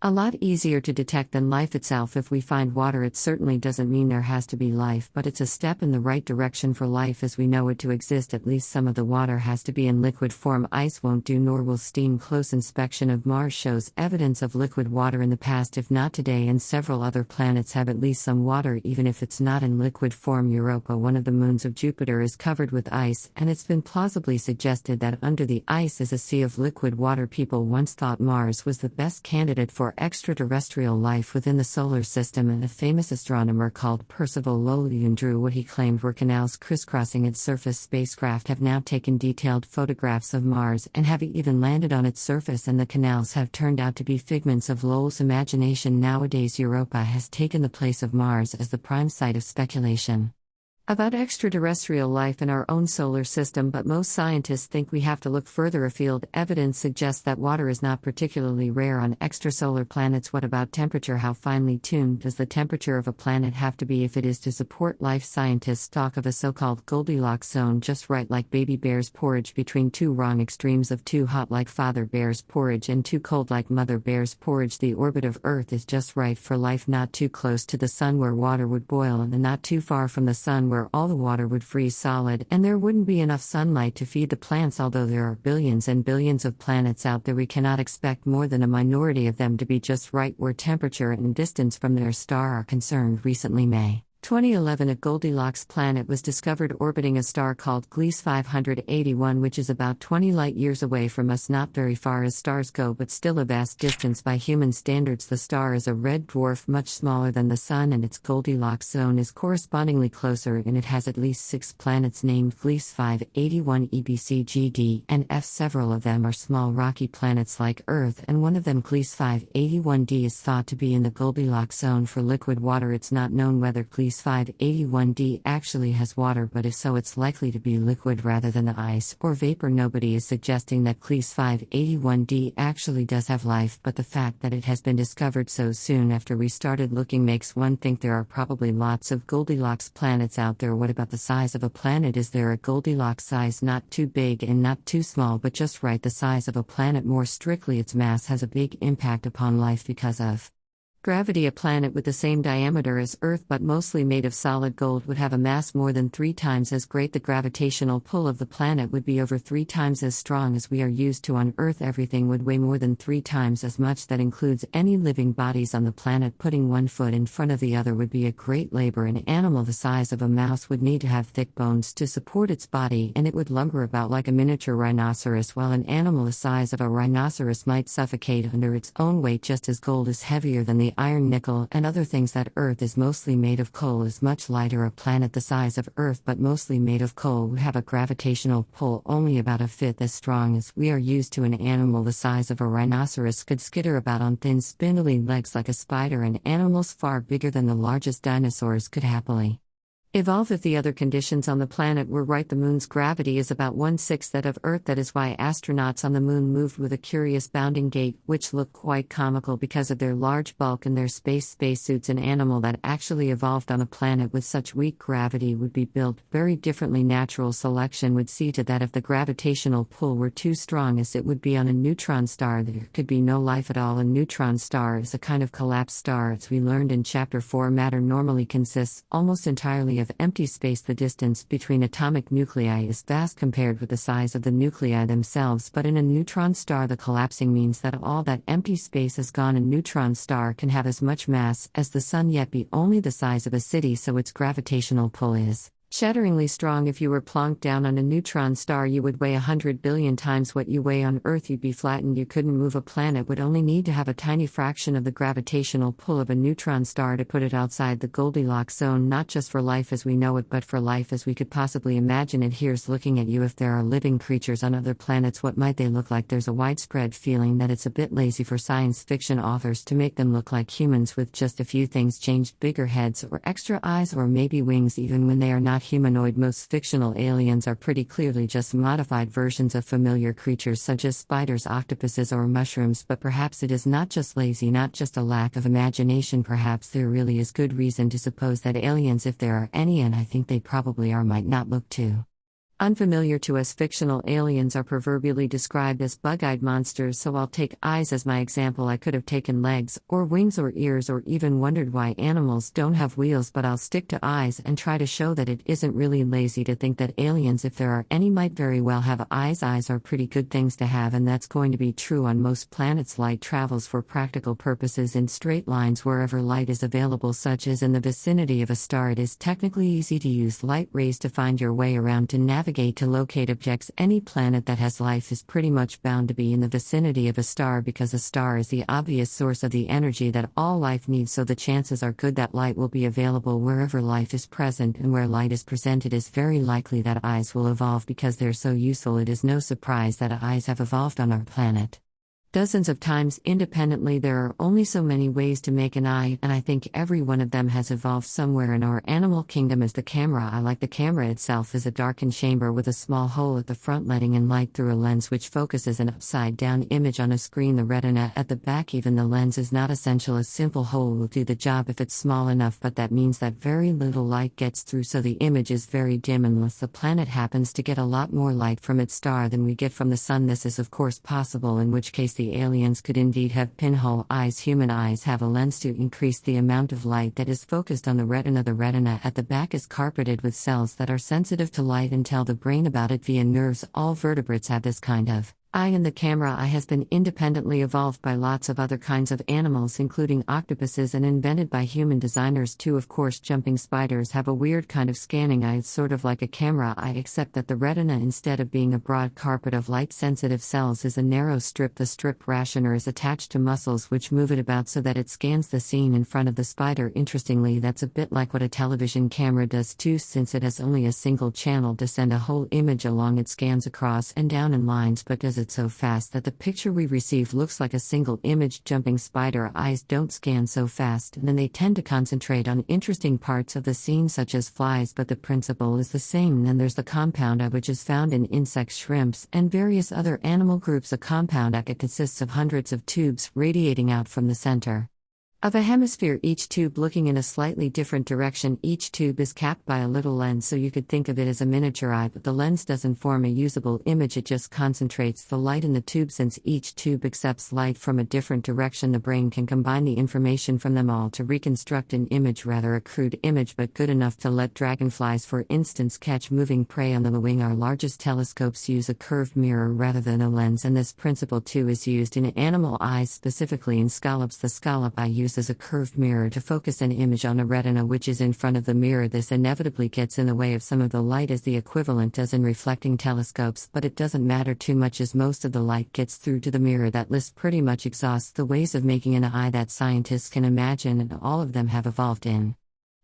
a lot easier to detect than life itself. If we find water, it certainly doesn't mean there has to be life, but it's a step in the right direction for life as we know it to exist. At least some of the water has to be in liquid form. Ice won't do, nor will steam. Close inspection of Mars shows evidence of liquid water in the past, if not today, and several other planets have at least some water, even if it's not in liquid form. Europa, one of the moons of Jupiter, is covered with ice, and it's been plausibly suggested that under the ice is a sea of liquid water. People once thought Mars was the best candidate for extraterrestrial life within the solar system, and a famous astronomer called Percival Lowell drew what he claimed were canals crisscrossing its surface. Spacecraft have now taken detailed photographs of Mars and have even landed on its surface, and the canals have turned out to be figments of Lowell's imagination. Nowadays, Europa has taken the place of Mars as the prime site of speculation about extraterrestrial life in our own solar system, but most scientists think we have to look further afield. Evidence suggests that water is not particularly rare on extrasolar planets. What about temperature? How finely tuned does the temperature of a planet have to be if it is to support life? Scientists talk of a so-called Goldilocks zone, just right like baby bear's porridge, between two wrong extremes of too hot like father bear's porridge and too cold like mother bear's porridge. The orbit of Earth is just right for life, not too close to the sun where water would boil, and not too far from the sun where all the water would freeze solid and there wouldn't be enough sunlight to feed the plants. Although there are billions and billions of planets out there, we cannot expect more than a minority of them to be just right where temperature and distance from their star are concerned. Recently, May 2011, a Goldilocks planet was discovered orbiting a star called Gliese 581, which is about 20 light-years away from us. Not very far as stars go, but still a vast distance by human standards. The star is a red dwarf, much smaller than the Sun, and its Goldilocks zone is correspondingly closer, and it has at least 6 planets named Gliese 581 EBCGD and F. Several of them are small rocky planets like Earth, and one of them, Gliese 581d, is thought to be in the Goldilocks zone for liquid water. It's not known whether Gliese 581d actually has water, but if so, it's likely to be liquid rather than the ice or vapor. Nobody is suggesting that Gliese 581d actually does have life, but the fact that it has been discovered so soon after we started looking makes one think there are probably lots of Goldilocks planets out there. What about the size of a planet? Is there a Goldilocks size? Not too big and not too small, but just right, the size of a planet. More strictly, its mass has a big impact upon life because of gravity. A planet with the same diameter as Earth but mostly made of solid gold would have a mass more than 3 times as great. The gravitational pull of the planet would be over 3 times as strong as we are used to on Earth. Everything would weigh more than 3 times as much. That includes any living bodies on the planet. Putting one foot in front of the other would be a great labor. An animal the size of a mouse would need to have thick bones to support its body, and it would lumber about like a miniature rhinoceros, while an animal the size of a rhinoceros might suffocate under its own weight. Just as gold is heavier than the iron, nickel, and other things, that Earth is mostly made of coal is much lighter. A planet the size of Earth but mostly made of coal would have a gravitational pull only about a fifth as strong as we are used to. An animal the size of a rhinoceros could skitter about on thin, spindly legs like a spider, and animals far bigger than the largest dinosaurs could happily Evolve if the other conditions on the planet were right. The moon's gravity is about 1/6 that of Earth. That is why astronauts on the moon moved with a curious bounding gait, which looked quite comical because of their large bulk and their spacesuits. An animal that actually evolved on a planet with such weak gravity would be built very differently. Natural selection would see to that if the gravitational pull were too strong as it would be on a neutron star, there could be no life at all. A neutron star is a kind of collapsed star. As we learned in Chapter 4, matter normally consists almost entirely of empty space. The distance between atomic nuclei is vast compared with the size of the nuclei themselves, but in a neutron star the collapsing means that all that empty space is gone. A neutron star can have as much mass as the Sun yet be only the size of a city, so its gravitational pull is shatteringly strong. If you were plonked down on a neutron star, you would weigh 100 billion times what you weigh on Earth. You'd be flattened. You couldn't move. A planet would only need to have a tiny fraction of the gravitational pull of a neutron star to put it outside the Goldilocks zone, not just for life as we know it, but for life as we could possibly imagine it. Here's looking at you. If there are living creatures on other planets, what might they look like? There's a widespread feeling that it's a bit lazy for science fiction authors to make them look like humans with just a few things changed: bigger heads or extra eyes or maybe wings, even when they are not humanoid. Most fictional aliens are pretty clearly just modified versions of familiar creatures such as spiders, octopuses, or mushrooms. But perhaps it is not just lazy, not just a lack of imagination. Perhaps there really is good reason to suppose that aliens, if there are any, and I think they probably are, might not look too unfamiliar to us. Fictional aliens are proverbially described as bug-eyed monsters, so I'll take eyes as my example. I could have taken legs, or wings, or ears, or even wondered why animals don't have wheels, but I'll stick to eyes and try to show that it isn't really lazy to think that aliens, if there are any, might very well have eyes. Eyes are pretty good things to have, and that's going to be true on most planets. Light travels for practical purposes in straight lines wherever light is available, such as in the vicinity of a star. It is technically easy to use light rays to find your way around, to navigate, to locate objects. Any planet that has life is pretty much bound to be in the vicinity of a star, because a star is the obvious source of the energy that all life needs, so the chances are good that light will be available wherever life is present, and where light is present it is very likely that eyes will evolve because they're so useful. It is no surprise that eyes have evolved on our planet dozens of times independently. There are only so many ways to make an eye, and I think every one of them has evolved somewhere in our animal kingdom. As the camera eye, like the camera itself, is a darkened chamber with a small hole at the front letting in light through a lens which focuses an upside-down image on a screen. The retina at the back, even the lens is not essential. A simple hole will do the job if it's small enough, but that means that very little light gets through, so the image is very dim unless the planet happens to get a lot more light from its star than we get from the sun. This is of course possible, in which case the aliens could indeed have pinhole eyes. Human eyes have a lens to increase the amount of light that is focused on the retina. The retina at the back is carpeted with cells that are sensitive to light and tell the brain about it via nerves. All vertebrates have this kind of eye, and the camera eye has been independently evolved by lots of other kinds of animals, including octopuses, and invented by human designers too. Of course, jumping spiders have a weird kind of scanning eye. It's sort of like a camera eye, except that the retina, instead of being a broad carpet of light-sensitive cells, is a narrow strip. The strip rationer is attached to muscles which move it about so that it scans the scene in front of the spider. Interestingly, that's a bit like what a television camera does too, since it has only a single channel to send a whole image along. It scans across and down in lines, but does it so fast that the picture we receive looks like a single image. Jumping spider eyes don't scan so fast, and then they tend to concentrate on interesting parts of the scene such as flies, but the principle is the same. Then there's the compound eye, which is found in insects, shrimps, and various other animal groups. A compound eye consists of hundreds of tubes radiating out from the center of a hemisphere, each tube looking in a slightly different direction. Each tube is capped by a little lens, so you could think of it as a miniature eye, but the lens doesn't form a usable image, it just concentrates the light in the tube. Since each tube accepts light from a different direction, the brain can combine the information from them all to reconstruct an image, rather a crude image, but good enough to let dragonflies, for instance, catch moving prey on the wing. Our largest telescopes use a curved mirror rather than a lens, and this principle too is used in animal eyes, specifically in scallops. The scallop eye uses a curved mirror to focus an image on a retina which is in front of the mirror. This inevitably gets in the way of some of the light, as the equivalent does in reflecting telescopes, but it doesn't matter too much as most of the light gets through to the mirror. That list pretty much exhausts the ways of making an eye that scientists can imagine, and all of them have evolved in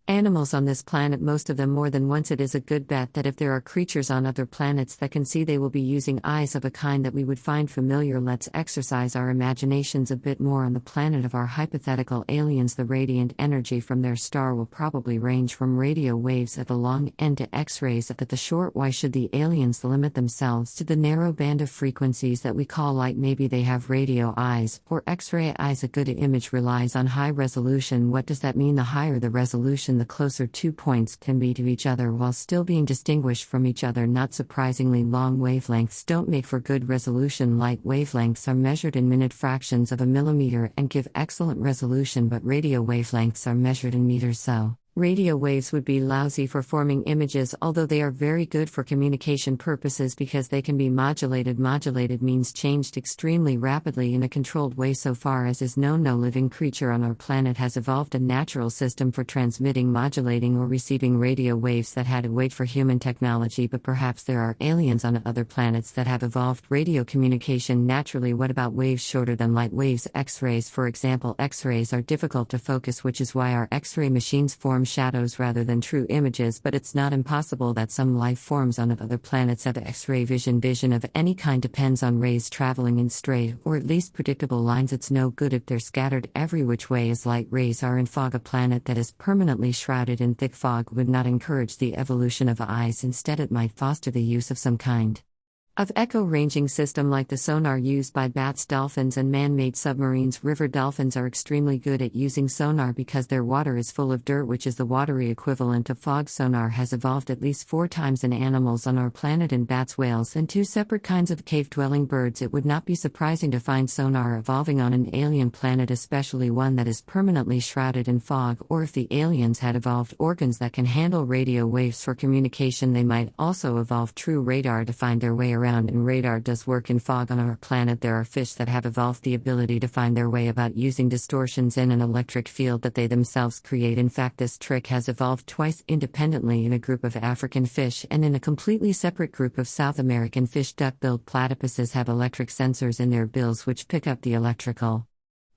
Animals on this planet, most of them more than once. It is a good bet that if there are creatures on other planets that can see, they will be using eyes of a kind that we would find familiar. Let's exercise our imaginations a bit more. On the planet of our hypothetical aliens, the radiant energy from their star will probably range from radio waves at the long end to X-rays at the short. Why should the aliens limit themselves to the narrow band of frequencies that we call light? Maybe they have radio eyes or X-ray eyes. A good image relies on high resolution. What does that mean? The higher the resolution, the closer 2 points can be to each other while still being distinguished from each other. Not surprisingly, long wavelengths don't make for good resolution. Light wavelengths are measured in minute fractions of a millimeter and give excellent resolution, but radio wavelengths are measured in meters, so radio waves would be lousy for forming images, although they are very good for communication purposes because they can be modulated. Modulated means changed extremely rapidly in a controlled way. So far as is known, no living creature on our planet has evolved a natural system for transmitting, modulating, or receiving radio waves that had to wait for human technology. But perhaps there are aliens on other planets that have evolved radio communication naturally. What about waves shorter than light waves? X-rays, for example. X-rays are difficult to focus, which is why our X-ray machines form shadows rather than true images, but it's not impossible that some life forms on other planets have X-ray vision. Vision of any kind depends on rays traveling in straight, or at least predictable lines. It's no good if they're scattered every which way as light rays are in fog. A planet that is permanently shrouded in thick fog would not encourage the evolution of eyes. Instead, it might foster the use of some kind of echo-ranging system like the sonar used by bats, dolphins, and man-made submarines. River dolphins are extremely good at using sonar because their water is full of dirt, which is the watery equivalent of fog. Sonar has evolved at least 4 times in animals on our planet: in bats, whales, and 2 separate kinds of cave-dwelling birds. It would not be surprising to find sonar evolving on an alien planet, especially one that is permanently shrouded in fog. Or if the aliens had evolved organs that can handle radio waves for communication, they might also evolve true radar to find their way around. And radar does work in fog on our planet. There are fish that have evolved the ability to find their way about using distortions in an electric field that they themselves create. In fact, this trick has evolved twice independently in a group of African fish and in a completely separate group of South American fish. Duck-billed platypuses have electric sensors in their bills which pick up the electrical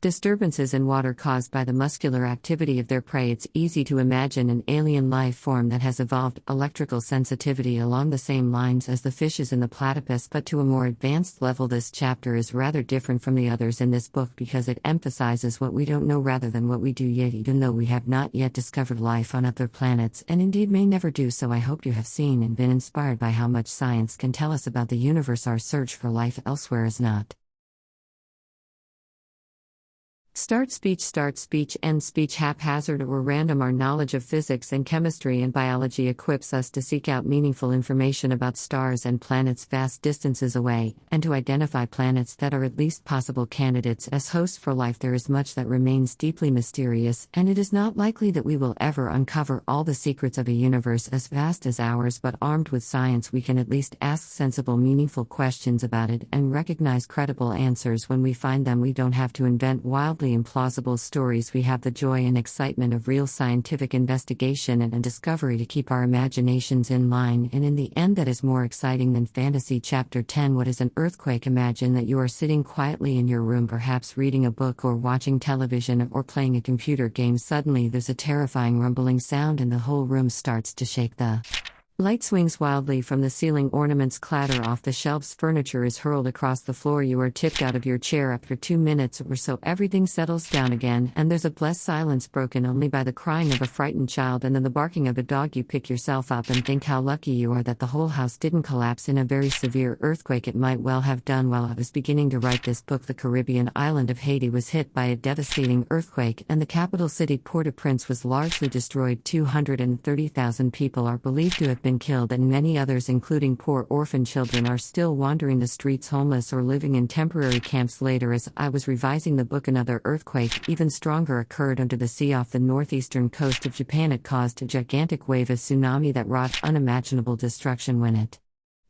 disturbances in water caused by the muscular activity of their prey. It's easy to imagine an alien life form that has evolved electrical sensitivity along the same lines as the fishes in the platypus, but to a more advanced level. This chapter is rather different from the others in this book because it emphasizes what we don't know rather than what we do yet. Even though we have not yet discovered life on other planets, and indeed may never do so, I hope you have seen and been inspired by how much science can tell us about the universe. Our search for life elsewhere is not start speech, end speech, haphazard or random. Our knowledge of physics and chemistry and biology equips us to seek out meaningful information about stars and planets vast distances away, and to identify planets that are at least possible candidates as hosts for life. There is much that remains deeply mysterious, and it is not likely that we will ever uncover all the secrets of a universe as vast as ours, but armed with science we can at least ask sensible, meaningful questions about it and recognize credible answers when we find them. We don't have to invent wildly implausible stories. We have the joy and excitement of real scientific investigation and discovery to keep our imaginations in line, and in the end that is more exciting than fantasy. Chapter 10: What is an earthquake? Imagine that you are sitting quietly in your room, perhaps reading a book or watching television or playing a computer game. Suddenly there's a terrifying rumbling sound and the whole room starts to shake. The light swings wildly from the ceiling, ornaments clatter off the shelves, furniture is hurled across the floor, you are tipped out of your chair. After 2 minutes or so everything settles down again, and there's a blessed silence broken only by the crying of a frightened child and then the barking of a dog. You pick yourself up and think how lucky you are that the whole house didn't collapse in a very severe earthquake. It might well have done. While I was beginning to write this book, the Caribbean island of Haiti was hit by a devastating earthquake, and the capital city Port-au-Prince was largely destroyed. 230,000 people are believed to have been killed, and many others, including poor orphan children, are still wandering the streets homeless or living in temporary camps. Later, as I was revising the book, another earthquake, even stronger, occurred under the sea off the northeastern coast of Japan. It caused a gigantic wave of tsunami that wrought unimaginable destruction. When it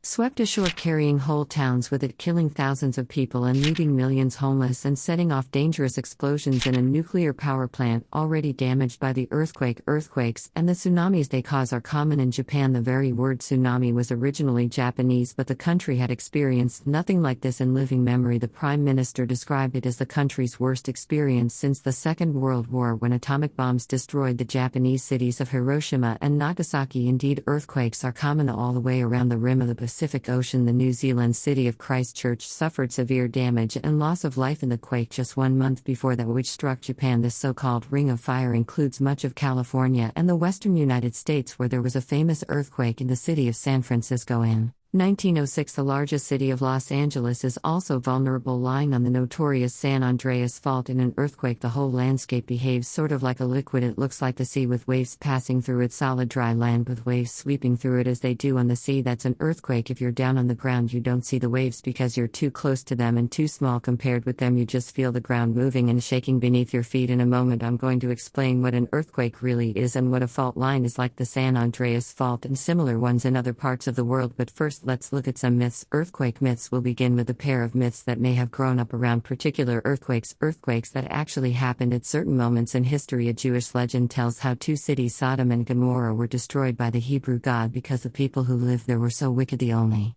swept ashore carrying whole towns with it, killing thousands of people and leaving millions homeless and setting off dangerous explosions in a nuclear power plant already damaged by the earthquake. Earthquakes and the tsunamis they cause are common in Japan. The very word tsunami was originally Japanese, but the country had experienced nothing like this in living memory. The Prime Minister described it as the country's worst experience since the Second World War, when atomic bombs destroyed the Japanese cities of Hiroshima and Nagasaki. Indeed, earthquakes are common all the way around the rim of the Pacific Ocean. The New Zealand city of Christchurch suffered severe damage and loss of life in the quake just 1 month before that, which struck Japan. This so-called Ring of Fire includes much of California and the western United States, where there was a famous earthquake in the city of San Francisco in 1906. The largest city of Los Angeles is also vulnerable, lying on the notorious San Andreas Fault. In an earthquake, the whole landscape behaves sort of like a liquid. It looks like the sea with waves passing through it, solid dry land with waves sweeping through it as they do on the sea. That's an earthquake. If you're down on the ground, you don't see the waves because you're too close to them and too small compared with them. You just feel the ground moving and shaking beneath your feet. In a moment, I'm going to explain what an earthquake really is and what a fault line is, like the San Andreas Fault and similar ones in other parts of the world. But first, let's look at some myths. Earthquake myths. We'll begin with a pair of myths that may have grown up around particular earthquakes. Earthquakes that actually happened at certain moments in history. A Jewish legend tells how two cities, Sodom and Gomorrah, were destroyed by the Hebrew God because the people who lived there were so wicked. The only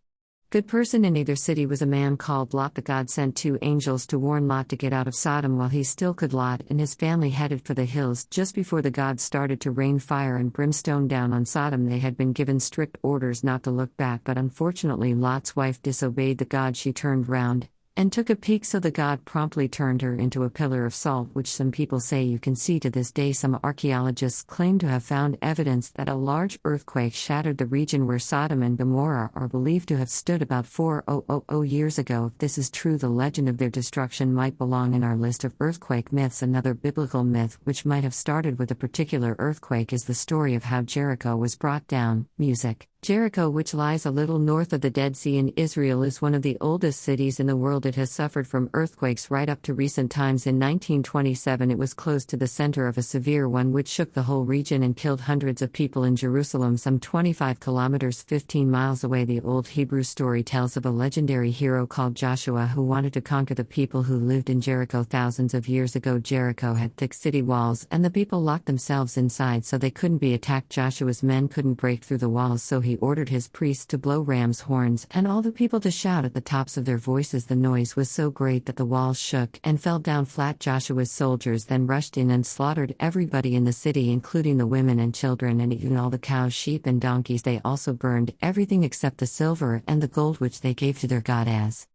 good person in either city was a man called Lot. The God sent 2 angels to warn Lot to get out of Sodom while he still could. Lot and his family headed for the hills just before the gods started to rain fire and brimstone down on Sodom. They had been given strict orders not to look back, but unfortunately Lot's wife disobeyed the God. She turned round and took a peek, so the God promptly turned her into a pillar of salt, which some people say you can see to this day. Some archaeologists claim to have found evidence that a large earthquake shattered the region where Sodom and Gomorrah are believed to have stood about 4,000 years ago. If this is true, the legend of their destruction might belong in our list of earthquake myths. Another biblical myth, which might have started with a particular earthquake, is the story of how Jericho was brought down. Music. Jericho, which lies a little north of the Dead Sea in Israel, is one of the oldest cities in the world. It has suffered from earthquakes right up to recent times. In 1927, it was close to the center of a severe one which shook the whole region and killed hundreds of people. In Jerusalem, some 25 kilometers 15 miles away, the old Hebrew story tells of a legendary hero called Joshua who wanted to conquer the people who lived in Jericho thousands of years ago. Jericho had thick city walls, and the people locked themselves inside so they couldn't be attacked. Joshua's men couldn't break through the walls, so he ordered his priests to blow ram's horns and all the people to shout at the tops of their voices. The noise was so great that the walls shook and fell down flat. Joshua's soldiers then rushed in and slaughtered everybody in the city, including the women and children, and even all the cows, sheep, and donkeys. They also burned everything except the silver and the gold which they gave to their God as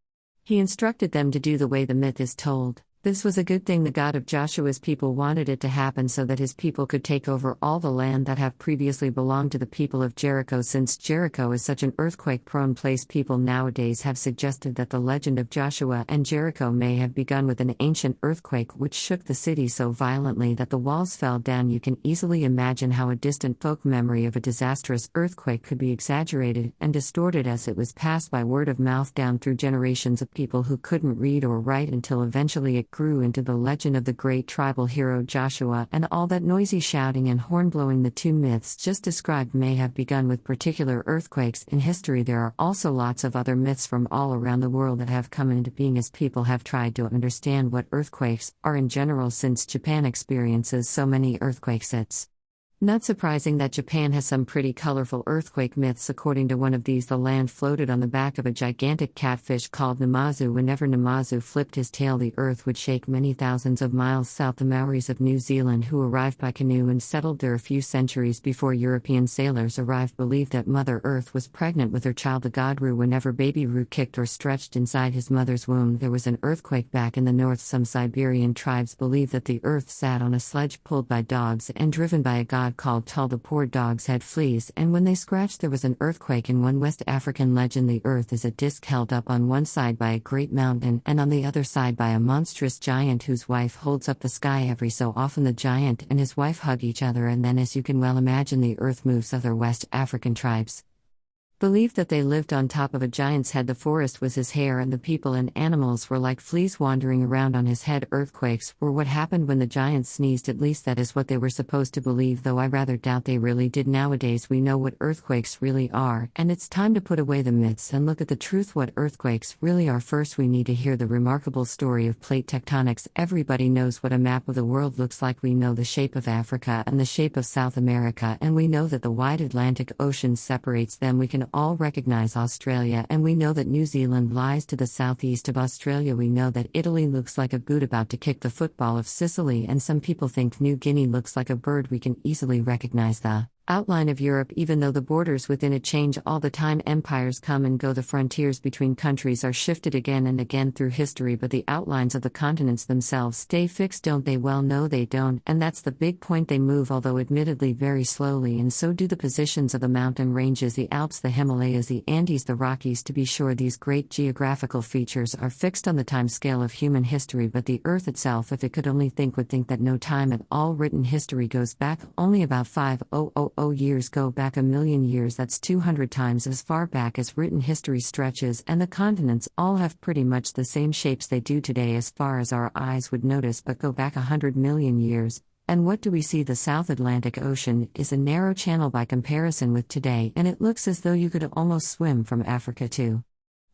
he instructed them to do, the way the myth is told. This was a good thing. The God of Joshua's people wanted it to happen so that his people could take over all the land that have previously belonged to the people of Jericho. Since Jericho is such an earthquake-prone place, people nowadays have suggested that the legend of Joshua and Jericho may have begun with an ancient earthquake which shook the city so violently that the walls fell down. You can easily imagine how a distant folk memory of a disastrous earthquake could be exaggerated and distorted as it was passed by word of mouth down through generations of people who couldn't read or write, until eventually it grew into the legend of the great tribal hero Joshua. And all that noisy shouting and horn-blowing the 2 myths just described may have begun with particular earthquakes in history. There are also lots of other myths from all around the world that have come into being as people have tried to understand what earthquakes are in general. Since Japan experiences so many earthquakes, it's not surprising that Japan has some pretty colorful earthquake myths. According to one of these, the land floated on the back of a gigantic catfish called Namazu. Whenever Namazu flipped his tail, the earth would shake. Many thousands of miles south, the Maoris of New Zealand, who arrived by canoe and settled there a few centuries before European sailors arrived, believed that Mother Earth was pregnant with her child, the god Ru. Whenever baby Ru kicked or stretched inside his mother's womb, there was an earthquake. Back in the north, some Siberian tribes believed that the earth sat on a sledge pulled by dogs and driven by a god called Tul. The poor dogs had fleas, and when they scratched, there was an earthquake. In one West African legend, the earth is a disc held up on one side by a great mountain and on the other side by a monstrous giant whose wife holds up the sky. Every so often the giant and his wife hug each other, and then, as you can well imagine, the earth moves. Other West African tribes Believed that they lived on top of a giant's head. The forest was his hair, and the people and animals were like fleas wandering around on his head. Earthquakes were what happened when the giant sneezed. At least that is what they were supposed to believe, though I rather doubt they really did. Nowadays we know what earthquakes really are, and it's time to put away the myths and look at the truth what earthquakes really are. First, we need to hear the remarkable story of plate tectonics. Everybody knows what a map of the world looks like. We know the shape of Africa and the shape of South America, and we know that the wide Atlantic Ocean separates them. We can all recognize Australia, and we know that New Zealand lies to the southeast of Australia. We know that Italy looks like a boot about to kick the football of Sicily, and some people think New Guinea looks like a bird. We can easily recognize the outline of Europe, even though the borders within it change all the time. Empires come and go, the frontiers between countries are shifted again and again through history, but the outlines of the continents themselves stay fixed, don't they? Well, no, they don't, and that's the big point. They move, although admittedly very slowly, and so do the positions of the mountain ranges, the Alps, the Himalayas, the Andes, the Rockies. To be sure, these great geographical features are fixed on the time scale of human history, but the Earth itself, if it could only think, would think that no time at all. Written history goes back only about 5,000 years. Go back a million years. That's 200 times as far back as written history stretches, and the continents all have pretty much the same shapes they do today as far as our eyes would notice. But go back 100 million years, and what do we see? The South Atlantic Ocean is a narrow channel by comparison with today, and it looks as though you could almost swim from Africa to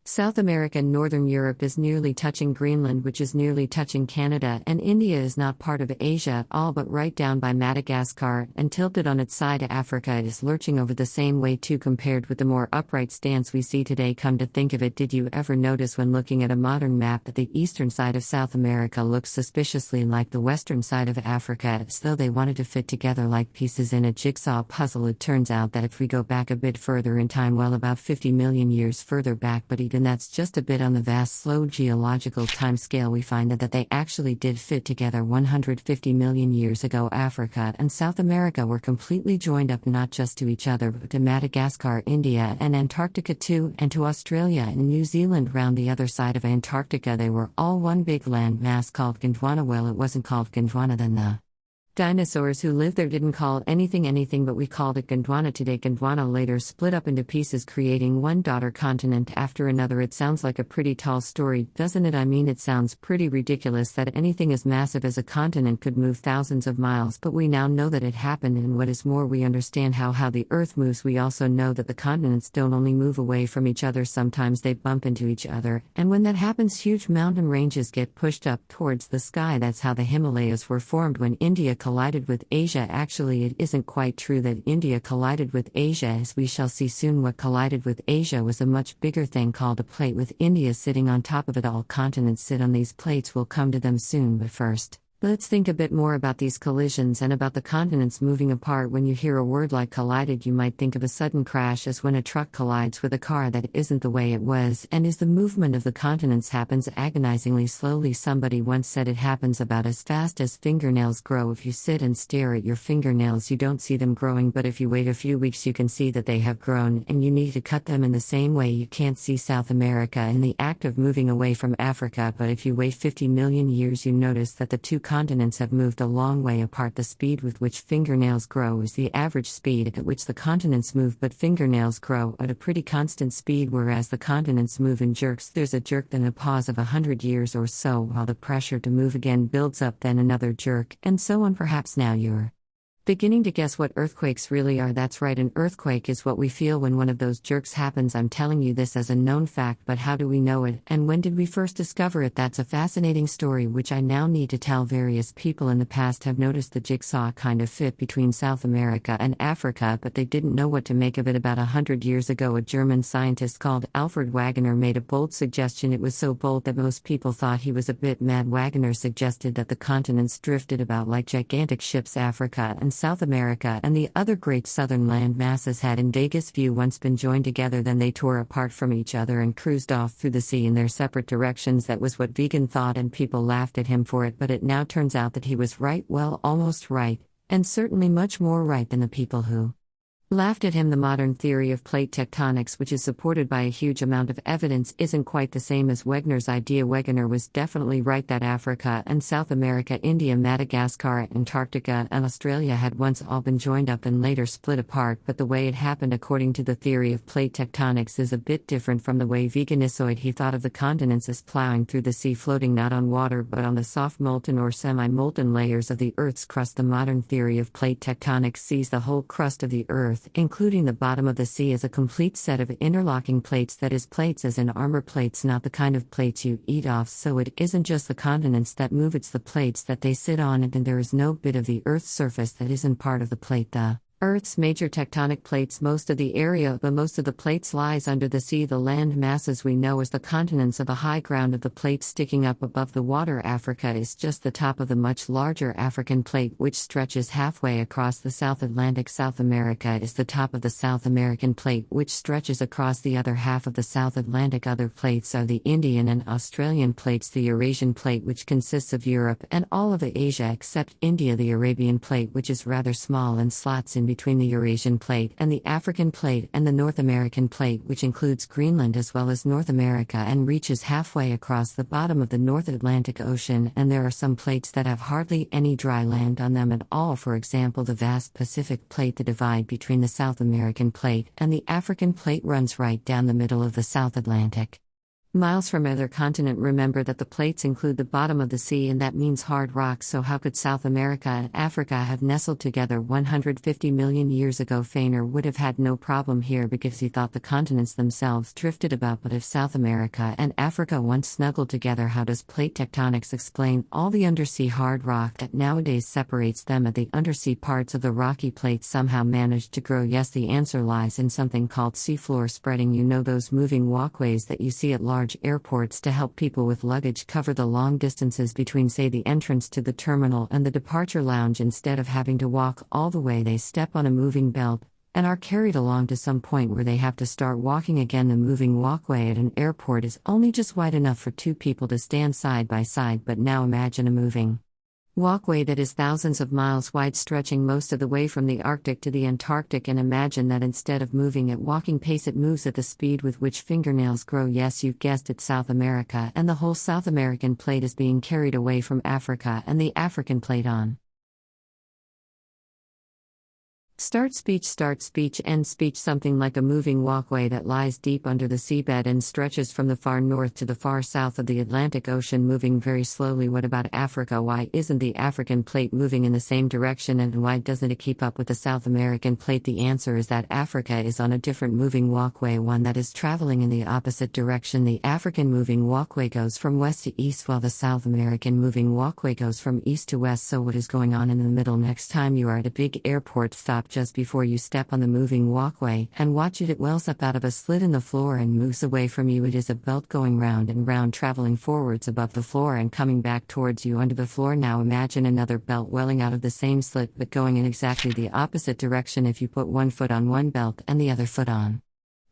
South America. Northern Europe is nearly touching Greenland, which is nearly touching Canada, and India is not part of Asia at all, but right down by Madagascar, and tilted on its side. Africa is lurching over the same way too, compared with the more upright stance we see today. Come to think of it, did you ever notice when looking at a modern map that the eastern side of South America looks suspiciously like the western side of Africa, as though they wanted to fit together like pieces in a jigsaw puzzle? It turns out that if we go back a bit further in time, well, about 50 million years further back, but even that's just a bit on the vast, slow geological time scale, we find that they actually did fit together 150 million years ago. Africa and South America were completely joined up, not just to each other, but to Madagascar, India, and Antarctica too, and to Australia and New Zealand round the other side of Antarctica. They were all one big land mass called Gondwana. Well, it wasn't called Gondwana then. The dinosaurs who lived there didn't call anything, but we called it Gondwana today. Gondwana later split up into pieces, creating one daughter continent after another. It sounds like a pretty tall story, doesn't it? I mean, it sounds pretty ridiculous that anything as massive as a continent could move thousands of miles, but we now know that it happened, and what is more, we understand how the Earth moves. We also know that the continents don't only move away from each other, sometimes they bump into each other, and when that happens, huge mountain ranges get pushed up towards the sky. That's how the Himalayas were formed when India collided with Asia. Actually, it isn't quite true that India collided with Asia, as we shall see soon. What collided with Asia was a much bigger thing called a plate, with India sitting on top of it. All continents sit on these plates. We'll come to them soon, but first, let's think a bit more about these collisions and about the continents moving apart. When you hear a word like collided, you might think of a sudden crash, as when a truck collides with a car. That isn't the way it was, and is the movement of the continents happens agonizingly slowly. Somebody once said it happens about as fast as fingernails grow. If you sit and stare at your fingernails, you don't see them growing, but if you wait a few weeks, you can see that they have grown, and you need to cut them. In the same way, you can't see South America in the act of moving away from Africa, but if you wait 50 million years, you notice that the two continents have moved a long way apart. The speed with which fingernails grow is the average speed at which the continents move, but fingernails grow at a pretty constant speed, whereas the continents move in jerks. There's a jerk, then a pause of 100 years or so, while the pressure to move again builds up, then another jerk, and so on. Perhaps now you're beginning to guess what earthquakes really are. That's right, an earthquake is what we feel when one of those jerks happens. I'm telling you this as a known fact, but how do we know it, and when did we first discover it? That's a fascinating story which I now need to tell. Various people in the past have noticed the jigsaw kind of fit between South America and Africa, but they didn't know what to make of it. About 100 years ago, a German scientist called Alfred Wegener made a bold suggestion. It was so bold that most people thought he was a bit mad. Wegener suggested that the continents drifted about like gigantic ships. Africa and South America and the other great southern land masses had, in Vegas' view, once been joined together. Then they tore apart from each other and cruised off through the sea in their separate directions. That was what Wegener thought, and people laughed at him for it, but it now turns out that he was right. Well, almost right, and certainly much more right than the people who Laughed at him. The modern theory of plate tectonics, which is supported by a huge amount of evidence, isn't quite the same as Wegener's idea. Wegener was definitely right that Africa and South America, India, Madagascar, Antarctica, and Australia had once all been joined up and later split apart, but the way it happened according to the theory of plate tectonics is a bit different from the way Wegener. He thought of the continents as plowing through the sea, floating not on water but on the soft molten or semi-molten layers of the Earth's crust. The modern theory of plate tectonics sees the whole crust of the Earth, including the bottom of the sea, as a complete set of interlocking plates, that is, plates as in armor plates, not the kind of plates you eat off. So it isn't just the continents that move, it's the plates that they sit on, and there is no bit of the Earth's surface that isn't part of the plate. The Earth's major tectonic plates, most of the area, but most of the plates lies under the sea. The land masses we know as the continents of the high ground of the plate sticking up above the water. Africa is just the top of the much larger African plate, which stretches halfway across the South Atlantic. South America is the top of the South American plate, which stretches across the other half of the South Atlantic. Other plates are the Indian and Australian plates, the Eurasian plate, which consists of Europe and all of Asia except India, the Arabian plate, which is rather small and slots in between the Eurasian plate and the African plate, and the North American plate, which includes Greenland as well as North America and reaches halfway across the bottom of the North Atlantic Ocean. And there are some plates that have hardly any dry land on them at all. For example, the vast Pacific plate. The divide between the South American plate and the African plate runs right down the middle of the South Atlantic. Miles from either continent. Remember that the plates include the bottom of the sea, and that means hard rock. So how could South America and Africa have nestled together 150 million years ago? Feiner would have had no problem here because he thought the continents themselves drifted about. But if South America and Africa once snuggled together, how does plate tectonics explain all the undersea hard rock that nowadays separates them? At the undersea parts of the rocky plates somehow managed to grow. Yes, the answer lies in something called seafloor spreading. You know, those moving walkways that you see at large airports to help people with luggage cover the long distances between, say, the entrance to the terminal and the departure lounge. Instead of having to walk all the way, they step on a moving belt and are carried along to some point where they have to start walking again. The moving walkway at an airport is only just wide enough for two people to stand side by side, but now imagine a moving walkway that is thousands of miles wide, stretching most of the way from the Arctic to the Antarctic, and imagine that instead of moving at walking pace, it moves at the speed with which fingernails grow. Yes, you've guessed it, South America, and the whole South American plate is being carried away from Africa and the African plate on. Start speech, end speech. Something like a moving walkway that lies deep under the seabed and stretches from the far north to the far south of the Atlantic Ocean, moving very slowly. What about Africa? Why isn't the African plate moving in the same direction, and why doesn't it keep up with the South American plate? The answer is that Africa is on a different moving walkway, one that is traveling in the opposite direction. The African moving walkway goes from west to east, while the South American moving walkway goes from east to west. So what is going on in the middle? Next time you are at a big airport, stop just before you step on the moving walkway and watch it. It wells up out of a slit in the floor and moves away from you. It is a belt going round and round, traveling forwards above the floor and coming back towards you under the floor. Now imagine another belt welling out of the same slit but going in exactly the opposite direction. If you put one foot on one belt and the other foot on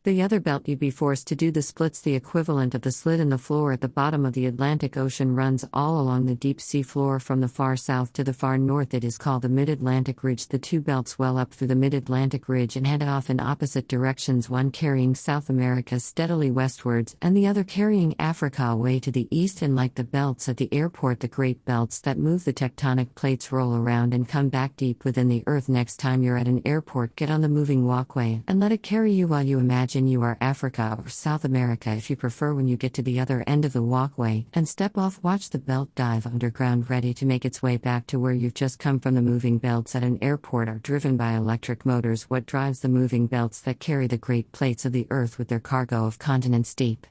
the other belt, you'd be forced to do the splits. The equivalent of the slit in the floor at the bottom of the Atlantic Ocean runs all along the deep sea floor from the far south to the far north. It is called the Mid-Atlantic Ridge. The two belts well up through the Mid-Atlantic Ridge and head off in opposite directions, one carrying South America steadily westwards and the other carrying Africa away to the east. And like the belts at the airport, the great belts that move the tectonic plates roll around and come back deep within the earth. Next time you're at an airport, get on the moving walkway and let it carry you while you imagine you are Africa or South America if you prefer. When you get to the other end of the walkway and step off, watch the belt dive underground, ready to make its way back to where you've just come from. The moving belts at an airport are driven by electric motors. What drives the moving belts that carry the great plates of the earth with their cargo of continents deep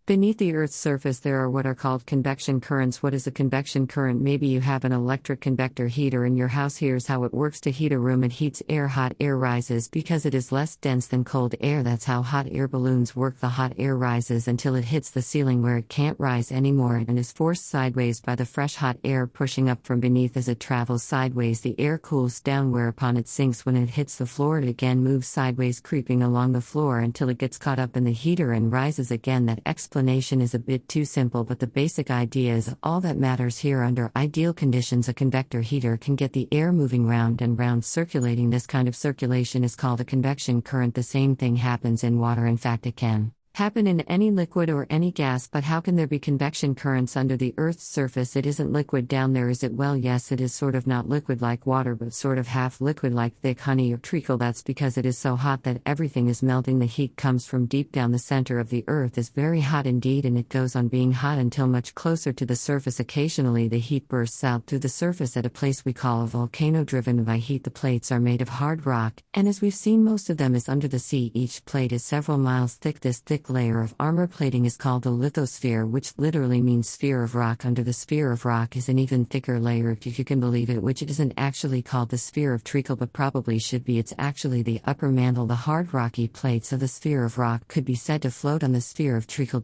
beneath the Earth's surface? There are what are called convection currents. What is a convection current? Maybe you have an electric convector heater in your house. Here's how it works. To heat a room, it heats air. Hot air rises because it is less dense than cold air. That's how hot air balloons work. The hot air rises until it hits the ceiling, where it can't rise anymore and is forced sideways by the fresh hot air pushing up from beneath. As it travels sideways, the air cools down, whereupon it sinks. When it hits the floor, it again moves sideways, creeping along the floor until it gets caught up in the heater and rises again. That explains explanation is a bit too simple, but the basic idea is all that matters here. Under ideal conditions, a convector heater can get the air moving round and round, circulating. This kind of circulation is called a convection current. The same thing happens in water. In fact, it can happen in any liquid or any gas, but how can there be convection currents under the Earth's surface? It isn't liquid down there, is it? Well, yes, it is sort of, not liquid like water, but sort of half liquid like thick honey or treacle. That's because it is so hot that everything is melting. The heat comes from deep down. The center of the Earth is very hot indeed, and it goes on being hot until much closer to the surface. Occasionally the heat bursts out through the surface at a place we call a volcano, driven by heat. The plates are made of hard rock, and as we've seen, most of them is under the sea. Each plate is several miles thick. This thick layer of armor plating is called the lithosphere, which literally means sphere of rock. Under the sphere of rock is an even thicker layer, if you can believe it, which it isn't actually called the sphere of treacle, but probably should be. It's actually the upper mantle. The hard rocky plates of the sphere of rock could be said to float on the sphere of treacle.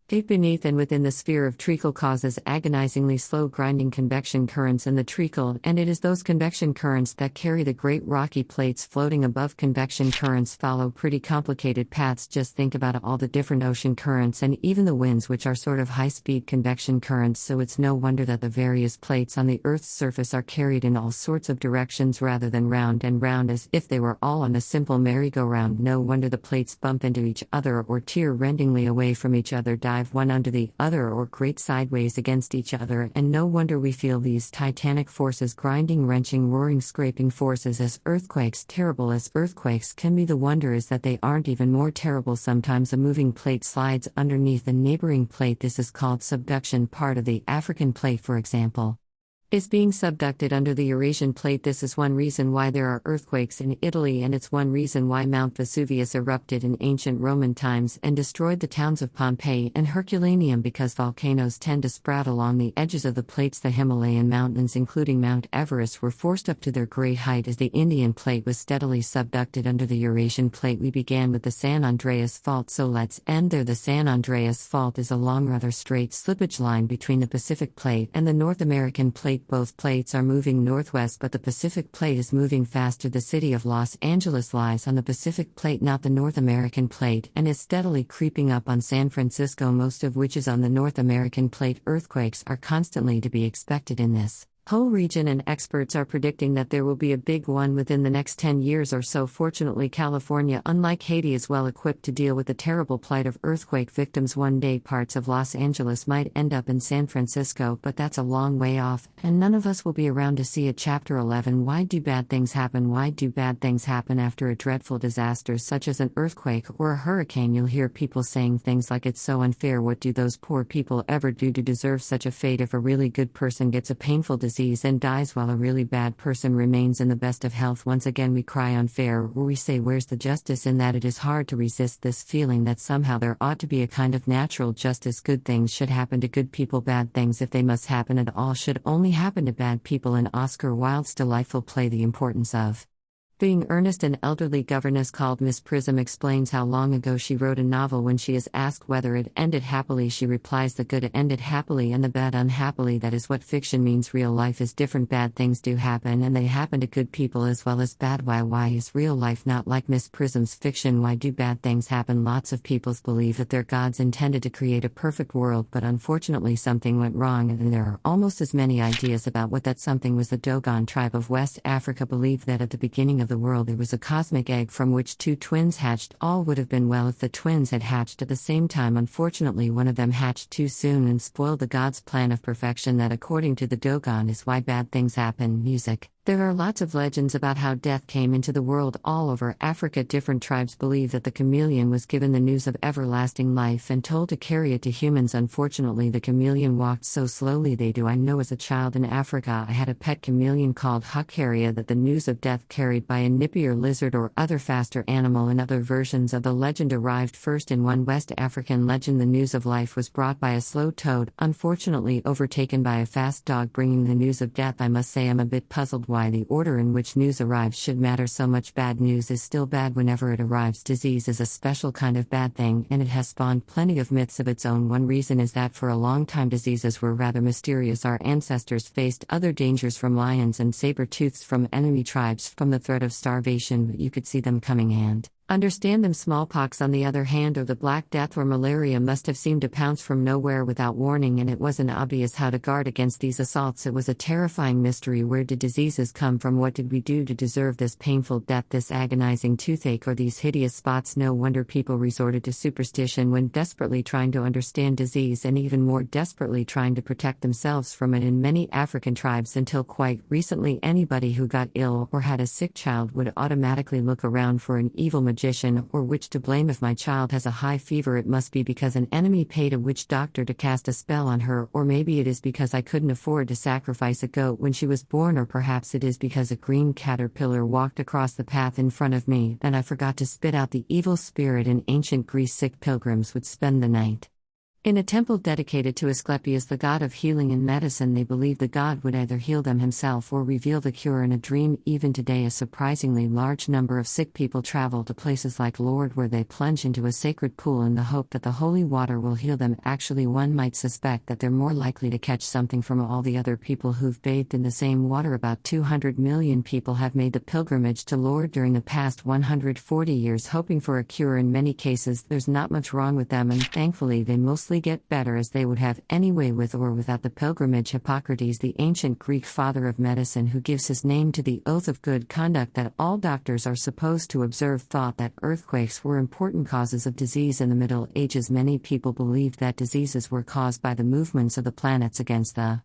Deep beneath and within the sphere of treacle causes agonizingly slow grinding convection currents in the treacle, and it is those convection currents that carry the great rocky plates floating above. Convection currents follow pretty complicated paths. Just think about all the different ocean currents and even the winds, which are sort of high-speed convection currents, so it's no wonder that the various plates on the Earth's surface are carried in all sorts of directions rather than round and round as if they were all on a simple merry-go-round. No wonder the plates bump into each other or tear rendingly away from each other, dive one under the other, or grate sideways against each other, and no wonder we feel these titanic forces, grinding, wrenching, roaring, scraping forces as earthquakes. Terrible as earthquakes can be, the wonder is that they aren't even more terrible. Sometimes a moving plate slides underneath a neighboring plate. This is called subduction. Part of the African plate, for example, is being subducted under the Eurasian plate. This is one reason why there are earthquakes in Italy, and it's one reason why Mount Vesuvius erupted in ancient Roman times and destroyed the towns of Pompeii and Herculaneum, because volcanoes tend to sprout along the edges of the plates. The Himalayan mountains, including Mount Everest, were forced up to their great height as the Indian plate was steadily subducted under the Eurasian plate. We began with the San Andreas Fault, so let's end there. The San Andreas Fault is a long, rather straight slippage line between the Pacific plate and the North American plate. Both plates are moving northwest, but the Pacific plate is moving faster. The city of Los Angeles lies on the Pacific plate, not the North American plate, and is steadily creeping up on San Francisco, most of which is on the North American plate. Earthquakes are constantly to be expected in this whole region, and experts are predicting that there will be a big one within the next 10 years or so. Fortunately, California, unlike Haiti, is well equipped to deal with the terrible plight of earthquake victims. One day parts of Los Angeles might end up in San Francisco, but that's a long way off, and none of us will be around to see it. Chapter 11. Why do bad things happen? Why do bad things happen after a dreadful disaster such as an earthquake or a hurricane? You'll hear people saying things like, it's so unfair. What do those poor people ever do to deserve such a fate? If a really good person gets a painful disease and dies while a really bad person remains in the best of health, once again we cry unfair, or we say, where's the justice in that? It is hard to resist this feeling that somehow there ought to be a kind of natural justice. Good things should happen to good people. Bad things, if they must happen at all, should only happen to bad people. In Oscar Wilde's delightful play The Importance of Being Earnest, an elderly governess called Miss Prism explains how long ago she wrote a novel. When she is asked whether it ended happily, she replies, the good ended happily and the bad unhappily. That is what fiction means. Real life is different. Bad things do happen, and they happen to good people as well as bad. Why is real life not like Miss Prism's fiction? Why do bad things happen? Lots of people believe that their gods intended to create a perfect world, but unfortunately something went wrong, and there are almost as many ideas about what that something was. The Dogon tribe of West Africa believed that at the beginning of the world there was a cosmic egg from which two twins hatched. All would have been well if the twins had hatched at the same time. Unfortunately, one of them hatched too soon and spoiled the god's plan of perfection. That, according to the Dogon, is why bad things happen. Music. There are lots of legends about how death came into the world all over Africa. Different tribes believe that the chameleon was given the news of everlasting life and told to carry it to humans. Unfortunately, the chameleon walked so slowly. I know as a child in Africa I had a pet chameleon called Huckaria that the news of death carried by a nippier lizard or other faster animal. In other versions of the legend arrived first. In one West African legend, the news of life was brought by a slow toad, unfortunately overtaken by a fast dog bringing the news of death. I must say I'm a bit puzzled why the order in which news arrives should matter so much. Bad news is still bad whenever it arrives. Disease is a special kind of bad thing, and it has spawned plenty of myths of its own. One reason is that for a long time diseases were rather mysterious. Our ancestors faced other dangers from lions and saber-tooths, from enemy tribes, from the threat of starvation, but you could see them coming, and Understand them. Smallpox, on the other hand, or the Black Death or malaria, must have seemed to pounce from nowhere without warning, and it wasn't obvious how to guard against these assaults. It was a terrifying mystery. Where did diseases come from? What did we do to deserve this painful death, this agonizing toothache, or these hideous spots? No wonder people resorted to superstition when desperately trying to understand disease, and even more desperately trying to protect themselves from it. In many African tribes, until quite recently, anybody who got ill or had a sick child would automatically look around for an evil magician or witch to blame. If my child has a high fever, it must be because an enemy paid a witch doctor to cast a spell on her, or maybe it is because I couldn't afford to sacrifice a goat when she was born, or perhaps it is because a green caterpillar walked across the path in front of me, and I forgot to spit out the evil spirit. In ancient Greece, sick pilgrims would spend the night in a temple dedicated to Asclepius, the god of healing and medicine. They believed the god would either heal them himself or reveal the cure in a dream. Even today, a surprisingly large number of sick people travel to places like Lourdes, where they plunge into a sacred pool in the hope that the holy water will heal them. Actually, one might suspect that they're more likely to catch something from all the other people who've bathed in the same water. About 200 million people have made the pilgrimage to Lourdes during the past 140 years, hoping for a cure. In many cases, there's not much wrong with them, and thankfully they mostly get better, as they would have anyway, with or without the pilgrimage. Hippocrates, the ancient Greek father of medicine, who gives his name to the oath of good conduct that all doctors are supposed to observe, thought that earthquakes were important causes of disease. In the Middle Ages, many people believed that diseases were caused by the movements of the planets against the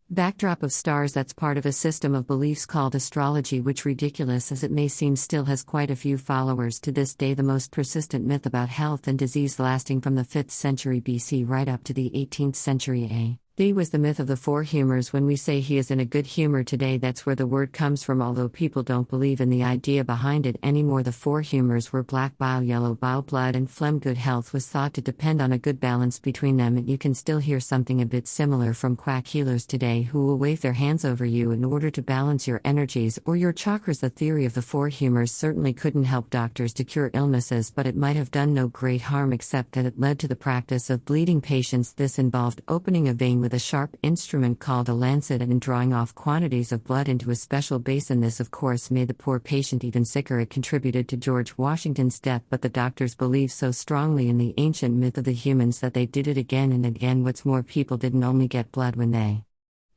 backdrop of stars. That's part of a system of beliefs called astrology, which, ridiculous as it may seem, still has quite a few followers to this day. The most persistent myth about health and disease, lasting from the 5th century BC right up to the 18th century AD, was the myth of the four humors. When we say he is in a good humor today, that's where the word comes from, although people don't believe in the idea behind it anymore. The four humors were black bile, yellow bile, blood, and phlegm. Good health was thought to depend on a good balance between them, and you can still hear something a bit similar from quack healers today, who will wave their hands over you in order to balance your energies or your chakras. The theory of the four humors certainly couldn't help doctors to cure illnesses, but it might have done no great harm, except that it led to the practice of bleeding patients. This involved opening a vein with a sharp instrument called a lancet and drawing off quantities of blood into a special basin. This, of course, made the poor patient even sicker. It contributed to George Washington's death, but the doctors believed so strongly in the ancient myth of the humans that they did it again and again. What's more, people didn't only get blood when they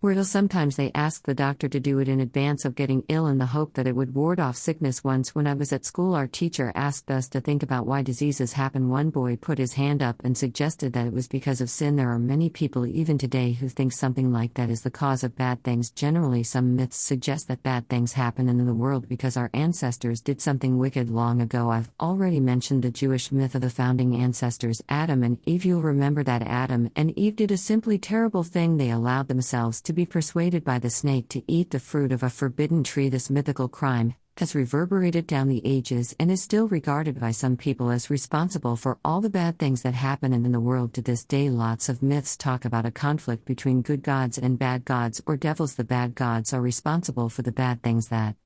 were ill, sometimes they asked the doctor to do it in advance of getting ill in the hope that it would ward off sickness. Once, when I was at school, our teacher asked us to think about why diseases happen. One boy put his hand up and suggested that it was because of sin. There are many people even today who think something like that is the cause of bad things. Generally, some myths suggest that bad things happen in the world because our ancestors did something wicked long ago. I've already mentioned the Jewish myth of the founding ancestors, Adam and Eve. You'll remember that Adam and Eve did a simply terrible thing. They allowed themselves to be persuaded by the snake to eat the fruit of a forbidden tree. This mythical crime has reverberated down the ages and is still regarded by some people as responsible for all the bad things that happen in the world to this day. Lots of myths talk about a conflict between good gods and bad gods, or devils. The bad gods are responsible for the bad things that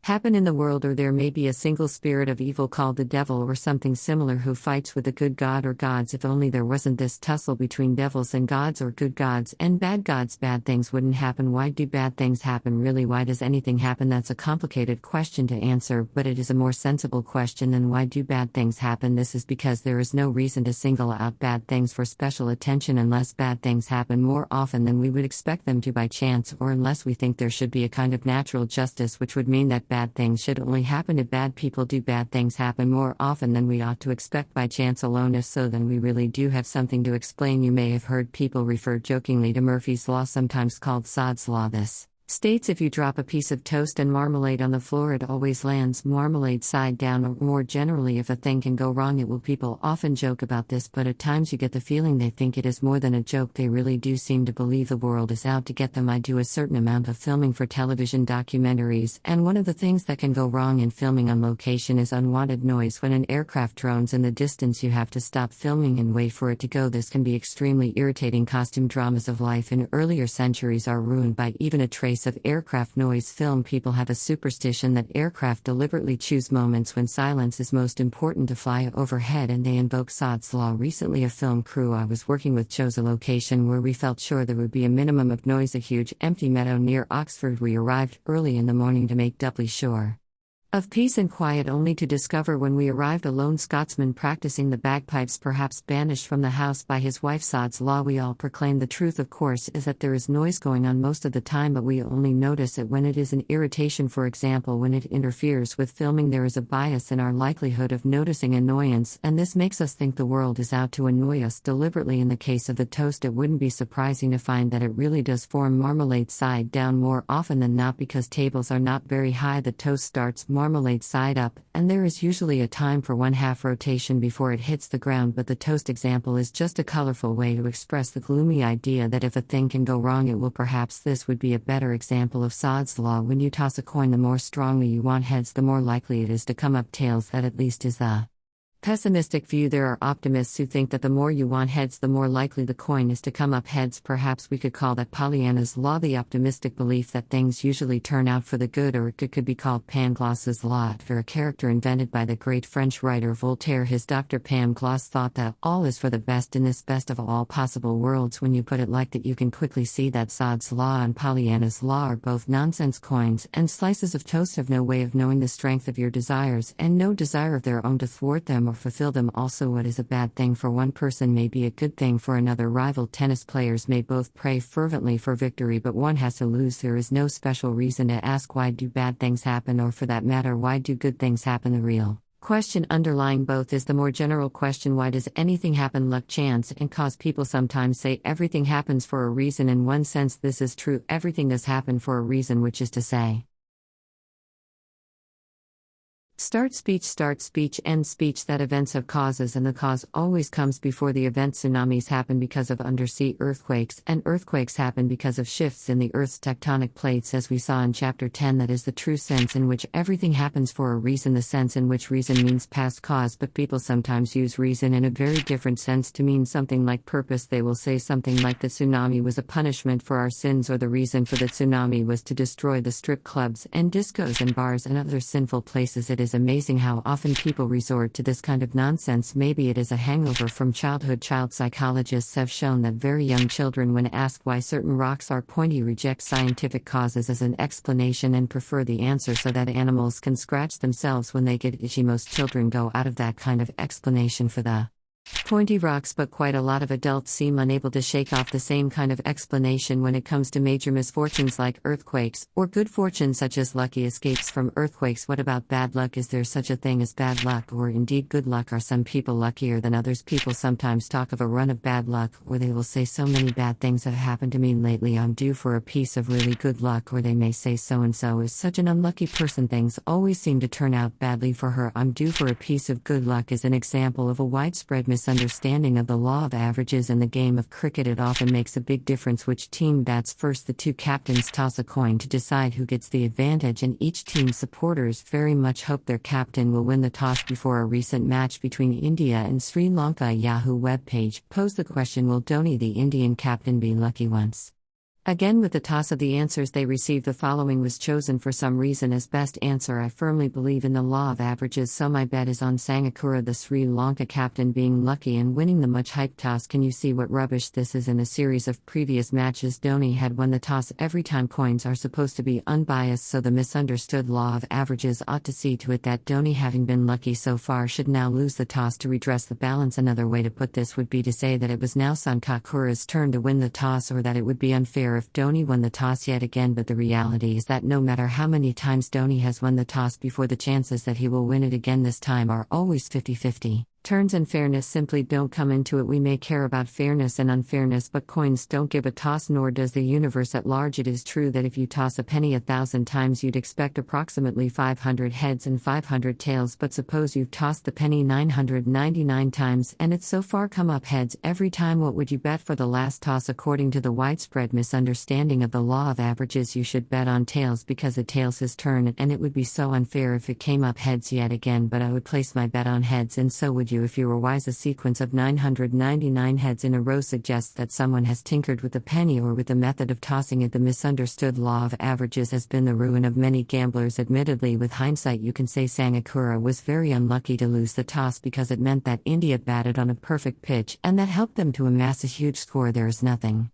happen in the world, or there may be a single spirit of evil called the devil or something similar who fights with a good god or gods. If only there wasn't this tussle between devils and gods, or good gods and bad gods, bad things wouldn't happen. Why do bad things happen? Really, why does anything happen? That's a complicated question to answer, but it is a more sensible question than why do bad things happen. This is because there is no reason to single out bad things for special attention unless bad things happen more often than we would expect them to by chance, or unless we think there should be a kind of natural justice, which would mean that bad things should only happen to bad people. Do bad things happen more often than we ought to expect by chance alone? If so, then we really do have something to explain. You may have heard people refer jokingly to Murphy's Law, sometimes called Sod's Law. This states if you drop a piece of toast and marmalade on the floor, it always lands marmalade side down, or more generally, if a thing can go wrong, it will. People often joke about this, but at times you get the feeling they think it is more than a joke. They really do seem to believe the world is out to get them. I do a certain amount of filming for television documentaries, and one of the things that can go wrong in filming on location is unwanted noise. When an aircraft drones in the distance, you have to stop filming and wait for it to go. This can be extremely irritating. Costume dramas of life in earlier centuries are ruined by even a trace of aircraft noise film. People have a superstition that aircraft deliberately choose moments when silence is most important to fly overhead, and they invoke Sod's Law. Recently, a film crew I was working with chose a location where we felt sure there would be a minimum of noise, a huge empty meadow near Oxford. We arrived early in the morning to make doubly sure Of peace and quiet only to discover when we arrived a lone Scotsman practicing the bagpipes, perhaps banished from the house by his wife. Sod's Law. We all proclaim the truth, of course, is that there is noise going on most of the time, but we only notice it when it is an irritation. For example, when it interferes with filming, there is a bias in our likelihood of noticing annoyance, and this makes us think the world is out to annoy us deliberately. In the case of the toast, it wouldn't be surprising to find that it really does form marmalade side down more often than not, because tables are not very high. The toast starts marmalade side up, and there is usually a time for 1/2 rotation before it hits the ground. But the toast example is just a colorful way to express the gloomy idea that if a thing can go wrong, it will. Perhaps this would be a better example of Sod's Law. When you toss a coin, the more strongly you want heads, the more likely it is to come up tails. That at least is the pessimistic view. There are optimists who think that the more you want heads, the more likely the coin is to come up heads. Perhaps we could call that Pollyanna's Law, the optimistic belief that things usually turn out for the good, or it could be called Pangloss's Law, after a character invented by the great French writer Voltaire. His Dr. Pangloss thought that all is for the best in this best of all possible worlds. When you put it like that, you can quickly see that Sod's Law and Pollyanna's Law are both nonsense. Coins and slices of toast have no way of knowing the strength of your desires, and no desire of their own to thwart them or fulfill them. Also, what is a bad thing for one person may be a good thing for another. Rival tennis players may both pray fervently for victory, but one has to lose. There is no special reason to ask why do bad things happen, or for that matter, why do good things happen. The real question underlying both is the more general question: why does anything happen? Luck, chance, and cause. People sometimes say everything happens for a reason. In one sense, this is true. Everything does happen for a reason, which is to say, start speech, end speech, that events have causes, and the cause always comes before the event. Tsunamis happen because of undersea earthquakes, and earthquakes happen because of shifts in the Earth's tectonic plates, as we saw in Chapter 10. That is the true sense in which everything happens for a reason, the sense in which reason means past cause. But people sometimes use reason in a very different sense to mean something like purpose. They will say something like the tsunami was a punishment for our sins, or the reason for the tsunami was to destroy the strip clubs and discos and bars and other sinful places. It is amazing how often people resort to this kind of nonsense. Maybe it is a hangover from childhood. Child psychologists have shown that very young children, when asked why certain rocks are pointy, reject scientific causes as an explanation and prefer the answer so that animals can scratch themselves when they get itchy. Most children go out of that kind of explanation for the pointy rocks, but quite a lot of adults seem unable to shake off the same kind of explanation when it comes to major misfortunes like earthquakes, or good fortune such as lucky escapes from earthquakes. What about bad luck? Is there such a thing as bad luck, or indeed good luck? Are some people luckier than others? People sometimes talk of a run of bad luck, or they will say so many bad things have happened to me lately, I'm due for a piece of really good luck. Or they may say so and so is such an unlucky person, things always seem to turn out badly for her. I'm due for a piece of good luck is an example of a widespread misunderstanding of the law of averages. In the game of cricket, it often makes a big difference which team bats first. The two captains toss a coin to decide who gets the advantage, and each team's supporters very much hope their captain will win the toss. Before a recent match between India and Sri Lanka, Yahoo webpage posed the question, will Dhoni, the Indian captain, be lucky once again with the toss? Of the answers they received, the following was chosen for some reason as best answer. I firmly believe in the law of averages, so my bet is on Sangakkara, the Sri Lanka captain, being lucky and winning the much hyped toss. Can you see what rubbish this is? In a series of previous matches, Dhoni had won the toss every time. Coins are supposed to be unbiased, so the misunderstood law of averages ought to see to it that Dhoni, having been lucky so far, should now lose the toss to redress the balance. Another way to put this would be to say that it was now Sangakkara's turn to win the toss, or that it would be unfair if Dhoni won the toss yet again. But the reality is that no matter how many times Dhoni has won the toss before, the chances that he will win it again this time are always 50-50. Turns and fairness simply don't come into it. We may care about fairness and unfairness, but coins don't give a toss, nor does the universe at large. It is true that if you toss a penny 1,000 times, you'd expect approximately 500 heads and 500 tails, but suppose you've tossed the penny 999 times and it's so far come up heads every time. What would you bet for the last toss? According to the widespread misunderstanding of the law of averages, you should bet on tails because the tails his turn, and it would be so unfair if it came up heads yet again. But I would place my bet on heads, and so would you if you were wise. A sequence of 999 heads in a row suggests that someone has tinkered with the penny or with the method of tossing it. The misunderstood law of averages has been the ruin of many gamblers. Admittedly, with hindsight, you can say Sangakkara was very unlucky to lose the toss because it meant that India batted on a perfect pitch, and that helped them to amass a huge score. There is nothing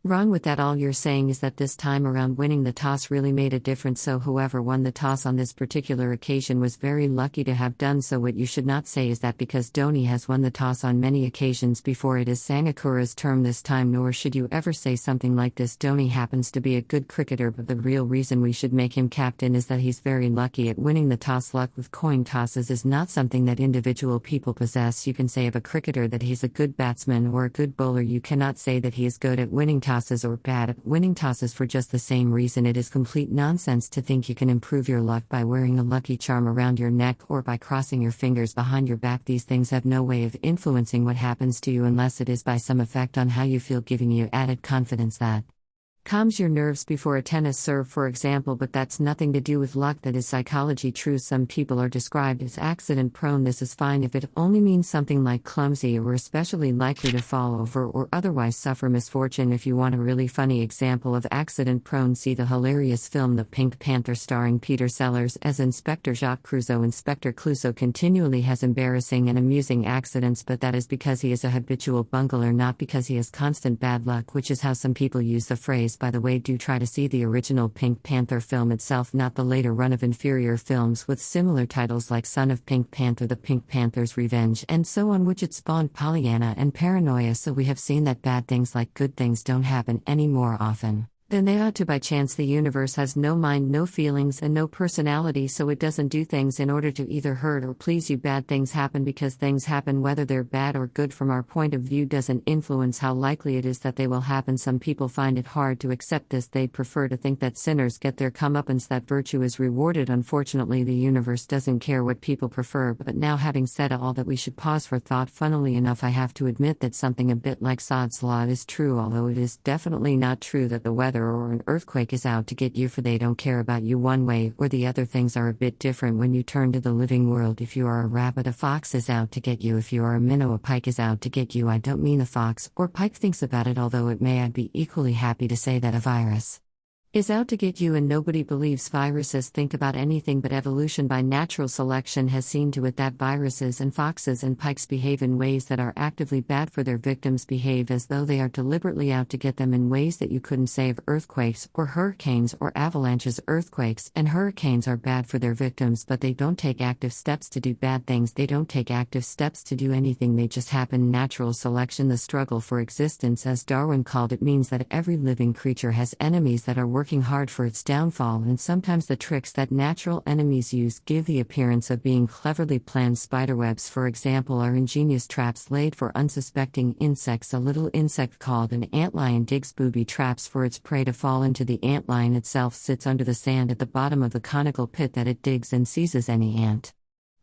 Wrong with that. All you're saying is that this time around winning the toss really made a difference, so whoever won the toss on this particular occasion was very lucky to have done so. What you should not say is that because Dhoni has won the toss on many occasions before, it is Sangakkara's term this time, nor should you ever say something like this. Dhoni happens to be a good cricketer, but the real reason we should make him captain is that he's very lucky at winning the toss. Luck with coin tosses is not something that individual people possess. You can say of a cricketer that he's a good batsman or a good bowler. You cannot say that he is good at winning tosses or bad at winning tosses for just the same reason. It is complete nonsense to think you can improve your luck by wearing a lucky charm around your neck or by crossing your fingers behind your back. These things have no way of influencing what happens to you unless it is by some effect on how you feel, giving you added confidence that calms your nerves before a tennis serve, for example, but that's nothing to do with luck. That is psychology. True, some people are described as accident prone. This is fine if it only means something like clumsy or especially likely to fall over or otherwise suffer misfortune. If you want a really funny example of accident prone, see the hilarious film The Pink Panther starring Peter Sellers as Inspector Jacques Clouseau. Inspector Clouseau continually has embarrassing and amusing accidents, but that is because he is a habitual bungler, not because he has constant bad luck, which is how some people use the phrase. By the way, do try to see the original Pink Panther film itself, not the later run of inferior films with similar titles like Son of Pink Panther, The Pink Panther's Revenge, and so on, which it spawned Pollyanna and paranoia. So we have seen that bad things like good things don't happen any more often than they ought to. By chance, the universe has no mind, no feelings, and no personality, so it doesn't do things in order to either hurt or please you. Bad things happen because things happen. Whether they're bad or good from our point of view doesn't influence how likely it is that they will happen. Some people find it hard to accept this. They'd prefer to think that sinners get their comeuppance, that virtue is rewarded. Unfortunately, the universe doesn't care what people prefer. But now, having said all that, we should pause for thought. Funnily enough, I have to admit that something a bit like Sod's Law is true, although it is definitely not true that the weather or an earthquake is out to get you, for they don't care about you one way or the other. Things are a bit different when you turn to the living world. If you are a rabbit, a fox is out to get you. If you are a minnow, a pike is out to get you. I don't mean the fox or pike thinks about it, although it may. I'd be equally happy to say that a virus is out to get you, and nobody believes viruses think about anything but evolution by natural selection has seen to it that viruses and foxes and pikes behave in ways that are actively bad for their victims, behave as though they are deliberately out to get them in ways that you couldn't save. Earthquakes or hurricanes or avalanches. Earthquakes and hurricanes are bad for their victims, but they don't take active steps to do bad things. They don't take active steps to do anything, they just happen. Natural selection, the struggle for existence as Darwin called it, means that every living creature has enemies that are working hard for its downfall, and sometimes the tricks that natural enemies use give the appearance of being cleverly planned. Spiderwebs, for example, are ingenious traps laid for unsuspecting insects. A little insect called an antlion digs booby traps for its prey to fall into. The antlion itself sits under the sand at the bottom of the conical pit that it digs and seizes any ant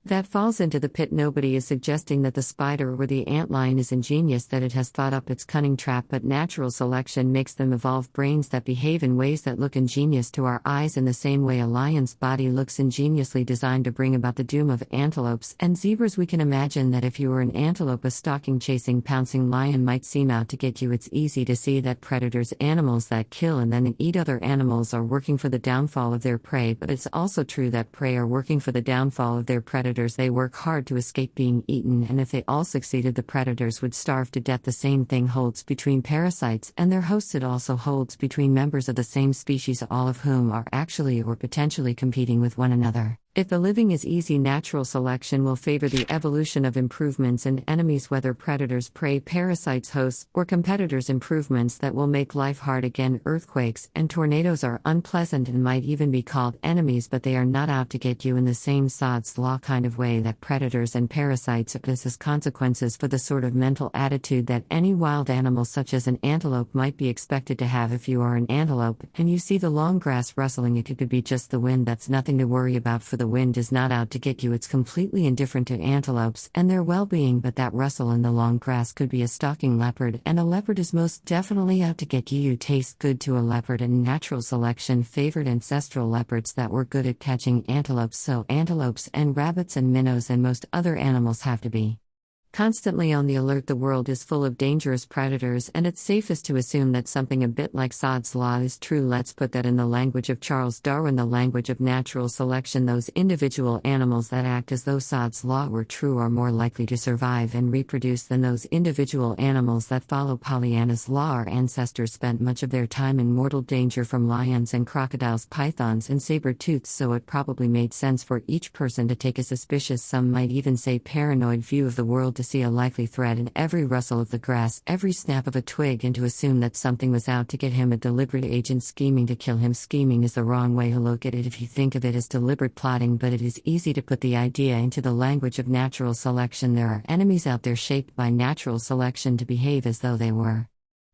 that falls into the pit. Nobody is suggesting that the spider or the antlion is ingenious, that it has thought up its cunning trap, but natural selection makes them evolve brains that behave in ways that look ingenious to our eyes. In the same way a lion's body looks ingeniously designed to bring about the doom of antelopes and zebras, we can imagine that if you were an antelope, a stalking, chasing, pouncing lion might seem out to get you. It's easy to see that predators, animals that kill and then eat other animals, are working for the downfall of their prey, but it's also true that prey are working for the downfall of their predators. They work hard to escape being eaten, and if they all succeeded, the predators would starve to death. The same thing holds between parasites and their hosts. It also holds between members of the same species, all of whom are actually or potentially competing with one another. If the living is easy, natural selection will favor the evolution of improvements and enemies, whether predators, prey, parasites, hosts, or competitors. Improvements that will make life hard. Again, earthquakes and tornadoes are unpleasant and might even be called enemies, but they are not out to get you in the same Sod's Law kind of way that predators and parasites are. This has consequences for the sort of mental attitude that any wild animal such as an antelope might be expected to have. If you are an antelope and you see the long grass rustling, it could be just the wind. That's nothing to worry about, for the wind is not out to get you. It's completely indifferent to antelopes and their well-being, but that rustle in the long grass could be a stalking leopard, and a leopard is most definitely out to get you. You taste good to a leopard, and natural selection favored ancestral leopards that were good at catching antelopes, so antelopes and rabbits and minnows and most other animals have to be Constantly on the alert, the world is full of dangerous predators, and it's safest to assume that something a bit like Sod's Law is true. Let's put that in the language of Charles Darwin, the language of natural selection. Those individual animals that act as though Sod's Law were true are more likely to survive and reproduce than those individual animals that follow Pollyanna's law. Our ancestors spent much of their time in mortal danger from lions and crocodiles, pythons, and saber-tooths, so it probably made sense for each person to take a suspicious, some might even say paranoid, view of the world, to see a likely threat in every rustle of the grass, every snap of a twig, and to assume that something was out to get him, a deliberate agent scheming to kill him. Scheming is the wrong way to look at it if you think of it as deliberate plotting, but it is easy to put the idea into the language of natural selection. There are enemies out there shaped by natural selection to behave as though they were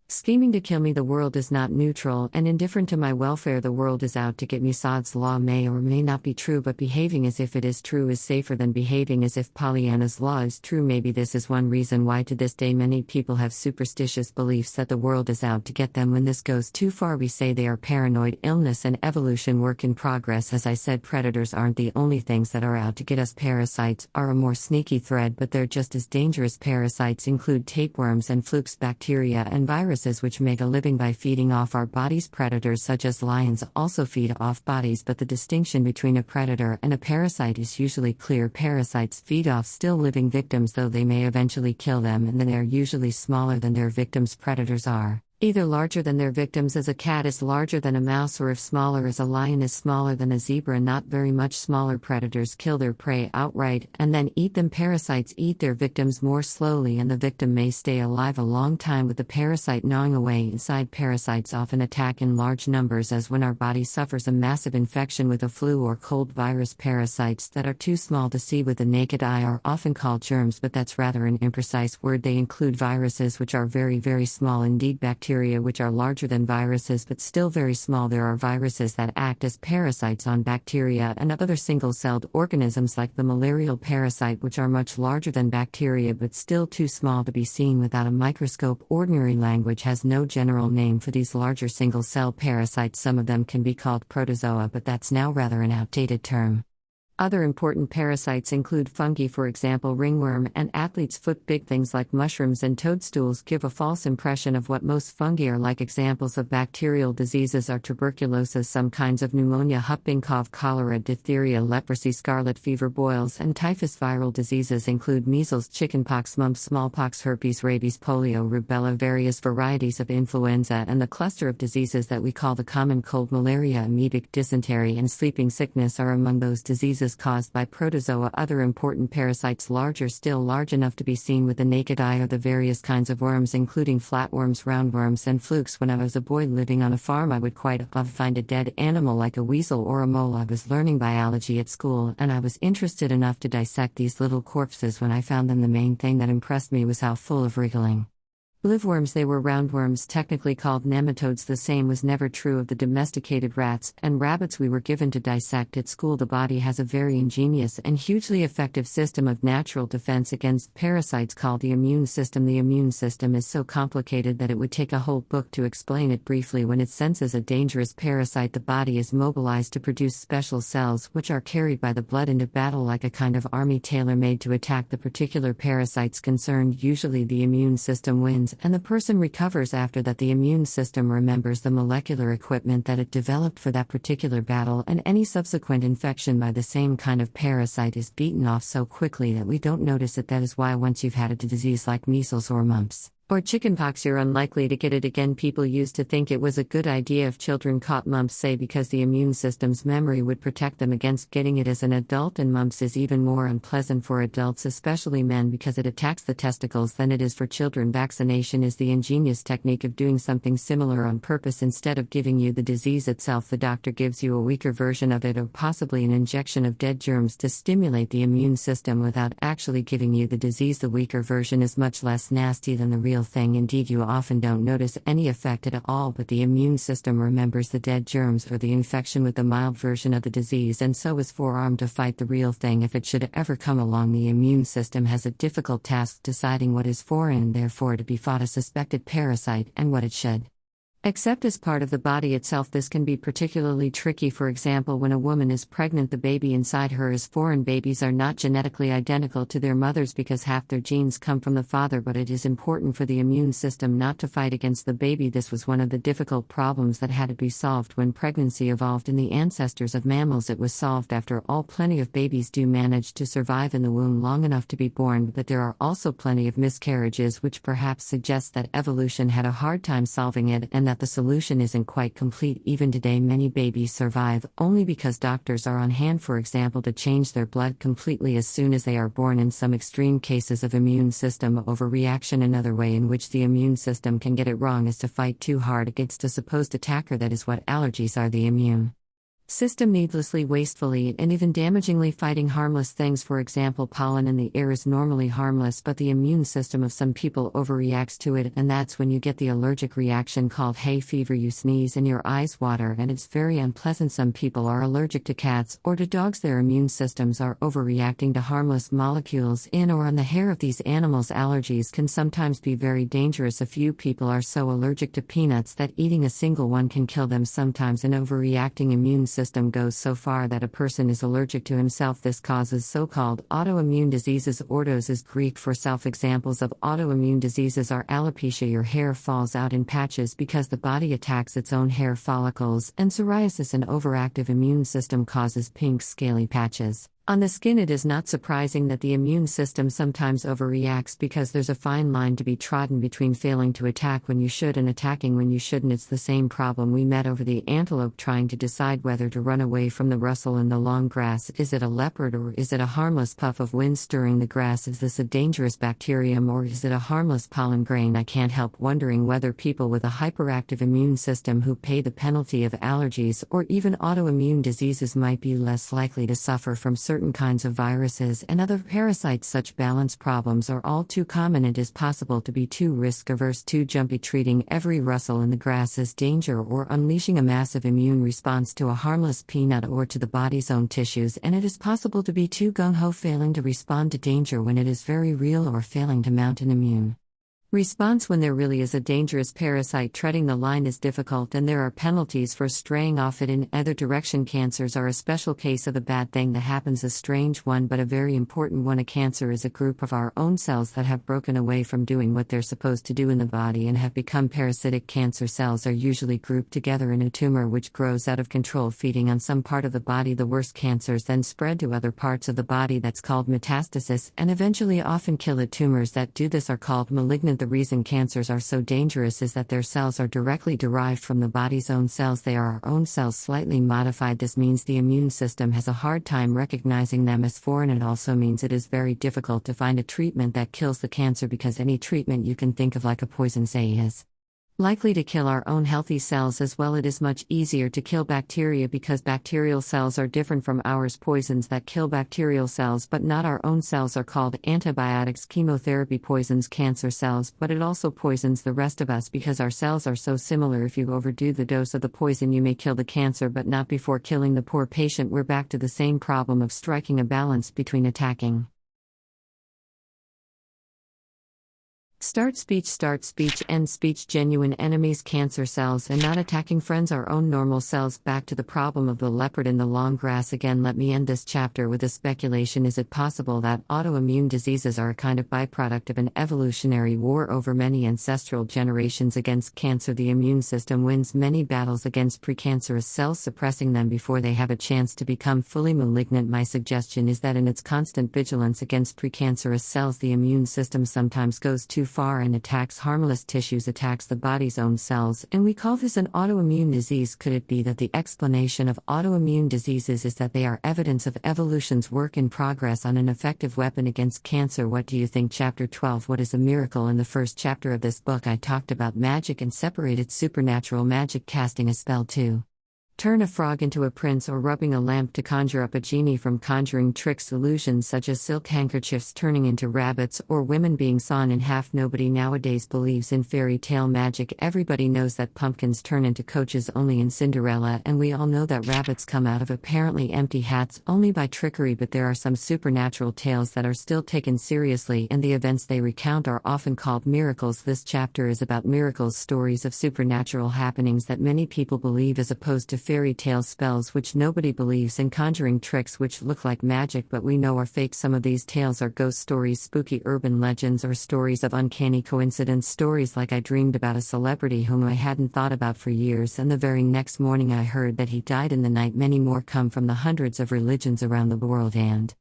scheming to kill me. The world is not neutral and indifferent to my welfare. The world is out to get me. Sod's Law may or may not be true, but behaving as if it is true is safer than behaving as if Pollyanna's law is true. Maybe this is one reason why to this day many people have superstitious beliefs that the world is out to get them. When this goes too far, we say they are paranoid. Illness and evolution, work in progress. As I said, predators aren't the only things that are out to get us. Parasites are a more sneaky threat, but they're just as dangerous. Parasites include tapeworms and flukes, bacteria and viruses which make a living by feeding off our bodies. Predators such as lions also feed off bodies, but the distinction between a predator and a parasite is usually clear. Parasites feed off still living victims, though they may eventually kill them, and then they are usually smaller than their victims. Predators are either larger than their victims, as a cat is larger than a mouse, or if smaller, as a lion is smaller than a zebra, not very much smaller. Predators kill their prey outright and then eat them. Parasites eat their victims more slowly, and the victim may stay alive a long time with the parasite gnawing away inside. Parasites often attack in large numbers, as when our body suffers a massive infection with a flu or cold virus. Parasites that are too small to see with the naked eye are often called germs, but that's rather an imprecise word. They include viruses, which are very, very small indeed, bacteria, which are larger than viruses but still very small. There are viruses that act as parasites on bacteria and other single-celled organisms, like the malarial parasite, which are much larger than bacteria but still too small to be seen without a microscope. Ordinary language has no general name for these larger single-cell parasites. Some of them can be called protozoa, but that's now rather an outdated term. Other important parasites include fungi, for example ringworm and athlete's foot. Big things like mushrooms and toadstools give a false impression of what most fungi are like. Examples of bacterial diseases are tuberculosis, some kinds of pneumonia, whooping cough, cholera, diphtheria, leprosy, scarlet fever, boils, and typhus. Viral diseases include measles, chickenpox, mumps, smallpox, herpes, rabies, polio, rubella, various varieties of influenza, and the cluster of diseases that we call the common cold. Malaria, amoebic dysentery, and sleeping sickness are among those diseases caused by protozoa. Other important parasites, larger still, large enough to be seen with the naked eye, are the various kinds of worms, including flatworms, roundworms, and flukes. When I was a boy living on a farm, I would quite often find a dead animal like a weasel or a mole. I was learning biology at school, and I was interested enough to dissect these little corpses. When I found them, the main thing that impressed me was how full of wriggling liveworms they were. Roundworms, technically called nematodes. The same was never true of the domesticated rats and rabbits we were given to dissect at school. The body has a very ingenious and hugely effective system of natural defense against parasites called the immune system. The immune system is so complicated that it would take a whole book to explain it briefly. When it senses a dangerous parasite, the body is mobilized to produce special cells which are carried by the blood into battle, like a kind of army tailor-made to attack the particular parasites concerned. Usually the immune system wins, and the person recovers. After that, the immune system remembers the molecular equipment that it developed for that particular battle, and any subsequent infection by the same kind of parasite is beaten off so quickly that we don't notice it. That is why once you've had a disease like measles or mumps or chickenpox, you're unlikely to get it again. People used to think it was a good idea if children caught mumps, say because the immune system's memory would protect them against getting it as an adult, and mumps is even more unpleasant for adults, especially men, because it attacks the testicles, than it is for children. Vaccination is the ingenious technique of doing something similar on purpose. Instead of giving you the disease itself, the doctor gives you a weaker version of it, or possibly an injection of dead germs to stimulate the immune system without actually giving you the disease. The weaker version is much less nasty than the real thing. Indeed, you often don't notice any effect at all, but the immune system remembers the dead germs or the infection with the mild version of the disease, and so is forearmed to fight the real thing if it should ever come along. The immune system has a difficult task deciding what is foreign, therefore to be fought, a suspected parasite, and what it should Except as part of the body itself, this can be particularly tricky. For example, when a woman is pregnant, the baby inside her is foreign. Babies are not genetically identical to their mothers because half their genes come from the father, but it is important for the immune system not to fight against the baby. This was one of the difficult problems that had to be solved when pregnancy evolved in the ancestors of mammals. It was solved after all. Plenty of babies do manage to survive in the womb long enough to be born, but there are also plenty of miscarriages, which perhaps suggests that evolution had a hard time solving it and that the solution isn't quite complete. Even today, many babies survive only because doctors are on hand, for example, to change their blood completely as soon as they are born. In some extreme cases of immune system overreaction, another way in which the immune system can get it wrong is to fight too hard against a supposed attacker. That is what allergies are. The immune system needlessly, wastefully, and even damagingly fighting harmless things. For example, pollen in the air is normally harmless, but the immune system of some people overreacts to it, and that's when you get the allergic reaction called hay fever. You sneeze and your eyes water, and it's very unpleasant. Some people are allergic to cats or to dogs. Their immune systems are overreacting to harmless molecules in or on the hair of these animals. Allergies can sometimes be very dangerous. A few people are so allergic to peanuts that eating a single one can kill them. Sometimes an overreacting immune system goes so far that a person is allergic to himself. This causes so-called autoimmune diseases. Ordos is Greek for self. Examples of autoimmune diseases are alopecia, your hair falls out in patches because the body attacks its own hair follicles, and psoriasis, an overactive immune system, causes pink scaly patches on the skin. It is not surprising that the immune system sometimes overreacts because there's a fine line to be trodden between failing to attack when you should and attacking when you shouldn't. It's the same problem we met over the antelope trying to decide whether to run away from the rustle in the long grass. Is it a leopard or is it a harmless puff of wind stirring the grass? Is this a dangerous bacterium or is it a harmless pollen grain? I can't help wondering whether people with a hyperactive immune system who pay the penalty of allergies or even autoimmune diseases might be less likely to suffer from certain kinds of viruses and other parasites. Such balance problems are all too common. It is possible to be too risk-averse, too jumpy, treating every rustle in the grass as danger or unleashing a massive immune response to a harmless peanut or to the body's own tissues, and it is possible to be too gung-ho, failing to respond to danger when it is very real or failing to mount an immune response when there really is a dangerous parasite. Treading the line is difficult, and there are penalties for straying off it in either direction. Cancers are a special case of a bad thing that happens, a strange one but a very important one. A cancer is a group of our own cells that have broken away from doing what they're supposed to do in the body and have become parasitic. Cancer cells are usually grouped together in a tumor which grows out of control, feeding on some part of the body. The worst cancers then spread to other parts of the body. That's called metastasis, and eventually often kill it. Tumors that do this are called malignant. The reason cancers are so dangerous is that their cells are directly derived from the body's own cells. They are our own cells, slightly modified. This means the immune system has a hard time recognizing them as foreign. It also means it is very difficult to find a treatment that kills the cancer, because any treatment you can think of, like a poison, say, is likely to kill our own healthy cells as well. It is much easier to kill bacteria because bacterial cells are different from ours. Poisons that kill bacterial cells but not our own cells are called antibiotics. Chemotherapy poisons cancer cells, but it also poisons the rest of us because our cells are so similar. If you overdo the dose of the poison, you may kill the cancer, but not before killing the poor patient. We're back to the same problem of striking a balance between attacking start speech, end speech, genuine enemies, cancer cells, and not attacking friends, our own normal cells. Back to the problem of the leopard in the long grass again. Let me end this chapter with a speculation. Is it possible that autoimmune diseases are a kind of byproduct of an evolutionary war over many ancestral generations against cancer? The immune system wins many battles against precancerous cells, suppressing them before they have a chance to become fully malignant. My suggestion is that in its constant vigilance against precancerous cells, the immune system sometimes goes too far and attacks harmless tissues, attacks the body's own cells, and we call this an autoimmune disease. Could it be that the explanation of autoimmune diseases is that they are evidence of evolution's work in progress on an effective weapon against cancer? What do you think? Chapter 12, What is a Miracle? In the first chapter of this book, I talked about magic and separated supernatural magic, casting a spell, too. turn a frog into a prince, or rubbing a lamp to conjure up a genie from conjuring tricks, illusions such as silk handkerchiefs turning into rabbits, or women being sawn in half. Nobody nowadays believes in fairy tale magic. Everybody knows that pumpkins turn into coaches only in Cinderella, and we all know that rabbits come out of apparently empty hats only by trickery. But there are some supernatural tales that are still taken seriously, and the events they recount are often called miracles. This chapter is about miracles, stories of supernatural happenings that many people believe, as opposed to fairy tale spells which nobody believes in, conjuring tricks which look like magic but we know are fake. Some of these tales are ghost stories, spooky urban legends, or stories of uncanny coincidence. Stories like I dreamed about a celebrity whom I hadn't thought about for years, and the very next morning I heard that he died in the night. Many more come from the hundreds of religions around the world, and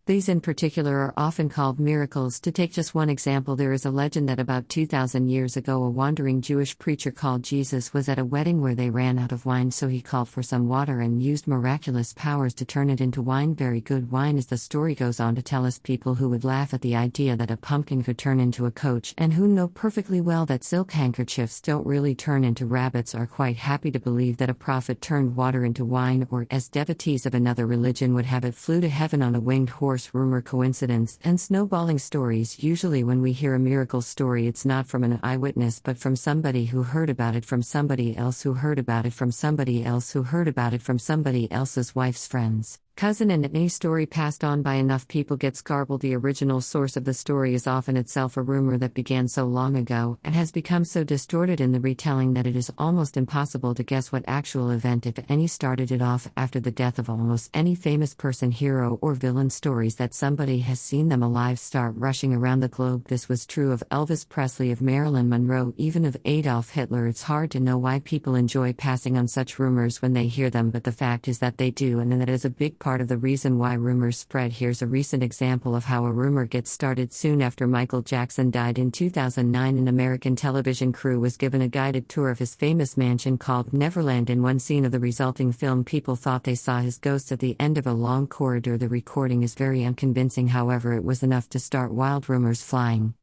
these in particular are often called miracles. To take just one example, there is a legend that about 2,000 years ago a wandering Jewish preacher called Jesus was at a wedding where they ran out of wine, so he called for some water and used miraculous powers to turn it into wine, very good wine. As the story goes on to tell us, people who would laugh at the idea that a pumpkin could turn into a coach, and who know perfectly well that silk handkerchiefs don't really turn into rabbits, are quite happy to believe that a prophet turned water into wine, or, as devotees of another religion would have it, flew to heaven on a winged horse. Rumor, coincidence, and snowballing stories. Usually when we hear a miracle story, it's not from an eyewitness but from somebody who heard about it from somebody else who heard about it from somebody else who heard about it from somebody else's wife's friends, cousin, and any story passed on by enough people gets garbled. The original source of the story is often itself a rumor that began so long ago and has become so distorted in the retelling that it is almost impossible to guess what actual event, if any, started it off. After the death of almost any famous person, hero, or villain, stories that somebody has seen them alive start rushing around the globe. This was true of Elvis Presley, of Marilyn Monroe, even of Adolf Hitler. It's hard to know why people enjoy passing on such rumors when they hear them, but the fact is that they do, and that is a big part of the reason why rumors spread. Here's a recent example of how a rumor gets started. Soon after Michael Jackson died in 2009, an American television crew was given a guided tour of his famous mansion called Neverland. In one scene of the resulting film, people thought they saw his ghost at the end of a long corridor. The recording is very unconvincing, however it was enough to start wild rumors flying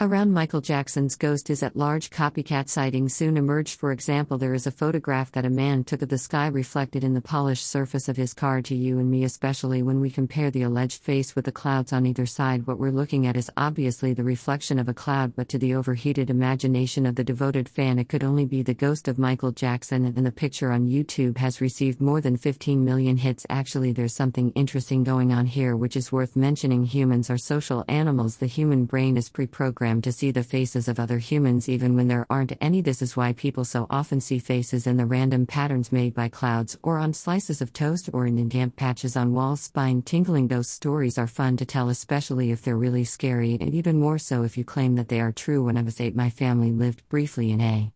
around. Michael Jackson's ghost is at large. Copycat sightings soon emerged. For example, there is a photograph that a man took of the sky reflected in the polished surface of his car. To you and me especially, when we compare the alleged face with the clouds on either side, what we're looking at is obviously the reflection of a cloud, but to the overheated imagination of the devoted fan, it could only be the ghost of Michael Jackson. And the picture on YouTube has received more than 15 million hits. Actually, there's something interesting going on here which is worth mentioning. Humans are social animals. The human brain is pre-programmed to see the faces of other humans even when there aren't any. This is why people so often see faces in the random patterns made by clouds, or on slices of toast, or in damp patches on walls. Spine-tingling. Those stories are fun to tell, especially if they're really scary, and even more so if you claim that they are true. When I was 8, my family lived briefly in a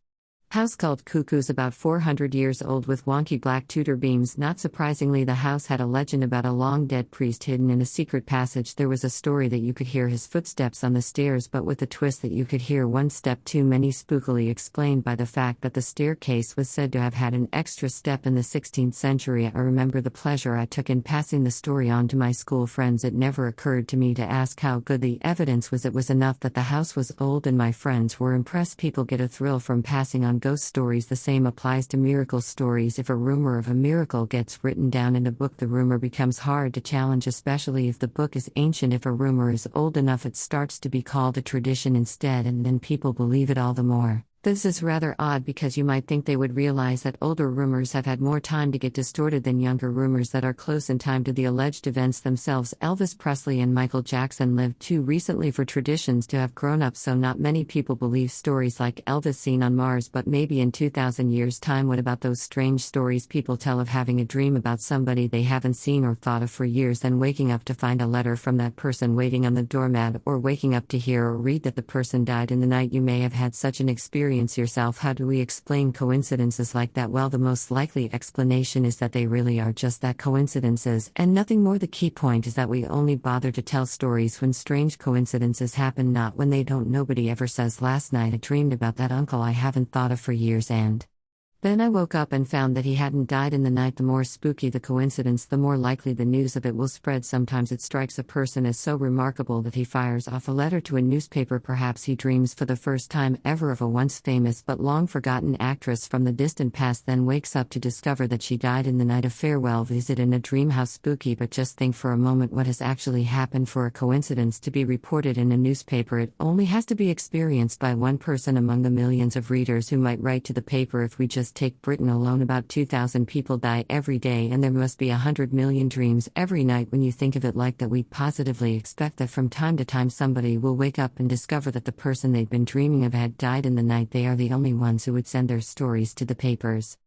house called Cuckoo's, about 400 years old, with wonky black Tudor beams. Not surprisingly, the house had a legend about a long-dead priest hidden in a secret passage. There was a story that you could hear his footsteps on the stairs, but with the twist that you could hear one step too many, spookily explained by the fact that the staircase was said to have had an extra step in the 16th century. I remember the pleasure I took in passing the story on to my school friends. It never occurred to me to ask how good the evidence was. It was enough that the house was old and my friends were impressed. People get a thrill from passing on ghost stories. The same applies to miracle stories. If a rumor of a miracle gets written down in a book, the rumor becomes hard to challenge, especially if the book is ancient. If a rumor is old enough, it starts to be called a tradition instead, and then people believe it all the more. This is rather odd because you might think they would realize that older rumors have had more time to get distorted than younger rumors that are close in time to the alleged events themselves. Elvis Presley and Michael Jackson lived too recently for traditions to have grown up, so not many people believe stories like Elvis seen on Mars. But maybe in 2,000 years' time, what about those strange stories people tell of having a dream about somebody they haven't seen or thought of for years, then waking up to find a letter from that person waiting on the doormat, or waking up to hear or read that the person died in the night? You may have had such an experience yourself. How do we explain coincidences like that? Well, the most likely explanation is that they really are just that, coincidences, and nothing more. The key point is that we only bother to tell stories when strange coincidences happen, not when they don't. Nobody ever says, "Last night I dreamed about that uncle I haven't thought of for years," and Then I woke up and found that he hadn't died in the night. The more spooky the coincidence, the more likely the news of it will spread. Sometimes it strikes a person as so remarkable that he fires off a letter to a newspaper. Perhaps he dreams for the first time ever of a once famous but long forgotten actress from the distant past, then wakes up to discover that she died in the night. A farewell visit in a dream. How spooky, but just think for a moment what has actually happened for a coincidence to be reported in a newspaper. It only has to be experienced by one person among the millions of readers who might write to the paper. If we just take Britain alone, about 2,000 people die every day, and there must be 100 million dreams every night. When you think of it like that, we positively expect that from time to time somebody will wake up and discover that the person they'd been dreaming of had died in the night. They are the only ones who would send their stories to the papers.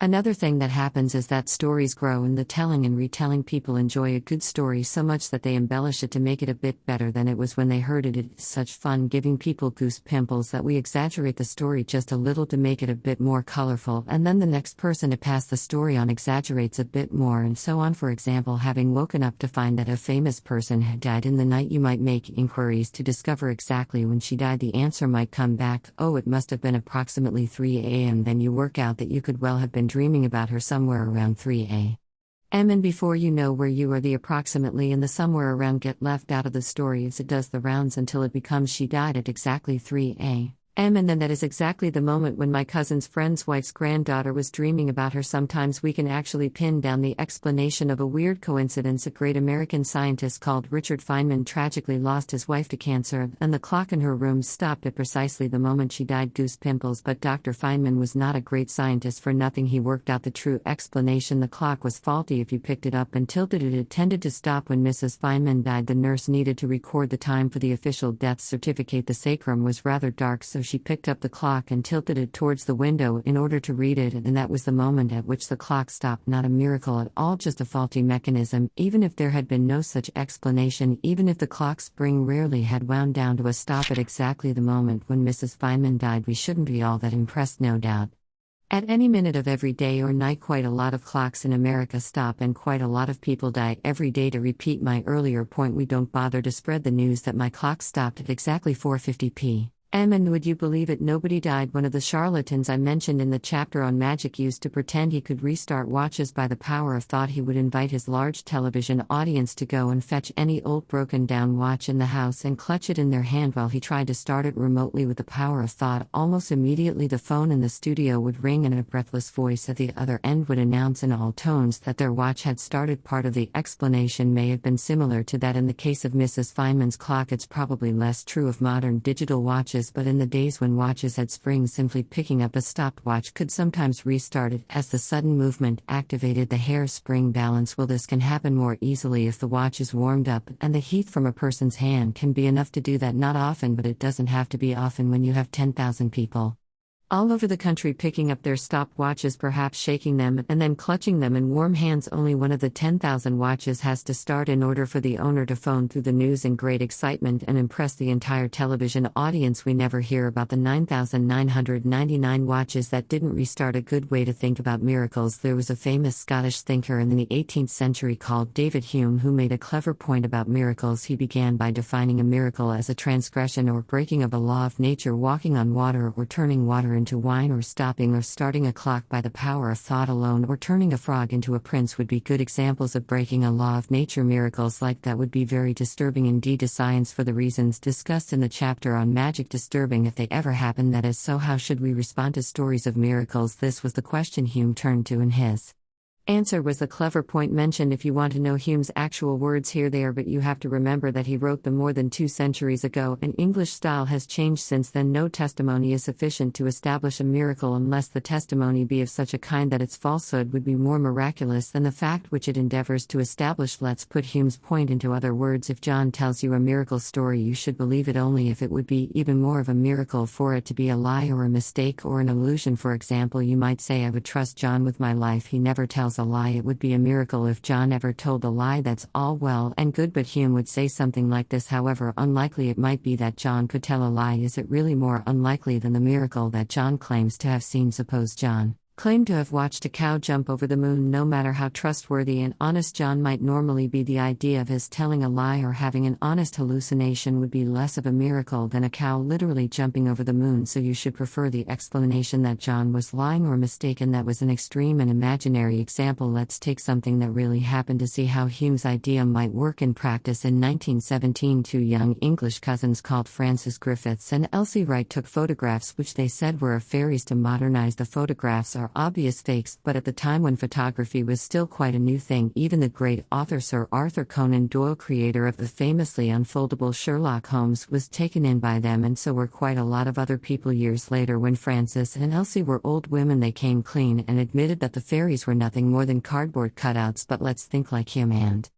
Another thing that happens is that stories grow in the telling and retelling. People enjoy a good story so much that they embellish it to make it a bit better than it was when they heard it. It's such fun giving people goose pimples that we exaggerate the story just a little to make it a bit more colorful, and then the next person to pass the story on exaggerates a bit more, and so on. For example, having woken up to find that a famous person had died in the night, you might make inquiries to discover exactly when she died. The answer might come back, oh, it must have been approximately 3 a.m. Then you work out that you could well have been dreaming about her somewhere around 3 a.m. And before you know where you are, the approximately and the somewhere around get left out of the story as it does the rounds until it becomes she died at exactly 3 a.m. And then that is exactly the moment when my cousin's friend's wife's granddaughter was dreaming about her. Sometimes we can actually pin down the explanation of a weird coincidence. A great American scientist called Richard Feynman tragically lost his wife to cancer, and the clock in her room stopped at precisely the moment she died. Goose pimples. But Dr. Feynman was not a great scientist for nothing. He worked out the true explanation. The clock was faulty. If you picked it up and tilted it, it tended to stop. When Mrs. Feynman died, the nurse needed to record the time for the official death certificate. The sacrum was rather dark, so she picked up the clock and tilted it towards the window in order to read it, and that was the moment at which the clock stopped. Not a miracle at all, just a faulty mechanism. Even if there had been no such explanation, even if the clock spring rarely had wound down to a stop at exactly the moment when Mrs. Feynman died, we shouldn't be all that impressed, no doubt. At any minute of every day or night, quite a lot of clocks in America stop, and quite a lot of people die every day. To repeat my earlier point, we don't bother to spread the news that my clock stopped at exactly 4:50 p.m. And would you believe it, nobody died. One of the charlatans I mentioned in the chapter on magic used to pretend he could restart watches by the power of thought. He would invite his large television audience to go and fetch any old broken down watch in the house and clutch it in their hand while he tried to start it remotely with the power of thought. Almost immediately the phone in the studio would ring, and a breathless voice at the other end would announce in all tones that their watch had started. Part of the explanation may have been similar to that in the case of Mrs. Feynman's clock. It's probably less true of modern digital watches, but in the days when watches had springs, simply picking up a stopped watch could sometimes restart it, as the sudden movement activated the hair spring balance. Well, this can happen more easily if the watch is warmed up, and the heat from a person's hand can be enough to do that. Not often, but it doesn't have to be often when you have 10,000 people all over the country picking up their stopped watches, perhaps shaking them and then clutching them in warm hands. Only one of the 10,000 watches has to start in order for the owner to phone through the news in great excitement and impress the entire television audience. We never hear about the 9,999 watches that didn't restart. A good way to think about miracles. There was a famous Scottish thinker in the 18th century called David Hume who made a clever point about miracles. He began by defining a miracle as a transgression or breaking of a law of nature, walking on water or turning water into wine, or stopping or starting a clock by the power of thought alone, or turning a frog into a prince would be good examples of breaking a law of nature. Miracles like that would be very disturbing indeed to science for the reasons discussed in the chapter on magic. Disturbing if they ever happen, that is. So how should we respond to stories of miracles? This was the question Hume turned to, and his answer was the clever point mentioned. If you want to know Hume's actual words, here they are, but you have to remember that he wrote them more than 2 centuries ago, and English style has changed since then. No testimony is sufficient to establish a miracle unless the testimony be of such a kind that its falsehood would be more miraculous than the fact which it endeavors to establish. Let's put Hume's point into other words. If John tells you a miracle story, you should believe it only if it would be even more of a miracle for it to be a lie or a mistake or an illusion. For example, you might say, I would trust John with my life. He never tells a lie. It would be a miracle if John ever told a lie. That's all well and good, but Hume would say something like this: however unlikely it might be that John could tell a lie, is it really more unlikely than the miracle that John claims to have seen? Suppose John claimed to have watched a cow jump over the moon. No matter how trustworthy and honest John might normally be, the idea of his telling a lie or having an honest hallucination would be less of a miracle than a cow literally jumping over the moon, so you should prefer the explanation that John was lying or mistaken. That was an extreme and imaginary example. Let's take something that really happened to see how Hume's idea might work in practice. In 1917, two young English cousins called Francis Griffiths and Elsie Wright took photographs which they said were of fairies. To modernize, the photographs are obvious fakes, but at the time when photography was still quite a new thing, even the great author Sir Arthur Conan Doyle, creator of the famously unfoldable Sherlock Holmes, was taken in by them, and so were quite a lot of other people. Years later, when Francis and Elsie were old women, they came clean and admitted that the fairies were nothing more than cardboard cutouts. But let's think like Hume and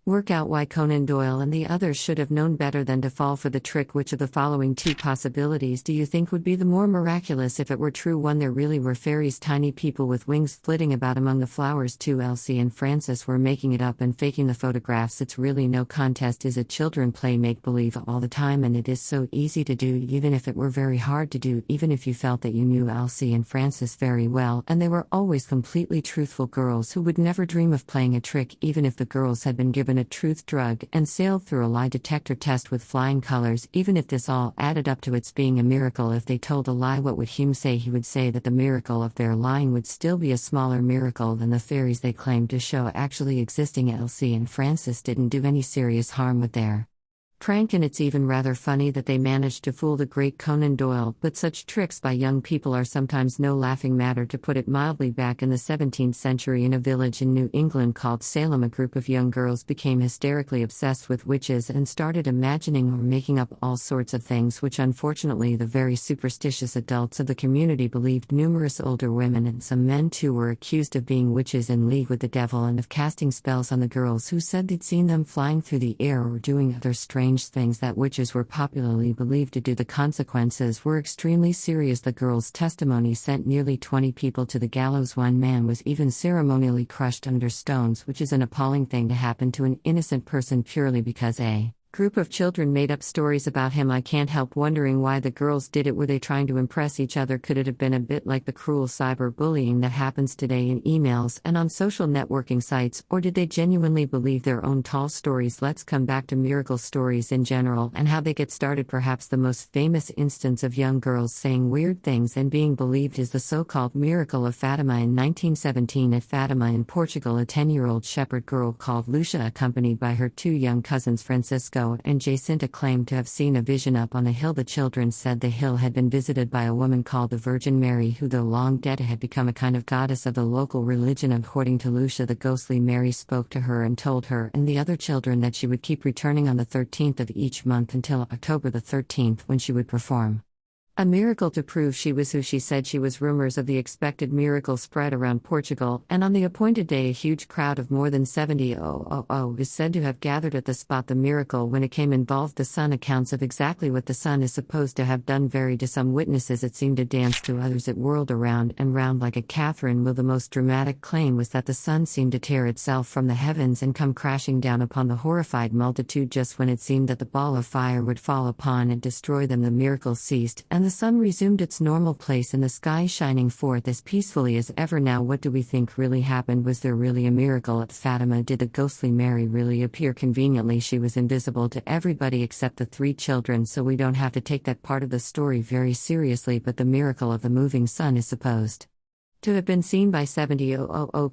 work out why Conan Doyle and the others should have known better than to fall for the trick. Which of the following two possibilities do you think would be the more miraculous if it were true? 1. There really were fairies, tiny people with wings flitting about among the flowers. 2. Elsie and Francis were making it up and faking the photographs. It's really no contest, is it? Children play make-believe all the time, and it is so easy to do, even if it were very hard to do, even if you felt that you knew Elsie and Francis very well, and they were always completely truthful girls who would never dream of playing a trick, even if the girls had been given a truth drug and sailed through a lie detector test with flying colors. Even if this all added up to its being a miracle, if they told a lie, what would Hume say? He would say that the miracle of their lying would still be a smaller miracle than the fairies they claimed to show actually existing. Elsie and Francis didn't do any serious harm with their prank, and it's even rather funny that they managed to fool the great Conan Doyle. But such tricks by young people are sometimes no laughing matter, to put it mildly. Back in the 17th century, in a village in New England called Salem, a group of young girls became hysterically obsessed with witches and started imagining or making up all sorts of things which unfortunately the very superstitious adults of the community believed. Numerous older women and some men too were accused of being witches in league with the devil and of casting spells on the girls, who said they'd seen them flying through the air or doing other strange things that witches were popularly believed to do. The consequences were extremely serious. The girls' testimony sent nearly 20 people to the gallows. One man was even ceremonially crushed under stones, which is an appalling thing to happen to an innocent person purely because a group of children made up stories about him. I can't help wondering why the girls did it. Were they trying to impress each other? Could it have been a bit like the cruel cyberbullying that happens today in emails and on social networking sites, or did they genuinely believe their own tall stories? Let's come back to miracle stories in general and how they get started. Perhaps the most famous instance of young girls saying weird things and being believed is the so-called miracle of Fatima. In 1917, at Fatima in Portugal, a 10-year-old shepherd girl called Lucia, accompanied by her two young cousins Francisco and Jacinta, claimed to have seen a vision up on a hill. The children said the hill had been visited by a woman called the Virgin Mary, who, though long dead, had become a kind of goddess of the local religion. According to Lucia, the ghostly Mary spoke to her and told her and the other children that she would keep returning on the 13th of each month until October the 13th, when she would perform a miracle to prove she was who she said she was. Rumors of the expected miracle spread around Portugal, and on the appointed day a huge crowd of more than 70 is said to have gathered at the spot the miracle when it came involved the sun. Accounts of exactly what the sun is supposed to have done vary. To some witnesses it seemed to dance, to others it whirled around and round like a Catherine wheel. The most dramatic claim was that the sun seemed to tear itself from the heavens and come crashing down upon the horrified multitude just when it seemed that the ball of fire would fall upon and destroy them. The miracle ceased, and the sun resumed its normal place in the sky, shining forth as peacefully as ever. Now, what do we think really happened? Was there really a miracle at Fatima? Did the ghostly Mary really appear? Conveniently, she was invisible to everybody except the three children, so we don't have to take that part of the story very seriously. But the miracle of the moving sun is supposed to have been seen by 70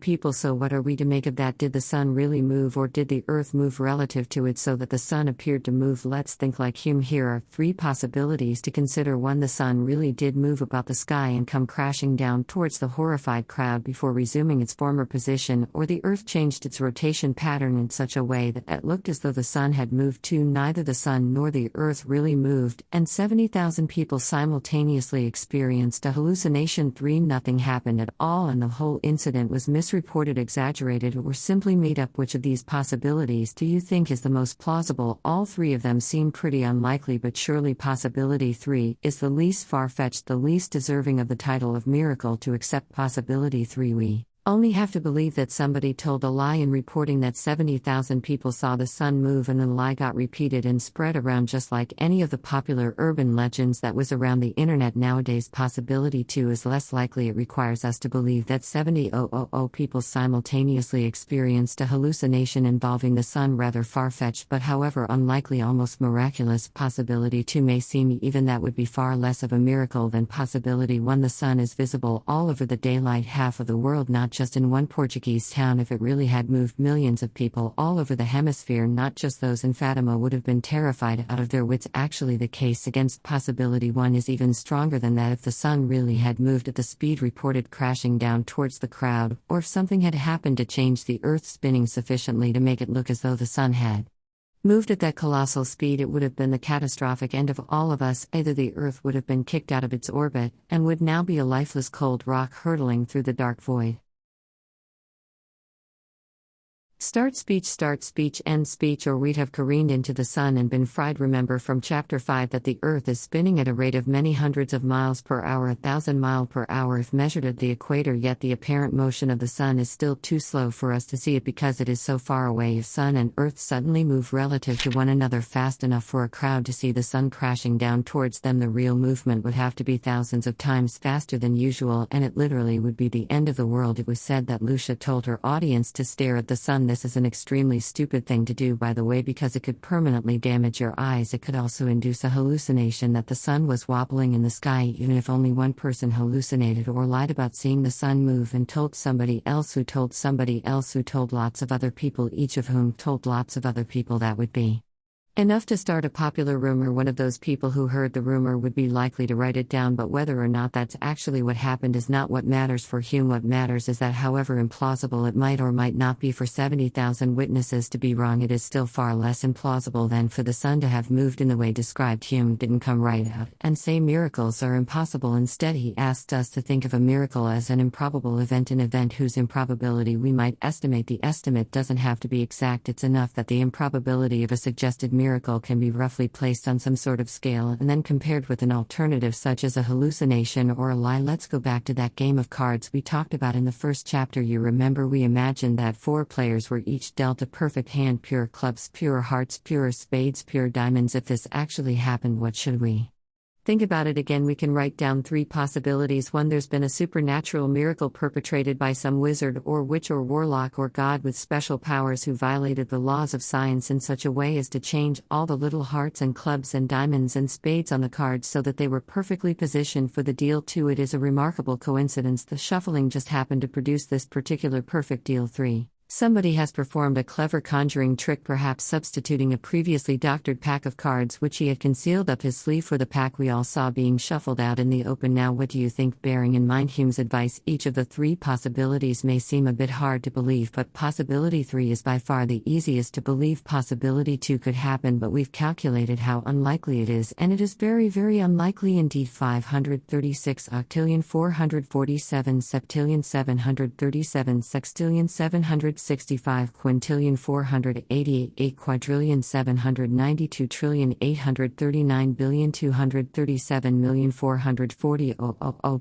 people, so what are we to make of that? Did the sun really move, or did the earth move relative to it so that the sun appeared to move? Let's think like Hume. Here are three possibilities to consider. 1. The sun really did move about the sky and come crashing down towards the horrified crowd before resuming its former position, or the earth changed its rotation pattern in such a way that it looked as though the sun had moved too. Neither the sun nor the earth really moved, and 70,000 people simultaneously experienced a hallucination. 3. Nothing happened at all, and the whole incident was misreported, exaggerated, or simply made up. Which of these possibilities do you think is the most plausible? All three of them seem pretty unlikely, but surely possibility 3 is the least far-fetched, the least deserving of the title of miracle. To accept possibility 3, we Only have to believe that somebody told a lie in reporting that 70,000 people saw the sun move, and the lie got repeated and spread around just like any of the popular urban legends that was around the internet nowadays. Possibility 2 is less likely. It requires us to believe that 70,000 people simultaneously experienced a hallucination involving the sun. Rather far-fetched, but however unlikely, almost miraculous. Possibility 2 may seem even that would be far less of a miracle than possibility 1. The sun is visible all over the daylight half of the world, not just in one Portuguese town. If it really had moved, millions of people all over the hemisphere, not just those in Fatima, would have been terrified out of their wits. Actually, the case against possibility 1 is even stronger than that. If the sun really had moved at the speed reported, crashing down towards the crowd, or if something had happened to change the Earth spinning sufficiently to make it look as though the sun had moved at that colossal speed, it would have been the catastrophic end of all of us. Either the Earth would have been kicked out of its orbit, and would now be a lifeless cold rock hurtling through the dark void. Start speech, end speech, or we'd have careened into the sun and been fried. Remember from Chapter 5 that the Earth is spinning at a rate of many hundreds of miles per hour, 1,000 miles per hour if measured at the equator, yet the apparent motion of the sun is still too slow for us to see it because it is so far away. If sun and Earth suddenly move relative to one another fast enough for a crowd to see the sun crashing down towards them, the real movement would have to be thousands of times faster than usual, and it literally would be the end of the world. It was said that Lucia told her audience to stare at the sun. This is an extremely stupid thing to do, by the way, because it could permanently damage your eyes. It could also induce a hallucination that the sun was wobbling in the sky. Even if only one person hallucinated or lied about seeing the sun move and told somebody else who told somebody else who told lots of other people, each of whom told lots of other people, that would be enough to start a popular rumor. One of those people who heard the rumor would be likely to write it down, but whether or not that's actually what happened is not what matters for Hume. What matters is that however implausible it might or might not be for 70,000 witnesses to be wrong, it is still far less implausible than for the sun to have moved in the way described. Hume didn't come right out and say miracles are impossible. Instead, he asked us to think of a miracle as an improbable event, an event whose improbability we might estimate. The estimate doesn't have to be exact, it's enough that the improbability of a suggested miracle can be roughly placed on some sort of scale and then compared with an alternative such as a hallucination or a lie. Let's go back to that game of cards we talked about in the first chapter. You remember we imagined that 4 players were each dealt a perfect hand, pure clubs, pure hearts, pure spades, pure diamonds. If this actually happened, what should we think about it? Again, we can write down 3 possibilities. 1, there's been a supernatural miracle perpetrated by some wizard or witch or warlock or god with special powers who violated the laws of science in such a way as to change all the little hearts and clubs and diamonds and spades on the cards so that they were perfectly positioned for the deal. 2, it is a remarkable coincidence the shuffling just happened to produce this particular perfect deal. 3, somebody has performed a clever conjuring trick, perhaps substituting a previously doctored pack of cards which he had concealed up his sleeve for the pack we all saw being shuffled out in the open. Now, what do you think? Bearing in mind Hume's advice, each of the 3 possibilities may seem a bit hard to believe, but possibility 3 is by far the easiest to believe. Possibility 2 could happen, but we've calculated how unlikely it is, and it is very, very unlikely indeed. 536 octillion 447 septillion 737 sextillion 765 quintillion 488 8 quadrillion 792 trillion 839 billion 237 million 440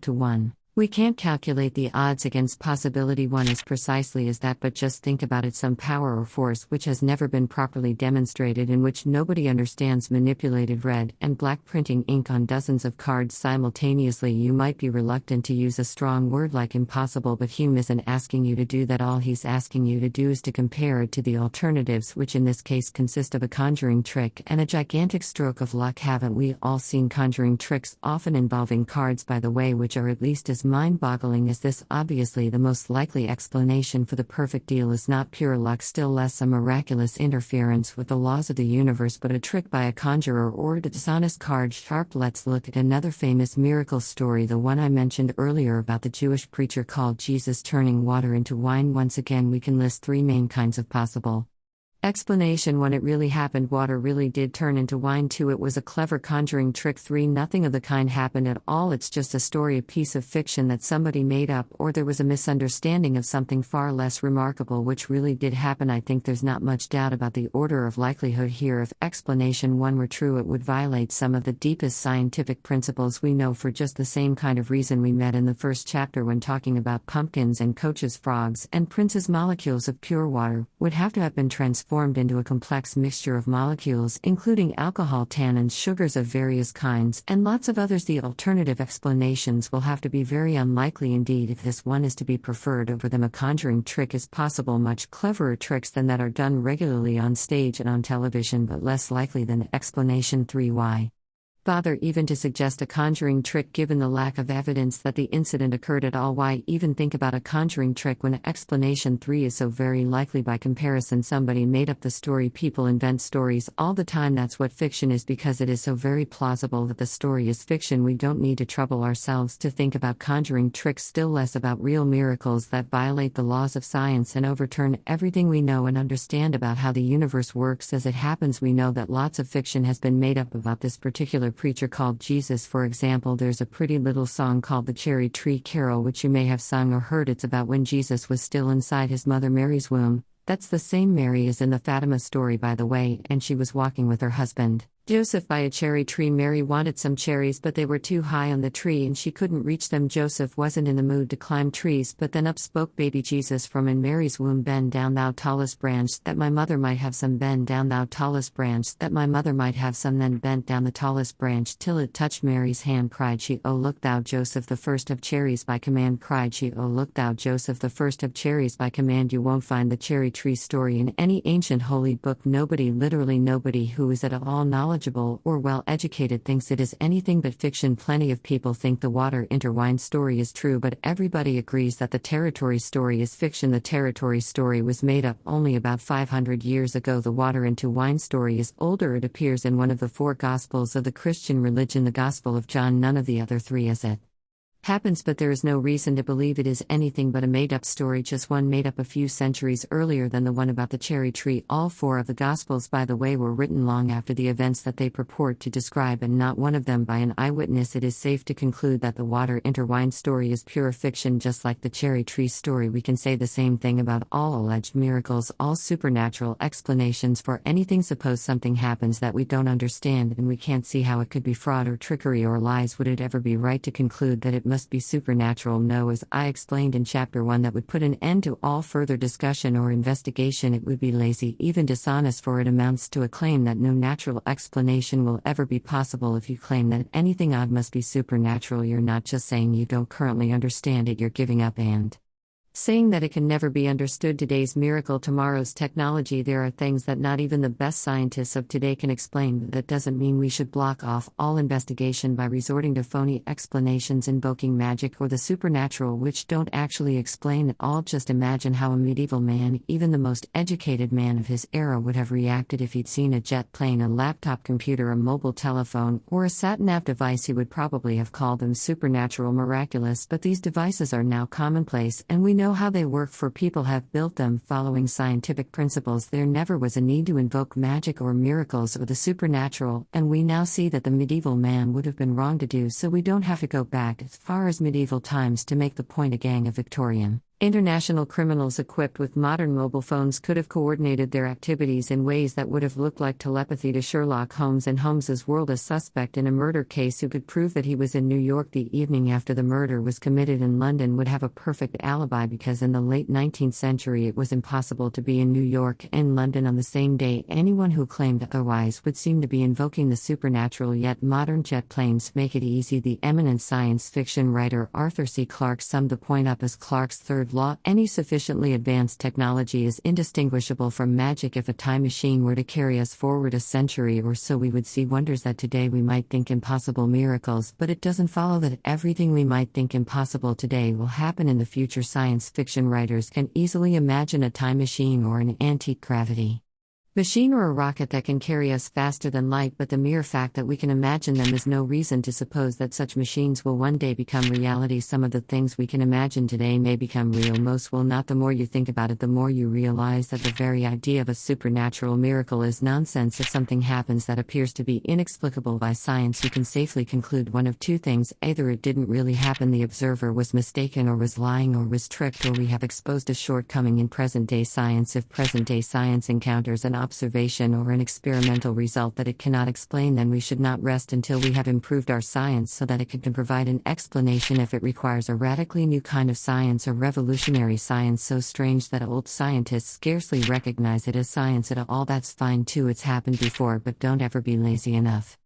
to 1. We can't calculate the odds against possibility 1 as precisely as that, but just think about it. Some power or force which has never been properly demonstrated, in which nobody understands, manipulated red and black printing ink on dozens of cards simultaneously. You might be reluctant to use a strong word like impossible, but Hume isn't asking you to do that. All he's asking you to do is to compare it to the alternatives, which in this case consist of a conjuring trick and a gigantic stroke of luck. Haven't we all seen conjuring tricks, often involving cards, by the way, which are at least as mind-boggling as this? Obviously, the most likely explanation for the perfect deal is not pure luck, still less a miraculous interference with the laws of the universe, but a trick by a conjurer or a dishonest card sharp. Let's look at another famous miracle story, the one I mentioned earlier about the Jewish preacher called Jesus turning water into wine. Once again, we can list 3 main kinds of possible Explanation: when it really happened, water really did turn into wine. 2. It was a clever conjuring trick. 3. Nothing of the kind happened at all. It's just a story, a piece of fiction that somebody made up, or there was a misunderstanding of something far less remarkable which really did happen. I think there's not much doubt about the order of likelihood here. If explanation 1 were true, it would violate some of the deepest scientific principles we know, for just the same kind of reason we met in the first chapter when talking about pumpkins and Koch's frogs and Prince's molecules of pure water would have to have been transformed into a complex mixture of molecules, including alcohol, tannins, sugars of various kinds, and lots of others. The alternative explanations will have to be very unlikely indeed. If this one is to be preferred over them, a conjuring trick is possible. Much cleverer tricks than that are done regularly on stage and on television, but less likely than explanation 3. Why bother even to suggest a conjuring trick given the lack of evidence that the incident occurred at all? Why even think about a conjuring trick when explanation 3 is so very likely? By comparison, somebody made up the story. People invent stories all the time. That's what fiction is, because it is so very plausible that the story is fiction. We don't need to trouble ourselves to think about conjuring tricks, still less about real miracles that violate the laws of science and overturn everything we know and understand about how the universe works. As it happens, we know that lots of fiction has been made up about this particular preacher called Jesus. For example, there's a pretty little song called the Cherry Tree Carol, which you may have sung or heard. It's about when Jesus was still inside his mother Mary's womb. That's the same Mary as in the Fatima story, by the way, and she was walking with her husband Joseph by a cherry tree. Mary wanted some cherries, but they were too high on the tree and she couldn't reach them. Joseph wasn't in the mood to climb trees, but then up spoke baby Jesus from in Mary's womb. Bend down, thou tallest branch, that my mother might have some. Bend down, thou tallest branch, that my mother might have some. Then bent down the tallest branch till it touched Mary's hand. Cried she, oh look thou Joseph, the first of cherries by command. Cried she, oh look thou Joseph, the first of cherries by command. You won't find the cherry tree story in any ancient holy book. Nobody, literally nobody who is at all knowledgeable or well educated thinks it is anything but fiction. Plenty of people think the water into wine story is true, but everybody agrees that the territory story is fiction. The territory story was made up only about 500 years ago. The water into wine story is older. It appears in one of the 4 Gospels of the Christian religion, the Gospel of John, none of the other 3 as it happens, but there is no reason to believe it is anything but a made-up story, just one made up a few centuries earlier than the one about the cherry tree. All 4 of the Gospels, by the way, were written long after the events that they purport to describe, and not one of them by an eyewitness. It is safe to conclude that the water into wine story is pure fiction, just like the cherry tree story. We can say the same thing about all alleged miracles, all supernatural explanations for anything. Suppose something happens that we don't understand and we can't see how it could be fraud or trickery or lies. Would it ever be right to conclude that it must be supernatural? No. As I explained in chapter 1, that would put an end to all further discussion or investigation. It would be lazy, even dishonest, for it amounts to a claim that no natural explanation will ever be possible. If you claim that anything odd must be supernatural, you're not just saying you don't currently understand it, you're giving up and saying that it can never be understood. Today's miracle, tomorrow's technology. There are things that not even the best scientists of today can explain, but that doesn't mean we should block off all investigation by resorting to phony explanations, invoking magic or the supernatural, which don't actually explain it all. Just imagine how a medieval man, even the most educated man of his era, would have reacted if he'd seen a jet plane, a laptop computer, a mobile telephone, or a sat-nav device. He would probably have called them supernatural, miraculous, but these devices are now commonplace, and we know how they work, for people have built them following scientific principles. There never was a need to invoke magic or miracles or the supernatural, and we now see that the medieval man would have been wrong to do so. We don't have to go back as far as medieval times to make the point. A gang of Victorian international criminals equipped with modern mobile phones could have coordinated their activities in ways that would have looked like telepathy to Sherlock Holmes in Holmes's world. A suspect in a murder case who could prove that he was in New York the evening after the murder was committed in London would have a perfect alibi, because in the late 19th century it was impossible to be in New York and London on the same day. Anyone who claimed otherwise would seem to be invoking the supernatural, yet modern jet planes make it easy. The eminent science fiction writer Arthur C. Clarke summed the point up as Clarke's third law: any sufficiently advanced technology is indistinguishable from magic. If a time machine were to carry us forward a century or so, we would see wonders that today we might think impossible, miracles, but it doesn't follow that everything we might think impossible today will happen in the future. Science fiction writers can easily imagine a time machine or an antique gravity machine or a rocket that can carry us faster than light, but the mere fact that we can imagine them is no reason to suppose that such machines will one day become reality. Some of the things we can imagine today may become real, most will not. The more you think about it, the more you realize that the very idea of a supernatural miracle is nonsense. If something happens that appears to be inexplicable by science, you can safely conclude one of two things: either it didn't really happen, the observer was mistaken, or was lying, or was tricked, or we have exposed a shortcoming in present-day science. If present-day science encounters an observation or an experimental result that it cannot explain, then we should not rest until we have improved our science so that it can provide an explanation. If it requires a radically new kind of science, a revolutionary science so strange that old scientists scarcely recognize it as science at all, that's fine too. It's happened before, but don't ever be lazy enough,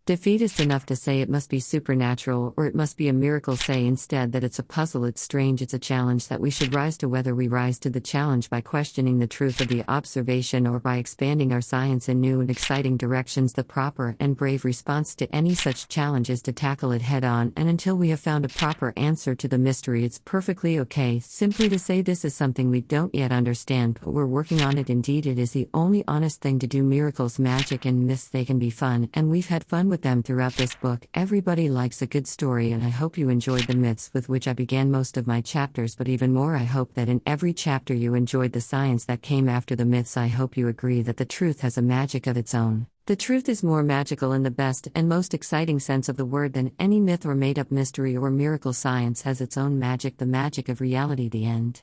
defeatist enough to say it must be supernatural or it must be a miracle. Say instead that it's a puzzle, it's strange, it's a challenge that we should rise to. Whether we rise to the challenge by questioning the truth of the observation or by expanding our science in new and exciting directions, the proper and brave response to any such challenge is to tackle it head on. And until we have found a proper answer to the mystery, it's perfectly okay simply to say this is something we don't yet understand, but we're working on it. Indeed, it is the only honest thing to do. Miracles, magic, and myths, they can be fun, and we've had fun with them throughout this book. Everybody likes a good story, and I hope you enjoyed the myths with which I began most of my chapters, but even more, I hope that in every chapter you enjoyed the science that came after the myths. I hope you agree that the truth has a magic of its own. The truth is more magical in the best and most exciting sense of the word than any myth or made-up mystery or miracle. Science has its own magic, the magic of reality. The end.